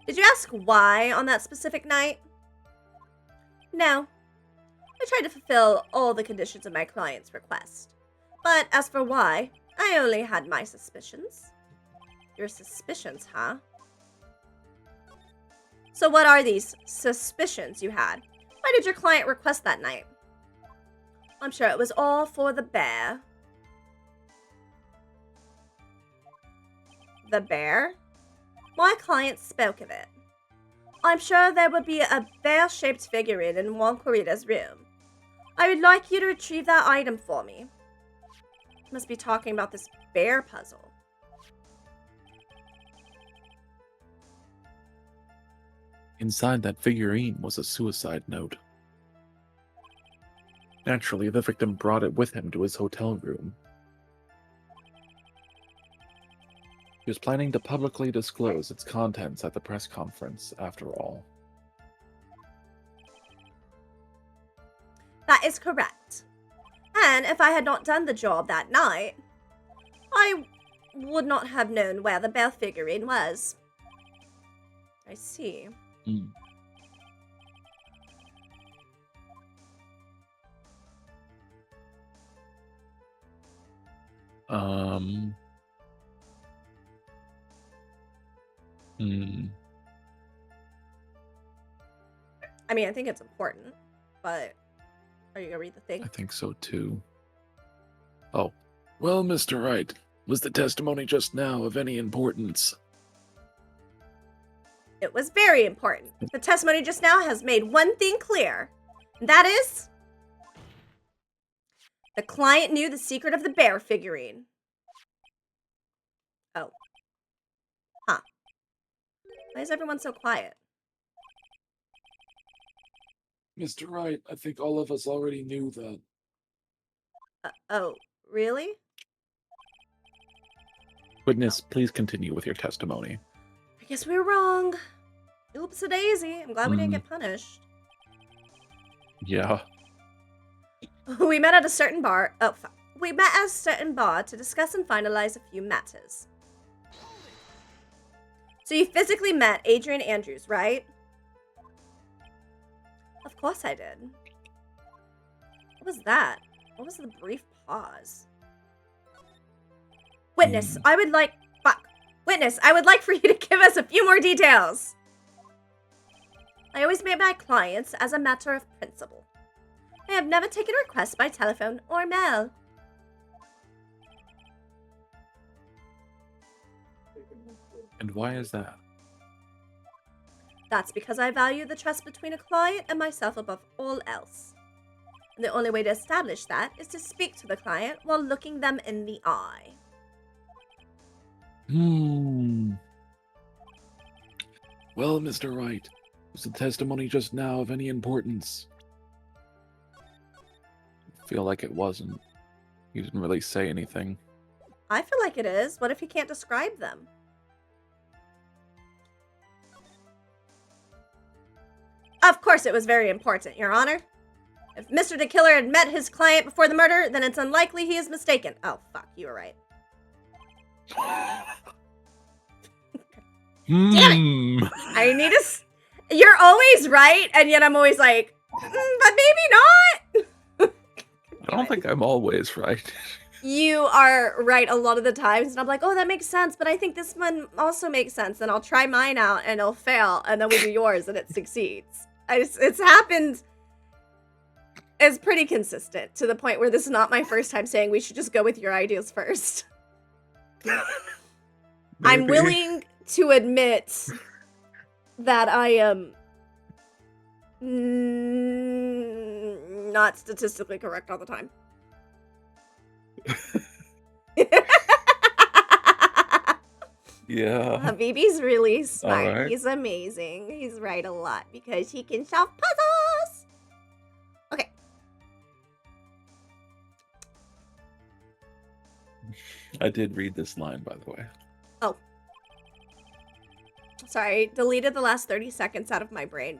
Did you ask why on that specific night? No. I tried to fulfill all the conditions of my client's request. But as for why, I only had my suspicions. Your suspicions, huh? So what are these suspicions you had? Why did your client request that night? I'm sure it was all for the bear. The bear? My client spoke of it. I'm sure there would be a bear-shaped figurine in Juan Corrida's room. I would like you to retrieve that item for me. You must be talking about this bear puzzle. Inside that figurine was a suicide note. Naturally, the victim brought it with him to his hotel room. He was planning to publicly disclose its contents at the press conference, after all. That is correct. And if I had not done the job that night, I would not have known where the bear figurine was. I see. Hmm. I mean, I think it's important, but are you gonna read the thing? I think so too. Oh, well, Mr. Wright, was the testimony just now of any importance? It was very important. The testimony just now has made one thing clear. And that is, the client knew the secret of the bear figurine. Oh. Huh. Why is everyone so quiet? Mr. Wright, I think all of us already knew that. Oh, really? Witness, please continue with your testimony. I guess we were wrong. Oops-a-daisy. I'm glad we didn't get punished. Yeah. We met at a certain bar. Oh, fuck. We met at a certain bar to discuss and finalize a few matters. So you physically met Adrian Andrews, right? Of course I did. What was that? What was the brief pause? Witness, I would like... Fuck. Witness, I would like for you to give us a few more details. I always meet my clients as a matter of principle. I have never taken requests by telephone or mail. And why is that? That's because I value the trust between a client and myself above all else. And the only way to establish that is to speak to the client while looking them in the eye. Well, Mr. Wright, was the testimony just now of any importance? I feel like it wasn't. He didn't really say anything. I feel like it is. What if he can't describe them? Of course it was very important, Your Honor. If Mr. the Killer had met his client before the murder, then it's unlikely he is mistaken. Oh, fuck, you were right. Damn it! I need to... You're always right, and yet I'm always like, but maybe not! I don't think I'm always right. you are right a lot of the times, and I'm like, oh, that makes sense, but I think this one also makes sense, and I'll try mine out, and it'll fail, and then we do yours, and it succeeds. It's happened. It's pretty consistent, to the point where this is not my first time saying we should just go with your ideas first. I'm Maybe. willing to admit that I am not statistically correct all the time. Yeah. Habibi's really smart. Alright. He's amazing. He's right a lot because he can solve puzzles. Okay. I did read this line, by the way. Oh. Sorry, deleted the last 30 seconds out of my brain.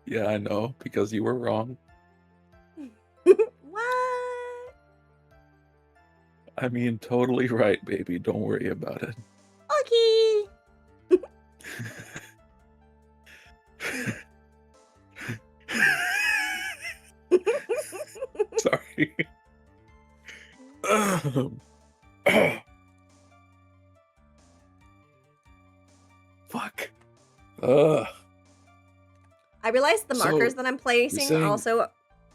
Yeah, I know, because you were wrong. What? I mean, totally right, baby. Don't worry about it. Okay. Sorry. Fuck. I realized the So, markers that I'm placing saying- also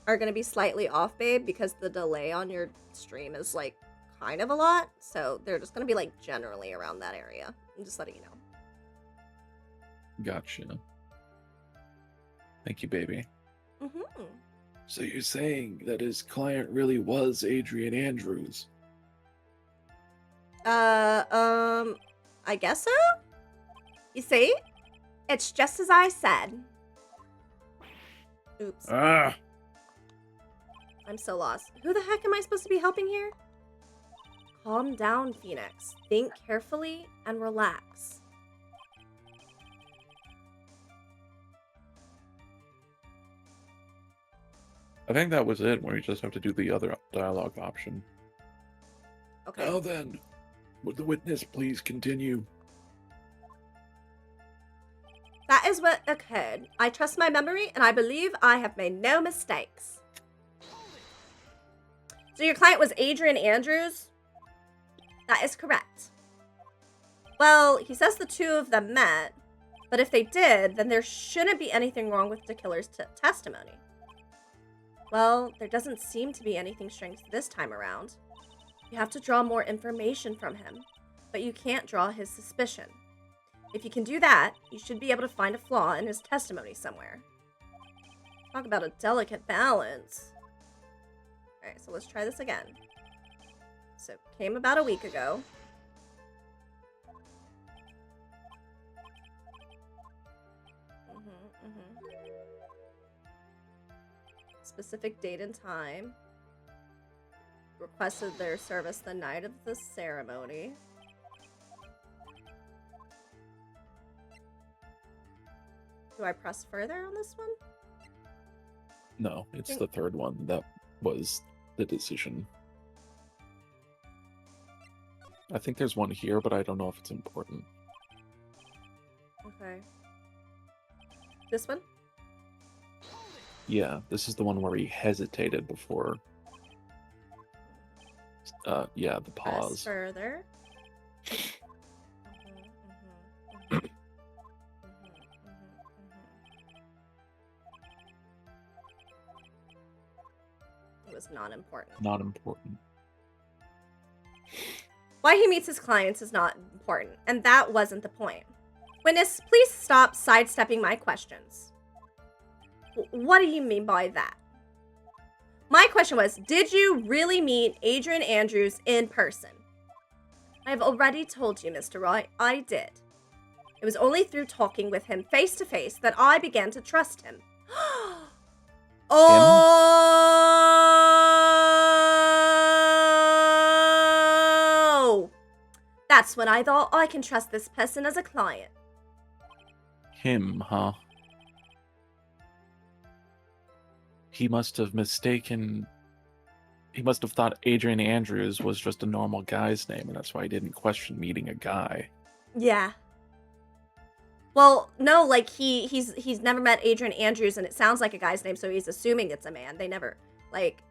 are going to be slightly off, babe, because the delay on your stream is like kind of a lot. So they're just going to be like generally around that area. I'm just letting you know. Gotcha. Thank you, baby. Mm-hmm. So you're saying that his client really was Adrian Andrews? I guess so? You see? It's just as I said. Oops. Ah! I'm so lost. Who the heck am I supposed to be helping here? Calm down, Phoenix. Think carefully and relax. I think that was it, where you just have to do the other dialogue option. Okay. Now then, would the witness please continue? That is what occurred. I trust my memory, and I believe I have made no mistakes. So your client was Adrian Andrews? That is correct. Well, he says the two of them met, but if they did, then there shouldn't be anything wrong with the killer's testimony. Well, there doesn't seem to be anything strange this time around. You have to draw more information from him, but you can't draw his suspicion. If you can do that, you should be able to find a flaw in his testimony somewhere. Talk about a delicate balance. Alright, so let's try this again. So, came about a week ago. Specific date and time. Requested their service the night of the ceremony. Do I press further on this one? No, it's the third one. That was the decision. I think there's one here, but I don't know if it's important. Okay. This one? Yeah, this is the one where he hesitated before. Yeah, the Press pause. further. It was not important. Not important. Why he meets his clients is not important, and that wasn't the point. Witness, please stop sidestepping my questions. What do you mean by that? My question was, did you really meet Adrian Andrews in person? I've already told you, Mr. Wright, I did. It was only through talking with him face to face that I began to trust him. Oh! That's when I thought I can trust this person as a client. Him, huh? He must have mistaken... He must have thought Adrian Andrews was just a normal guy's name, and that's why he didn't question meeting a guy. Yeah. Well, no, like he's never met Adrian Andrews, and it sounds like a guy's name, so he's assuming it's a man. They never, like,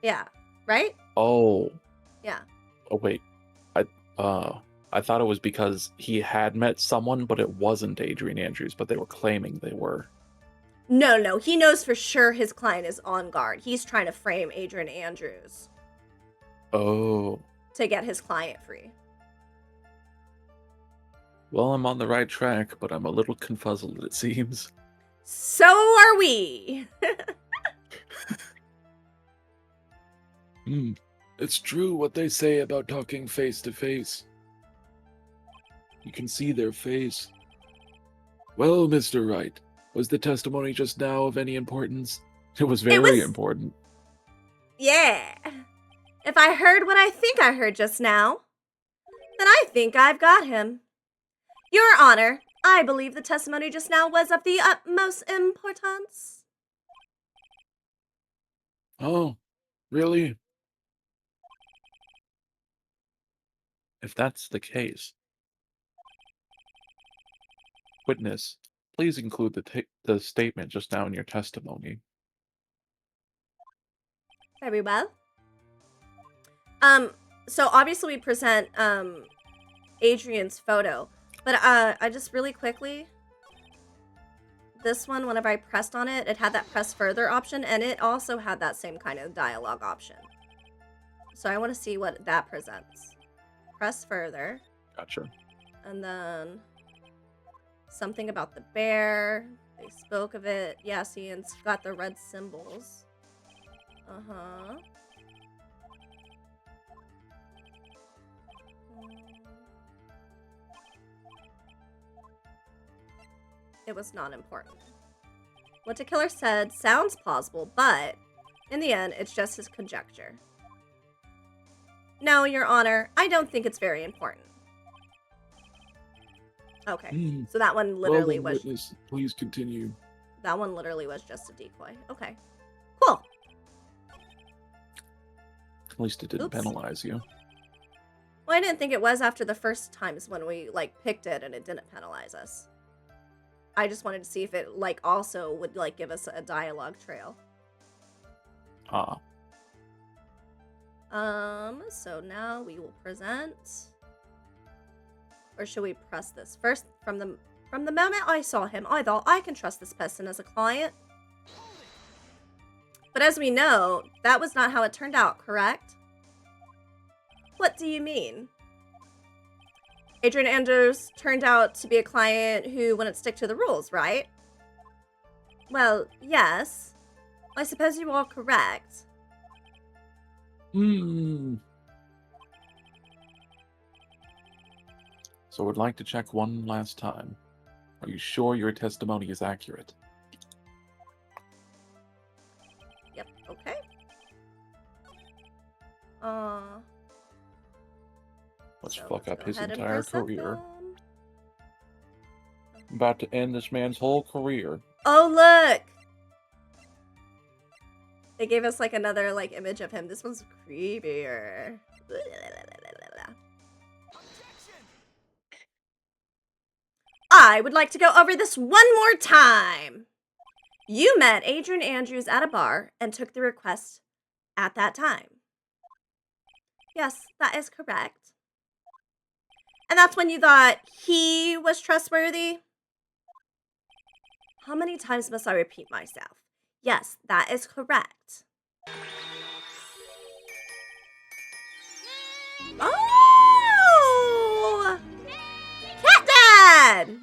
Yeah. Right? Oh. Yeah. Oh wait. I thought it was because he had met someone, but it wasn't Adrian Andrews, but they were claiming they were. No. He knows for sure his client is on guard. He's trying to frame Adrian Andrews Oh. to get his client free. Well, I'm on the right track, but I'm a little confuzzled, it seems. So are we. It's true what they say about talking face to face. You can see their face. Well, Mr. Wright, was the testimony just now of any importance? It was very important. Yeah. If I heard what I think I heard just now, then I think I've got him. Your Honor, I believe the testimony just now was of the utmost importance. Oh, really? If that's the case. Witness, please include the statement just now in your testimony. Very well. So obviously we present, Adrian's photo. But, I just really quickly... This one, whenever I pressed on it, it had that press further option, and it also had that same kind of dialogue option. So I want to see what that presents. Press further. Gotcha. And then... something about the bear. They spoke of it. Yeah, see, and it's got the red symbols. Uh-huh. It was not important. What the killer said sounds plausible, but in the end, it's just his conjecture. No, Your Honor, I don't think it's very important. Okay, so that one literally well, was... witness, please continue. That one literally was just a decoy. Okay, cool. At least it didn't penalize you. Well, I didn't think it was after the first times when we, like, picked it and it didn't penalize us. I just wanted to see if it, like, also would, like, give us a dialogue trail. Ah. So now we will present... Or should we press this? First, from the moment I saw him, I thought I can trust this person as a client. But as we know, that was not how it turned out, correct? What do you mean? Adrian Andrews turned out to be a client who wouldn't stick to the rules, right? Well, yes. I suppose you are correct. So would like to check one last time. Are you sure your testimony is accurate? Yep, okay. Let's So fuck let's up go his ahead and entire present career. them. I'm about to end this man's whole career. Oh, look! They gave us, like, another, like, image of him. This one's creepier. I would like to go over this one more time. You met Adrian Andrews at a bar and took the request at that time. Yes, that is correct. And that's when you thought he was trustworthy? How many times must I repeat myself? Yes, that is correct. Oh! Cat Dad!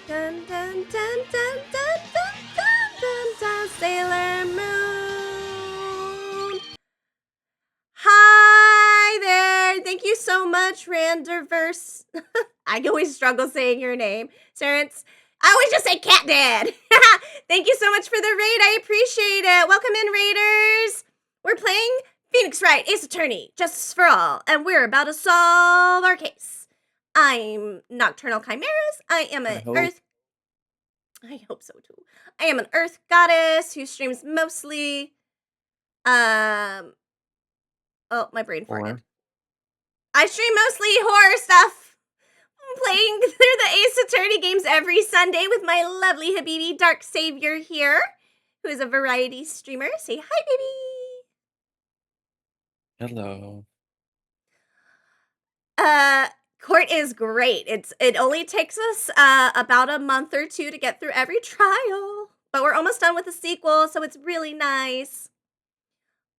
Dun dun dun dun dun dun dun dun dun Sailor Moon! Hi there! Thank you so much, Randerverse. I always struggle saying your name. Serence. I always just say Cat Dad. Thank you so much for the raid. I appreciate it. Welcome in, Raiders. We're playing Phoenix Wright, Ace Attorney, Justice for All, and we're about to solve our case. I'm Nocturnal Chimeras. I am an Earth... I hope so, too. I am an Earth goddess who streams mostly... Oh, my brain farted. I stream mostly horror stuff. I'm playing through the Ace Attorney games every Sunday with my lovely Habibi Dark Savior here, who is a variety streamer. Say hi, baby. Hello. Court is great. It only takes us about a month or two to get through every trial, but we're almost done with the sequel, so it's really nice.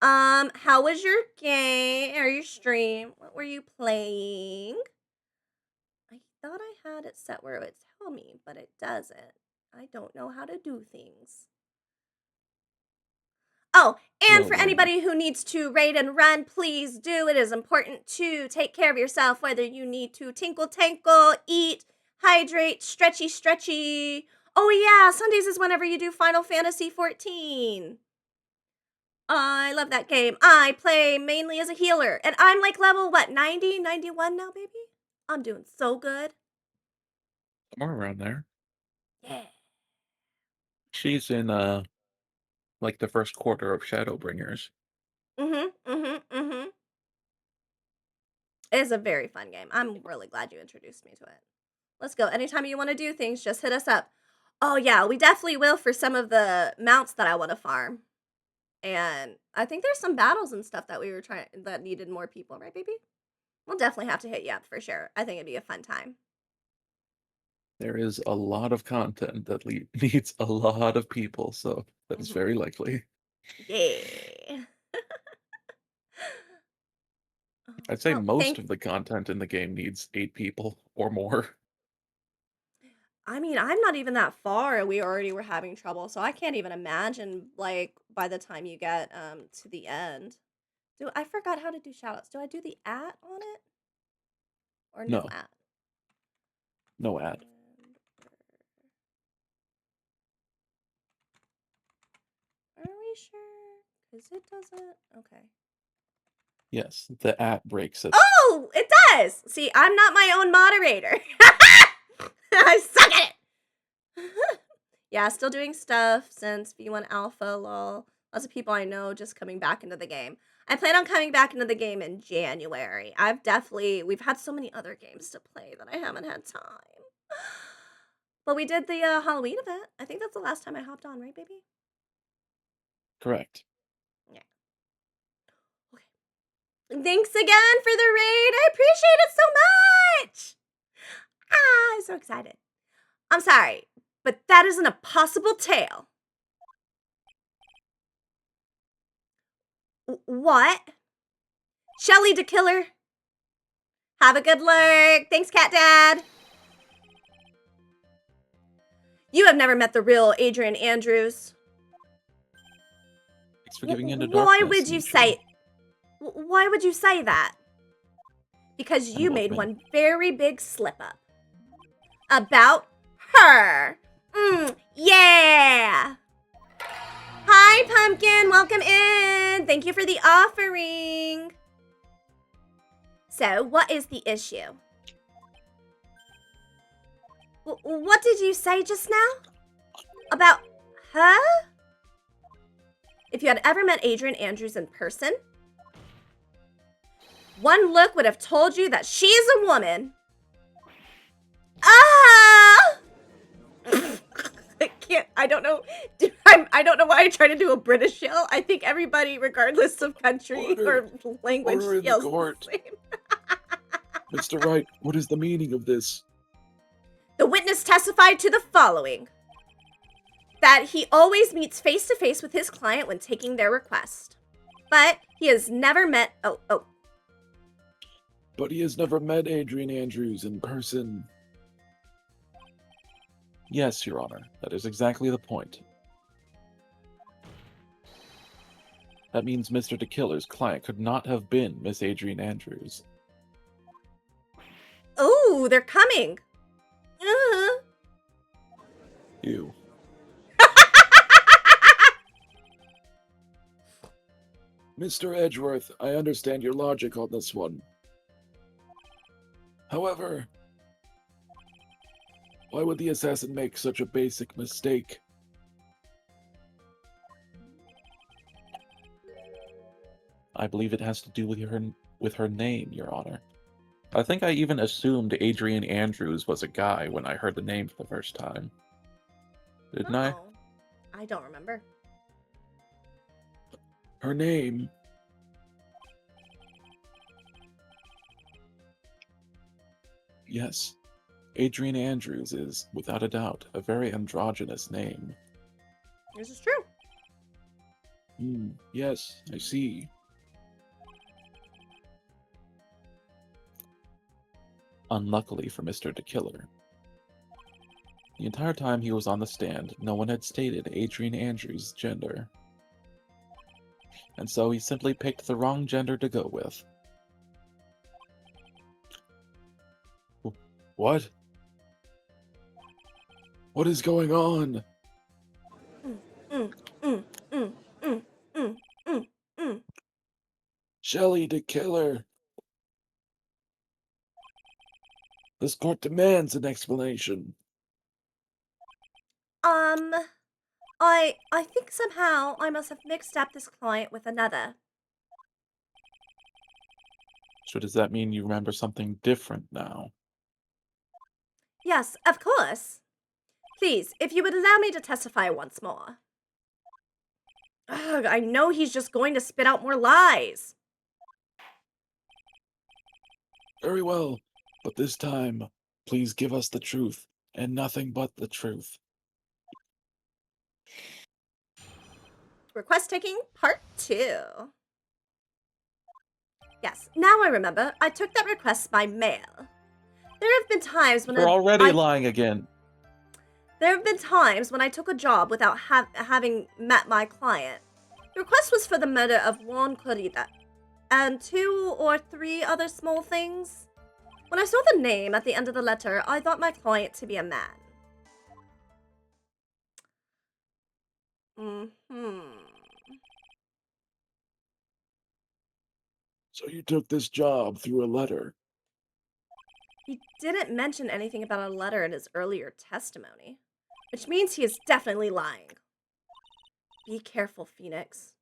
How was your game or your stream? What were you playing? I thought I had it set where it would tell me, but it doesn't. I don't know how to do things. Oh, and Well for then. anybody who needs to raid and run, please do. It is important to take care of yourself, whether you need to tinkle tankle, eat, hydrate, stretchy. Oh yeah, Sundays is whenever you do Final Fantasy 14. I love that game. I play mainly as a healer, and I'm like level, what, 90, 91 now, baby? I'm doing so good. Somewhere around there. Yeah. She's in like the first quarter of Shadowbringers. Mm-hmm. It is a very fun game. I'm really glad you introduced me to it. Let's go. Anytime you want to do things, just hit us up. Oh yeah, we definitely will for some of the mounts that I want to farm. And I think there's some battles and stuff that we were trying that needed more people, right, baby? We'll definitely have to hit you up for sure. I think it'd be a fun time. There is a lot of content that needs a lot of people, so that is very likely. Yeah. I'd say Well, most of the content in the game needs 8 people or more. I mean, I'm not even that far, and we already were having trouble, so I can't even imagine, like, by the time you get to the end. I forgot how to do shoutouts. Do I do the at on it? Or no No. at? No ad. Are we sure? Because it doesn't. Okay. Yes, the at breaks it. Oh, it does! See, I'm not my own moderator. I suck at it! Yeah, still doing stuff since V1 Alpha, lol. Lots of people I know just coming back into the game. I plan on coming back into the game in January. We've had so many other games to play that I haven't had time. But we did the Halloween event. I think that's the last time I hopped on, right, baby? Correct. Yeah. Okay. Thanks again for the raid. I appreciate it so much. I'm so excited. I'm sorry, but that isn't a possible tale. What? Shelly the Killer. Have a good lurk. Thanks, Cat Dad. You have never met the real Adrian Andrews. Thanks for giving into Why darkness. would you say? Why would you say that? Because you made one very big slip up. About her. Yeah. Hi, Pumpkin. Welcome in. Thank you for the offering. So, what is the issue? What did you say just now? About her? If you had ever met Adrian Andrews in person, one look would have told you that she's a woman. Ah! I can't. I don't know. I don't know why I try to do a British yell. I think everybody, regardless of country or language, Order in the yells court. the same. Mr. Wright, what is the meaning of this? The witness testified to the following: that he always meets face to face with his client when taking their request, but he has never met. But he has never met Adrian Andrews in person. Yes, Your Honor. That is exactly the point. That means Mr. DeKiller's client could not have been Miss Adrian Andrews. Oh, they're coming. Ew. Mr. Edgeworth, I understand your logic on this one. However, why would the assassin make such a basic mistake? I believe it has to do with her name, Your Honor. I think I even assumed Adrian Andrews was a guy when I heard the name for the first time. Didn't I? I don't remember. Her name Yes, Adrian Andrews is, without a doubt, a very androgynous name. This is true. Yes, I see. Unluckily for Mr. DeKiller, the entire time he was on the stand, no one had stated Adrian Andrews' gender. And so he simply picked the wrong gender to go with. What? What is going on? Shelley DeKiller. This court demands an explanation. I think somehow I must have mixed up this client with another. So does that mean you remember something different now? Yes, of course. Please, if you would allow me to testify once more. Ugh, I know he's just going to spit out more lies. Very well, but this time, please give us the truth, and nothing but the truth. Request taking part 2. Yes, now I remember. I took that request by mail. There have been times when You're already lying again. There have been times when I took a job without having met my client. The request was for the murder of Juan Corrida and 2 or 3 other small things. When I saw the name at the end of the letter, I thought my client to be a man. So you took this job through a letter. He didn't mention anything about a letter in his earlier testimony, which means he is definitely lying. Be careful, Phoenix.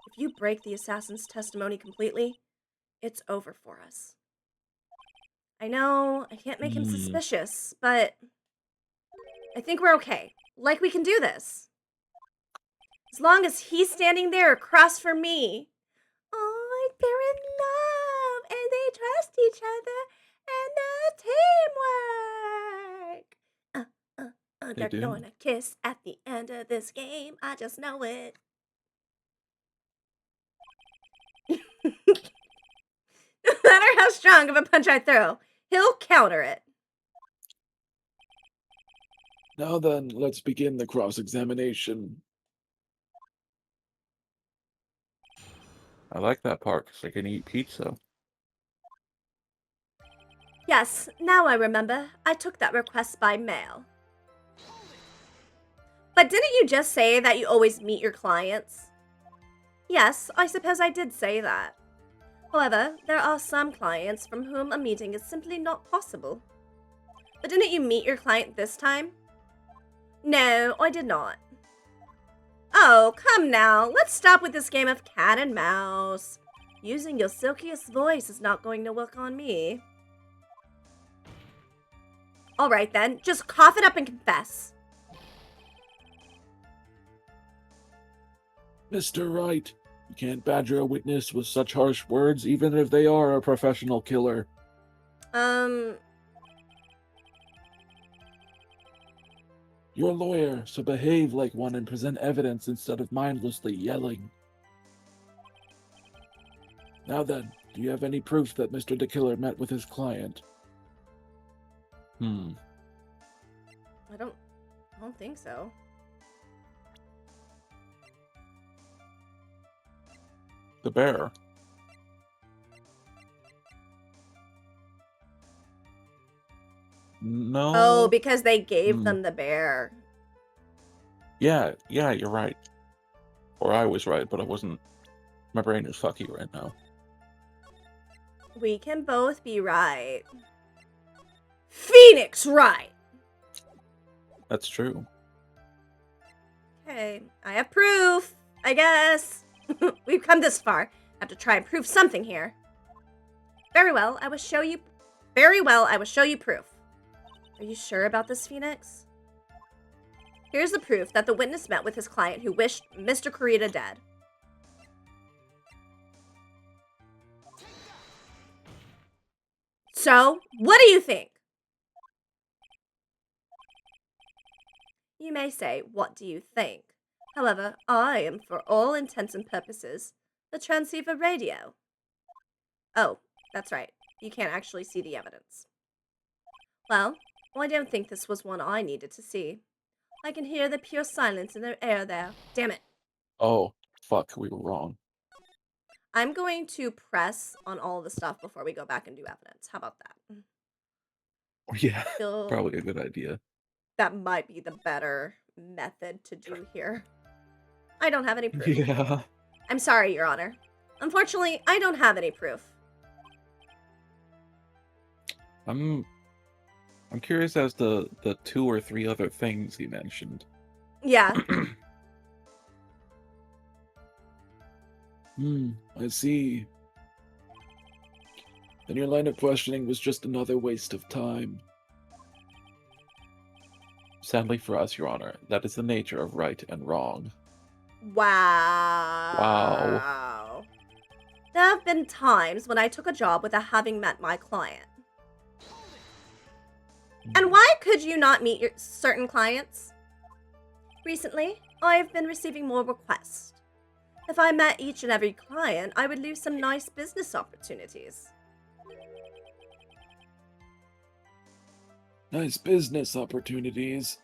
If you break the assassin's testimony completely, it's over for us. I know, I can't make him suspicious, but I think we're okay. Like we can do this. As long as he's standing there across from me. Oh, they're in love, and they trust each other, and the teamwork. They're gonna kiss at the end of this game. I just know it. No matter how strong of a punch I throw, he'll counter it. Now then, let's begin the cross-examination. I like that part, because I can eat pizza. Yes, now I remember. I took that request by mail. But didn't you just say that you always meet your clients? Yes, I suppose I did say that. However, there are some clients from whom a meeting is simply not possible. But didn't you meet your client this time? No, I did not. Oh, come now. Let's stop with this game of cat and mouse. Using your silkiest voice is not going to work on me. Alright then, just cough it up and confess. Mr. Wright, you can't badger a witness with such harsh words, even if they are a professional killer. You're a lawyer, so behave like one and present evidence instead of mindlessly yelling. Now then, do you have any proof that Mr. DeKiller met with his client? I don't think so. The bear. No. Oh, because they gave them the bear. Yeah, you're right. Or I was right, but I wasn't. My brain is fucky right now. We can both be right. Phoenix Wright! That's true. Okay, I have proof, I guess. We've come this far. Have to try and prove something here. Very well, I will show you proof. Are you sure about this, Phoenix? Here's the proof that the witness met with his client who wished Mr. Corrida dead. So, what do you think? You may say, what do you think? However, I am, for all intents and purposes, the transceiver radio. Oh, that's right. You can't actually see the evidence. Well, I don't think this was one I needed to see. I can hear the pure silence in the air there. Damn it. Oh, fuck, we were wrong. I'm going to press on all the stuff before we go back and do evidence. How about that? Yeah, Feel probably a good idea. that might be the better method to do here. I don't have any proof. Yeah. I'm sorry, Your Honor. Unfortunately, I don't have any proof. I'm curious as to the 2 or 3 other things he mentioned. Yeah. I see. Then your line of questioning was just another waste of time. Sadly for us, Your Honor, that is the nature of right and wrong. Wow. There have been times when I took a job without having met my client. And why could you not meet your certain clients? Recently, I have been receiving more requests. If I met each and every client, I would lose some nice business opportunities. Nice business opportunities.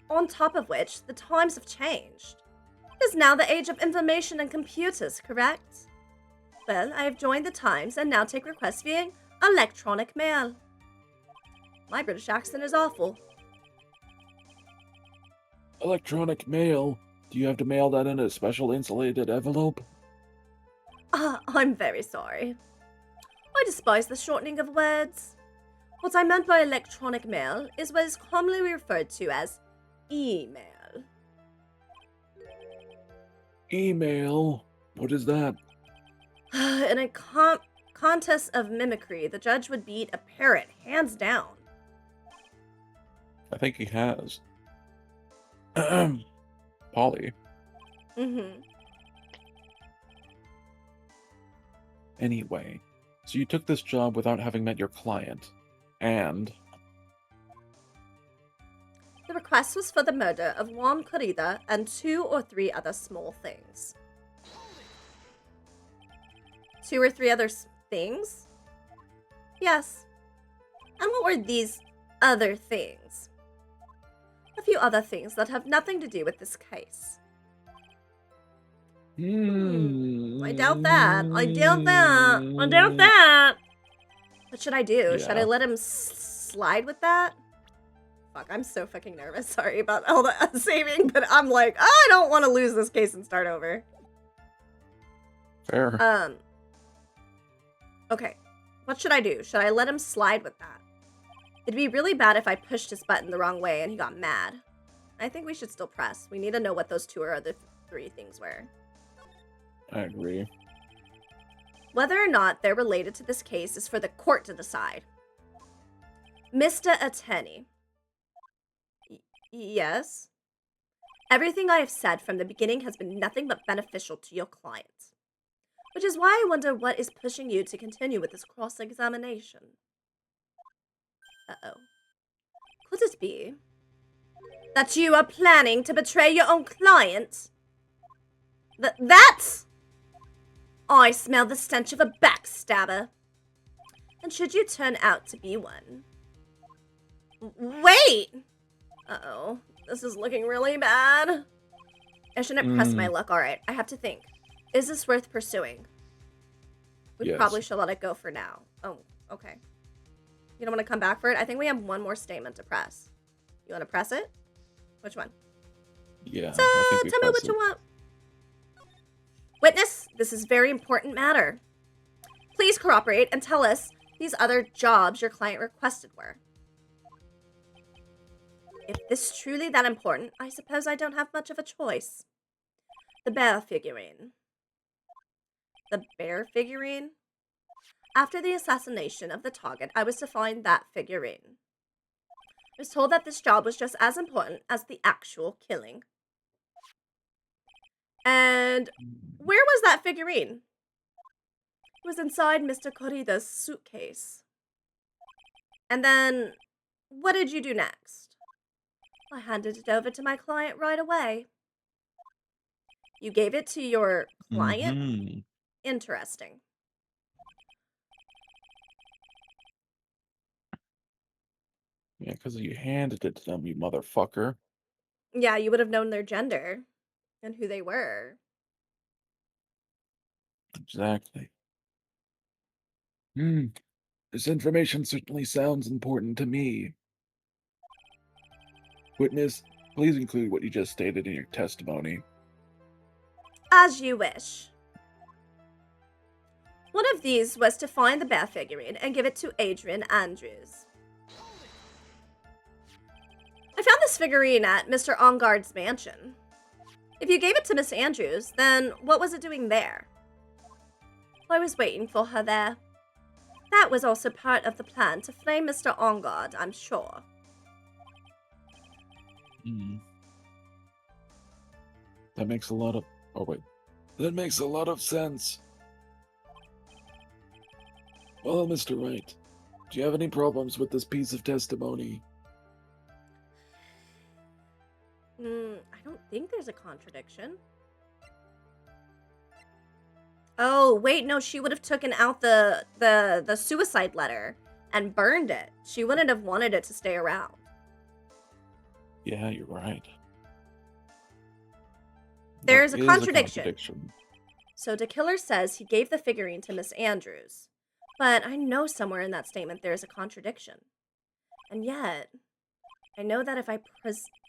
On top of which, the times have changed. It is now the age of information and computers, correct? Well, I have joined the times and now take requests via electronic mail. My British accent is awful. Electronic mail? Do you have to mail that in a special insulated envelope? I'm very sorry. I despise the shortening of words. What I meant by electronic mail is what is commonly referred to as email. Email? What is that? In a contest of mimicry, the judge would beat a parrot, hands down. I think he has. Polly. Mm-hmm. Anyway, so you took this job without having met your client, and... The request was for the murder of Juan Corrida and 2 or 3 other small things. 2 or 3 other things? Yes. And what were these other things? A few other things that have nothing to do with this case. I doubt that. I doubt that. I doubt that. What should I do? Should I Yeah. let him slide with that? Fuck, I'm so fucking nervous. Sorry about all the saving, but I'm like, I don't want to lose this case and start over. Fair. Okay. What should I do? Should I let him slide with that? It'd be really bad if I pushed his button the wrong way and he got mad. I think we should still press. We need to know what those 2 or other 3 things were. I agree. Whether or not they're related to this case is for the court to decide. Mr. Attorney. Yes? Everything I have said from the beginning has been nothing but beneficial to your client. Which is why I wonder what is pushing you to continue with this cross-examination. Uh-oh. Could it be that you are planning to betray your own client? That's... I smell the stench of a backstabber. And should you turn out to be one... Wait! Uh-oh. This is looking really bad. I shouldn't press my luck. Alright, I have to think. Is this worth pursuing? We Yes. probably should let it go for now. Oh, okay. You don't want to come back for it? I think we have one more statement to press. You want to press it? Which one? Yeah, So, I think we tell me press what you it. want. Witness, this is very important matter. Please corroborate and tell us these other jobs your client requested were. If this is truly that important, I suppose I don't have much of a choice. The bear figurine. The bear figurine? After the assassination of the target, I was to find that figurine. I was told that this job was just as important as the actual killing. And where was that figurine? It was inside Mr. Corrida's suitcase. And then, what did you do next? I handed it over to my client right away. You gave it to your client? Mm-hmm. Interesting. Yeah, because you handed it to them, you motherfucker. Yeah, you would have known their gender and who they were. Exactly. This information certainly sounds important to me. Witness, please include what you just stated in your testimony. As you wish. One of these was to find the bear figurine and give it to Adrian Andrews. I found this figurine at Mr. Onguard's mansion. If you gave it to Miss Andrews, then what was it doing there? I was waiting for her there. That was also part of the plan to frame Mr. Onguard, I'm sure. That makes a lot of... Oh, wait. That makes a lot of sense. Well, Mr. Wright, do you have any problems with this piece of testimony? I don't think there's a contradiction. Oh, wait, no, she would have taken out the suicide letter and burned it. She wouldn't have wanted it to stay around. Yeah, you're right. There's There a is contradiction. So the killer says he gave the figurine to Miss Andrews. But I know somewhere in that statement there is a contradiction. And yet, I know that if I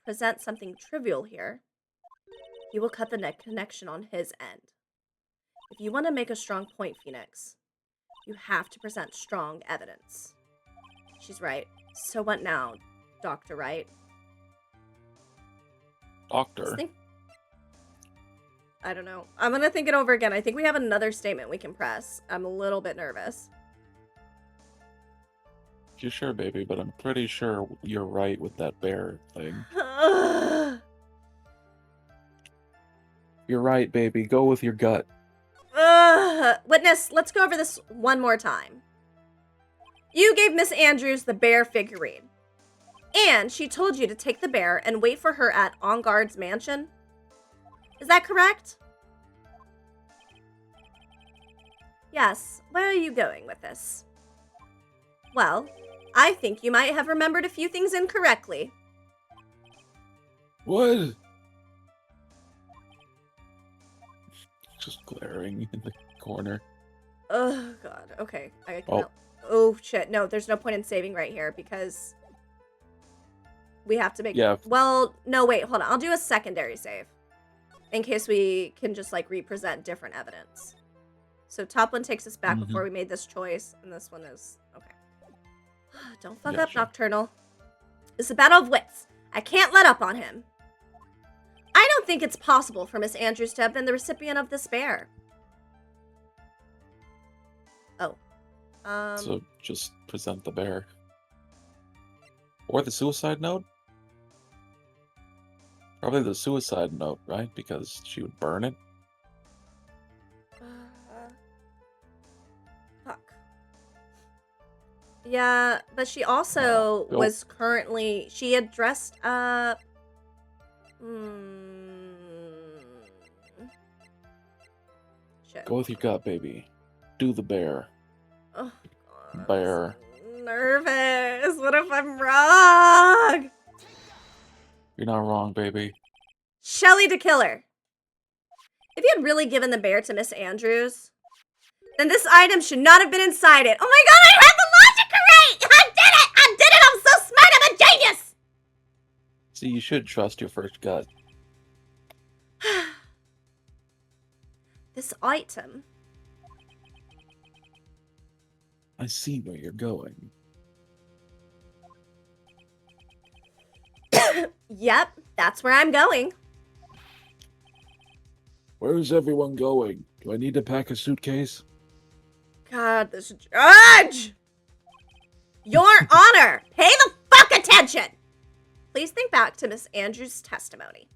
present something trivial here, he will cut the connection on his end. If you want to make a strong point, Phoenix, you have to present strong evidence. She's right. So what now, Dr. Wright? Doctor. I don't know. I'm going to think it over again. I think we have another statement we can press. I'm a little bit nervous. You're sure, baby, but I'm pretty sure you're right with that bear thing. You're right, baby. Go with your gut. Witness, let's go over this one more time. You gave Miss Andrews the bear figurine. And she told you to take the bear and wait for her at Onguard's mansion. Is that correct? Yes. Where are you going with this? Well, I think you might have remembered a few things incorrectly. What? Just glaring in the corner. Oh, God. Okay. Oh, shit. No, there's no point in saving right here because we have to make... Yeah. Well, no, wait. Hold on. I'll do a secondary save in case we can just, like, represent different evidence. So top one takes us back before we made this choice, and this one is... Okay. Don't fuck up, sure. Nocturnal. It's a battle of wits. I can't let up on him. I don't think it's possible for Miss Andrews to have been the recipient of this bear. Oh. So just present the bear. Or the suicide note? Probably the suicide note, right? Because she would burn it. Fuck. Yeah, but she also was currently... She had dressed up... Shit. Go with your gut, baby. Do the bear. Oh, God, Bear. I'm so nervous. What if I'm wrong? You're not wrong, baby. Shelly the killer. If you had really given the bear to Miss Andrews, then this item should not have been inside it. Oh my God, I had the logic correct! I did it! I did it! I'm so smart! I'm a genius! See, you should trust your first gut. This item... I see where you're going. Yep, that's where I'm going. Where is everyone going? Do I need to pack a suitcase? God, this judge! Your Honor, pay the fuck attention! Please think back to Miss Andrews' testimony.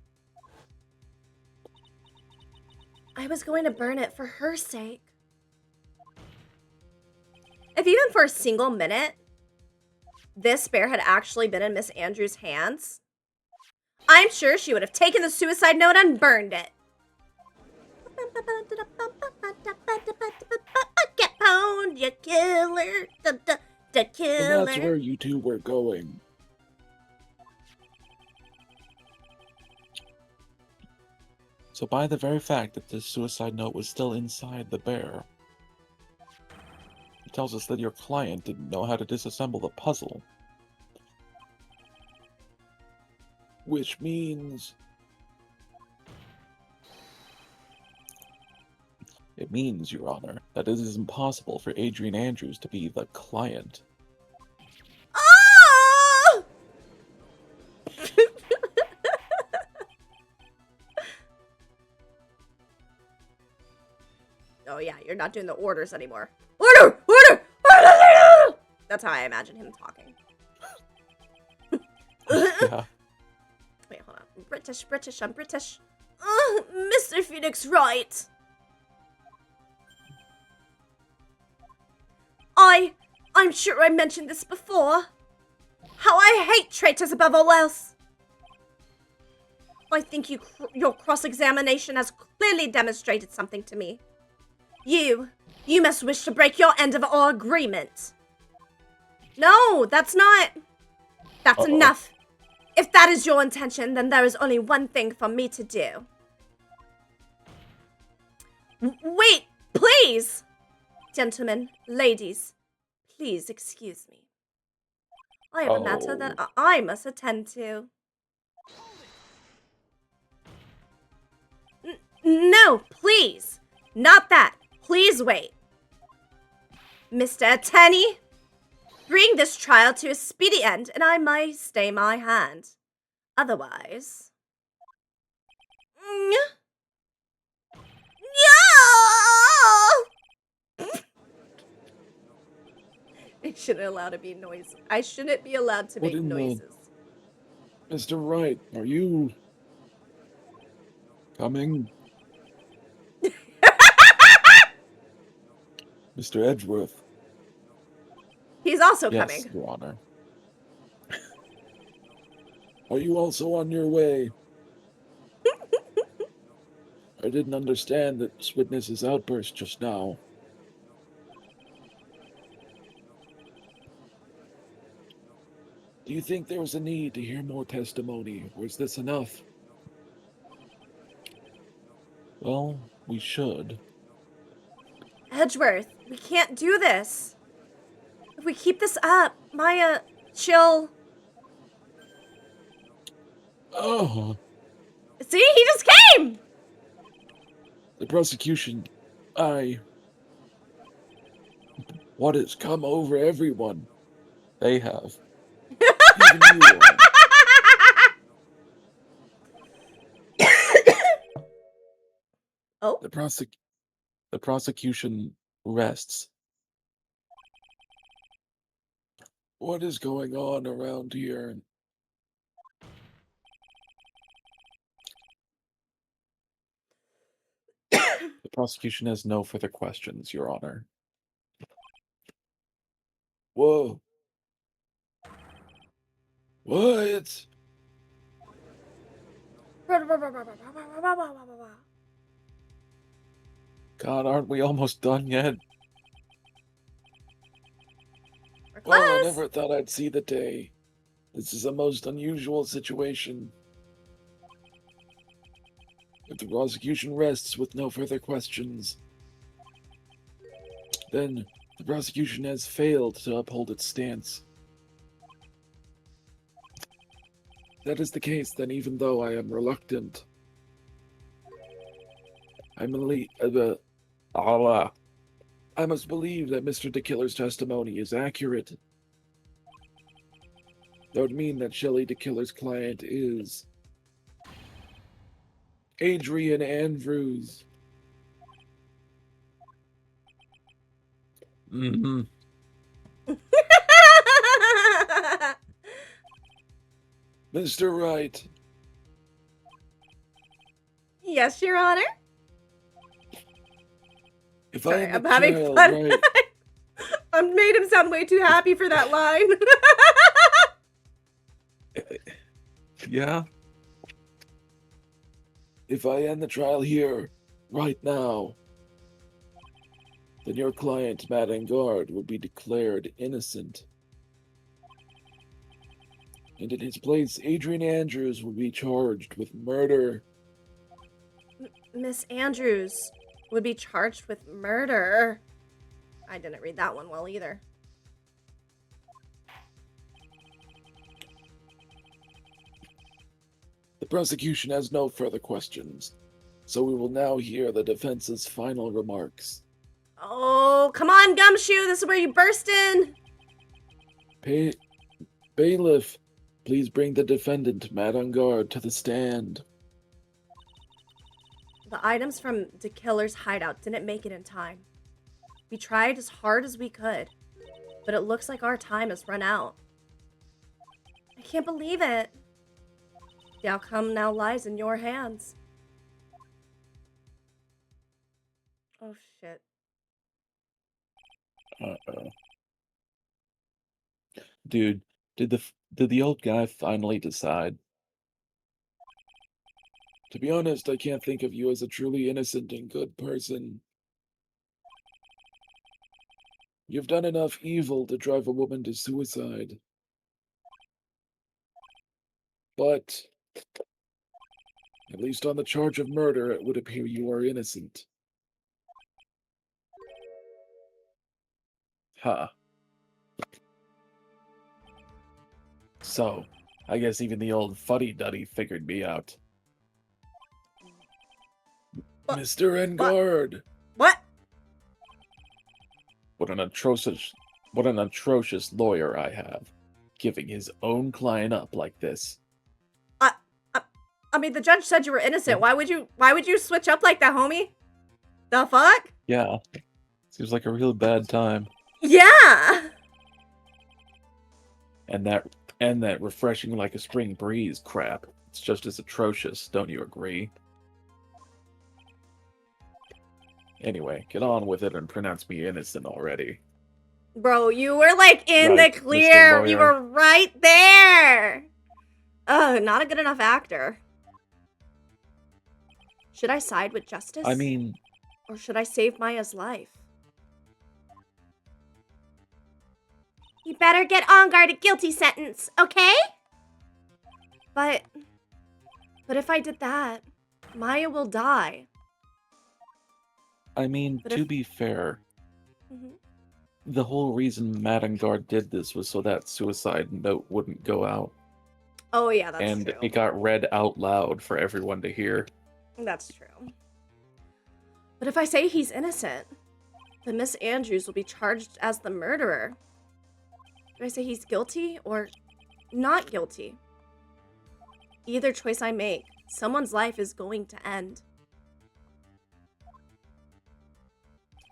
I was going to burn it for her sake. If even for a single minute, this bear had actually been in Miss Andrews' hands, I'm sure she would have taken the suicide note and burned it. Get pwned, you killer. The killer. And that's where you two were going. So by the very fact that this suicide note was still inside the bear, it tells us that your client didn't know how to disassemble the puzzle. Which means... It means, Your Honor, that it is impossible for Adrian Andrews to be the client. Oh! Oh yeah, you're not doing the orders anymore. Order! Order! Order! That's how I imagine him talking. Yeah. Wait, hold on. I'm British. Mr. Phoenix Wright. I'm sure I mentioned this before. How I hate traitors above all else. I think your cross-examination has clearly demonstrated something to me. You must wish to break your end of our agreement. No, that's not. That's enough. If that is your intention, then there is only one thing for me to do. Wait, please! Gentlemen, ladies, please excuse me. I have a matter that I must attend to. No, please! Not that! Please wait. Mr. Attorney, bring this trial to a speedy end, and I might stay my hand. Otherwise... I shouldn't allow to be noisy. I shouldn't be allowed to make noises. Mr. Wright, are you... coming? Mr. Edgeworth. He's also Yes, coming. Your Honor. Are you also on your way? I didn't understand this witness's outburst just now. Do you think there was a need to hear more testimony, or is this enough? Well, we should. Edgeworth, we can't do this. If we keep this up, Maya, she'll... Oh, See, he just came! the prosecution, what has come over everyone? They have. Even you. Oh, The prosecution rests. What is going on around here? The prosecution has no further questions, Your Honor. Whoa. What? God, aren't we almost done yet? we're Well, I close. never thought I'd see the day. This is a most unusual situation. If the prosecution rests with no further questions, then the prosecution has failed to uphold its stance. If that is the case, then even though I am reluctant, I must believe that Mr. DeKiller's testimony is accurate. That would mean that Shelley DeKiller's client is Adrian Andrews. Mm-hmm. Mr. Wright, Yes, Your Honor. if Sorry, I am I'm a having child, fun. Wright, I made him sound way too happy for that line. Yeah? If I end the trial here, right now, then your client, Matt Engard, will be declared innocent. And in his place, Adrian Andrews will be charged with murder. Miss Andrews would be charged with murder. I didn't read that one well either. The prosecution has no further questions, so we will now hear the defense's final remarks. Oh, come on, Gumshoe. This is where you burst in. Bailiff, please bring the defendant, Matt Engard, to the stand. The items from the killer's hideout didn't make it in time. We tried as hard as we could, but it looks like our time has run out. I can't believe it. The outcome now lies in your hands. Oh, shit. Uh-oh. Dude, did the old guy finally decide? To be honest, I can't think of you as a truly innocent and good person. You've done enough evil to drive a woman to suicide. But, at least on the charge of murder, it would appear you are innocent. Huh. So, I guess even the old fuddy-duddy figured me out. What? Mr. Engard! What? What an atrocious lawyer I have, giving his own client up like this. I mean, the judge said you were innocent. Why would you switch up like that, homie? The fuck? Yeah. Seems like a real bad time. Yeah. And that refreshing like a spring breeze crap. It's just as atrocious, don't you agree? Anyway, get on with it and pronounce me innocent already. Bro, you were like in Right, the Mr. clear. You Lawyer. were right there. Oh, not a good enough actor. Should I side with justice? I mean, Or should I save Maya's life? You better get on guard a guilty sentence, okay? But if I did that, Maya will die. But to if- be fair, Mhm. the whole reason Matt Engard did this was so that suicide note wouldn't go out. Oh yeah, that's And true. it got read out loud for everyone to hear. That's true. But if I say he's innocent, then Miss Andrews will be charged as the murderer. Do I say he's guilty or not guilty? Either choice I make, someone's life is going to end.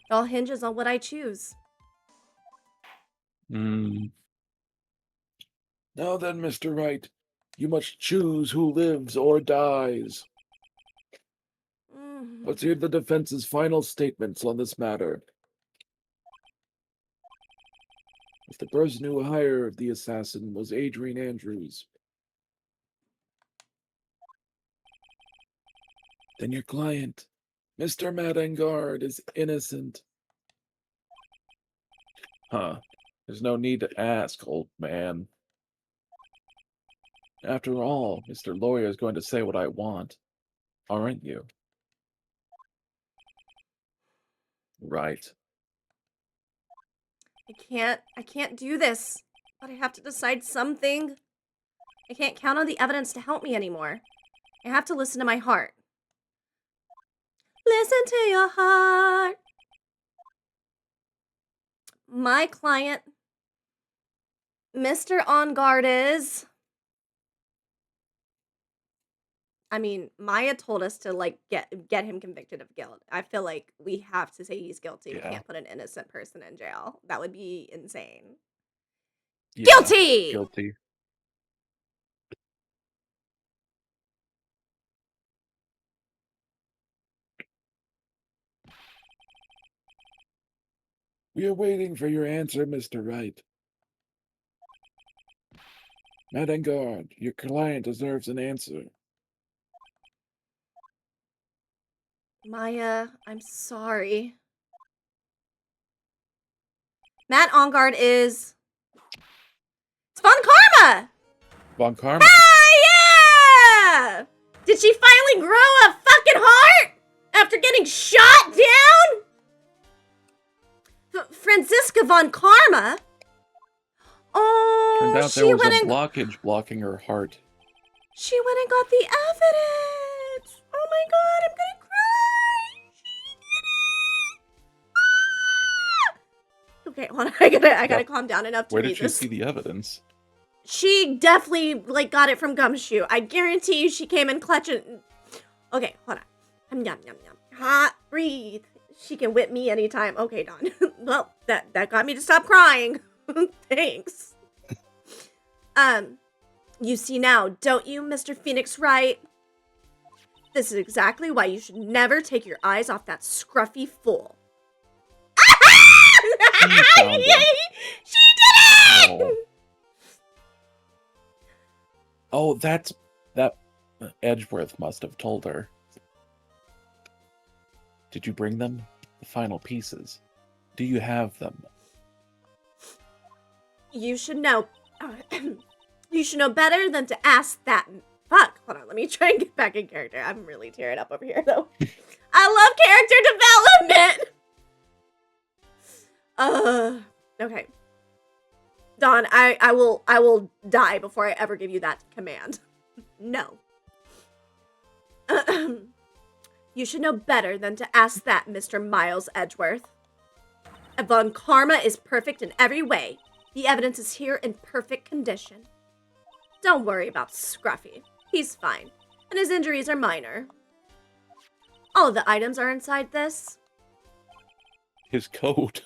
It all hinges on what I choose. Hmm. Now then, Mr. Wright, you must choose who lives or dies. Let's hear the defense's final statements on this matter. If the person who hired the assassin was Adrian Andrews, then your client, Mr. Matt Engard, is innocent. Huh. There's no need to ask, old man. After all, Mr. Lawyer is going to say what I want, aren't you? Right. I can't do this. But I have to decide something. I can't count on the evidence to help me anymore. I have to listen to my heart. Listen to your heart. My client, Mr. On Guard is... I mean, Maya told us to, like, get him convicted of guilt. I feel like we have to say he's guilty. We Yeah. can't put an innocent person in jail. That would be insane. Yeah, Guilty! Guilty. We are waiting for your answer, Mr. Wright. Matt Engard, your client deserves an answer. Maya, I'm sorry. Matt on guard is... It's Von Karma! Von Karma. Ah, yeah! Did she finally grow a fucking heart? After getting shot down? Franziska Von Karma? Oh, Turned out she there was went a and... blockage blocking her heart. She went and got the evidence. Oh my god, I'm gonna cry. She did it. Ah! Okay, hold on. I gotta calm down enough to Where read did she this. see the evidence? She definitely like got it from Gumshoe. I guarantee you, she came in clutching. Okay, hold on. Yum yum yum. Hot, breathe. She can whip me anytime. Okay, Dawn. Well, that got me to stop crying. Thanks. You see now, don't you, Mr. Phoenix Wright? This is exactly why you should never take your eyes off that scruffy fool. Found him. She did it! Oh, that Edgeworth must have told her. Did you bring them? The final pieces. Do you have them? You should know. You should know better than to ask that. Fuck. Hold on. Let me try and get back in character. I'm really tearing up over here, though. I love character development. Okay. Dawn, I will die before I ever give you that command. No. You should know better than to ask that, Mr. Miles Edgeworth. Von Karma is perfect in every way. The evidence is here in perfect condition. Don't worry about Scruffy. He's fine, and his injuries are minor. All of the items are inside this. His coat.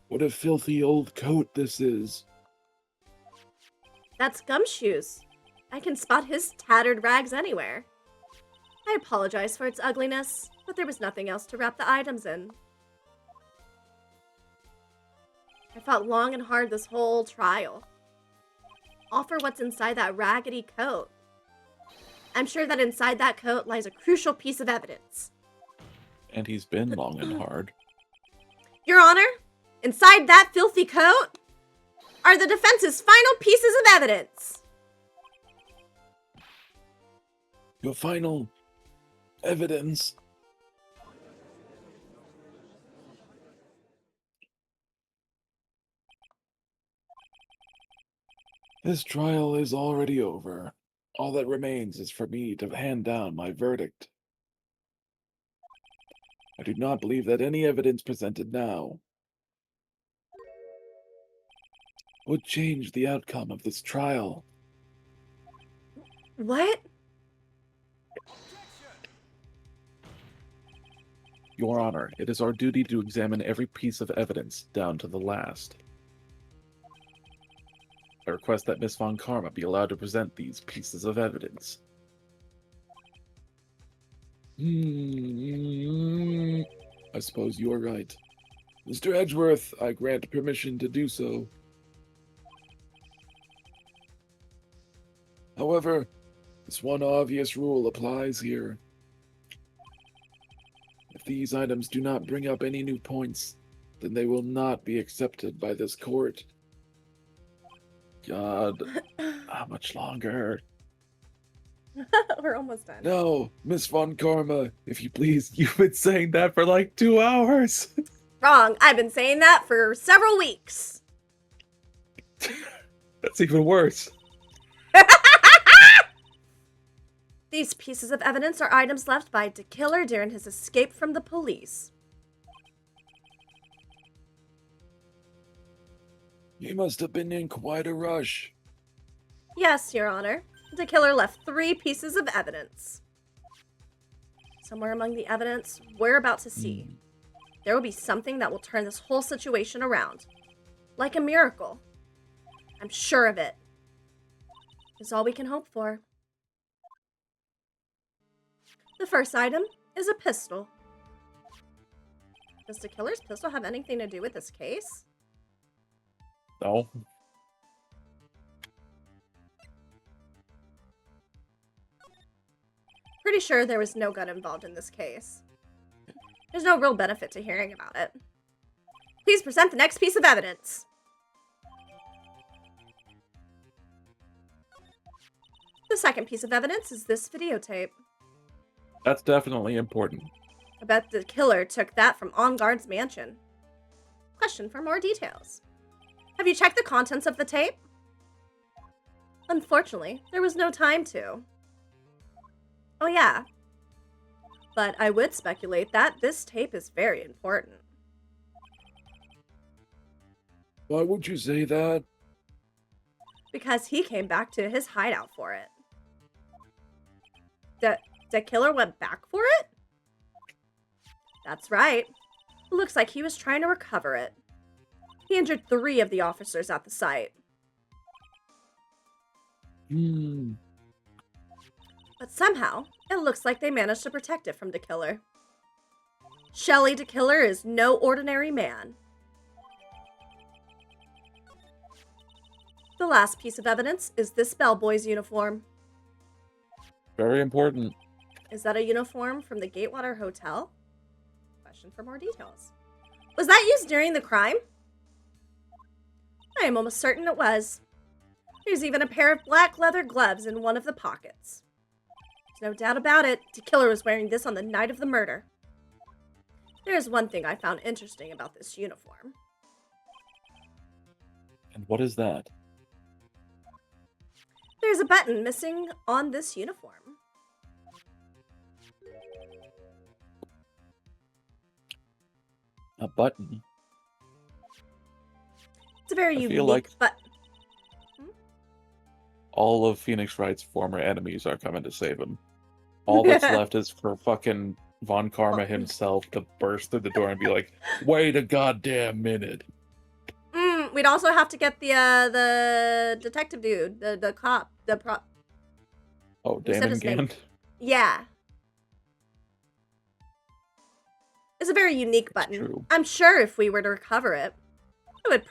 What a filthy old coat this is. That's Gumshoe's. I can spot his tattered rags anywhere. I apologize for its ugliness, but there was nothing else to wrap the items in. I fought long and hard this whole trial. All for what's inside that raggedy coat. I'm sure that inside that coat lies a crucial piece of evidence. And he's been long and hard. Your Honor, inside that filthy coat are the defense's final pieces of evidence. Your final evidence. This trial is already over. All that remains is for me to hand down my verdict. I do not believe that any evidence presented now would change the outcome of this trial. What? Your Honor, it is our duty to examine every piece of evidence, down to the last. I request that Miss Von Karma be allowed to present these pieces of evidence. I suppose you are right. Mr. Edgeworth, I grant permission to do so. However, this one obvious rule applies here. If these items do not bring up any new points, then they will not be accepted by this court. God, how much longer? We're almost done. No, Miss Von Karma, if you please. You've been saying that for like 2 hours. Wrong. I've been saying that for several weeks. That's even worse. These pieces of evidence are items left by the killer during his escape from the police. He must have been in quite a rush. Yes, Your Honor. The killer left 3 pieces of evidence. Somewhere among the evidence we're about to see, there will be something that will turn this whole situation around. Like a miracle. I'm sure of it. It's all we can hope for. The first item is a pistol. Does the killer's pistol have anything to do with this case? No. Pretty sure there was no gun involved in this case. There's no real benefit to hearing about it. Please present the next piece of evidence. The second piece of evidence is this videotape. That's definitely important. I bet the killer took that from On Guard's mansion. Question for more details. Have you checked the contents of the tape? Unfortunately, there was no time to. Oh yeah. But I would speculate that this tape is very important. Why would you say that? Because he came back to his hideout for it. The killer went back for it? That's right. It looks like he was trying to recover it. He injured 3 of the officers at the site. But somehow, it looks like they managed to protect it from the killer. Shelley the killer is no ordinary man. The last piece of evidence is this bellboy's uniform. Very important. Is that a uniform from the Gatewater Hotel? Question for more details. Was that used during the crime? I am almost certain it was. There's even a pair of black leather gloves in one of the pockets. There's no doubt about it, the killer was wearing this on the night of the murder. There is one thing I found interesting about this uniform. And what is that? There's a button missing on this uniform. A button? It's a very I unique feel like button. all of Phoenix Wright's former enemies are coming to save him. All that's left is for fucking Von Karma himself to burst through the door and be like, wait a goddamn minute. We'd also have to get the detective dude, the cop, the prop. Oh, Who said his name? Damon Yeah. It's a very unique button. True. I'm sure if we were to recover it, it would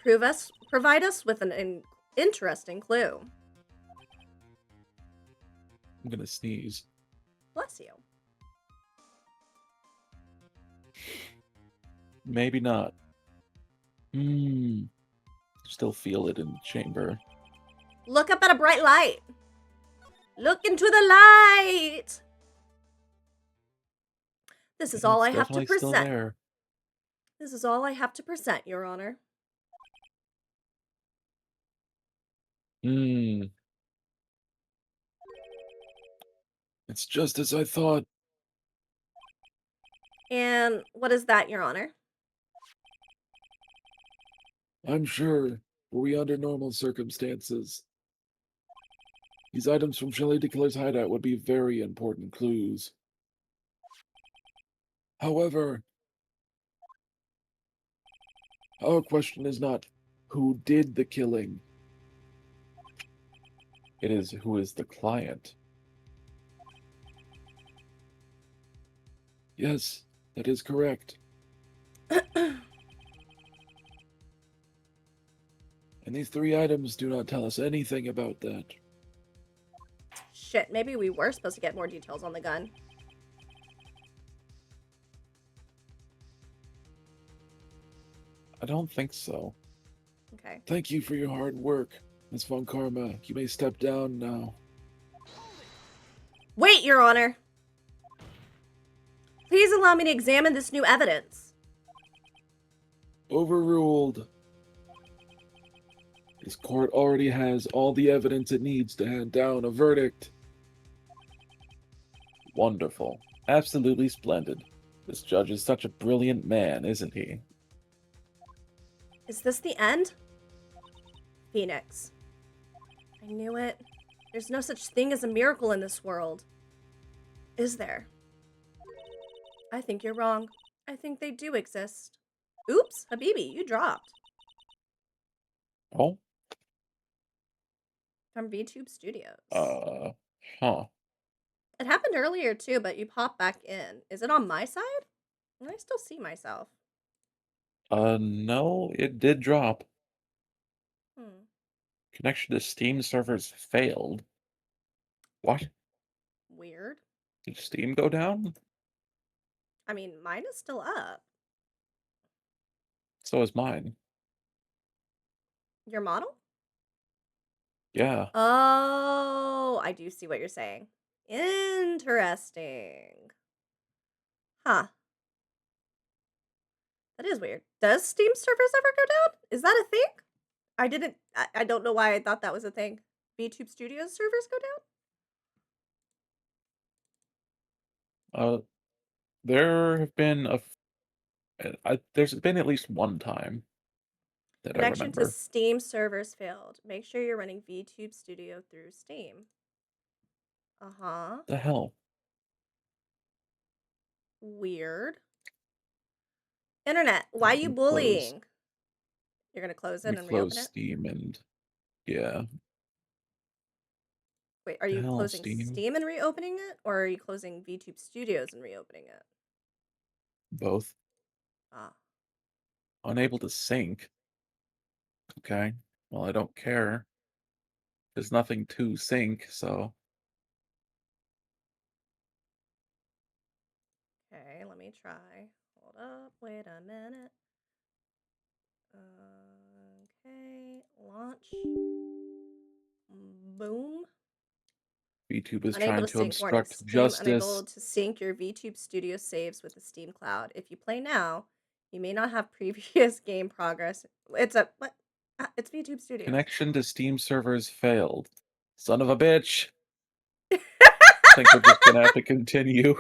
provide us with an interesting clue. I'm gonna sneeze. Bless you. Maybe not. Still feel it in the chamber. Look up at a bright light. Look into the light. This is all I It's have to definitely still present. there. This is all I have to present, Your Honor. It's just as I thought. And what is that, Your Honor? I'm sure, were we under normal circumstances, these items from Shelley the Killer's hideout would be very important clues. However, our question is not who did the killing. It is who is the client. Yes, that is correct. And these 3 items do not tell us anything about that. Shit, maybe we were supposed to get more details on the gun. I don't think so. Okay. Thank you for your hard work, Miss Von Karma. You may step down now. Wait, Your Honor. Please allow me to examine this new evidence. Overruled. This court already has all the evidence it needs to hand down a verdict. Wonderful. Absolutely splendid. This judge is such a brilliant man, isn't he? Is this the end? Phoenix. I knew it. There's no such thing as a miracle in this world. Is there? I think you're wrong. I think they do exist. Oops, Habibi, you dropped. Oh? From VTube Studios. Huh. It happened earlier too, but you popped back in. Is it on my side? I still see myself. No, it did drop. Hmm. Connection to Steam servers failed. What? Weird. Did Steam go down? I mean, mine is still up. So is mine. Your model? Yeah. Oh, I do see what you're saying. Interesting. Huh. That is weird. Does Steam servers ever go down? Is that a thing? I don't know why I thought that was a thing. VTube Studios servers go down? There have been there's been at least one time that I Connection to remember. Steam servers failed. Make sure you're running VTube Studio through Steam. Uh-huh. The hell? Weird. Internet, why Let you me close. bullying? You're gonna close Let it me and close reopen it? Steam and yeah. Wait, are The you hell, closing Steam? Steam and reopening it? Or are you closing VTube Studios and reopening it? Both. Ah. Unable to sync. Okay. Well, I don't care. There's nothing to sync, so Okay, let me try. Hold up, wait a minute. Okay, launch. Boom. VTube is Unable trying to to sync warning. obstruct Steam unable justice. to sync your VTube Studio saves with the Steam Cloud. If you play now, you may not have previous game progress. It's a what? It's VTube Studios. Connection to Steam servers failed. Son of a bitch. I think we're just gonna have to continue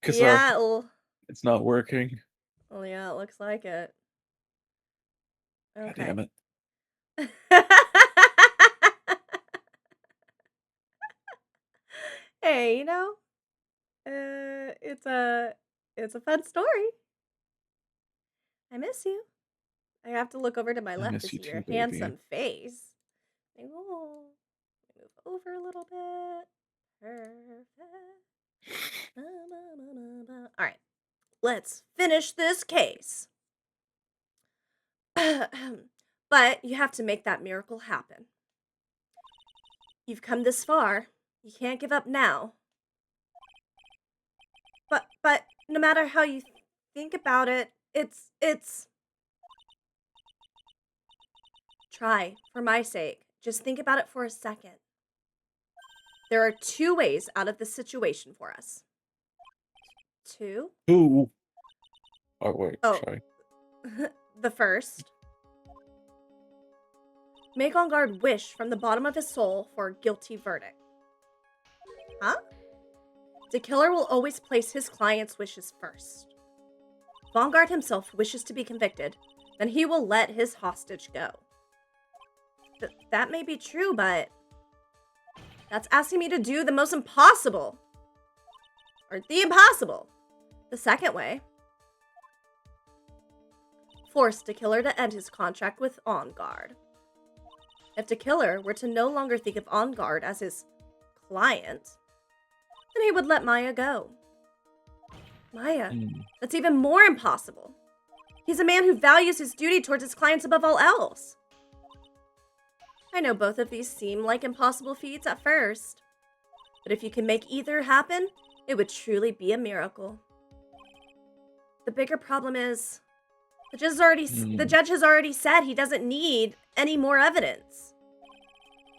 because Yeah, it's not working. well, yeah, it looks like it. God Okay. damn it. Hey, it's a fun story. I miss you. I have to look over to my I left miss to you see your too, baby. handsome face. Oh, move over a little bit. Perfect. All right, let's finish this case. But you have to make that miracle happen. You've come this far. You can't give up now. But no matter how you think about it, it's try for my sake. Just think about it for a second. There are two ways out of this situation for us. Two? Ooh. Oh, wait, Oh. sorry. The first. Make On Guard wish from the bottom of his soul for a guilty verdict. Huh? The killer will always place his client's wishes first. If On Guard himself wishes to be convicted, then he will let his hostage go. That may be true, but that's asking me to do the most impossible. Or the impossible. The second way. Force the killer to end his contract with On Guard. If the killer were to no longer think of On Guard as his client, then he would let Maya go. Maya, that's even more impossible. He's a man who values his duty towards his clients above all else. I know both of these seem like impossible feats at first, but if you can make either happen, it would truly be a miracle. The bigger problem is, the judge has already said he doesn't need any more evidence.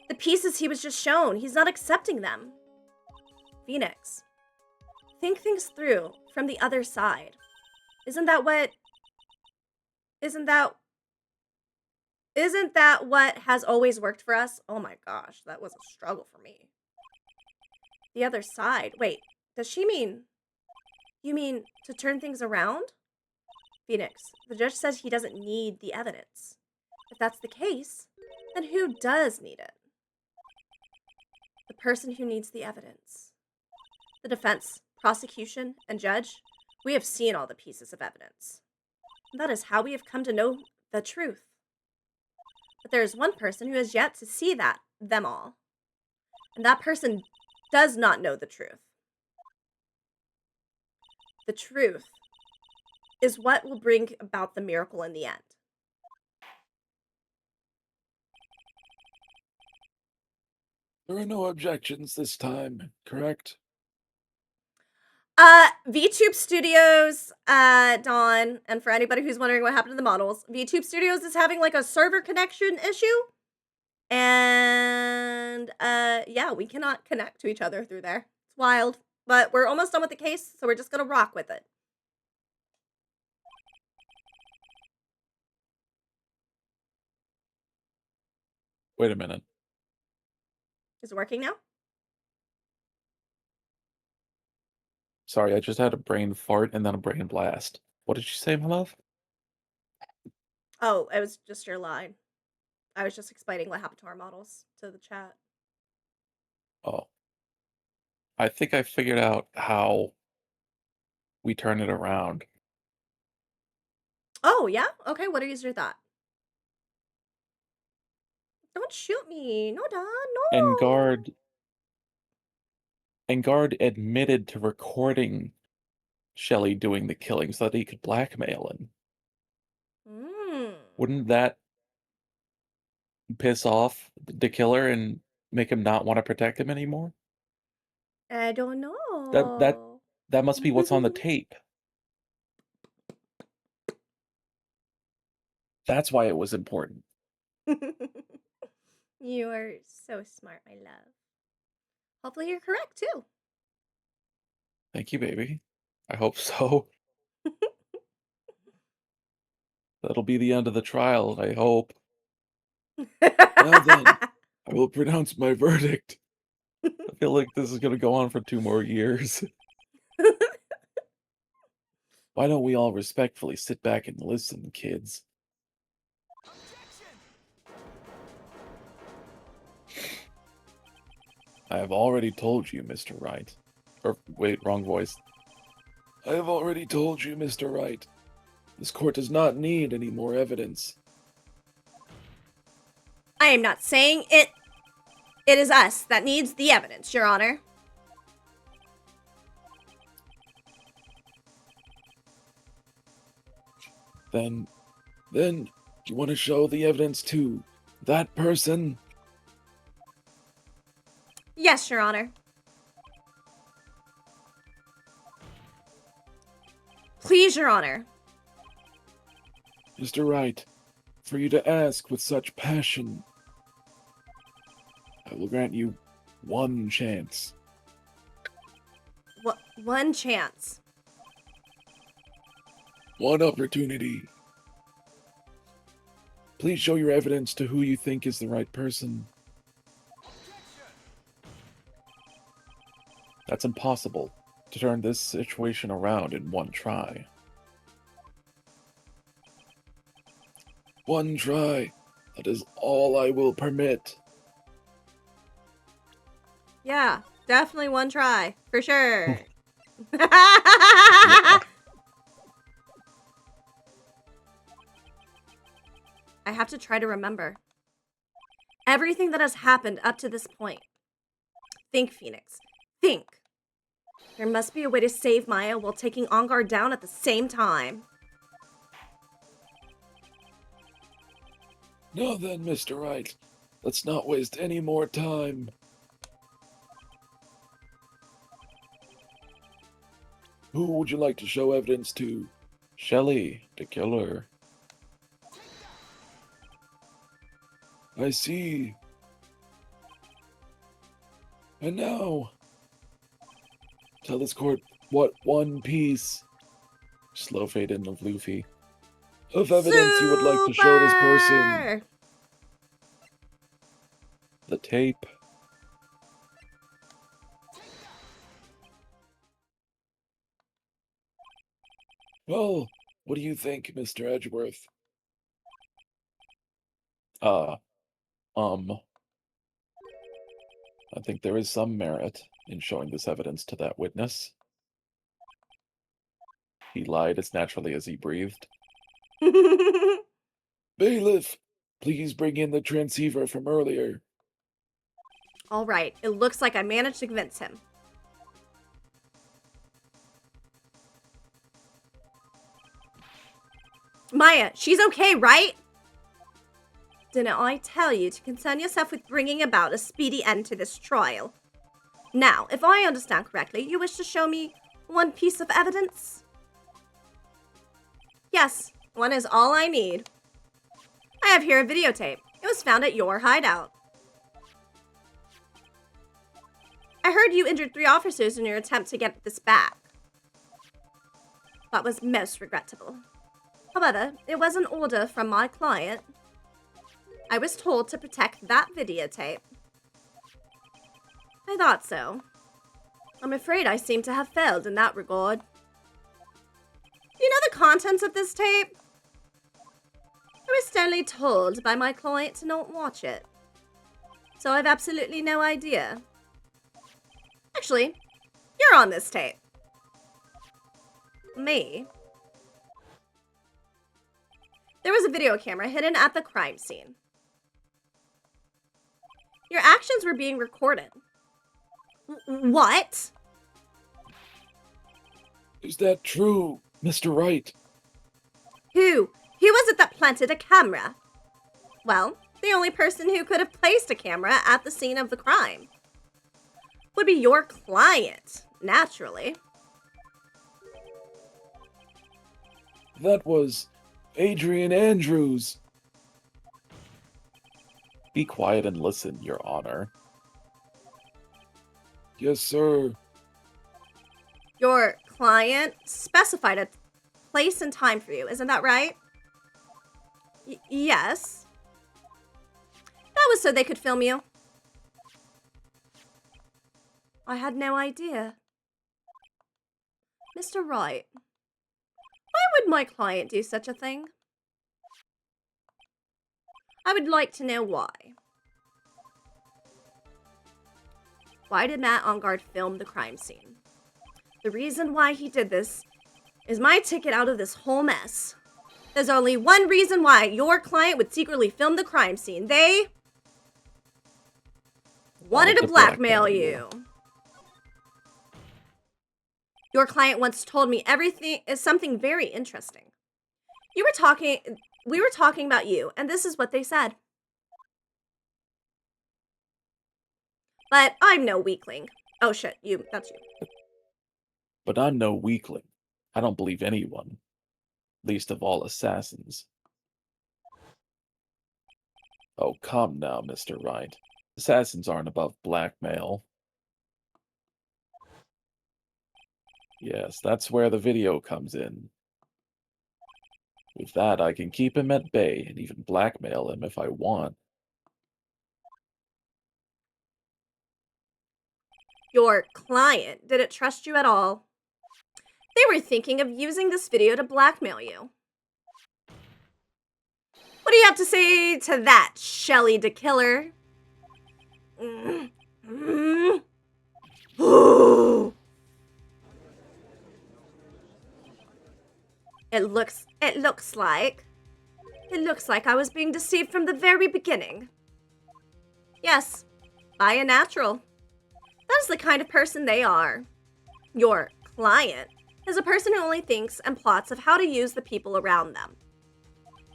The pieces he was just shown, he's not accepting them. Phoenix, think things through from the other side. Isn't that what has always worked for us? Oh my gosh, that was a struggle for me. The other side. Wait, does she mean... You mean to turn things around? Phoenix, the judge says he doesn't need the evidence. If that's the case, then who does need it? The person who needs the evidence. The defense, prosecution, and judge, we have seen all the pieces of evidence. And that is how we have come to know the truth. But there is one person who has yet to see them all. And that person does not know the truth. The truth is what will bring about the miracle in the end. There are no objections this time, correct? VTube Studios, Dawn, and for anybody who's wondering what happened to the models, VTube Studios is having like a server connection issue. And yeah, we cannot connect to each other through there. It's wild. But we're almost done with the case, so we're just gonna rock with it. Wait a minute. Is it working now? Sorry, I just had a brain fart and then a brain blast. What did you say, my love? Oh, it was just your line. I was just explaining what happened to our models to the chat. Oh. I think I figured out how we turn it around. Oh, yeah? Okay, what is your thought? Don't shoot me. No, Don, no. Engard admitted to recording Shelley doing the killing so that he could blackmail him. Wouldn't that piss off the killer and make him not want to protect him anymore? I don't know. That must be what's on the tape. That's why it was important. You are so smart, my love. Hopefully you're correct, too. Thank you, baby. I hope so. That'll be the end of the trial, I hope. Well then, I will pronounce my verdict. I feel like this is going to go on for 2 more years. Why don't we all respectfully sit back and listen, kids? I have already told you, Mr. Wright. Or, wait, wrong voice. I have already told you, Mr. Wright. This court does not need any more evidence. I am not saying it. It is us that needs the evidence, Your Honor. Then, you want to show the evidence to that person? Yes, Your Honor. Please, Your Honor. Mr. Wright, for you to ask with such passion, I will grant you 1 chance. What? 1 chance. 1 opportunity. Please show your evidence to who you think is the right person. That's impossible to turn this situation around in 1 try. 1 try. That is all I will permit. Yeah, definitely 1 try. For sure. Yeah. I have to try to remember everything that has happened up to this point. Think, Phoenix. Think. There must be a way to save Maya while taking Ongar down at the same time. Now then, Mr. Wright, let's not waste any more time. Who would you like to show evidence to? Shelley, the killer. I see. And now, tell this court what 1 piece, Slow fade in of Luffy. of evidence you would like to show this person. Super! The tape. Well, what do you think, Mr. Edgeworth? I think there is some merit in showing this evidence to that witness. He lied as naturally as he breathed. Bailiff, please bring in the transceiver from earlier. All right, it looks like I managed to convince him. Maya, she's okay, right? Didn't I tell you to concern yourself with bringing about a speedy end to this trial? Now, if I understand correctly, you wish to show me one piece of evidence? Yes, one is all I need. I have here a videotape. It was found at your hideout. I heard you injured 3 officers in your attempt to get this back. That was most regrettable. However, it was an order from my client. I was told to protect that videotape. I thought so. I'm afraid I seem to have failed in that regard. Do you know the contents of this tape? I was sternly told by my client to not watch it. So I've absolutely no idea. Actually, you're on this tape. Me? There was a video camera hidden at the crime scene. Your actions were being recorded. What? Is that true, Mr. Wright? Who was it that planted a camera? Well, the only person who could have placed a camera at the scene of the crime would be your client, naturally. That was Adrian Andrews. Be quiet and listen, Your Honor. Yes, sir. Your client specified a place and time for you, isn't that right? Yes. That was so they could film you. I had no idea. Mr. Wright, why would my client do such a thing? I would like to know why. Why did Matt Ongard film the crime scene? The reason why he did this is my ticket out of this whole mess. There's only one reason why your client would secretly film the crime scene. They wanted to blackmail you. Your client once told me everything is something very interesting. We were talking about you, and this is what they said. But I'm no weakling. Oh shit, that's you. But I'm no weakling. I don't believe anyone. Least of all assassins. Oh, come now, Mr. Wright. Assassins aren't above blackmail. Yes, that's where the video comes in. With that, I can keep him at bay and even blackmail him if I want. Your client didn't trust you at all. They were thinking of using this video to blackmail you. What do you have to say to that, Shelly the Killer? It looks like I was being deceived from the very beginning. Yes, by a natural. That is the kind of person they are. Your client is a person who only thinks and plots of how to use the people around them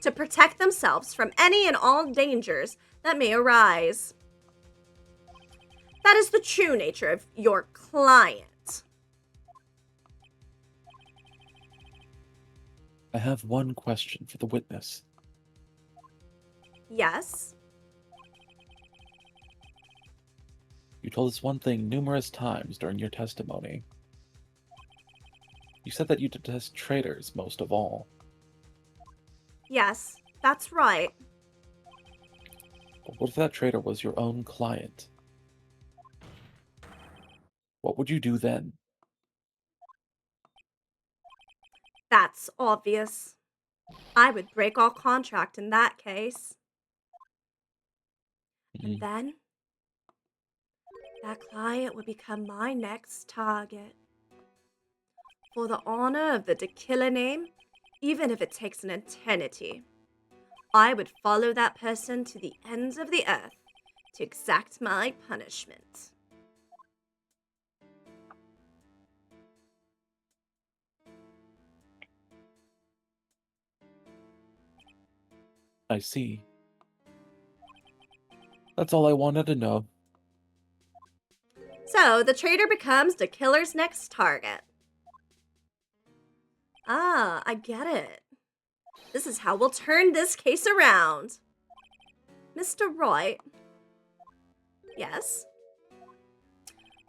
to protect themselves from any and all dangers that may arise. That is the true nature of your client. I have one question for the witness. Yes? You told us one thing numerous times during your testimony. You said that you detest traitors most of all. Yes, that's right. But what if that traitor was your own client? What would you do then? That's obvious. I would break all contract in that case. And then, that client would become my next target. For the honor of the Killer name, even if it takes an eternity, I would follow that person to the ends of the earth to exact my punishment. I see. That's all I wanted to know. So, the traitor becomes the killer's next target. Ah, I get it. This is how we'll turn this case around. Mr. Roy. Yes?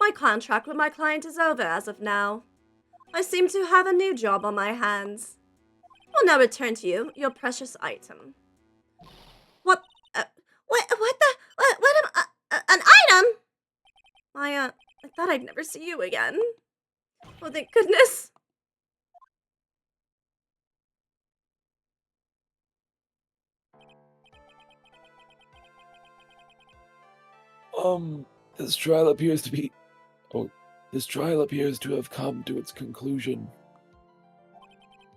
My contract with my client is over as of now. I seem to have a new job on my hands. I'll now return to you your precious item. What? What the? What am an item? I thought I'd never see you again. Oh, thank goodness. This trial appears to be... Oh, this trial appears to have come to its conclusion.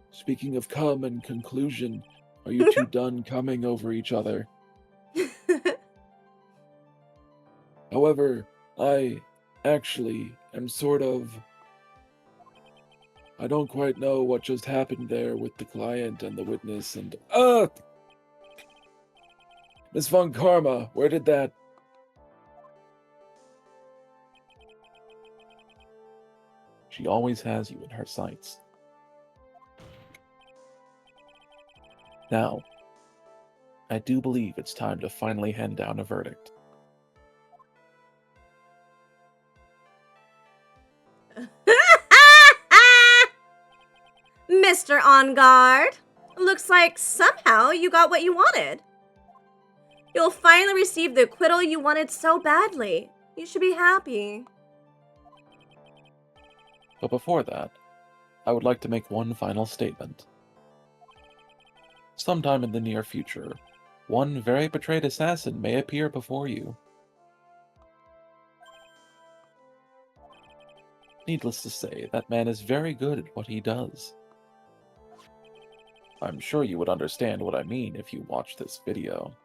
Speaking of come and conclusion, are you two done coming over each other? However, I actually am sort of... I don't quite know what just happened there with the client and the witness and... Miss Von Karma, where did that... She always has you in her sights. Now, I do believe it's time to finally hand down a verdict. Mr. On Guard, looks like somehow you got what you wanted. You'll finally receive the acquittal you wanted so badly. You should be happy. But before that, I would like to make one final statement. Sometime in the near future, one very betrayed assassin may appear before you. Needless to say, that man is very good at what he does. I'm sure you would understand what I mean if you watch this video.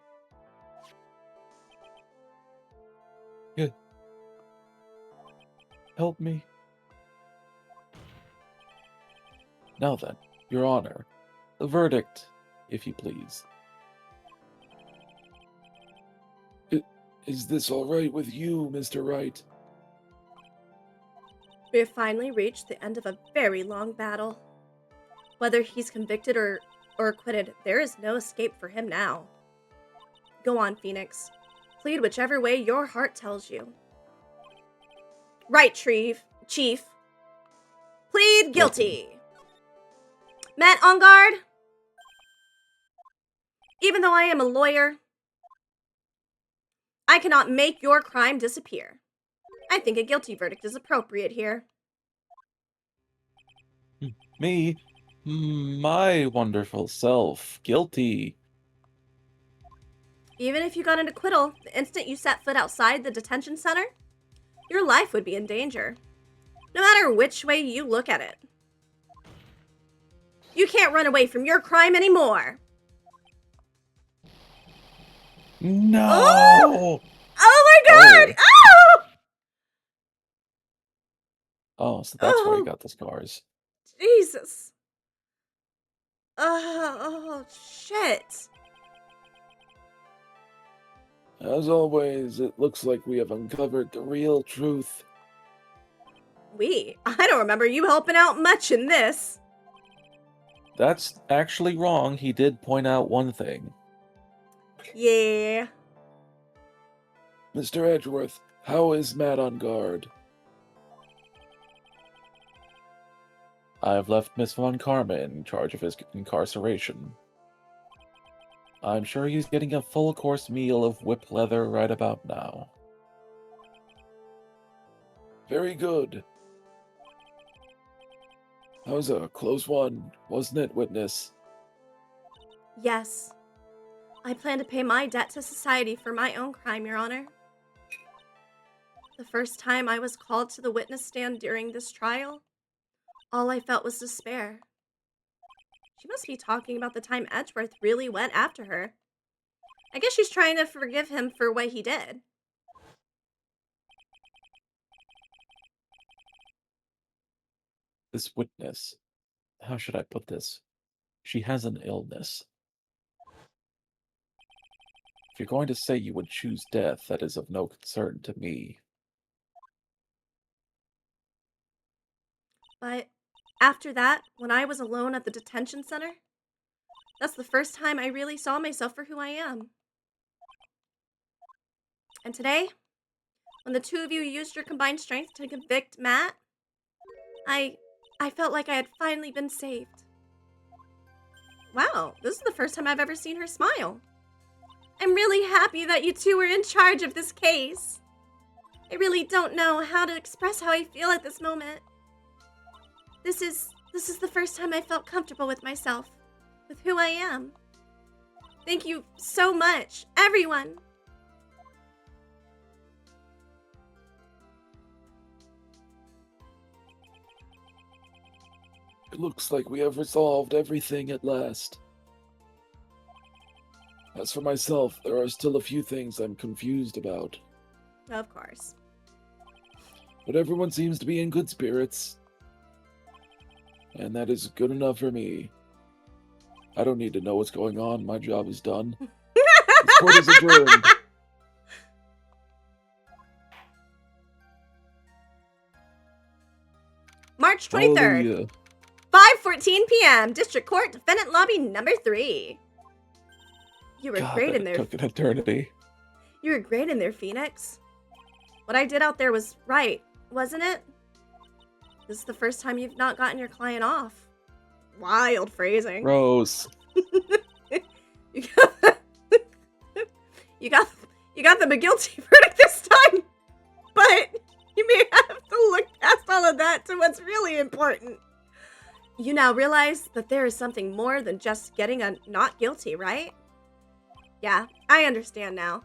Good. Help me. Now then, Your Honor, the verdict, if you please. Is this all right with you, Mr. Wright? We have finally reached the end of a very long battle. Whether he's convicted or acquitted, there is no escape for him now. Go on, Phoenix. Plead whichever way your heart tells you. Right, Chief. Plead guilty. Matt On Guard. Even though I am a lawyer, I cannot make your crime disappear. I think a guilty verdict is appropriate here. Me? My wonderful self. Guilty. Even if you got an acquittal, the instant you set foot outside the detention center, your life would be in danger. No matter which way you look at it. You can't run away from your crime anymore. No! Oh my god! Oh! Oh, so that's where you got the scars. Jesus. Oh, shit. As always, it looks like we have uncovered the real truth. I don't remember you helping out much in this. That's actually wrong. He did point out one thing. Yeah. Mr. Edgeworth, how is Matt On Guard? I've left Miss Von Karma in charge of his incarceration. I'm sure he's getting a full-course meal of whip leather right about now. Very good. That was a close one, wasn't it, witness? Yes. I plan to pay my debt to society for my own crime, Your Honor. The first time I was called to the witness stand during this trial, all I felt was despair. She must be talking about the time Edgeworth really went after her. I guess she's trying to forgive him for what he did. This witness, how should I put this? She has an illness. If you're going to say you would choose death, that is of no concern to me. But After that, when I was alone at the detention center, that's the first time I really saw myself for who I am. And today, when the two of you used your combined strength to convict Matt, I felt like I had finally been saved. Wow, this is the first time I've ever seen her smile. I'm really happy that you two were in charge of this case. I really don't know how to express how I feel at this moment. This is the first time I felt comfortable with myself, with who I am. Thank you so much, everyone. It looks like we have resolved everything at last. As for myself, there are still a few things I'm confused about. Of course. But everyone seems to be in good spirits. And that is good enough for me. I don't need to know what's going on. My job is done. This court is adjourned. March 23rd, Hallelujah. 5:14 p.m. District Court, Defendant Lobby number 3. You were God, great in that there. took an eternity. You were great in there, Phoenix. What I did out there was right, wasn't it? This is the first time you've not gotten your client off. Wild phrasing. Rose. You got you got them a guilty verdict this time. But you may have to look past all of that to what's really important. You now realize that there is something more than just getting a not guilty, right? Yeah, I understand now.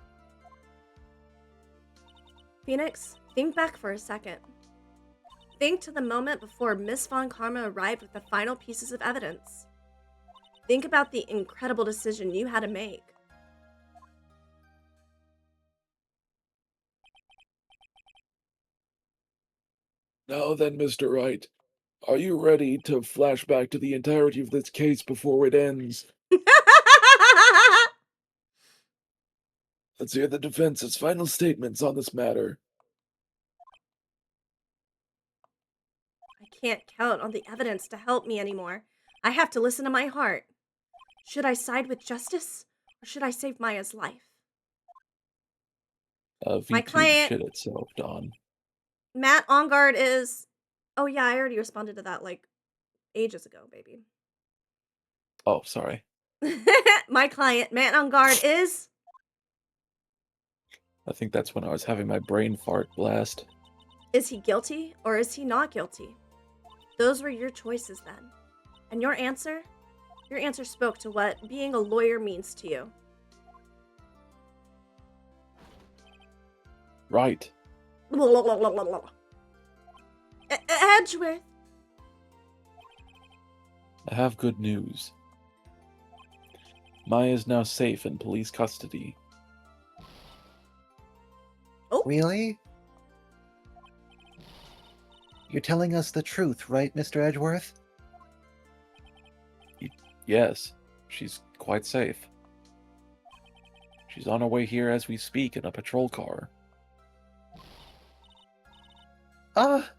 Phoenix, think back for a second. Think to the moment before Miss Von Karma arrived with the final pieces of evidence. Think about the incredible decision you had to make. Now then, Mr. Wright, are you ready to flash back to the entirety of this case before it ends? Let's hear the defense's final statements on this matter. I can't count on the evidence to help me anymore. I have to listen to my heart. Should I side with justice, or should I save Maya's life? V2 My client- shit itself, Don. Matt on guard is... Oh yeah, I already responded to that, like, ages ago, baby. Oh, sorry. My client, Matt on guard is... I think that's when I was having my brain fart blast. Is he guilty, or is he not guilty? Those were your choices then. And your answer spoke to what being a lawyer means to you. Right. Edgeworth. I have good news. Maya is now safe in police custody. Really? You're telling us the truth, right, Mr. Edgeworth? Yes, she's quite safe. She's on her way here as we speak in a patrol car. Ah!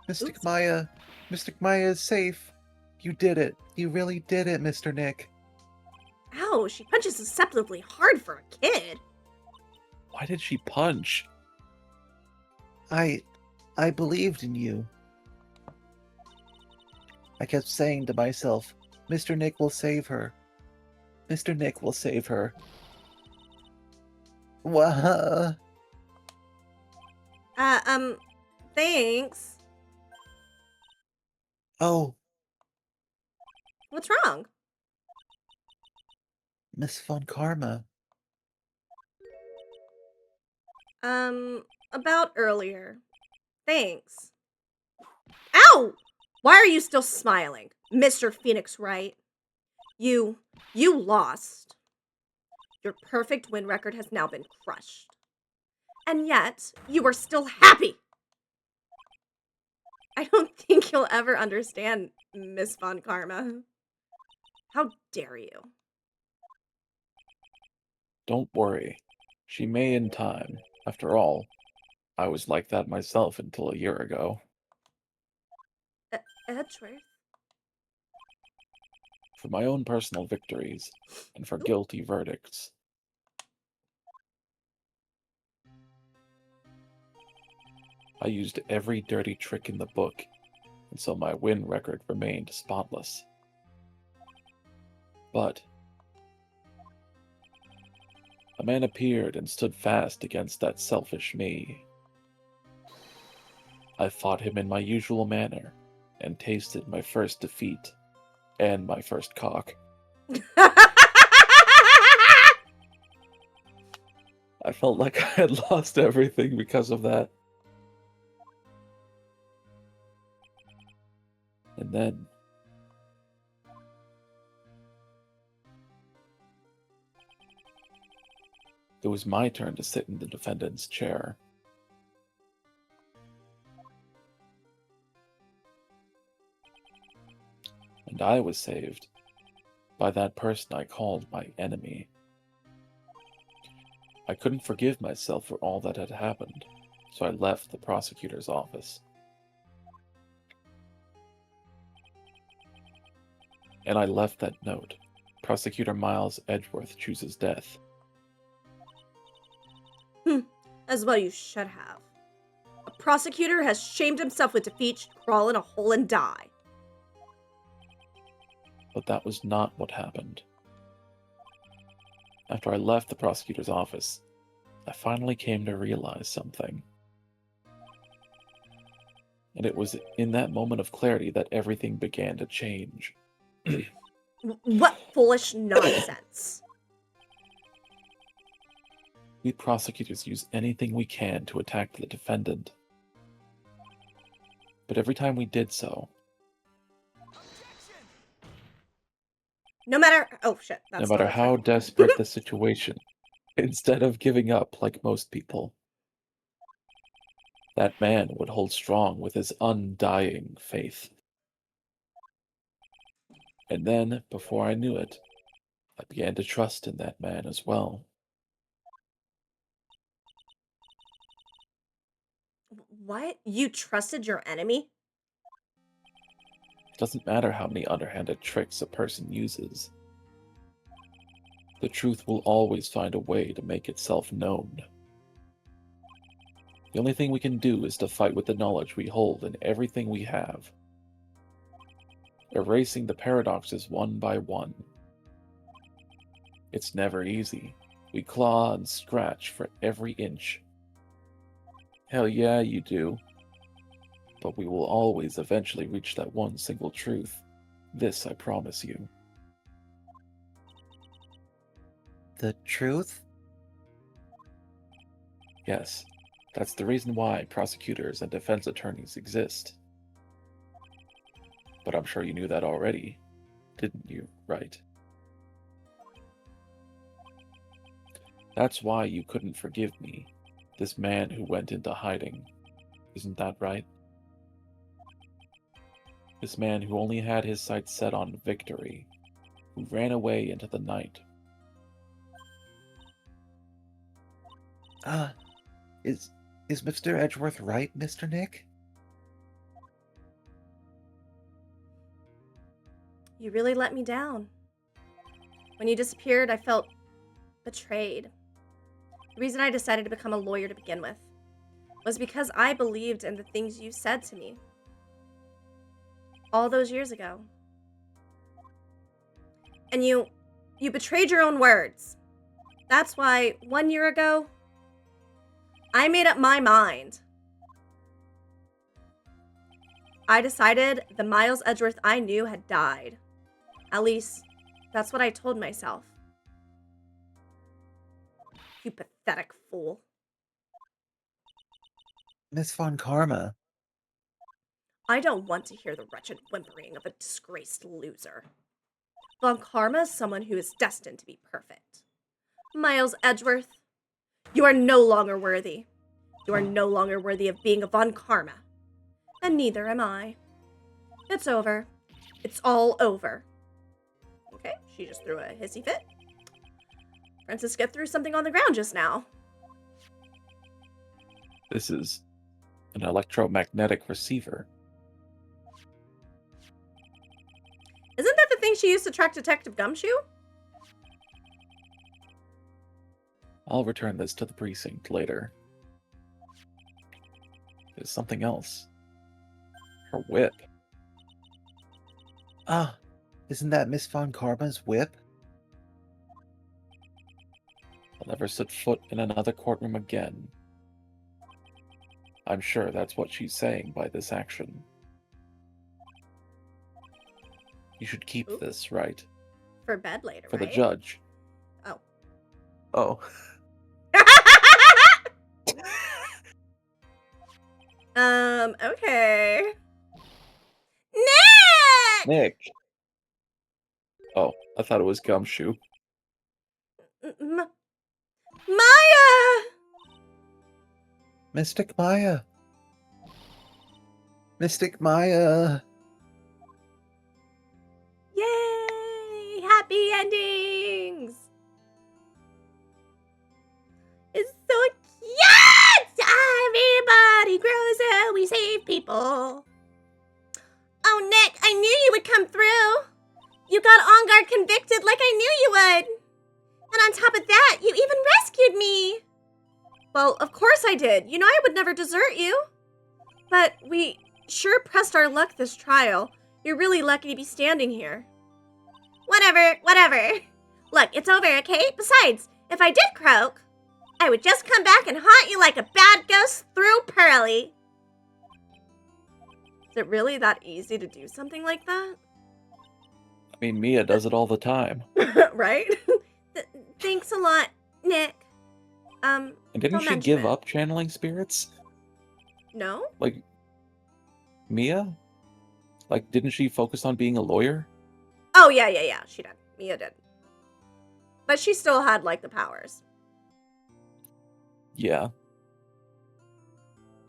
Mystic Oops. Maya. Mystic Maya is safe. You did it. You really did it, Mr. Nick. Ow, she punches deceptively hard for a kid. Why did she punch? I believed in you. I kept saying to myself, Mr. Nick will save her. Mr. Nick will save her. Wah. Thanks. Oh, What's wrong? Miss Von Karma. About earlier. Thanks. Ow! Why are you still smiling, Mr. Phoenix Wright? You lost. Your perfect win record has now been crushed. And yet, you are still happy. I don't think you'll ever understand, Miss Von Karma. How dare you? Don't worry. She may in time. After all, I was like that myself until a year ago. Edgeworth? for my own personal victories and for guilty verdicts. I used every dirty trick in the book, and so my win record remained spotless. But a man appeared and stood fast against that selfish me. I fought him in my usual manner, and tasted my first defeat, and my first cock. I felt like I had lost everything because of that. And then it was my turn to sit in the defendant's chair. And I was saved by that person I called my enemy. I couldn't forgive myself for all that had happened, so I left the prosecutor's office. And I left that note. Prosecutor Miles Edgeworth chooses death. As well you should have. A prosecutor has shamed himself with defeat, should crawl in a hole and die. But that was not what happened. After I left the prosecutor's office, I finally came to realize something. And it was in that moment of clarity that everything began to change. What foolish nonsense. We prosecutors use anything we can to attack the defendant. But every time we did so, no matter... Oh, shit. no matter how desperate the situation, instead of giving up like most people, that man would hold strong with his undying faith. And then, before I knew it, I began to trust in that man as well. What? You trusted your enemy? It doesn't matter how many underhanded tricks a person uses. The truth will always find a way to make itself known. The only thing we can do is to fight with the knowledge we hold in everything we have, erasing the paradoxes one by one. It's never easy. We claw and scratch for every inch. Hell yeah, you do. But we will always eventually reach that one single truth. This I promise you. The truth? Yes, that's the reason why prosecutors and defense attorneys exist. But I'm sure you knew that already, didn't you, Wright? That's why you couldn't forgive me, this man who went into hiding. Isn't that right? This man who only had his sights set on victory, who ran away into the night. Is Mr. Edgeworth right, Mr. Nick? You really let me down. When you disappeared, I felt betrayed. The reason I decided to become a lawyer to begin with was because I believed in the things you said to me all those years ago. And you betrayed your own words. That's why 1 year ago, I made up my mind. I decided the Miles Edgeworth I knew had died. At least, that's what I told myself. You pathetic fool. Miss Von Karma. I don't want to hear the wretched whimpering of a disgraced loser. Von Karma is someone who is destined to be perfect. Miles Edgeworth, you are no longer worthy. You are no longer worthy of being a Von Karma. And neither am I. It's over. It's all over. Okay, she just threw a hissy fit. Francisca threw something on the ground just now. This is an electromagnetic receiver. Isn't that the thing she used to track Detective Gumshoe? I'll return this to the precinct later. There's something else. Her whip. Ah, isn't that Miss Von Karma's whip? I'll never set foot in another courtroom again. I'm sure that's what she's saying by this action. You should keep Ooh. this, right? For bed later, For right? the judge. Oh. Oh. Okay. Nick! Nick! Oh, I thought it was Gumshoe. Maya! Mystic Maya. Mystic Maya. Yay! Happy endings! It's so cute! Everybody grows up, we save people. Oh, Nick, I knew you would come through. You got on guard convicted like I knew you would. And on top of that, you even rescued me. Well, of course I did. You know I would never desert you. But we sure pressed our luck this trial. You're really lucky to be standing here. Whatever. Look, it's over, okay? Besides, if I did croak, I would just come back and haunt you like a bad ghost through Pearly. Is it really that easy to do something like that? I mean, Mia does it all the time. Right? Thanks a lot, Nick. And didn't she give up channeling spirits? No? Like, Mia? Like, didn't she focus on being a lawyer? Oh, yeah, she did. Mia did. But she still had, like, the powers. Yeah.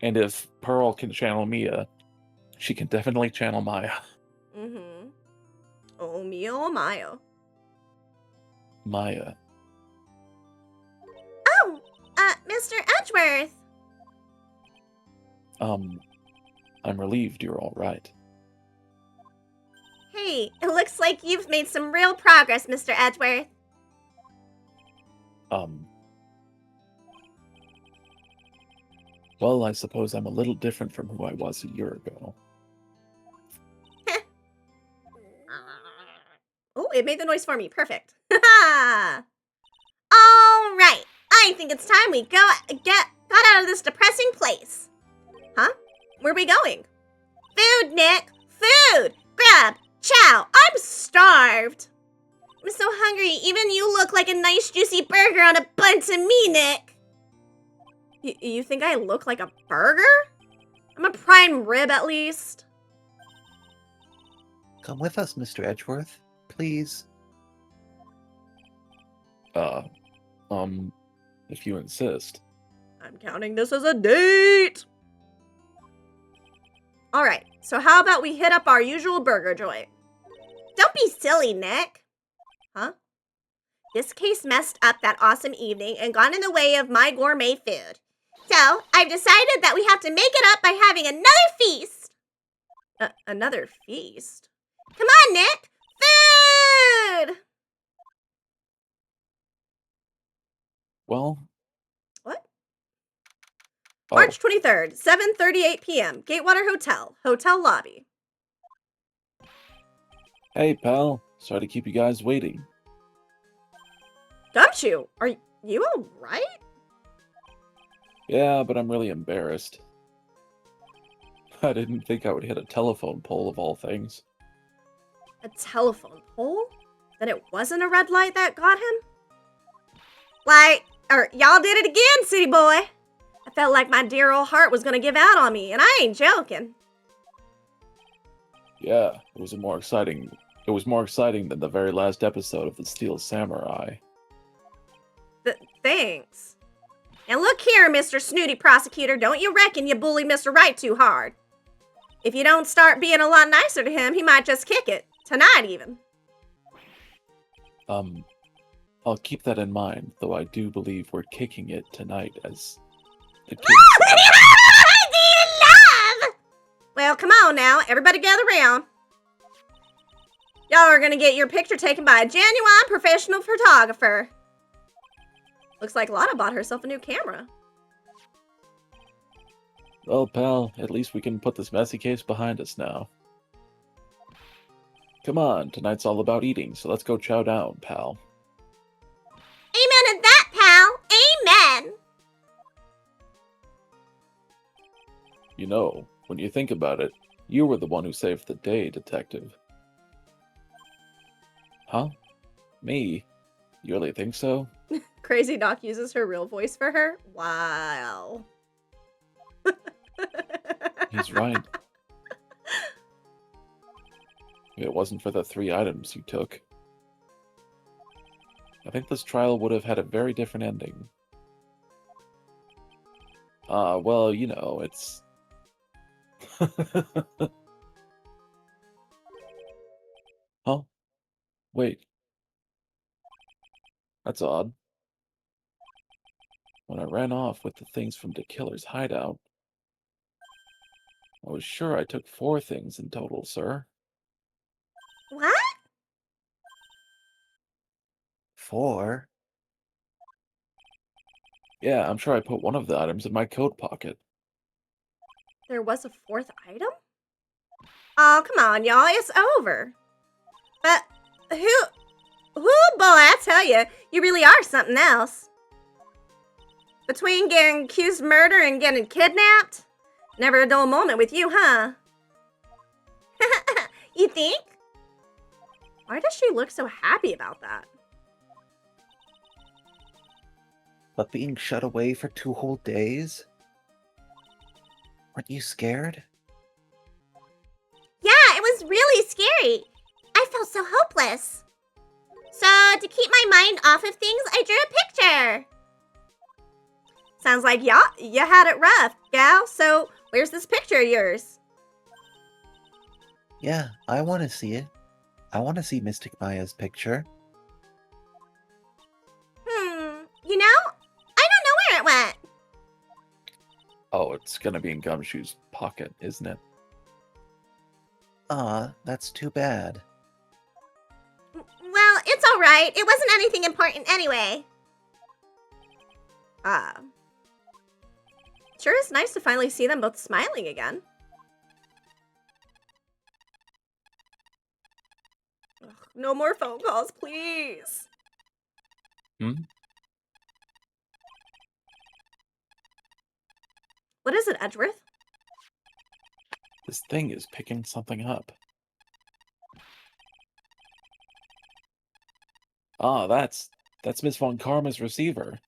And if Pearl can channel Mia, she can definitely channel Maya. Mm-hmm. Oh, Mia, oh, Maya. Maya. Oh, Mr. Edgeworth. I'm relieved you're all right. Hey, it looks like you've made some real progress, Mr. Edgeworth. Well, I suppose I'm a little different from who I was a year ago. Oh, it made the noise for me. Perfect. All right. I think it's time we got out of this depressing place. Huh? Where are we going? Food, Nick. Food. Grab. Chow. I'm starved. I'm so hungry. Even you look like a nice juicy burger on a bun to me, Nick. You think I look like a burger? I'm a prime rib at least. Come with us, Mr. Edgeworth. Please. If you insist. I'm counting this as a date. All right, so how about we hit up our usual burger joint? Don't be silly, Nick. Huh? This case messed up that awesome evening and got in the way of my gourmet food. So, I've decided that we have to make it up by having another feast. Another feast? Come on, Nick. Food! Well... What? Oh. March 23rd, 7:38 p.m. Gatewater Hotel. Hotel lobby. Hey, pal. Sorry to keep you guys waiting. Gumshoe, are you alright? Yeah, but I'm really embarrassed. I didn't think I would hit a telephone pole of all things. A telephone pole? Then it wasn't a red light that got him? Y'all did it again, city boy. I felt like my dear old heart was gonna give out on me, and I ain't joking. Yeah, it was more exciting than the very last episode of The Steel Samurai. Thanks. And look here, Mr. Snooty Prosecutor, don't you reckon you bully Mr. Wright too hard. If you don't start being a lot nicer to him, he might just kick it. Tonight, even. I'll keep that in mind, though I do believe we're kicking it tonight as the kids. Love! Well, come on now, everybody gather round. Y'all are gonna get your picture taken by a genuine professional photographer. Looks like Lana bought herself a new camera. Well, pal, at least we can put this messy case behind us now. Come on, tonight's all about eating, so let's go chow down, pal. Amen to that, pal. Amen. You know, when you think about it, you were the one who saved the day, Detective. Huh? Me? You really think so? Crazy Doc uses her real voice for her? Wow. He's right. If it wasn't for the 3 items you took, I think this trial would have had a very different ending. Well, you know, it's... Huh? Wait. That's odd. When I ran off with the things from the killer's hideout, I was sure I took 4 things in total, sir. What? 4? Yeah, I'm sure I put one of the items in my coat pocket. There was a 4th item? Oh, come on, y'all. It's over. But who, boy, I tell you, you really are something else. Between getting accused of murder and getting kidnapped, never a dull moment with you, huh? You think? Why does she look so happy about that? But being shut away for 2 whole days? Weren't you scared? Yeah, it was really scary. I felt so hopeless. So, to keep my mind off of things, I drew a picture. Sounds like you had it rough, gal. So, where's this picture of yours? Yeah, I want to see it. I want to see Mystic Maya's picture. You know, I don't know where it went. Oh, it's gonna be in Gumshoe's pocket, isn't it? Aw, that's too bad. Well, it's alright. It wasn't anything important anyway. Sure is nice to finally see them both smiling again. Ugh, no more phone calls, please. What is it, Edgeworth? This thing is picking something up. Ah, that's Miss Von Karma's receiver.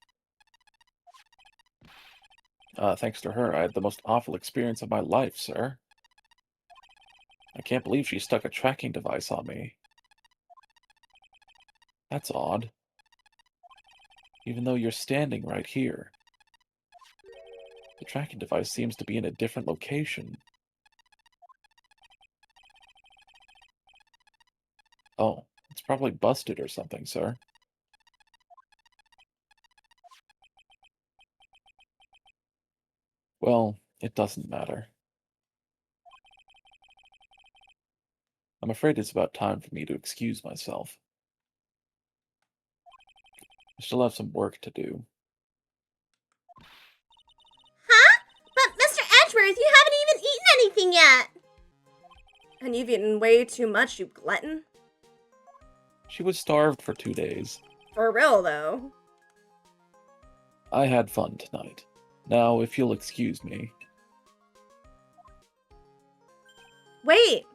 Thanks to her, I had the most awful experience of my life, sir. I can't believe she stuck a tracking device on me. That's odd. Even though you're standing right here. The tracking device seems to be in a different location. Oh, it's probably busted or something, sir. Well, it doesn't matter. I'm afraid it's about time for me to excuse myself. I still have some work to do. Huh? But Mr. Edgeworth, you haven't even eaten anything yet. And you've eaten way too much, you glutton. She was starved for 2 days. For real, though. I had fun tonight. Now, if you'll excuse me. Wait.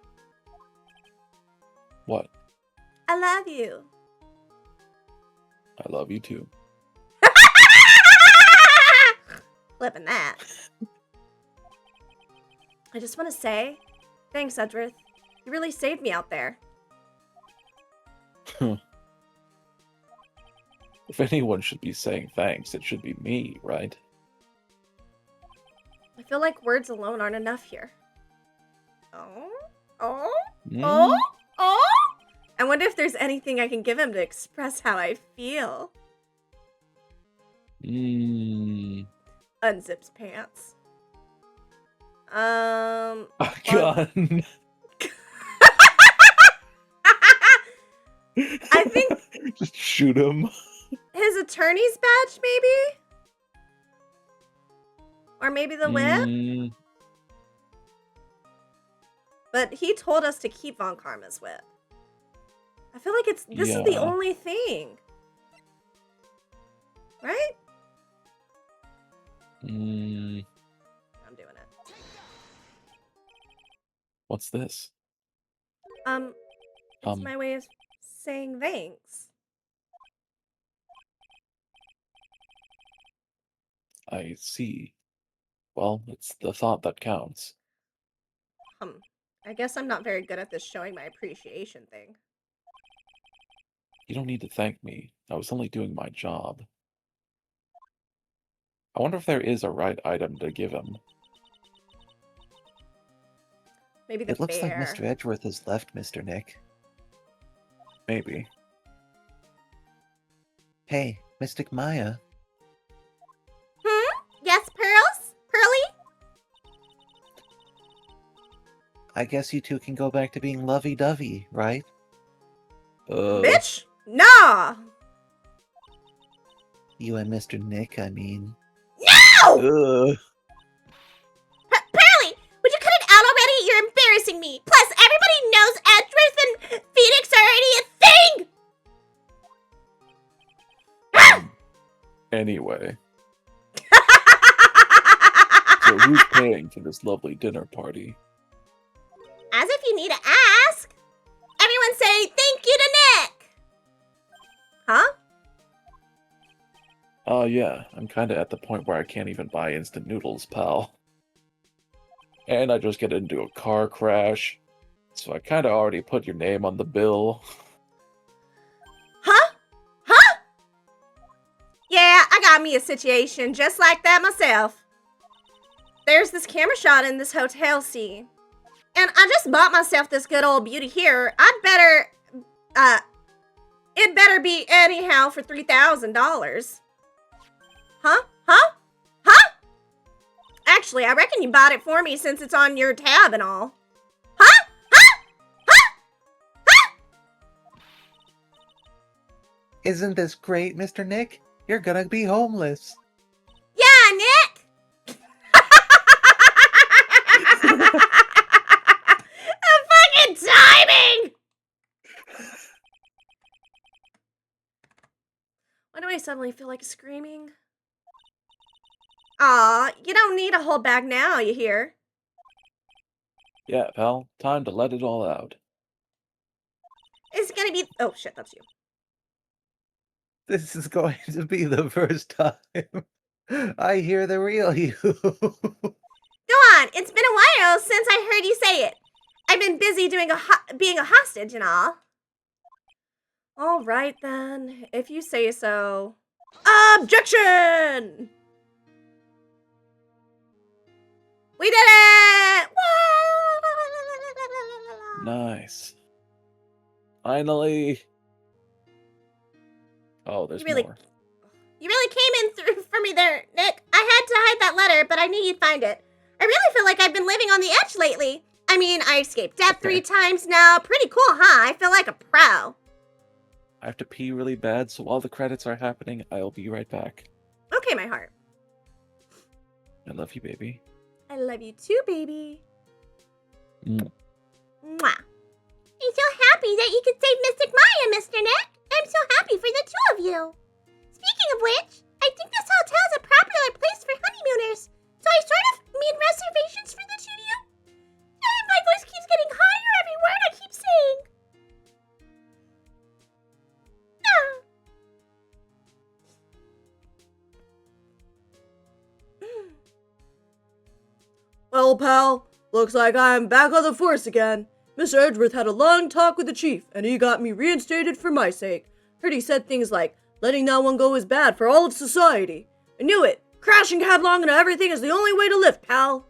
What? I love you. I love you too. Flipping that. I just want to say, thanks, Edgeworth. You really saved me out there. If anyone should be saying thanks, it should be me, right? I feel like words alone aren't enough here. Oh? I wonder if there's anything I can give him to express how I feel. Unzips pants. God. I think Just shoot him. his attorney's badge, maybe? Or maybe the whip? Mm, But he told us to keep Von Karma's whip. I feel like this is the yeah. only thing. Right? Mm, I'm doing it. what's this? It's my way of saying thanks. I see. Well, it's the thought that counts. I guess I'm not very good at this showing my appreciation thing. You don't need to thank me. I was only doing my job. I wonder if there is a right item to give him. Maybe the It looks like bear. Mr. Edgeworth has left, Mr. Nick. Maybe. Hey, Mystic Maya. Yes, Pearls? Pearly? I guess you two can go back to being lovey-dovey, right? Bitch? Nah! You and Mr. Nick, I mean. No! Pearly, would you cut it out already? You're embarrassing me. Plus, everybody knows Edgeworth and Phoenix are already a thing. Anyway. So who's paying for this lovely dinner party? As if you need to ask. Everyone say thank you to Nick. Huh? Yeah, I'm kinda at the point where I can't even buy instant noodles, pal. And I just get into a car crash, so I kinda already put your name on the bill. Huh? Huh? Yeah, I got me a situation just like that myself. There's this camera shot in this hotel scene. And I just bought myself this good old beauty here. It better be anyhow for $3,000. Huh? Huh? Huh? Actually, I reckon you bought it for me since it's on your tab and all. Huh? Huh? Huh? Huh? Isn't this great, Mr. Nick? You're gonna be homeless. Yeah, Nick! The fucking timing! Why do I suddenly feel like screaming? Aw, you don't need a whole bag now, you hear? Yeah, pal, time to let it all out. It's gonna be... Oh, shit, that's you. This is going to be the first time I hear the real you. Go on, it's been a while since I heard you say it. I've been busy doing being a hostage and all. All right, then, if you say so. Objection! We did it! Nice. Finally. Oh, there's You really- more. You really came in through for me there, Nick. I had to hide that letter, but I knew you'd find it. I really feel like I've been living on the edge lately. I mean, I escaped death 3 times now. Pretty cool, huh? I feel like a pro. I have to pee really bad, so while the credits are happening, I'll be right back. Okay, my heart. I love you, baby. I love you too, baby. Mm. Mwah. I'm so happy that you could save Mystic Maya, Mr. Nick. I'm so happy for the two of you. Speaking of which, I think this hotel is a popular place for honeymooners, so I sort of made reservations for the two of you. And my voice keeps getting higher every word I keep saying. Ah. Well, pal, looks like I'm back on the force again. Mr. Edgeworth had a long talk with the chief, and he got me reinstated for my sake. Heard he said things like, letting that one go is bad for all of society. I knew it. Crashing headlong into everything is the only way to live, pal.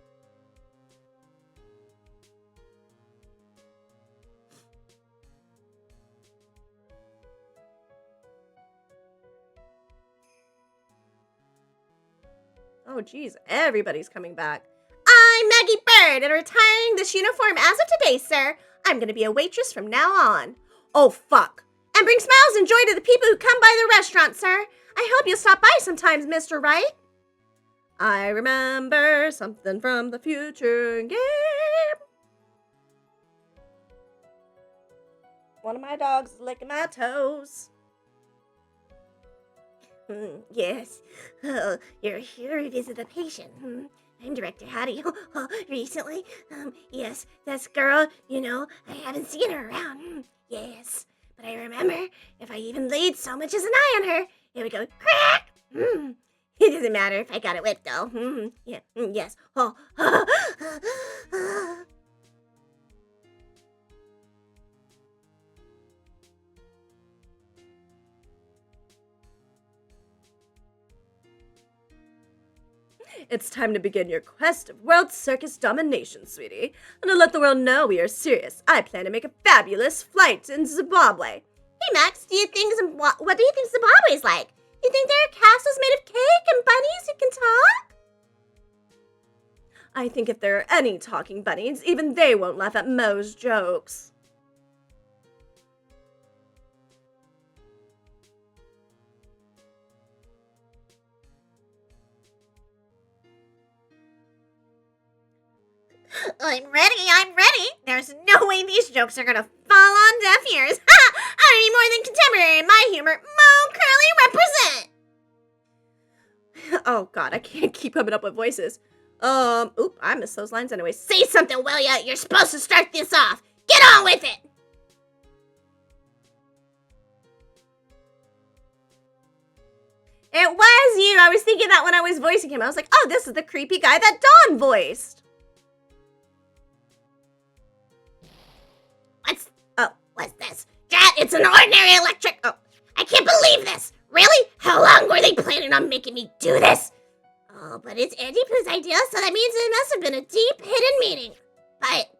Oh, geez, everybody's coming back. I'm Maggie Bird and retiring this uniform as of today, sir. I'm gonna be a waitress from now on. Oh, fuck. and bring smiles and joy to the people who come by the restaurant, sir. I hope you'll stop by sometimes, Mr. Wright. I remember something from the future game. One of my dogs is licking my toes. Yes. Oh, you're here to visit a patient. I'm Director Hattie. Recently? Yes, this girl, I haven't seen her around. Yes. But I remember if I even laid so much as an eye on her, it would go crack. It doesn't matter if I got it whipped, though. Yeah, yes. Oh. It's time to begin your quest of world circus domination, sweetie. And to let the world know we are serious, I plan to make a fabulous flight in Zimbabwe. Hey, Max, what do you think Zimbabwe's like? You think there are castles made of cake and bunnies who can talk? I think if there are any talking bunnies, even they won't laugh at Mo's jokes. I'm ready. There's no way these jokes are gonna fall on deaf ears. Ha! I need more than contemporary in my humor. Mo Curly represent! Oh god, I can't keep coming up with voices. I missed those lines anyway. Say something, will ya? You're supposed to start this off. Get on with it! It was you! I was thinking that when I was voicing him. I was like, oh, this is the creepy guy that Dawn voiced. What's this? Dad, it's an ordinary electric... Oh, I can't believe this! Really? How long were they planning on making me do this? Oh, but it's Andy Pooh's idea, so that means it must have been a deep, hidden meaning. But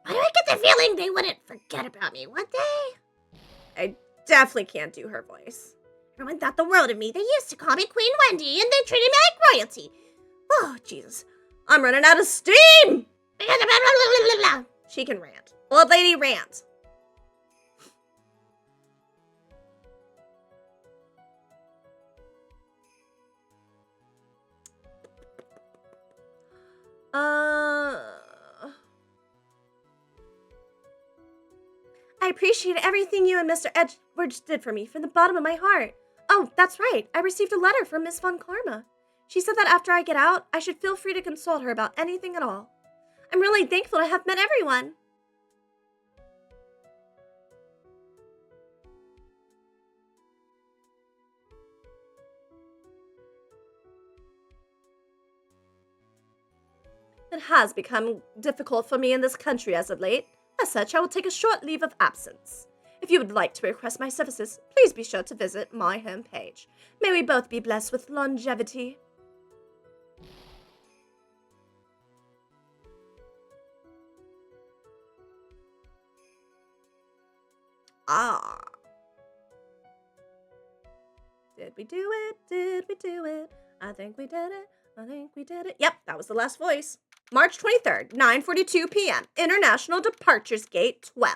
why do I get the feeling they wouldn't forget about me, would they? I definitely can't do her voice. Everyone thought the world of me. They used to call me Queen Wendy, and they treated me like royalty. Oh, Jesus. I'm running out of steam! She can rant. Old lady rant. I appreciate everything you and Mr. Edwards did for me from the bottom of my heart. Oh, that's right. I received a letter from Miss Von Karma. She said that after I get out, I should feel free to consult her about anything at all. I'm really thankful to have met everyone. It has become difficult for me in this country as of late. As such, I will take a short leave of absence. If you would like to request my services, please be sure to visit my homepage. May we both be blessed with longevity. Ah. Did we do it? Did we do it? I think we did it. I think we did it. Yep, that was the last voice. March 23rd, 9:42 p.m. International Departures Gate 12.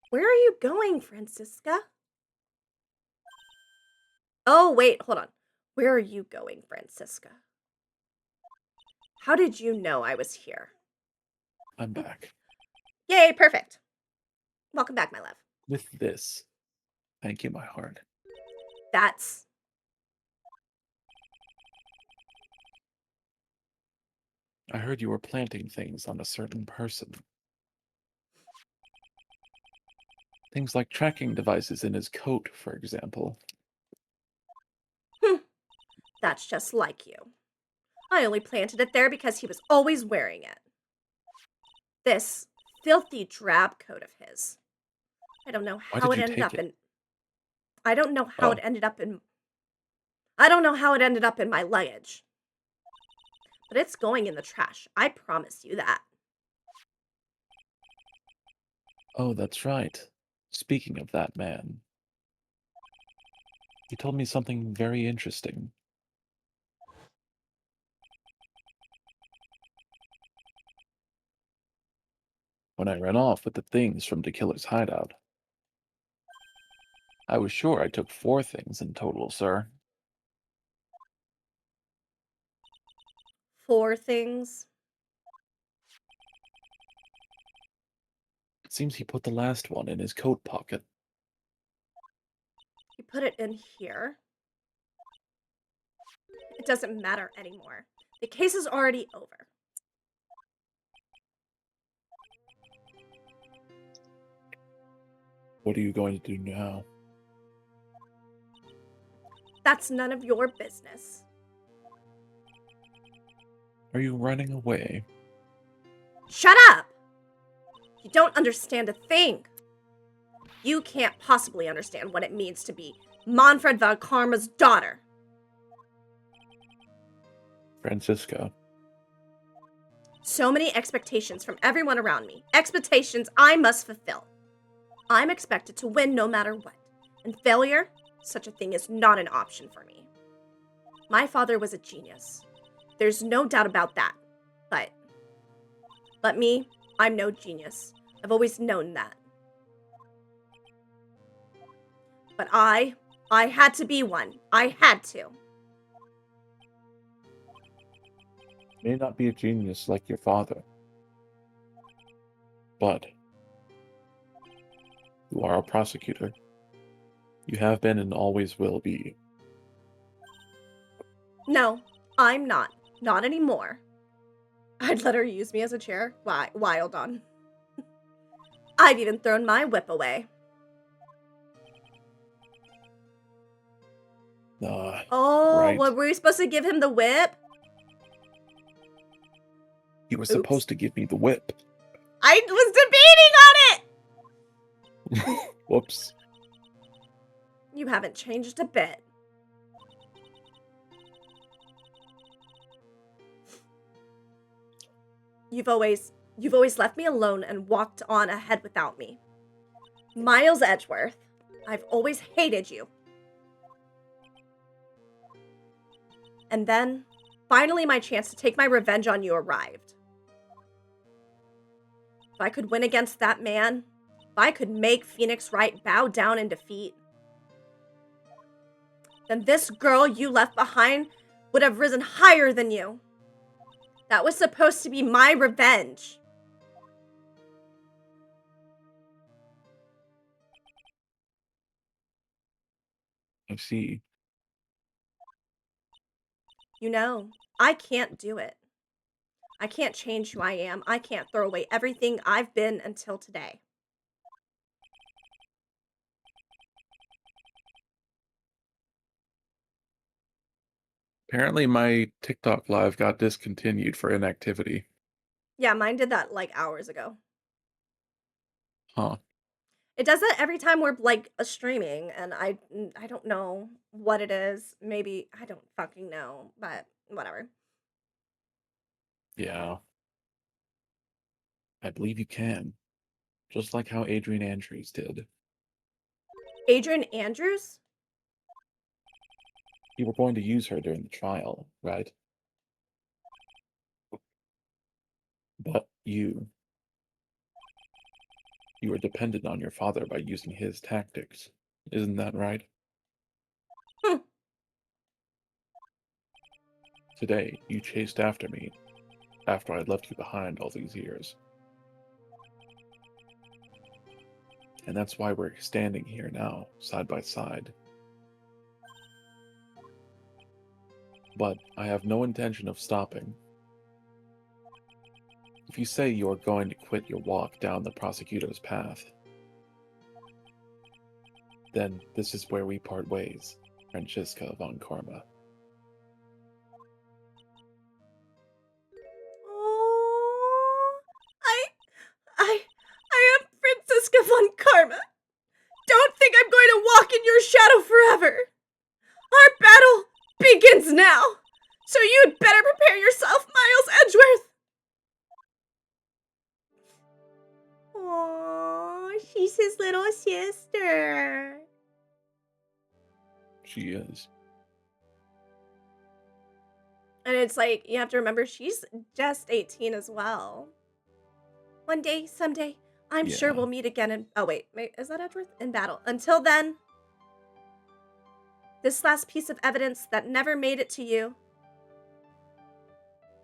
Where are you going, Francisca? Oh, wait, hold on. Where are you going, Francisca? How did you know I was here? I'm back. Yay, perfect. Welcome back, my love. With this. Thank you, my heart. That's... I heard you were planting things on a certain person. Things like tracking devices in his coat, for example. That's just like you. I only planted it there because he was always wearing it. This filthy drab coat of his. I don't know how it ended up in... I don't know how it ended up in... I don't know how it ended up in my luggage. But it's going in the trash. I promise you that. Oh, that's right. Speaking of that man. He told me something very interesting. when I ran off with the things from the killer's hideout. I was sure I took 4 things in total, sir. 4 things. It seems he put the last one in his coat pocket. You put it in here. It doesn't matter anymore. The case is already over. What are you going to do now? That's none of your business. Are you running away? Shut up! You don't understand a thing. You can't possibly understand what it means to be Manfred von Karma's daughter. Francisca. So many expectations from everyone around me. Expectations I must fulfill. I'm expected to win no matter what. And failure, such a thing is not an option for me. My father was a genius. There's no doubt about that. But me, I'm no genius. I've always known that. But I had to be one. I had to. You may not be a genius like your father, but you are a prosecutor. You have been and always will be. No, I'm not. Not anymore. I'd let her use me as a chair. Wild on. I've even thrown my whip away. Oh, Right. what, were we supposed to give him the whip? You were supposed to give me the whip. I was debating on it! Whoops. You haven't changed a bit. You've always left me alone and walked on ahead without me. Miles Edgeworth, I've always hated you. And then, finally my chance to take my revenge on you arrived. If I could win against that man, if I could make Phoenix Wright bow down in defeat, then this girl you left behind would have risen higher than you. That was supposed to be my revenge. I see. You know, I can't do it. I can't change who I am. I can't throw away everything I've been until today. Apparently my TikTok live got discontinued for inactivity. Yeah, mine did that like hours ago. Huh. It does that every time we're like streaming, and I don't know what it is. Maybe I don't fucking know, but whatever. Yeah. I believe you can. Just like how Adrian Andrews did. Adrian Andrews? You were going to use her during the trial, right? But you were dependent on your father by using his tactics. Isn't that right? Hmm. Today, you chased after me after I'd left you behind all these years. And that's why we're standing here now, side by side. But I have no intention of stopping. If you say you are going to quit your walk down the prosecutor's path, then this is where we part ways, Francisca von Karma. Oh, I am Francisca von Karma. Don't think I'm going to walk in your shadow forever. Our battle begins now, so you'd better prepare yourself, Miles Edgeworth. Aww, she's his little sister. She is. And it's like, you have to remember, she's just 18 as well. One day, someday, I'm sure Yeah. we'll meet again in... Oh, wait. Is that Edgeworth? In battle. Until then, this last piece of evidence that never made it to you,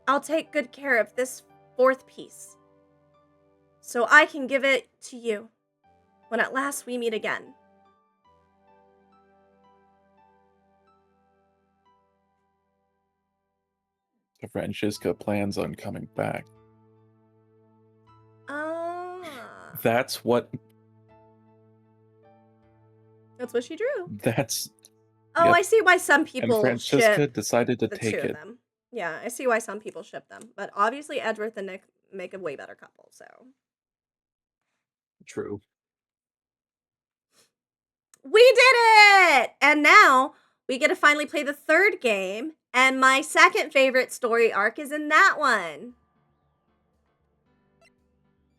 I'll take good care of this fourth piece, so I can give it to you when at last we meet again. Francesca plans on coming back. That's That's what she drew. that's Oh, yep. I see why some And people Francesca ship decided to the take two of it. them. Yeah, I see why some people ship them. But obviously, Edgeworth and Nick make a way better couple, so. True. We did it! And now we get to finally play the third game, and my second favorite story arc is in that one.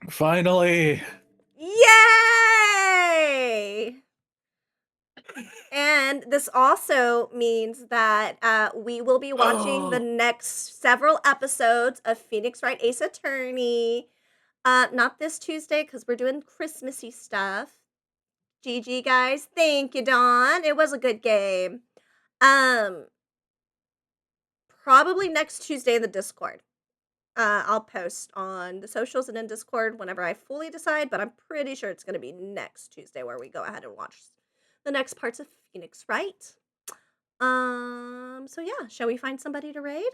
Finally! Yay! And this also means that we will be watching the next several episodes of Phoenix Wright Ace Attorney. Not this Tuesday, because we're doing Christmassy stuff. GG, guys. Thank you, Dawn. It was a good game. Probably next Tuesday in the Discord. I'll post on the socials and in Discord whenever I fully decide, but I'm pretty sure it's going to be next Tuesday where we go ahead and watch the next parts of Phoenix Wright. So yeah, shall we find somebody to raid?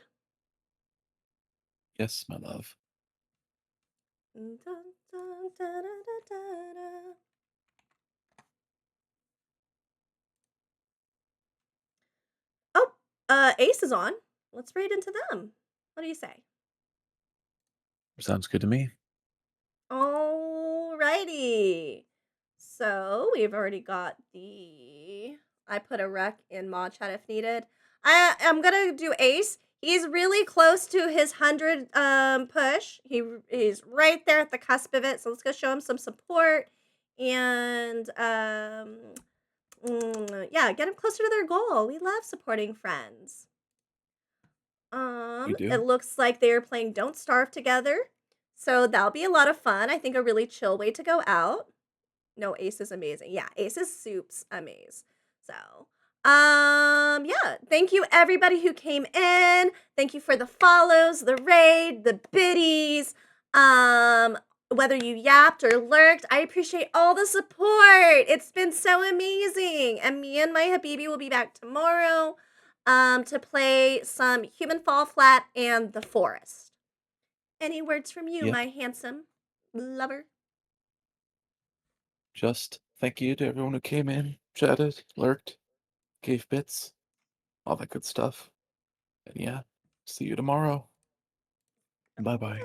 Yes, my love. Dun, dun, dun, dun, dun, dun, dun. Oh, Ace is on. Let's raid into them. What do you say? Sounds good to me. Alrighty. So we've already got the... I put a rec in mod chat if needed. I'm gonna do Ace. He's really close to his 100 push. He's right there at the cusp of it. So let's go show him some support. And yeah, get him closer to their goal. We love supporting friends. We do. It looks like they're playing Don't Starve together. So that'll be a lot of fun. I think a really chill way to go out. No, Ace is amazing. Yeah, Ace is soups amaze. So, yeah. Thank you everybody who came in. Thank you for the follows, the raid, the biddies. Whether you yapped or lurked, I appreciate all the support. It's been so amazing. And me and my Habibi will be back tomorrow to play some Human Fall Flat and The Forest. Any words from you, Yep. my handsome lover? Just thank you to everyone who came in, chatted, lurked, gave bits, all that good stuff. And yeah, see you tomorrow. Bye-bye.